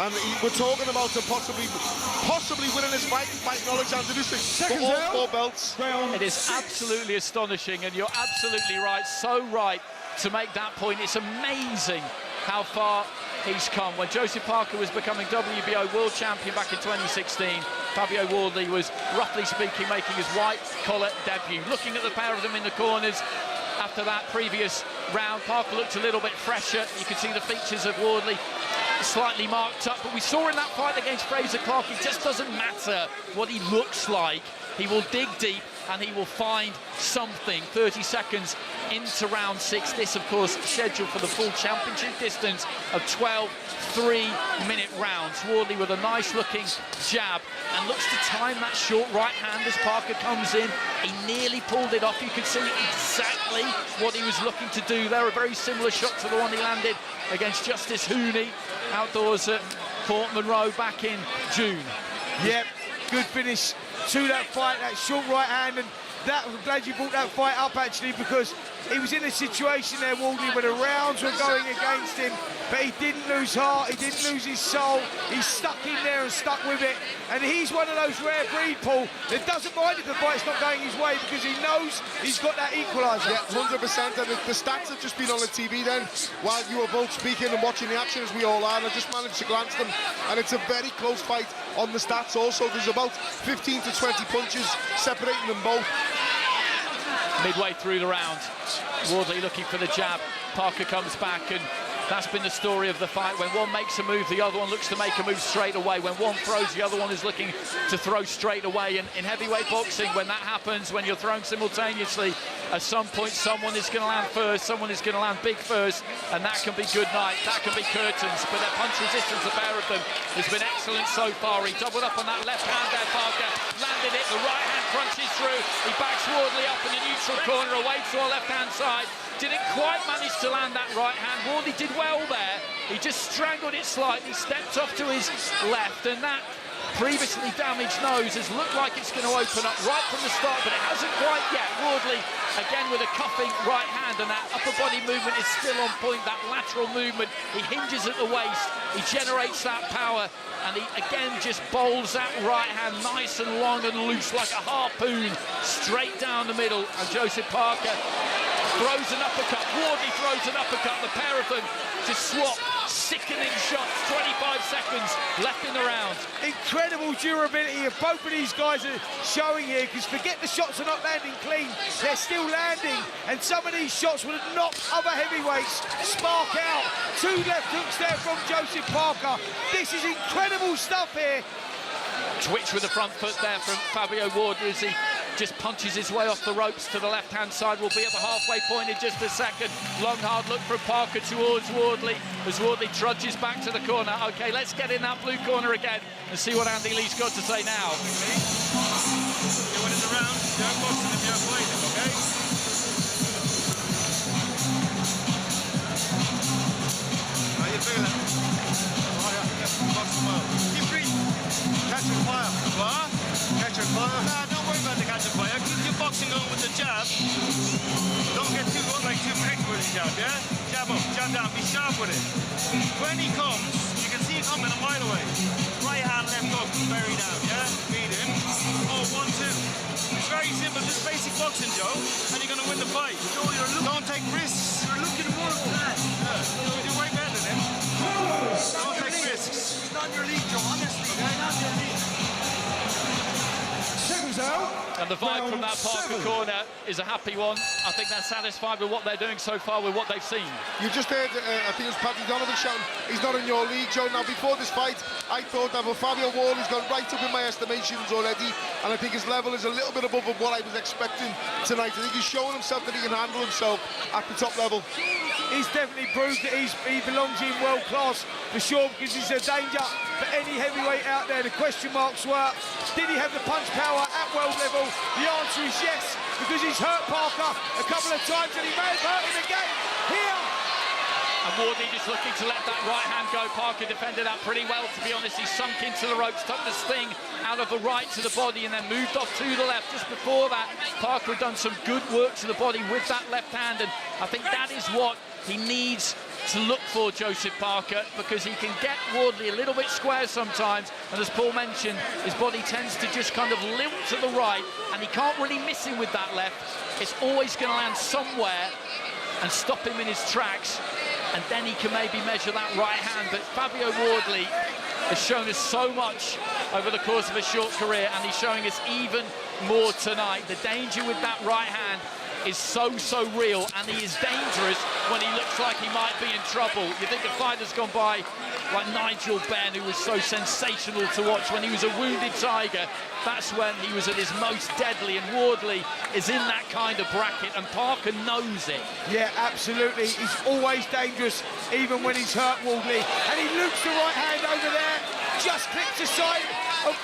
And we're talking about him possibly winning his fight, fighting Alexander Usyk for all 4 belts. It is absolutely astonishing, and you're absolutely right, so right to make that point. It's amazing how far he's come. When Joseph Parker was becoming WBO world champion back in 2016, Fabio Wardley was, roughly speaking, making his white-collar debut. Looking at the pair of them in the corners, after that previous round, Parker looked a little bit fresher. You could see the features of Wardley slightly marked up, but we saw in that fight against Fraser Clark, it just doesn't matter what he looks like. He will dig deep and he will find something. 30 seconds into round 6. This, of course, scheduled for the full championship distance of 12 3-minute rounds. Wardley with a nice-looking jab and looks to time that short right hand as Parker comes in. He nearly pulled it off. You could see exactly what he was looking to do there. A very similar shot to the one he landed against Justice Hooney outdoors at Fort Monroe back in June. Yep, good finish to that fight, that short right hand, and that, I'm glad you brought that fight up actually, because he was in a situation there, Wardley, where the rounds were going against him, but he didn't lose heart, he didn't lose his soul. He stuck in there and stuck with it, and he's one of those rare breed, Paul, that doesn't mind if the fight's not going his way because he knows he's got that equaliser. Yeah, 100%, and the stats have just been on the TV then while you were both speaking and watching the action, as we all are, and I just managed to glance them, and it's a very close fight on the stats also. There's about 15 to 20 punches separating them both. Midway through the round, Wardley looking for the jab. Parker comes back, and that's been the story of the fight. When one makes a move, the other one looks to make a move straight away. When one throws, the other one is looking to throw straight away. And in heavyweight boxing, when that happens, when you're throwing simultaneously, at some point someone is going to land first, someone is going to land big first, and that can be good night, that can be curtains. But their punch resistance, the pair of them, has been excellent so far. He doubled up on that left hand there, Parker, landed it, the right hand crunches through, he backs Wardley up in the neutral corner, away to our left hand side. Didn't quite manage to land that right hand. Wardley did well there. He just strangled it slightly, stepped off to his left, and that previously damaged nose has looked like it's going to open up right from the start, but it hasn't quite yet. Wardley, again with a cuffing right hand, and that upper body movement is still on point, that lateral movement. He hinges at the waist, he generates that power, and he again just bowls that right hand nice and long and loose like a harpoon straight down the middle. And Joseph Parker throws an uppercut, Wardley throws an uppercut, the pair of them just swap sickening shots. 25 seconds left in the round. Incredible durability of both of these guys are showing here, because forget the shots are not landing clean, they're still landing, and some of these shots would have knocked other heavyweights spark out. 2 left hooks there from Joseph Parker. This is incredible stuff here. Twitch with the front foot there from Fabio Wardley as he just punches his way off the ropes to the left-hand side. We'll be at the halfway point in just a second. Long, hard look from Parker towards Wardley as Wardley trudges back to the corner. OK, let's get in that blue corner again and see what Andy Lee's got to say now. You're winning the round, you're boxing him, you're playing him, OK? How you feeling? Oh, yeah, box him well. Keep breathing. Catching fire. What? Catching fire? Nah, don't worry about the catching fire. Keep your box. jab, yeah? Jab up, jab down, be sharp with it. When he comes, you can see it coming a mile away. Right hand, left hook, bury down, yeah? Beat him. Oh, 1, 2. It's very simple, just basic boxing, Joe, and you're going to win the fight. Don't take risks. You're looking more than that. Yeah. You're way better than him. Don't take risks. He's not your league, Joe, honestly. Okay? Not your league. And the vibe from that Parker corner is a happy one. I think they're satisfied with what they're doing so far, with what they've seen. You just heard, I think it was Paddy Donovan shouting, he's not in your league, Joe. Now, before this fight, I thought that Fabio Wardley's gone right up in my estimations already, and I think his level is a little bit above what I was expecting tonight. I think he's showing himself that he can handle himself at the top level. He's definitely proved that he belongs in world class for sure, because he's a danger for any heavyweight out there. The question marks were, did he have the punch power at world level? The answer is yes, because he's hurt Parker a couple of times and he may have hurt him again here. And Wardley just looking to let that right hand go. Parker defended that pretty well, to be honest. He sunk into the ropes, took the sting out of the right to the body and then moved off to the left. Just before that, Parker had done some good work to the body with that left hand, and I think that is what he needs to look for, Joseph Parker, because he can get Wardley a little bit square sometimes, and as Paul mentioned, his body tends to just kind of lilt to the right, and he can't really miss him with that left. It's always going to land somewhere and stop him in his tracks, and then he can maybe measure that right hand. But Fabio Wardley has shown us so much over the course of a short career, and he's showing us even more tonight. The danger with that right hand is so real, and he is dangerous when he looks like he might be in trouble. You think a fighter's gone by like Nigel Benn, who was so sensational to watch when he was a wounded tiger. That's when he was at his most deadly, and Wardley is in that kind of bracket, and Parker knows it. Yeah, absolutely. He's always dangerous, even when he's hurt, Wardley. And he loops the right hand over there, just clicks aside of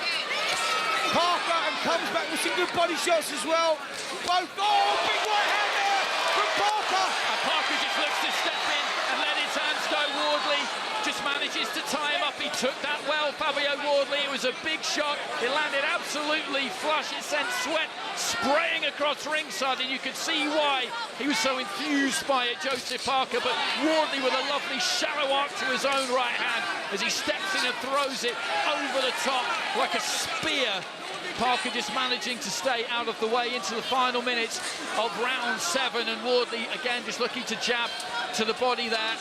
Parker and comes back with some good body shots as well. Both, oh, big right hand there from Parker. And Parker just looks to step in and let his hands go. Wardley just manages to tie him up. He took that well, Fabio Wardley. It was a big shot. It landed absolutely flush. It sent sweat spraying across ringside, and you could see why he was so enthused by it, Joseph Parker. But Wardley with a lovely shallow arc to his own right hand as he steps in and throws it over the top like a spear. Parker just managing to stay out of the way into the final minutes of round 7, and Wardley again just looking to jab to the body there.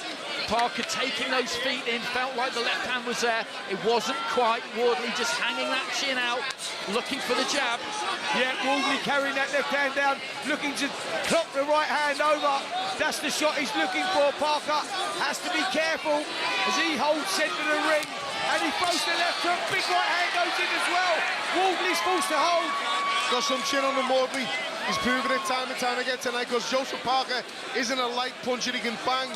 Parker taking those feet in, felt like the left hand was there. It wasn't quite. Wardley just hanging that chin out, looking for the jab. Yeah, Wardley carrying that left hand down, looking to clock the right hand over. That's the shot he's looking for. Parker has to be careful as he holds centre of the ring. And he throws the left hook, big right hand goes in as well. Wardley's forced to hold. Got some chin on him, Wardley. He's proven it time and time again tonight, because Joseph Parker isn't a light puncher, he can bang.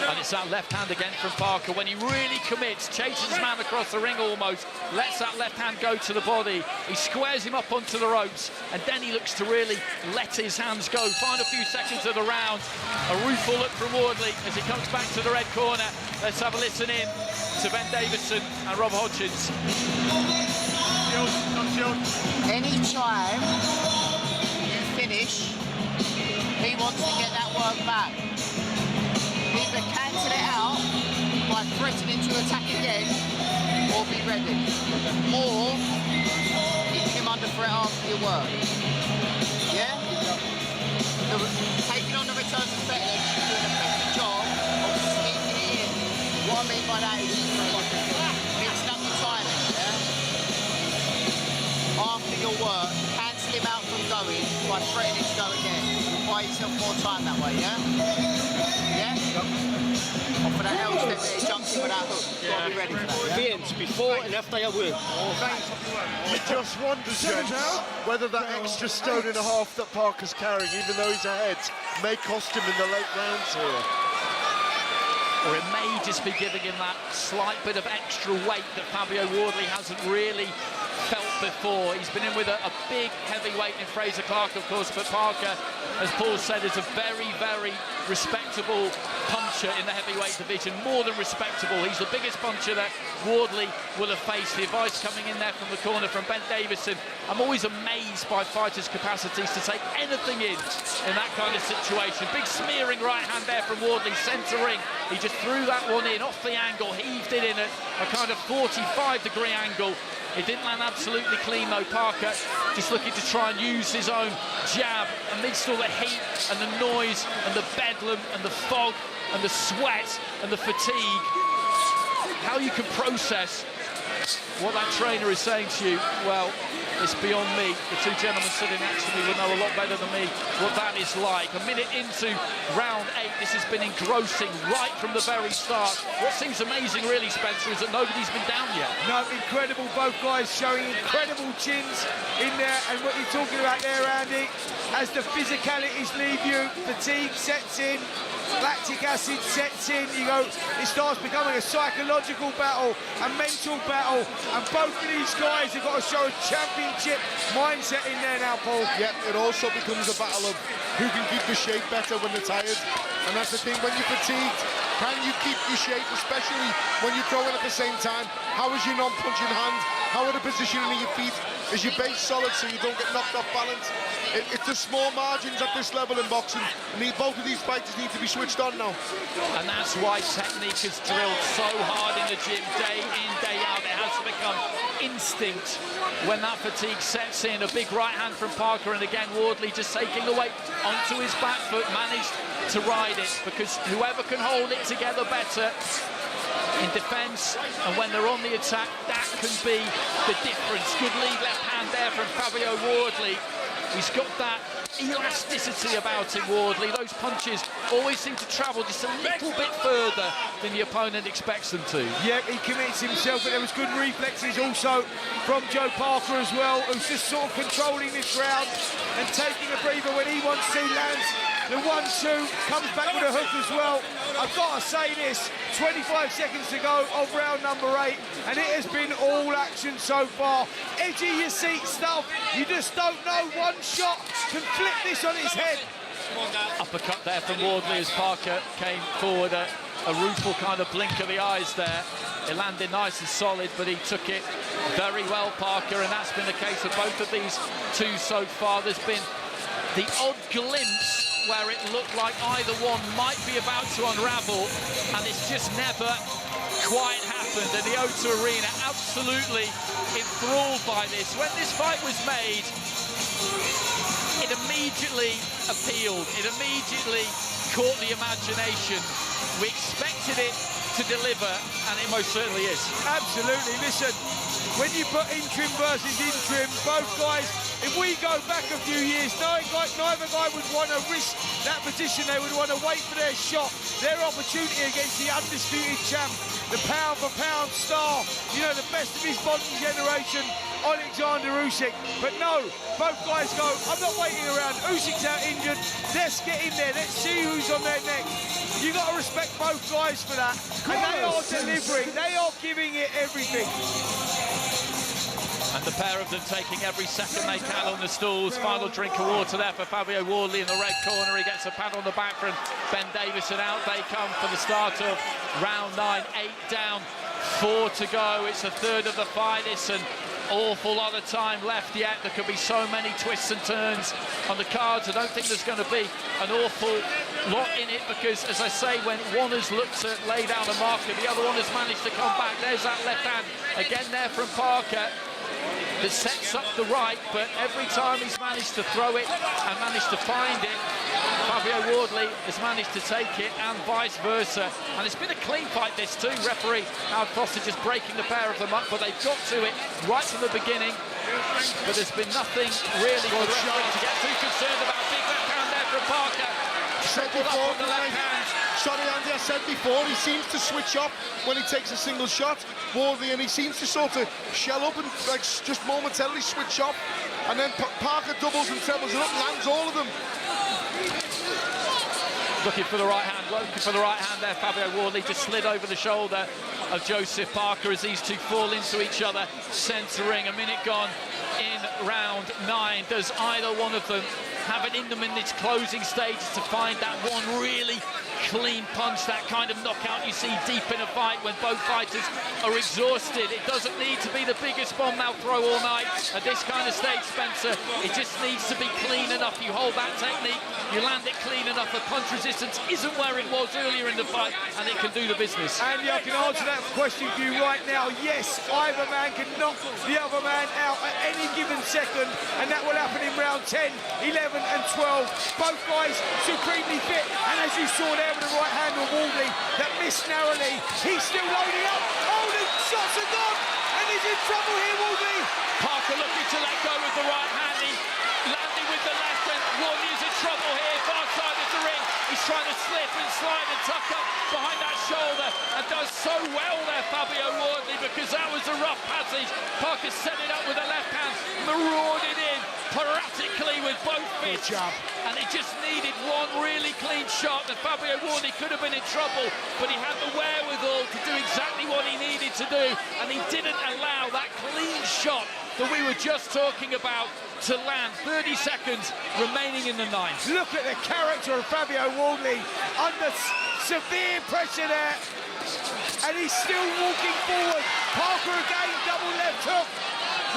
And it's that left hand again from Parker when he really commits, chases his man across the ring almost, lets that left hand go to the body. He squares him up onto the ropes, and then he looks to really let his hands go. Final few seconds of the round. A rueful look from Wardley as he comes back to the red corner. Let's have a listen in to Ben Davison and Rob Hodgins. Any time you finish, he wants to get that work back. Either cancel it out by threatening to attack again, or be ready. Or keep him under threat after your work. Yeah? Taking on the returns of better, you're doing a better job of sneaking it in. What I mean by that is mixing up your timing, yeah? After your work, cancel him out from going by threatening to go again. Buy yourself more time that way, yeah? Yeah? Or for that L step there, he jumps in with that hook. You've got to be ready for that, yeah? Before and after your work. You just wonder, gents, whether that extra stone and a half that Parker's carrying, even though he's ahead, may cost him in the late rounds here. Or it may just be giving him that slight bit of extra weight that Fabio Wardley hasn't really felt before. He's been in with a big heavyweight in Fraser Clark, of course, but Parker, as Paul said, is a very, very respectable puncher in the heavyweight division, more than respectable. He's the biggest puncher that Wardley will have faced. The advice coming in there from the corner from Ben Davison. I'm always amazed by fighters' capacities to take anything in that kind of situation. Big smearing right hand there from Wardley, centering. He just threw that one in off the angle, heaved it in at a kind of 45-degree angle. It didn't land absolutely clean though. Parker just looking to try and use his own jab amidst all the heat and the noise and the bedlam and the fog and the sweat and the fatigue. How you can process what that trainer is saying to you, well, it's beyond me. The two gentlemen sitting next to me will know a lot better than me what that is like. A minute into round 8, this has been engrossing right from the very start. What seems amazing really, Spencer, is that nobody's been down yet. No, incredible, both guys showing incredible chins in there, and what you're talking about there, Andy, as the physicalities leave you, fatigue sets in, lactic acid sets in, it starts becoming a psychological battle, a mental battle, and both of these guys have got to show a championship mindset in there now, Paul. Yep, it also becomes a battle of who can keep the shape better when they're tired. And that's the thing, when you're fatigued, can you keep your shape, especially when you're throwing at the same time? How is your non-punching hand? How are the positioning of your feet? Is your base solid so you don't get knocked off balance? It's the small margins at this level in boxing. Both of these fighters need to be switched on now. And that's why technique is drilled so hard in the gym, day in, day out. It has to become instinct when that fatigue sets in. A big right hand from Parker, and again Wardley just taking the weight onto his back foot, managed to ride it, because whoever can hold it together better in defence and when they're on the attack, that can be the difference. Good lead left hand there from Fabio Wardley. He's got that elasticity about him, Wardley. Those punches always seem to travel just a little bit further than the opponent expects them to. Yeah, he commits himself, but there was good reflexes also from Joe Parker as well, who's just sort of controlling this round and taking a breather when he wants to. Lands the 1-2, comes back with a hook as well. I've got to say this, 25 seconds to go of round number 8, and it has been all action so far. Edge of your seat stuff, you just don't know. One shot can flip this on its head. Uppercut there from Wardley as Parker came forward, a rueful kind of blink of the eyes there. It landed nice and solid, but he took it very well, Parker, and that's been the case of both of these two so far. There's been the odd glimpse where it looked like either one might be about to unravel, and it's just never quite happened. And the O2 Arena absolutely enthralled by this. When this fight was made, it immediately appealed. It immediately caught the imagination. We expected it to deliver, and it most certainly is. Absolutely. Listen, when you put interim versus interim, both guys, if we go back a few years, neither guy would want to risk that position. They would want to wait for their shot, their opportunity against the undisputed champ, the pound-for-pound star, the best of his modern generation, Alexander Usyk. But no, both guys go, I'm not waiting around. Usyk's out injured. Let's get in there. Let's see who's on their neck. You got to respect both guys for that. And they are delivering. They are giving it everything. And the pair of them taking every second they can on the stools. Final drink of water there for Fabio Wardley in the red corner. He gets a pat on the back from Ben Davison. Out they come for the start of round 9. 8 down, 4 to go. It's a third of the fight. It's an awful lot of time left yet. There could be so many twists and turns on the cards. I don't think there's going to be an awful lot in it, because, as I say, when one has looked to lay down a marker, the other one has managed to come back. There's that left hand again there from Parker that sets up the right, but every time he's managed to throw it and managed to find it, Fabio Wardley has managed to take it, and vice versa. And it's been a clean fight, this too. Referee Howard Foster just breaking the pair of them up, but they've got to it right from the beginning. But there's been nothing really for the referee to get too concerned about. Big left hand there from Parker. Tripled up on the left hand. Sorry, Andy, I said before, he seems to switch up when he takes a single shot, Wardley, and he seems to sort of shell up and just momentarily switch up, and then Parker doubles and trebles it up, lands all of them. Looking for the right hand there, Fabio Wardley just slid over the shoulder of Joseph Parker as these two fall into each other. Centre ring, a minute gone in round 9. Does either one of them have it in them in its closing stages to find that one really clean punch, that kind of knockout you see deep in a fight when both fighters are exhausted? It doesn't need to be the biggest bomb they'll throw all night at this kind of stage, Spencer. It just needs to be clean enough. You hold that technique, you land it clean enough. The punch resistance isn't where it was earlier in the fight, and it can do the business. Andy, I can answer that question for you right now. Yes, either man can knock the other man out at any given second, and that will happen in round 10, 11 and 12. Both guys supremely fit, and as you saw there with the right hand of Wardley that missed narrowly, he's still loading up. Oh, the shots are gone, and he's in trouble here, Wardley. Parker looking to let go with the right hand, he landing with the left, and Wardley's in trouble here, far side of the ring. He's trying to slip and slide and tuck up behind that shoulder, and does so well there, Fabio Wardley, because that was a rough passage. Parker set it up with the left hand, marauded it in piratically with both fists, and it just needed one really clean shot, and Fabio Wardley could have been in trouble, but he had the wherewithal to do exactly what he needed to do, and he didn't allow that clean shot that we were just talking about to land. 30 seconds remaining in the 9th. Look at the character of Fabio Wardley under severe pressure there, and he's still walking forward. Parker again, double left hook.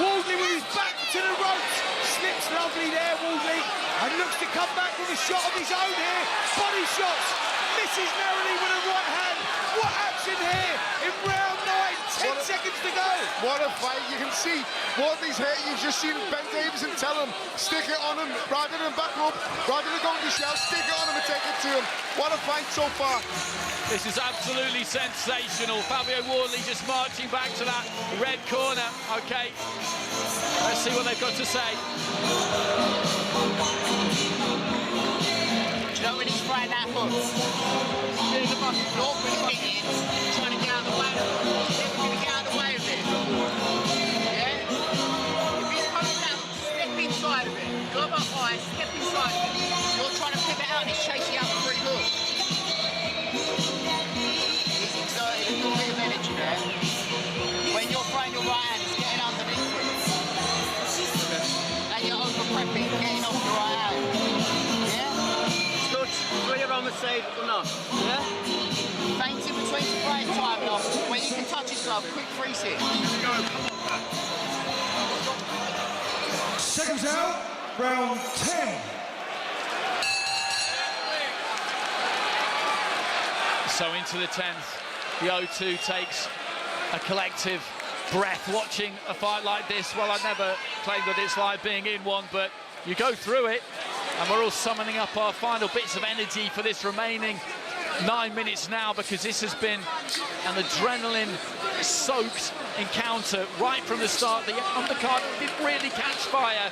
Wardley with his back to the ropes, slips lovely there, Wardley, and looks to come back with a shot of his own here. Body shots, misses narrowly with a right hand. What action here in round 9, 10 seconds to go. What a fight. You can see Wardley's hit. You've just seen Ben Davison tell him, stick it on him, rather than back up, rather than going to shell, stick it on him and take it to him. What a fight so far. This is absolutely sensational. Fabio Wardley just marching back to that red corner. Okay, let's see what they've got to say. Do you know when he's trying that hook? Doing the most awkward thing is trying to get out of the way of it. He's never going to get out of the way of it. Yeah? If he's coming out, step inside of it. Go up high, step inside of it. You're trying to pivot out and he's chasing out the 3 hooks. He's exerting a little bit of energy there. When you're throwing your right hand, it's getting underneath it. And you're over-prepping, getting off your right hand. Yeah? Good. 3 around the side, enough. Yeah? Fainting between the break time enough. When you can touch yourself, quick free sit. Seconds out, round 10. So into the 10th, the O2 takes a collective breath watching a fight like this. Well, I never claimed that it's like being in one, but you go through it, and we're all summoning up our final bits of energy for this remaining 9 minutes now, because this has been an adrenaline-soaked encounter right from the start. The undercard didn't really catch fire,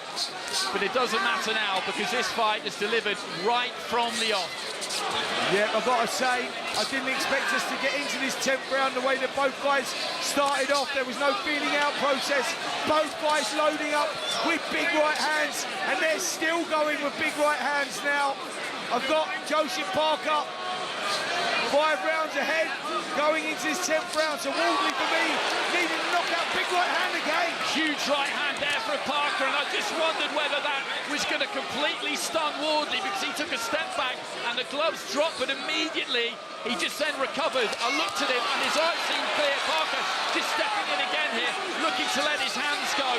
but it doesn't matter now, because this fight is delivered right from the off. Yeah, I've got to say, I didn't expect us to get into this 10th round the way that both guys started off. There was no feeling out process. Both guys loading up with big right hands, and they're still going with big right hands now. I've got Joseph Parker 5 rounds ahead going into this 10th round. So Wardley, for me, needing to knock out big right hand again. Huge right hand there for Parker, and I just wondered whether that was going to completely stun Wardley, because he took a step back and the gloves dropped, but immediately he just then recovered. I looked at him and his eyes seemed clear. Parker just stepping in again here, looking to let his hands go.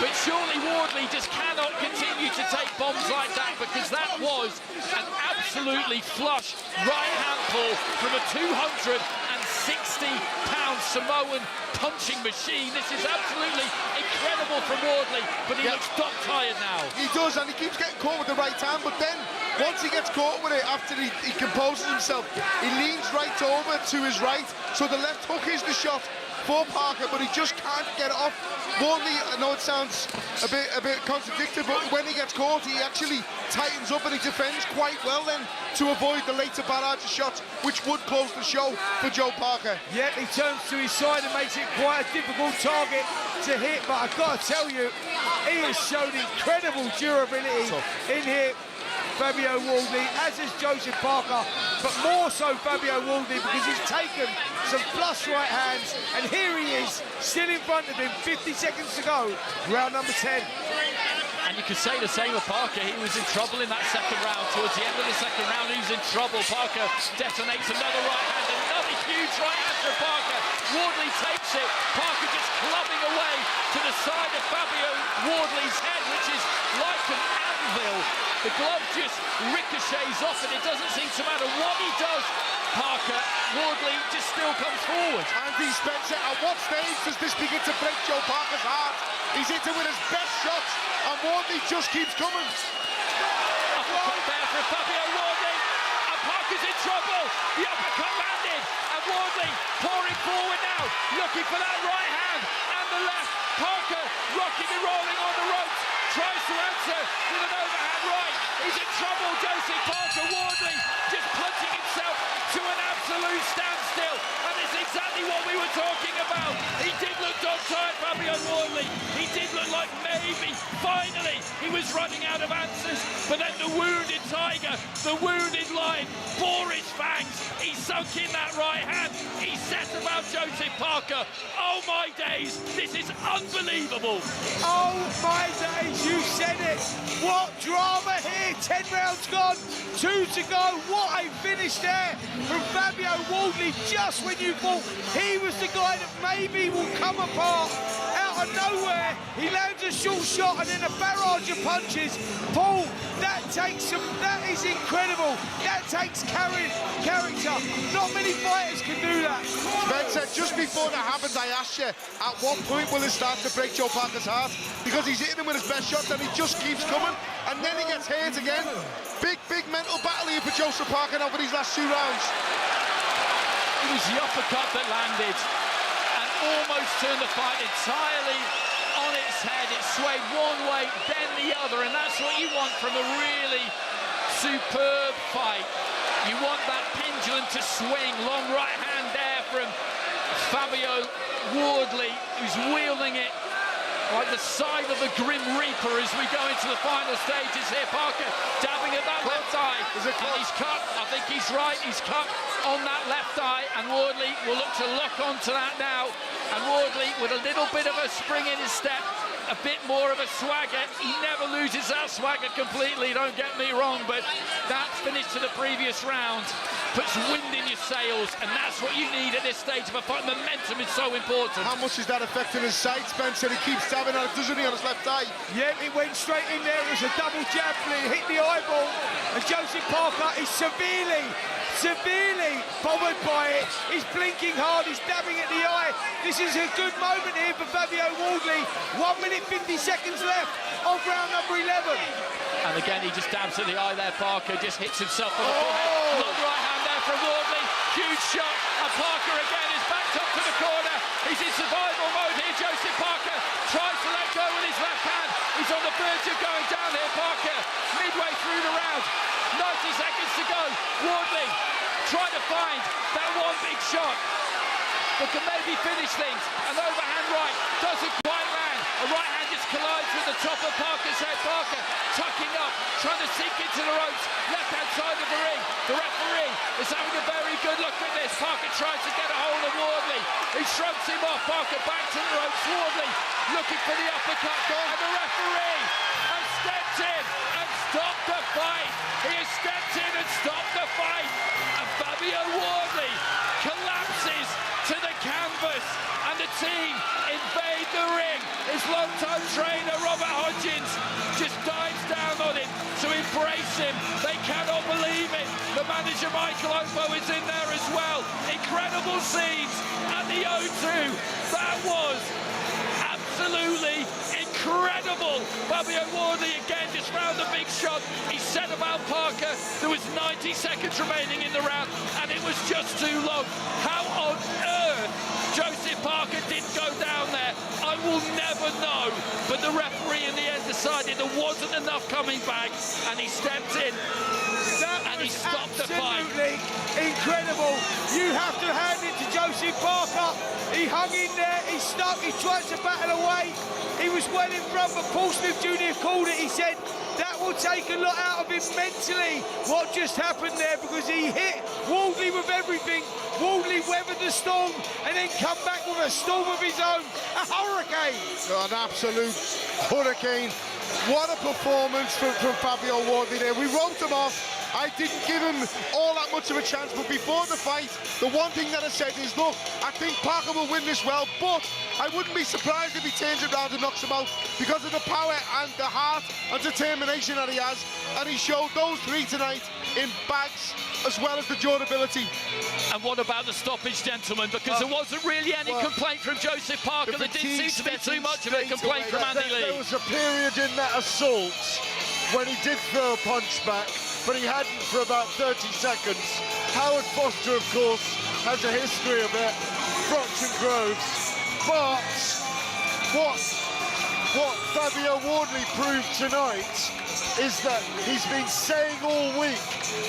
But surely Wardley just cannot continue to take bombs like that, because that was an absolutely flush right hand pull from a 260-pound Samoan punching machine. This is absolutely incredible from Wardley, but he looks dog-tired now. He does, and he keeps getting caught with the right hand, but then once he gets caught with it, after he composes himself, he leans right over to his right, so the left hook is the shot for Parker, but he just can't get it off. Wardley, I know it sounds a bit contradictory, but when he gets caught, he actually tightens up and he defends quite well then to avoid the later barrage of shots, which would close the show for Joe Parker. Yeah, he turns to his side and makes it quite a difficult target to hit, but I've got to tell you, he has shown incredible durability in here. Fabio Wardley, as is Joseph Parker, but more so Fabio Wardley because he's taken some flush right hands, and here he is, still in front of him, 50 seconds to go, round number 10. And you could say the same of Parker. He was in trouble in that second round. Towards the end of the second round, he was in trouble. Parker detonates another right hand, another huge right hand from Parker. Wardley takes it. Parker just clubbing away to the side of Fabio Wardley's head, which is like an anvil. The glove just ricochets off, and it doesn't seem to matter what he does. Parker, Wardley just still comes forward. Andy Spencer, at what stage does this begin to break Joe Parker's heart? He's hit him with his best shots, and Wardley just keeps coming. Uppercut there from Fabio Wardley, and Parker's in trouble. The uppercut landed, and Wardley pouring forward now, looking for that right hand and the left. Parker rocking and rolling on the ropes, tries to answer with an overhand right. He's in trouble, Joseph Parker. Wardley just punching himself to an absolute standstill, and it's exactly what we were talking about. He did look dog-tired, Fabio Wardley. He did look like maybe, finally, he was running out of answers, but then the wounded tiger, the wounded lion, bore his fangs. He sunk in that right hand. He set about Joseph Parker. Oh my days, this is unbelievable. Oh my days, you said it. What drama here. 10 rounds gone, 2 to go. What a finish there from Fabio Wardley, just when you thought he was the guy that maybe will come apart. Out of nowhere, he lands a short shot and then a barrage of punches. Paul, that is incredible. That takes character. Not many fighters can do that. Spencer, just before that happens, I asked you, at what point will it start to break Joe Parker's heart? Because he's hitting him with his best shots and he just keeps coming, and then he gets hurt again. Big mental battle here for Joseph Parker now for these last 2 rounds. It was the uppercut that landed and almost turned the fight entirely on its head. It swayed one way, then the other, and that's what you want from a really superb fight. You want that pendulum to swing. Long right hand there from Fabio Wardley, who's wielding it like the side of the Grim Reaper as we go into the final stages here. Parker dabbing at that left eye, and he's cut. I think he's right. He's cut on that left eye, and Wardley will look to lock onto that now. And Wardley with a little bit of a spring in his step, a bit more of a swagger. He never loses that swagger completely, don't get me wrong, but that finish to the previous round puts wind in your sails, and that's what you need at this stage of a fight. Momentum is so important. How much is that affecting his sight, Spencer? He keeps stabbing at it, doesn't he, on his left eye? Yeah, it went straight in there. It was a double jab, hit the eyeball, and Joseph Parker is severely bothered by it. He's blinking hard, he's dabbing at the eye. This is a good moment here for Fabio Wardley. 1 minute 50 seconds left of round number 11. And again, he just dabs at the eye there. Parker just hits himself on the forehead. Long right hand there from Wardley. Huge shot. And Parker again is backed up to the corner. He's in survival mode here. Joseph Parker tries to let go with his left hand. He's on the verge of going down here. Parker midway through the round. 90 seconds to go. Wardley trying to find that one big shot that can maybe finish things. An overhand right doesn't quite land. A right hand just collides with the top of Parker's head. Parker tucking up, trying to sink into the ropes. Left hand side of the ring. The referee is having a very good look at this. Parker tries to get a hold of Wardley. He shrugs him off. Parker back to the ropes. Wardley looking for the uppercut. And the referee has stepped in and stopped the fight. He has stepped in and stopped the fight. And Fabio Wardley collapses to the canvas, and the team invade the ring. His long-time trainer Robert Hodgins just dives down on him to embrace him. They cannot believe it. The manager Michael Opo is in there as well. Incredible scenes at the O2. That was absolutely incredible. Fabio Wardley again just found the big shot. He said about Parker, there was 90 seconds remaining in the round, and it was just too long. How on earth Joseph Parker didn't go down there, I will never know. But the referee in the end decided there wasn't enough coming back, and he stepped in and he stopped the fight. Absolutely incredible. You have to hand it to Joseph Parker. He hung in there, he stuck, he tried to battle away. He was well in front, but Paul Smith Jr. called it. He said that will take a lot out of him mentally, what just happened there, because he hit Wardley with everything. Wardley weathered the storm and then come back with a storm of his own, a hurricane. An absolute hurricane. What a performance from Fabio Wardley there. We wrote him off. I didn't give him all that much of a chance, but before the fight, the one thing that I said is, look, I think Parker will win this well, but I wouldn't be surprised if he turns it around and knocks him out because of the power and the heart and determination that he has, and he showed those three tonight in bags as well as the durability. And what about the stoppage, gentlemen? Because there wasn't really any complaint from Joseph Parker. There didn't seem to be too much of a complaint from Andy Lee. There was a period in that assault when he did throw a punch back, but he hadn't for about 30 seconds. Howard Foster, of course, has a history of it, Frocks and Groves. But what Fabio Wardley proved tonight is that he's been saying all week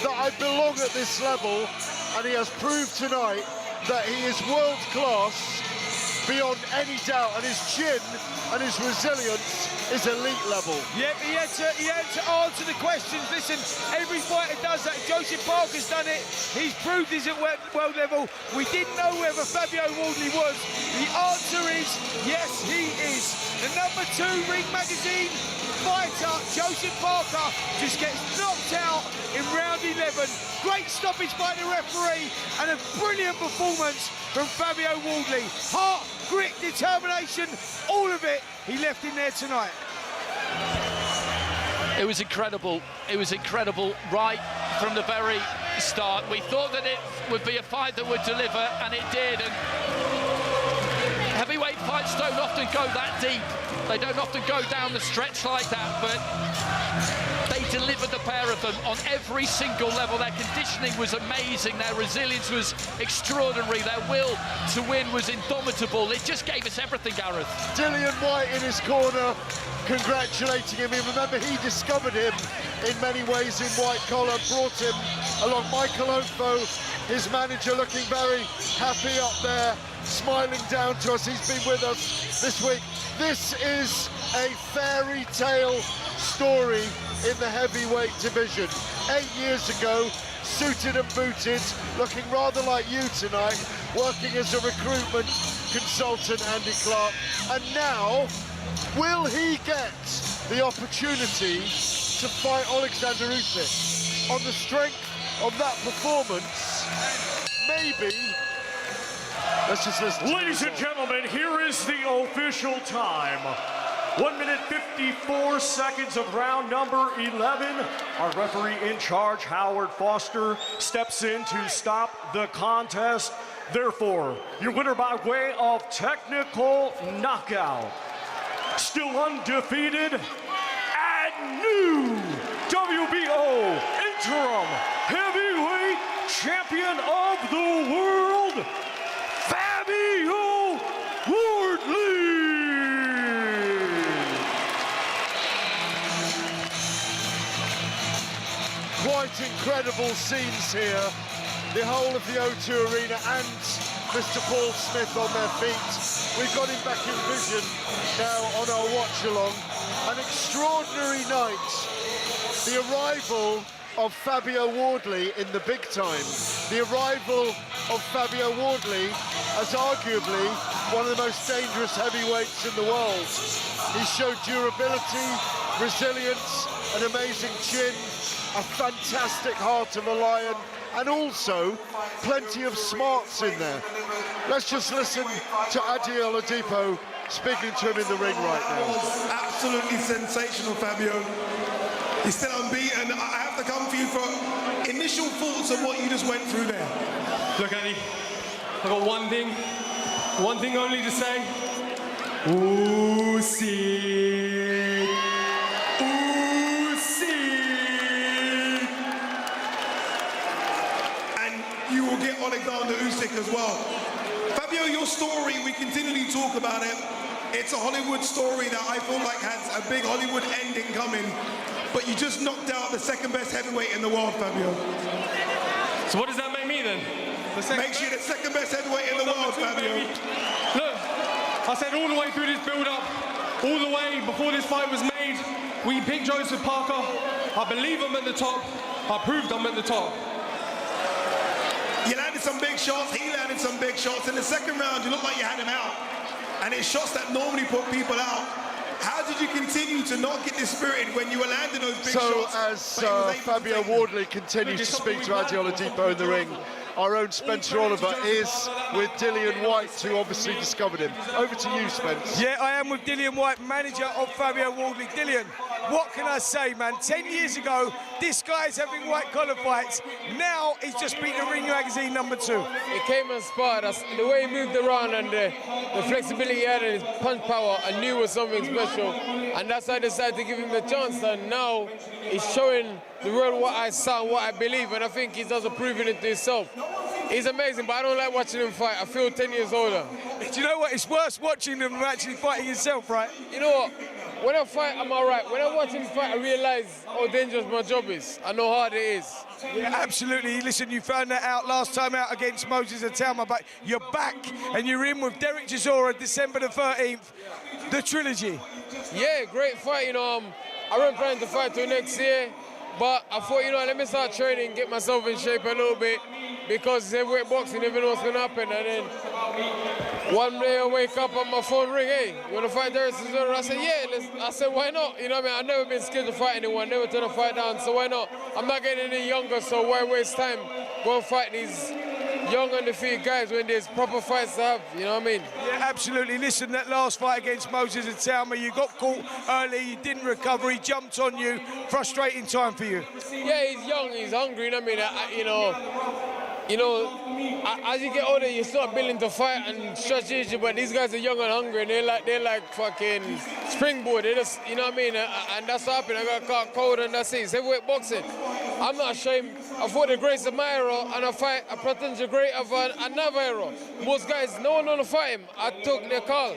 that I belong at this level, and he has proved tonight that he is world class beyond any doubt, and his chin and his resilience is elite level. Yeah, he had to answer the questions. Listen, every fighter does that. Joseph Parker's done it. He's proved he's at world level. We didn't know whether Fabio Wardley was. The answer is yes, he is. The number 2 Ring Magazine fighter, Joseph Parker, just gets knocked out in round 11. Great stoppage by the referee and a brilliant performance from Fabio Wardley. Heart, grit, determination, all of it, he left in there tonight. It was incredible. It was incredible right from the very start. We thought that it would be a fight that would deliver, and it did. And heavyweight fights don't often go that deep. They don't often go down the stretch like that, but they delivered, the pair of them, on every single level. Their conditioning was amazing. Their resilience was extraordinary. Their will to win was indomitable. It just gave us everything, Gareth. Dillian White in his corner, congratulating him. Remember, he discovered him in many ways in white collar, brought him along. Michael Ofo, his manager, looking very happy up there, smiling down to us. He's been with us this week. This is a fairy tale story in the heavyweight division. 8 years ago, suited and booted, looking rather like you tonight, working as a recruitment consultant, Andy Clark. And now, will he get the opportunity to fight Alexander Usyk? On the strength of that performance, maybe. Let's just listen. Ladies and gentlemen, here is the official time. 1 minute 54 seconds of round number 11. Our referee in charge, Howard Foster, steps in to stop the contest. Therefore, your winner by way of technical knockout, still undefeated and new WBO interim heavyweight champion of the world, Fabio Wardley. Quite incredible scenes here. The whole of the O2 Arena and Mr. Paul Smith on their feet. We've got him back in vision now on our watch-along. An extraordinary night. The arrival of Fabio Wardley in the big time. The arrival of Fabio Wardley as arguably one of the most dangerous heavyweights in the world. He showed durability, resilience, an amazing chin, a fantastic heart of a lion, and also plenty of smarts in there. Let's just listen to Adi Oladipo speaking to him in the ring right now. Absolutely sensational, Fabio. He's still unbeaten. I have to come for you for initial thoughts of what you just went through there. Look, Andy, I got one thing only to say. Usyk. You will get Alexander Usyk as well. Fabio, your story, we continually talk about it. It's a Hollywood story that I feel like has a big Hollywood ending coming, but you just knocked out the second best heavyweight in the world, Fabio. So what does that make me then? Makes you the second best heavyweight in the world, Fabio. Look, I said all the way through this build-up, all the way before this fight was made, We picked Joseph Parker. I believe I'm at the top. I proved I'm at the top. You landed some big shots, he landed some big shots. In the second round, you looked like you had him out. And it's shots that normally put people out. How did you continue to not get dispirited when you were landing those big shots? So as Fabio Wardley continues to speak to Adi Oladipo in the ring, our own Spencer Oliver is with Dillian White, who obviously discovered him. Over to you, Spence. Yeah, I am with Dillian White, manager of Fabio Wardley. Dillian, what can I say, man? 10 years ago, this guy's having white-collar fights. Now, he's just beaten the Ring Magazine #2. He came and sparred us. The way he moved around and the flexibility he had and his punch power, I knew was something special. And that's why I decided to give him the chance. And now, he's showing the world what I saw and what I believe. And I think he's also proving it to himself. He's amazing, but I don't like watching him fight. I feel 10 years older. Do you know what? It's worse watching them than actually fighting yourself, right? You know what? When I fight, I'm all right. When I watch him fight, I realize how dangerous my job is. I know how hard it is. Yeah, absolutely. Listen, you found that out last time out against Moses Atama, but you're back and you're in with Derek Chisora December the 13th, the trilogy. Yeah, great fight. You know, I wasn't planning to fight till next year, but I thought, you know, let me start training, get myself in shape a little bit, because heavyweight boxing, you never know what's going to happen. And then one day I wake up and my phone ring, hey, you want to fight Derek Chisora? I said, yeah. I said, why not? You know what I mean? I've never been scared to fight anyone, never turn a fight down, so why not? I'm not getting any younger, so why waste time? Go and fight these young undefeated guys when there's proper fights to have, you know what I mean? Yeah, absolutely. Listen, that last fight against Moses Atama, you got caught early, you didn't recover, he jumped on you. Frustrating time for you. Yeah, he's young, he's hungry, you know what I mean? As you get older, you start building to fight and strategy, but these guys are young and hungry, and they're like fucking springboard. They just, you know what I mean? And that's what happened. I got caught cold, and that's it. It's heavyweight boxing. I'm not ashamed. I fought the greatest of my era, and I fight a potential great of another era. Most guys, no one want to fight him. I took their call.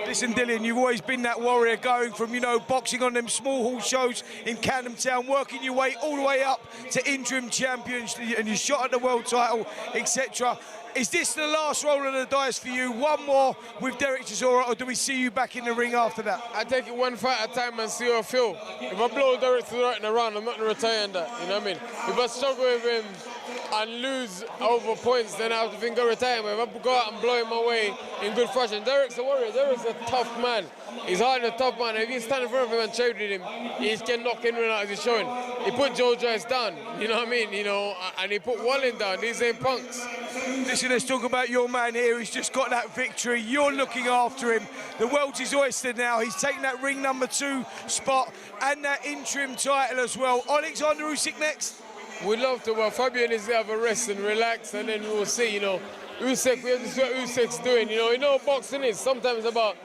Listen, Dillian, you've always been that warrior, going from, you know, boxing on them small hall shows in Camden Town, working your way all the way up to interim champions, and you shot at the world title, etc. Is this the last roll of the dice for you? One more with Derek Chisora, or do we see you back in the ring after that? I take it one fight at a time and see how I feel. If I blow Derek Chisora in the round, I'm not going to retire in that, you know what I mean? If I struggle with him and lose over points, then I have to think of retirement. If I go out and blow him away in good fashion. Derek's a warrior. Derek's a tough man. He's hard and a tough man. If you stand in front of him and trade with him, he can knock anyone out as he's showing. He put Joe Joyce down, you know what I mean? You know, and he put Wallen down. These ain't punks. Listen, let's talk about your man here. He's just got that victory. You're looking after him. The world's his oyster now. He's taken that ring #2 spot and that interim title as well. Alexander Usyk next. We'd love to, but Fabio needs to have a rest and relax, and then we'll see, you know. Usyk, we have to see what Usyk's doing, you know boxing is sometimes about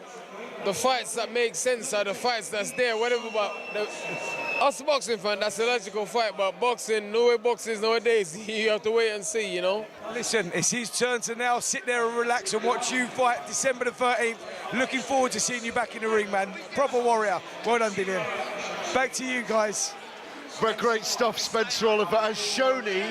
the fights that make sense or the fights that's there, whatever, but us boxing fan, that's a logical fight, but boxing, no way boxing is nowadays, you have to wait and see, you know. Listen, it's his turn to now sit there and relax and watch you fight December the 13th. Looking forward to seeing you back in the ring, man. Proper warrior. Well done, Dillian. Back to you guys. But great stuff, Spencer Oliver. And Shoni,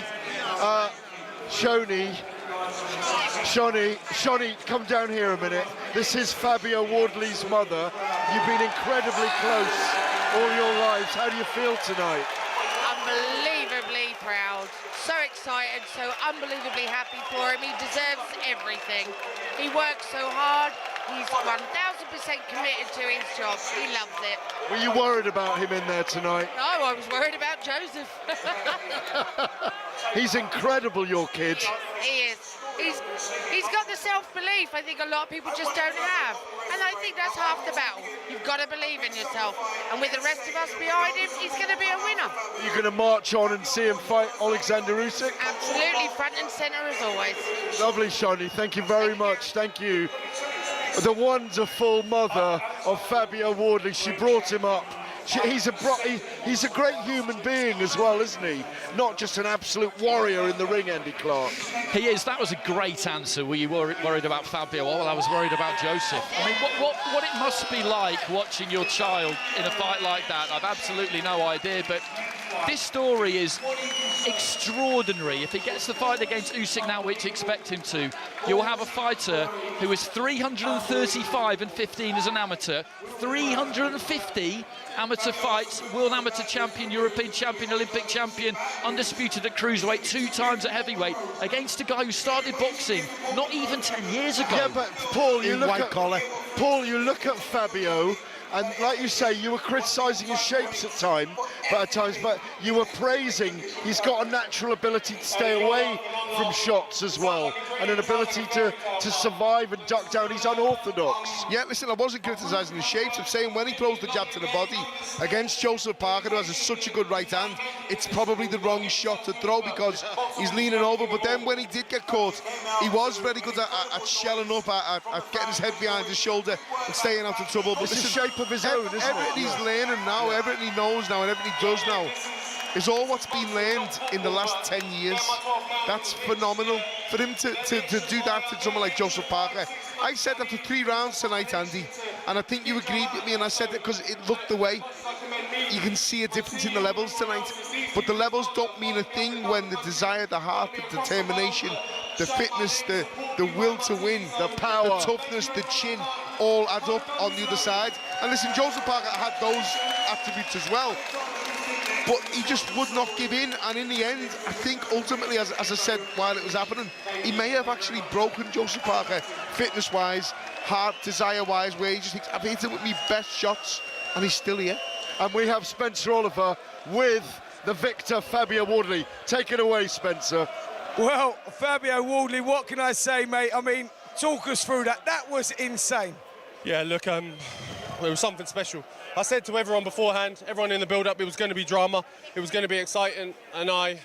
come down here a minute. This is Fabio Wardley's mother. You've been incredibly close all your lives. How do you feel tonight? Unbelievably proud. So excited, so unbelievably happy for him. He deserves everything. He works so hard. He's 1,000% committed to his job. He loves it. Were you worried about him in there tonight? No, I was worried about Joseph. He's incredible, your kid. He is. He's got the self-belief I think a lot of people just don't have. And I think that's half the battle. You've got to believe in yourself. And with the rest of us behind him, he's going to be a winner. You're going to march on and see him fight Alexander Usyk? Absolutely, front and centre as always. Lovely, Shoni. Thank you very much. Thank you. The wonderful mother of Fabio Wardley. She brought him up. He's a great human being as well, isn't he? Not just an absolute warrior in the ring, Andy Clark. He is. That was a great answer. Were you worried about Fabio? Well, I was worried about Joseph. I mean, what it must be like watching your child in a fight like that, I've absolutely no idea. But this story is extraordinary. If he gets the fight against Usyk now, which expect him to, you will have a fighter who is 335 and 15 as an amateur, 350 amateur fights, world amateur champion, European champion, Olympic champion, undisputed at cruiserweight, 2 times at heavyweight, against a guy who started boxing not even 10 years ago. Yeah, but Paul, you look at Fabio, and like you say, you were criticising his shapes at times, but you were praising he's got a natural ability to stay away from shots as well, and an ability to survive and duck down. He's unorthodox. Yeah, listen, I wasn't criticising his shapes. I'm saying when he throws the jab to the body against Joseph Parker, who has such a good right hand, it's probably the wrong shot to throw because he's leaning over. But then when he did get caught, he was very good at shelling up, at getting his head behind his shoulder and staying out of trouble. But it's the shape of his own, isn't it? Everything he's learning now, everything he knows now, and everything he does now is all what's been learned in the last 10 years. That's phenomenal. For him to do that to someone like Joseph Parker. I said after 3 rounds tonight, Andy, and I think you agreed with me, and I said that because it looked the way. You can see a difference in the levels tonight, but the levels don't mean a thing when the desire, the heart, the determination, the fitness, the will to win, the power, the toughness, the chin, all add up on the other side. And listen, Joseph Parker had those attributes as well, but he just would not give in. And in the end, I think ultimately, as I said while it was happening, he may have actually broken Joseph Parker fitness-wise, heart desire-wise, where he just thinks, I've hit him with my best shots, and he's still here. And we have Spencer Oliver with the victor, Fabio Wardley. Take it away, Spencer. Well, Fabio Wardley, what can I say, mate? I mean, talk us through that. That was insane. Yeah, look, it was something special. I said to everyone beforehand, everyone in the build-up, it was going to be drama, it was going to be exciting, and I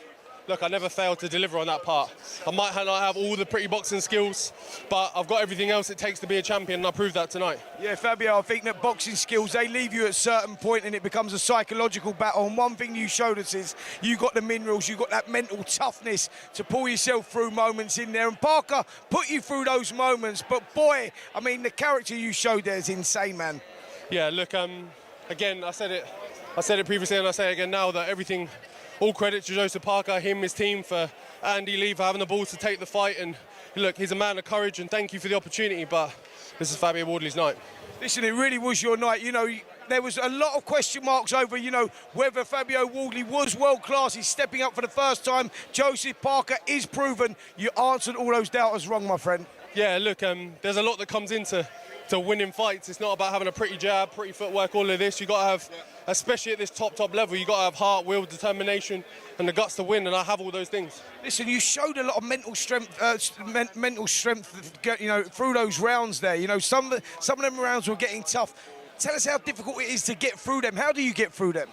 never failed to deliver on that part. I might not have all the pretty boxing skills, but I've got everything else it takes to be a champion, and I proved that tonight. Yeah, Fabio, I think that boxing skills, they leave you at a certain point and it becomes a psychological battle. And one thing you showed us is you got the minerals, you got that mental toughness to pull yourself through moments in there. And Parker put you through those moments, but boy, I mean, the character you showed there is insane, man. Yeah, look, again, I said it previously and I say it again now, that everything, all credit to Joseph Parker, him, his team, for Andy Lee for having the balls to take the fight. And look, he's a man of courage, and thank you for the opportunity, but this is Fabio Wardley's night. Listen, it really was your night. You know, there was a lot of question marks over, you know, whether Fabio Wardley was world class. He's stepping up for the first time. Joseph Parker is proven. You answered all those doubters wrong, my friend. Yeah, look, there's a lot that comes into winning fights. It's not about having a pretty jab, pretty footwork, all of this. You got to have, especially at this top level, you got to have heart, will, determination, and the guts to win. And I have all those things. Listen, you showed a lot of mental strength, you know, through those rounds there. You know, some of them rounds were getting tough. Tell us how difficult it is to get through them. How do you get through them?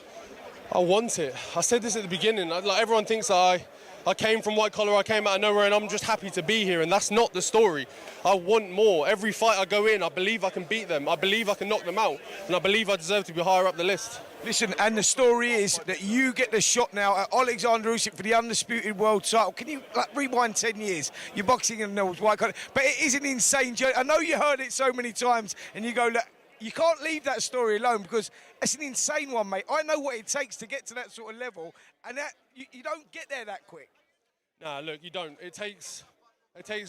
I want it. I said this at the beginning. Like, everyone thinks that I came from white collar, I came out of nowhere, and I'm just happy to be here, and that's not the story. I want more. Every fight I go in, I believe I can beat them. I believe I can knock them out, and I believe I deserve to be higher up the list. Listen, and the story is that you get the shot now at Alexander Usyk for the undisputed world title. Can you rewind 10 years? You're boxing in the white collar, but it is an insane journey. I know you heard it so many times, and you go, look, you can't leave that story alone because it's an insane one, mate. I know what it takes to get to that sort of level, and that you don't get there that quick. Nah, look, you don't. It takes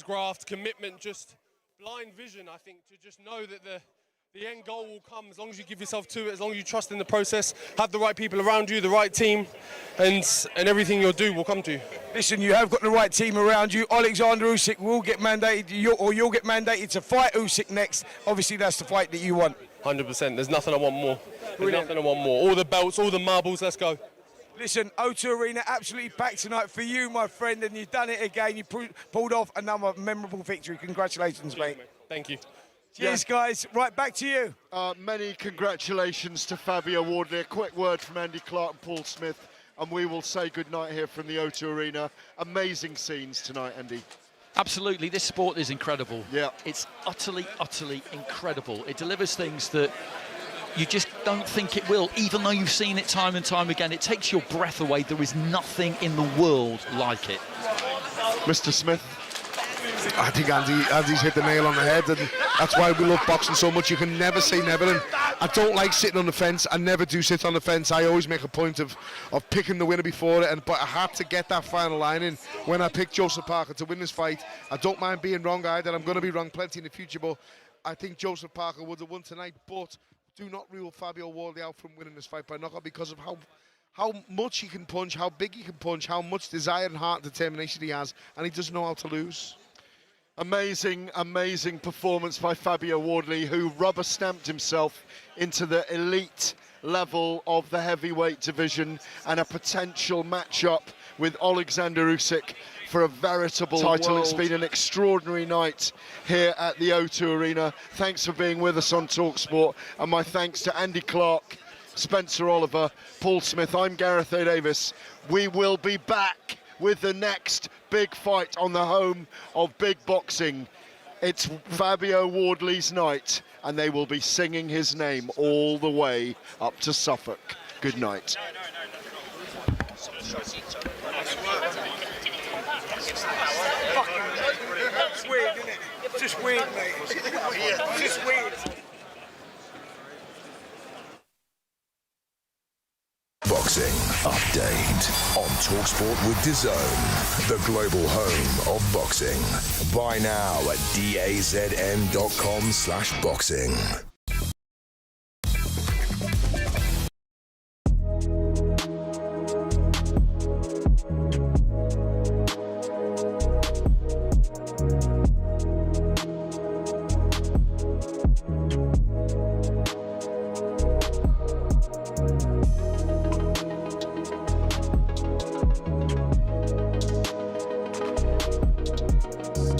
graft, commitment, just blind vision, I think, to just know that the end goal will come as long as you give yourself to it, as long as you trust in the process, have the right people around you, the right team, and everything you'll do will come to you. Listen, you have got the right team around you. Alexander Usyk will get mandated, you'll get mandated to fight Usyk next. Obviously, that's the fight that you want. 100%. There's nothing I want more. There's nothing I want more. All the belts, all the marbles, let's go. Listen, O2 Arena absolutely packed tonight for you, my friend, and you've done it again. You pulled off another memorable victory. Congratulations, mate. Thank you. Cheers, guys. Right, back to you. Many congratulations to Fabio Wardley. A quick word from Andy Clark and Paul Smith, and we will say goodnight here from the O2 Arena. Amazing scenes tonight, Andy. Absolutely, this sport is incredible. Yeah. It's utterly, utterly incredible. It delivers things that you just don't think it will, even though you've seen it time and time again. It takes your breath away. There is nothing in the world like it. Mr. Smith. I think Andy's hit the nail on the head, and that's why we love boxing so much. You can never say never, and I don't like sitting on the fence. I never do sit on the fence. I always make a point of picking the winner before it, but I had to get that final line in when I picked Joseph Parker to win this fight. I don't mind being wrong either. I'm going to be wrong plenty in the future, but I think Joseph Parker would have won tonight, but do not rule Fabio Wardley out from winning this fight by knockout because of how much he can punch, how big he can punch, how much desire and heart and determination he has, and he doesn't know how to lose. Amazing, amazing performance by Fabio Wardley, who rubber-stamped himself into the elite level of the heavyweight division and a potential matchup with Alexander Usyk for a veritable title. It's been an extraordinary night here at the O2 Arena. Thanks for being with us on talkSPORT, and my thanks to Andy Clark, Spencer Oliver, Paul Smith. I'm Gareth A. Davis. We will be back with the next big fight on the home of big boxing. It's Fabio Wardley's night, and they will be singing his name all the way up to Suffolk. Good night. That's weird, isn't it? It's just weird, mate. It's just weird. Boxing update on talkSPORT with DAZN, the global home of boxing. Buy now at dazn.com/boxing.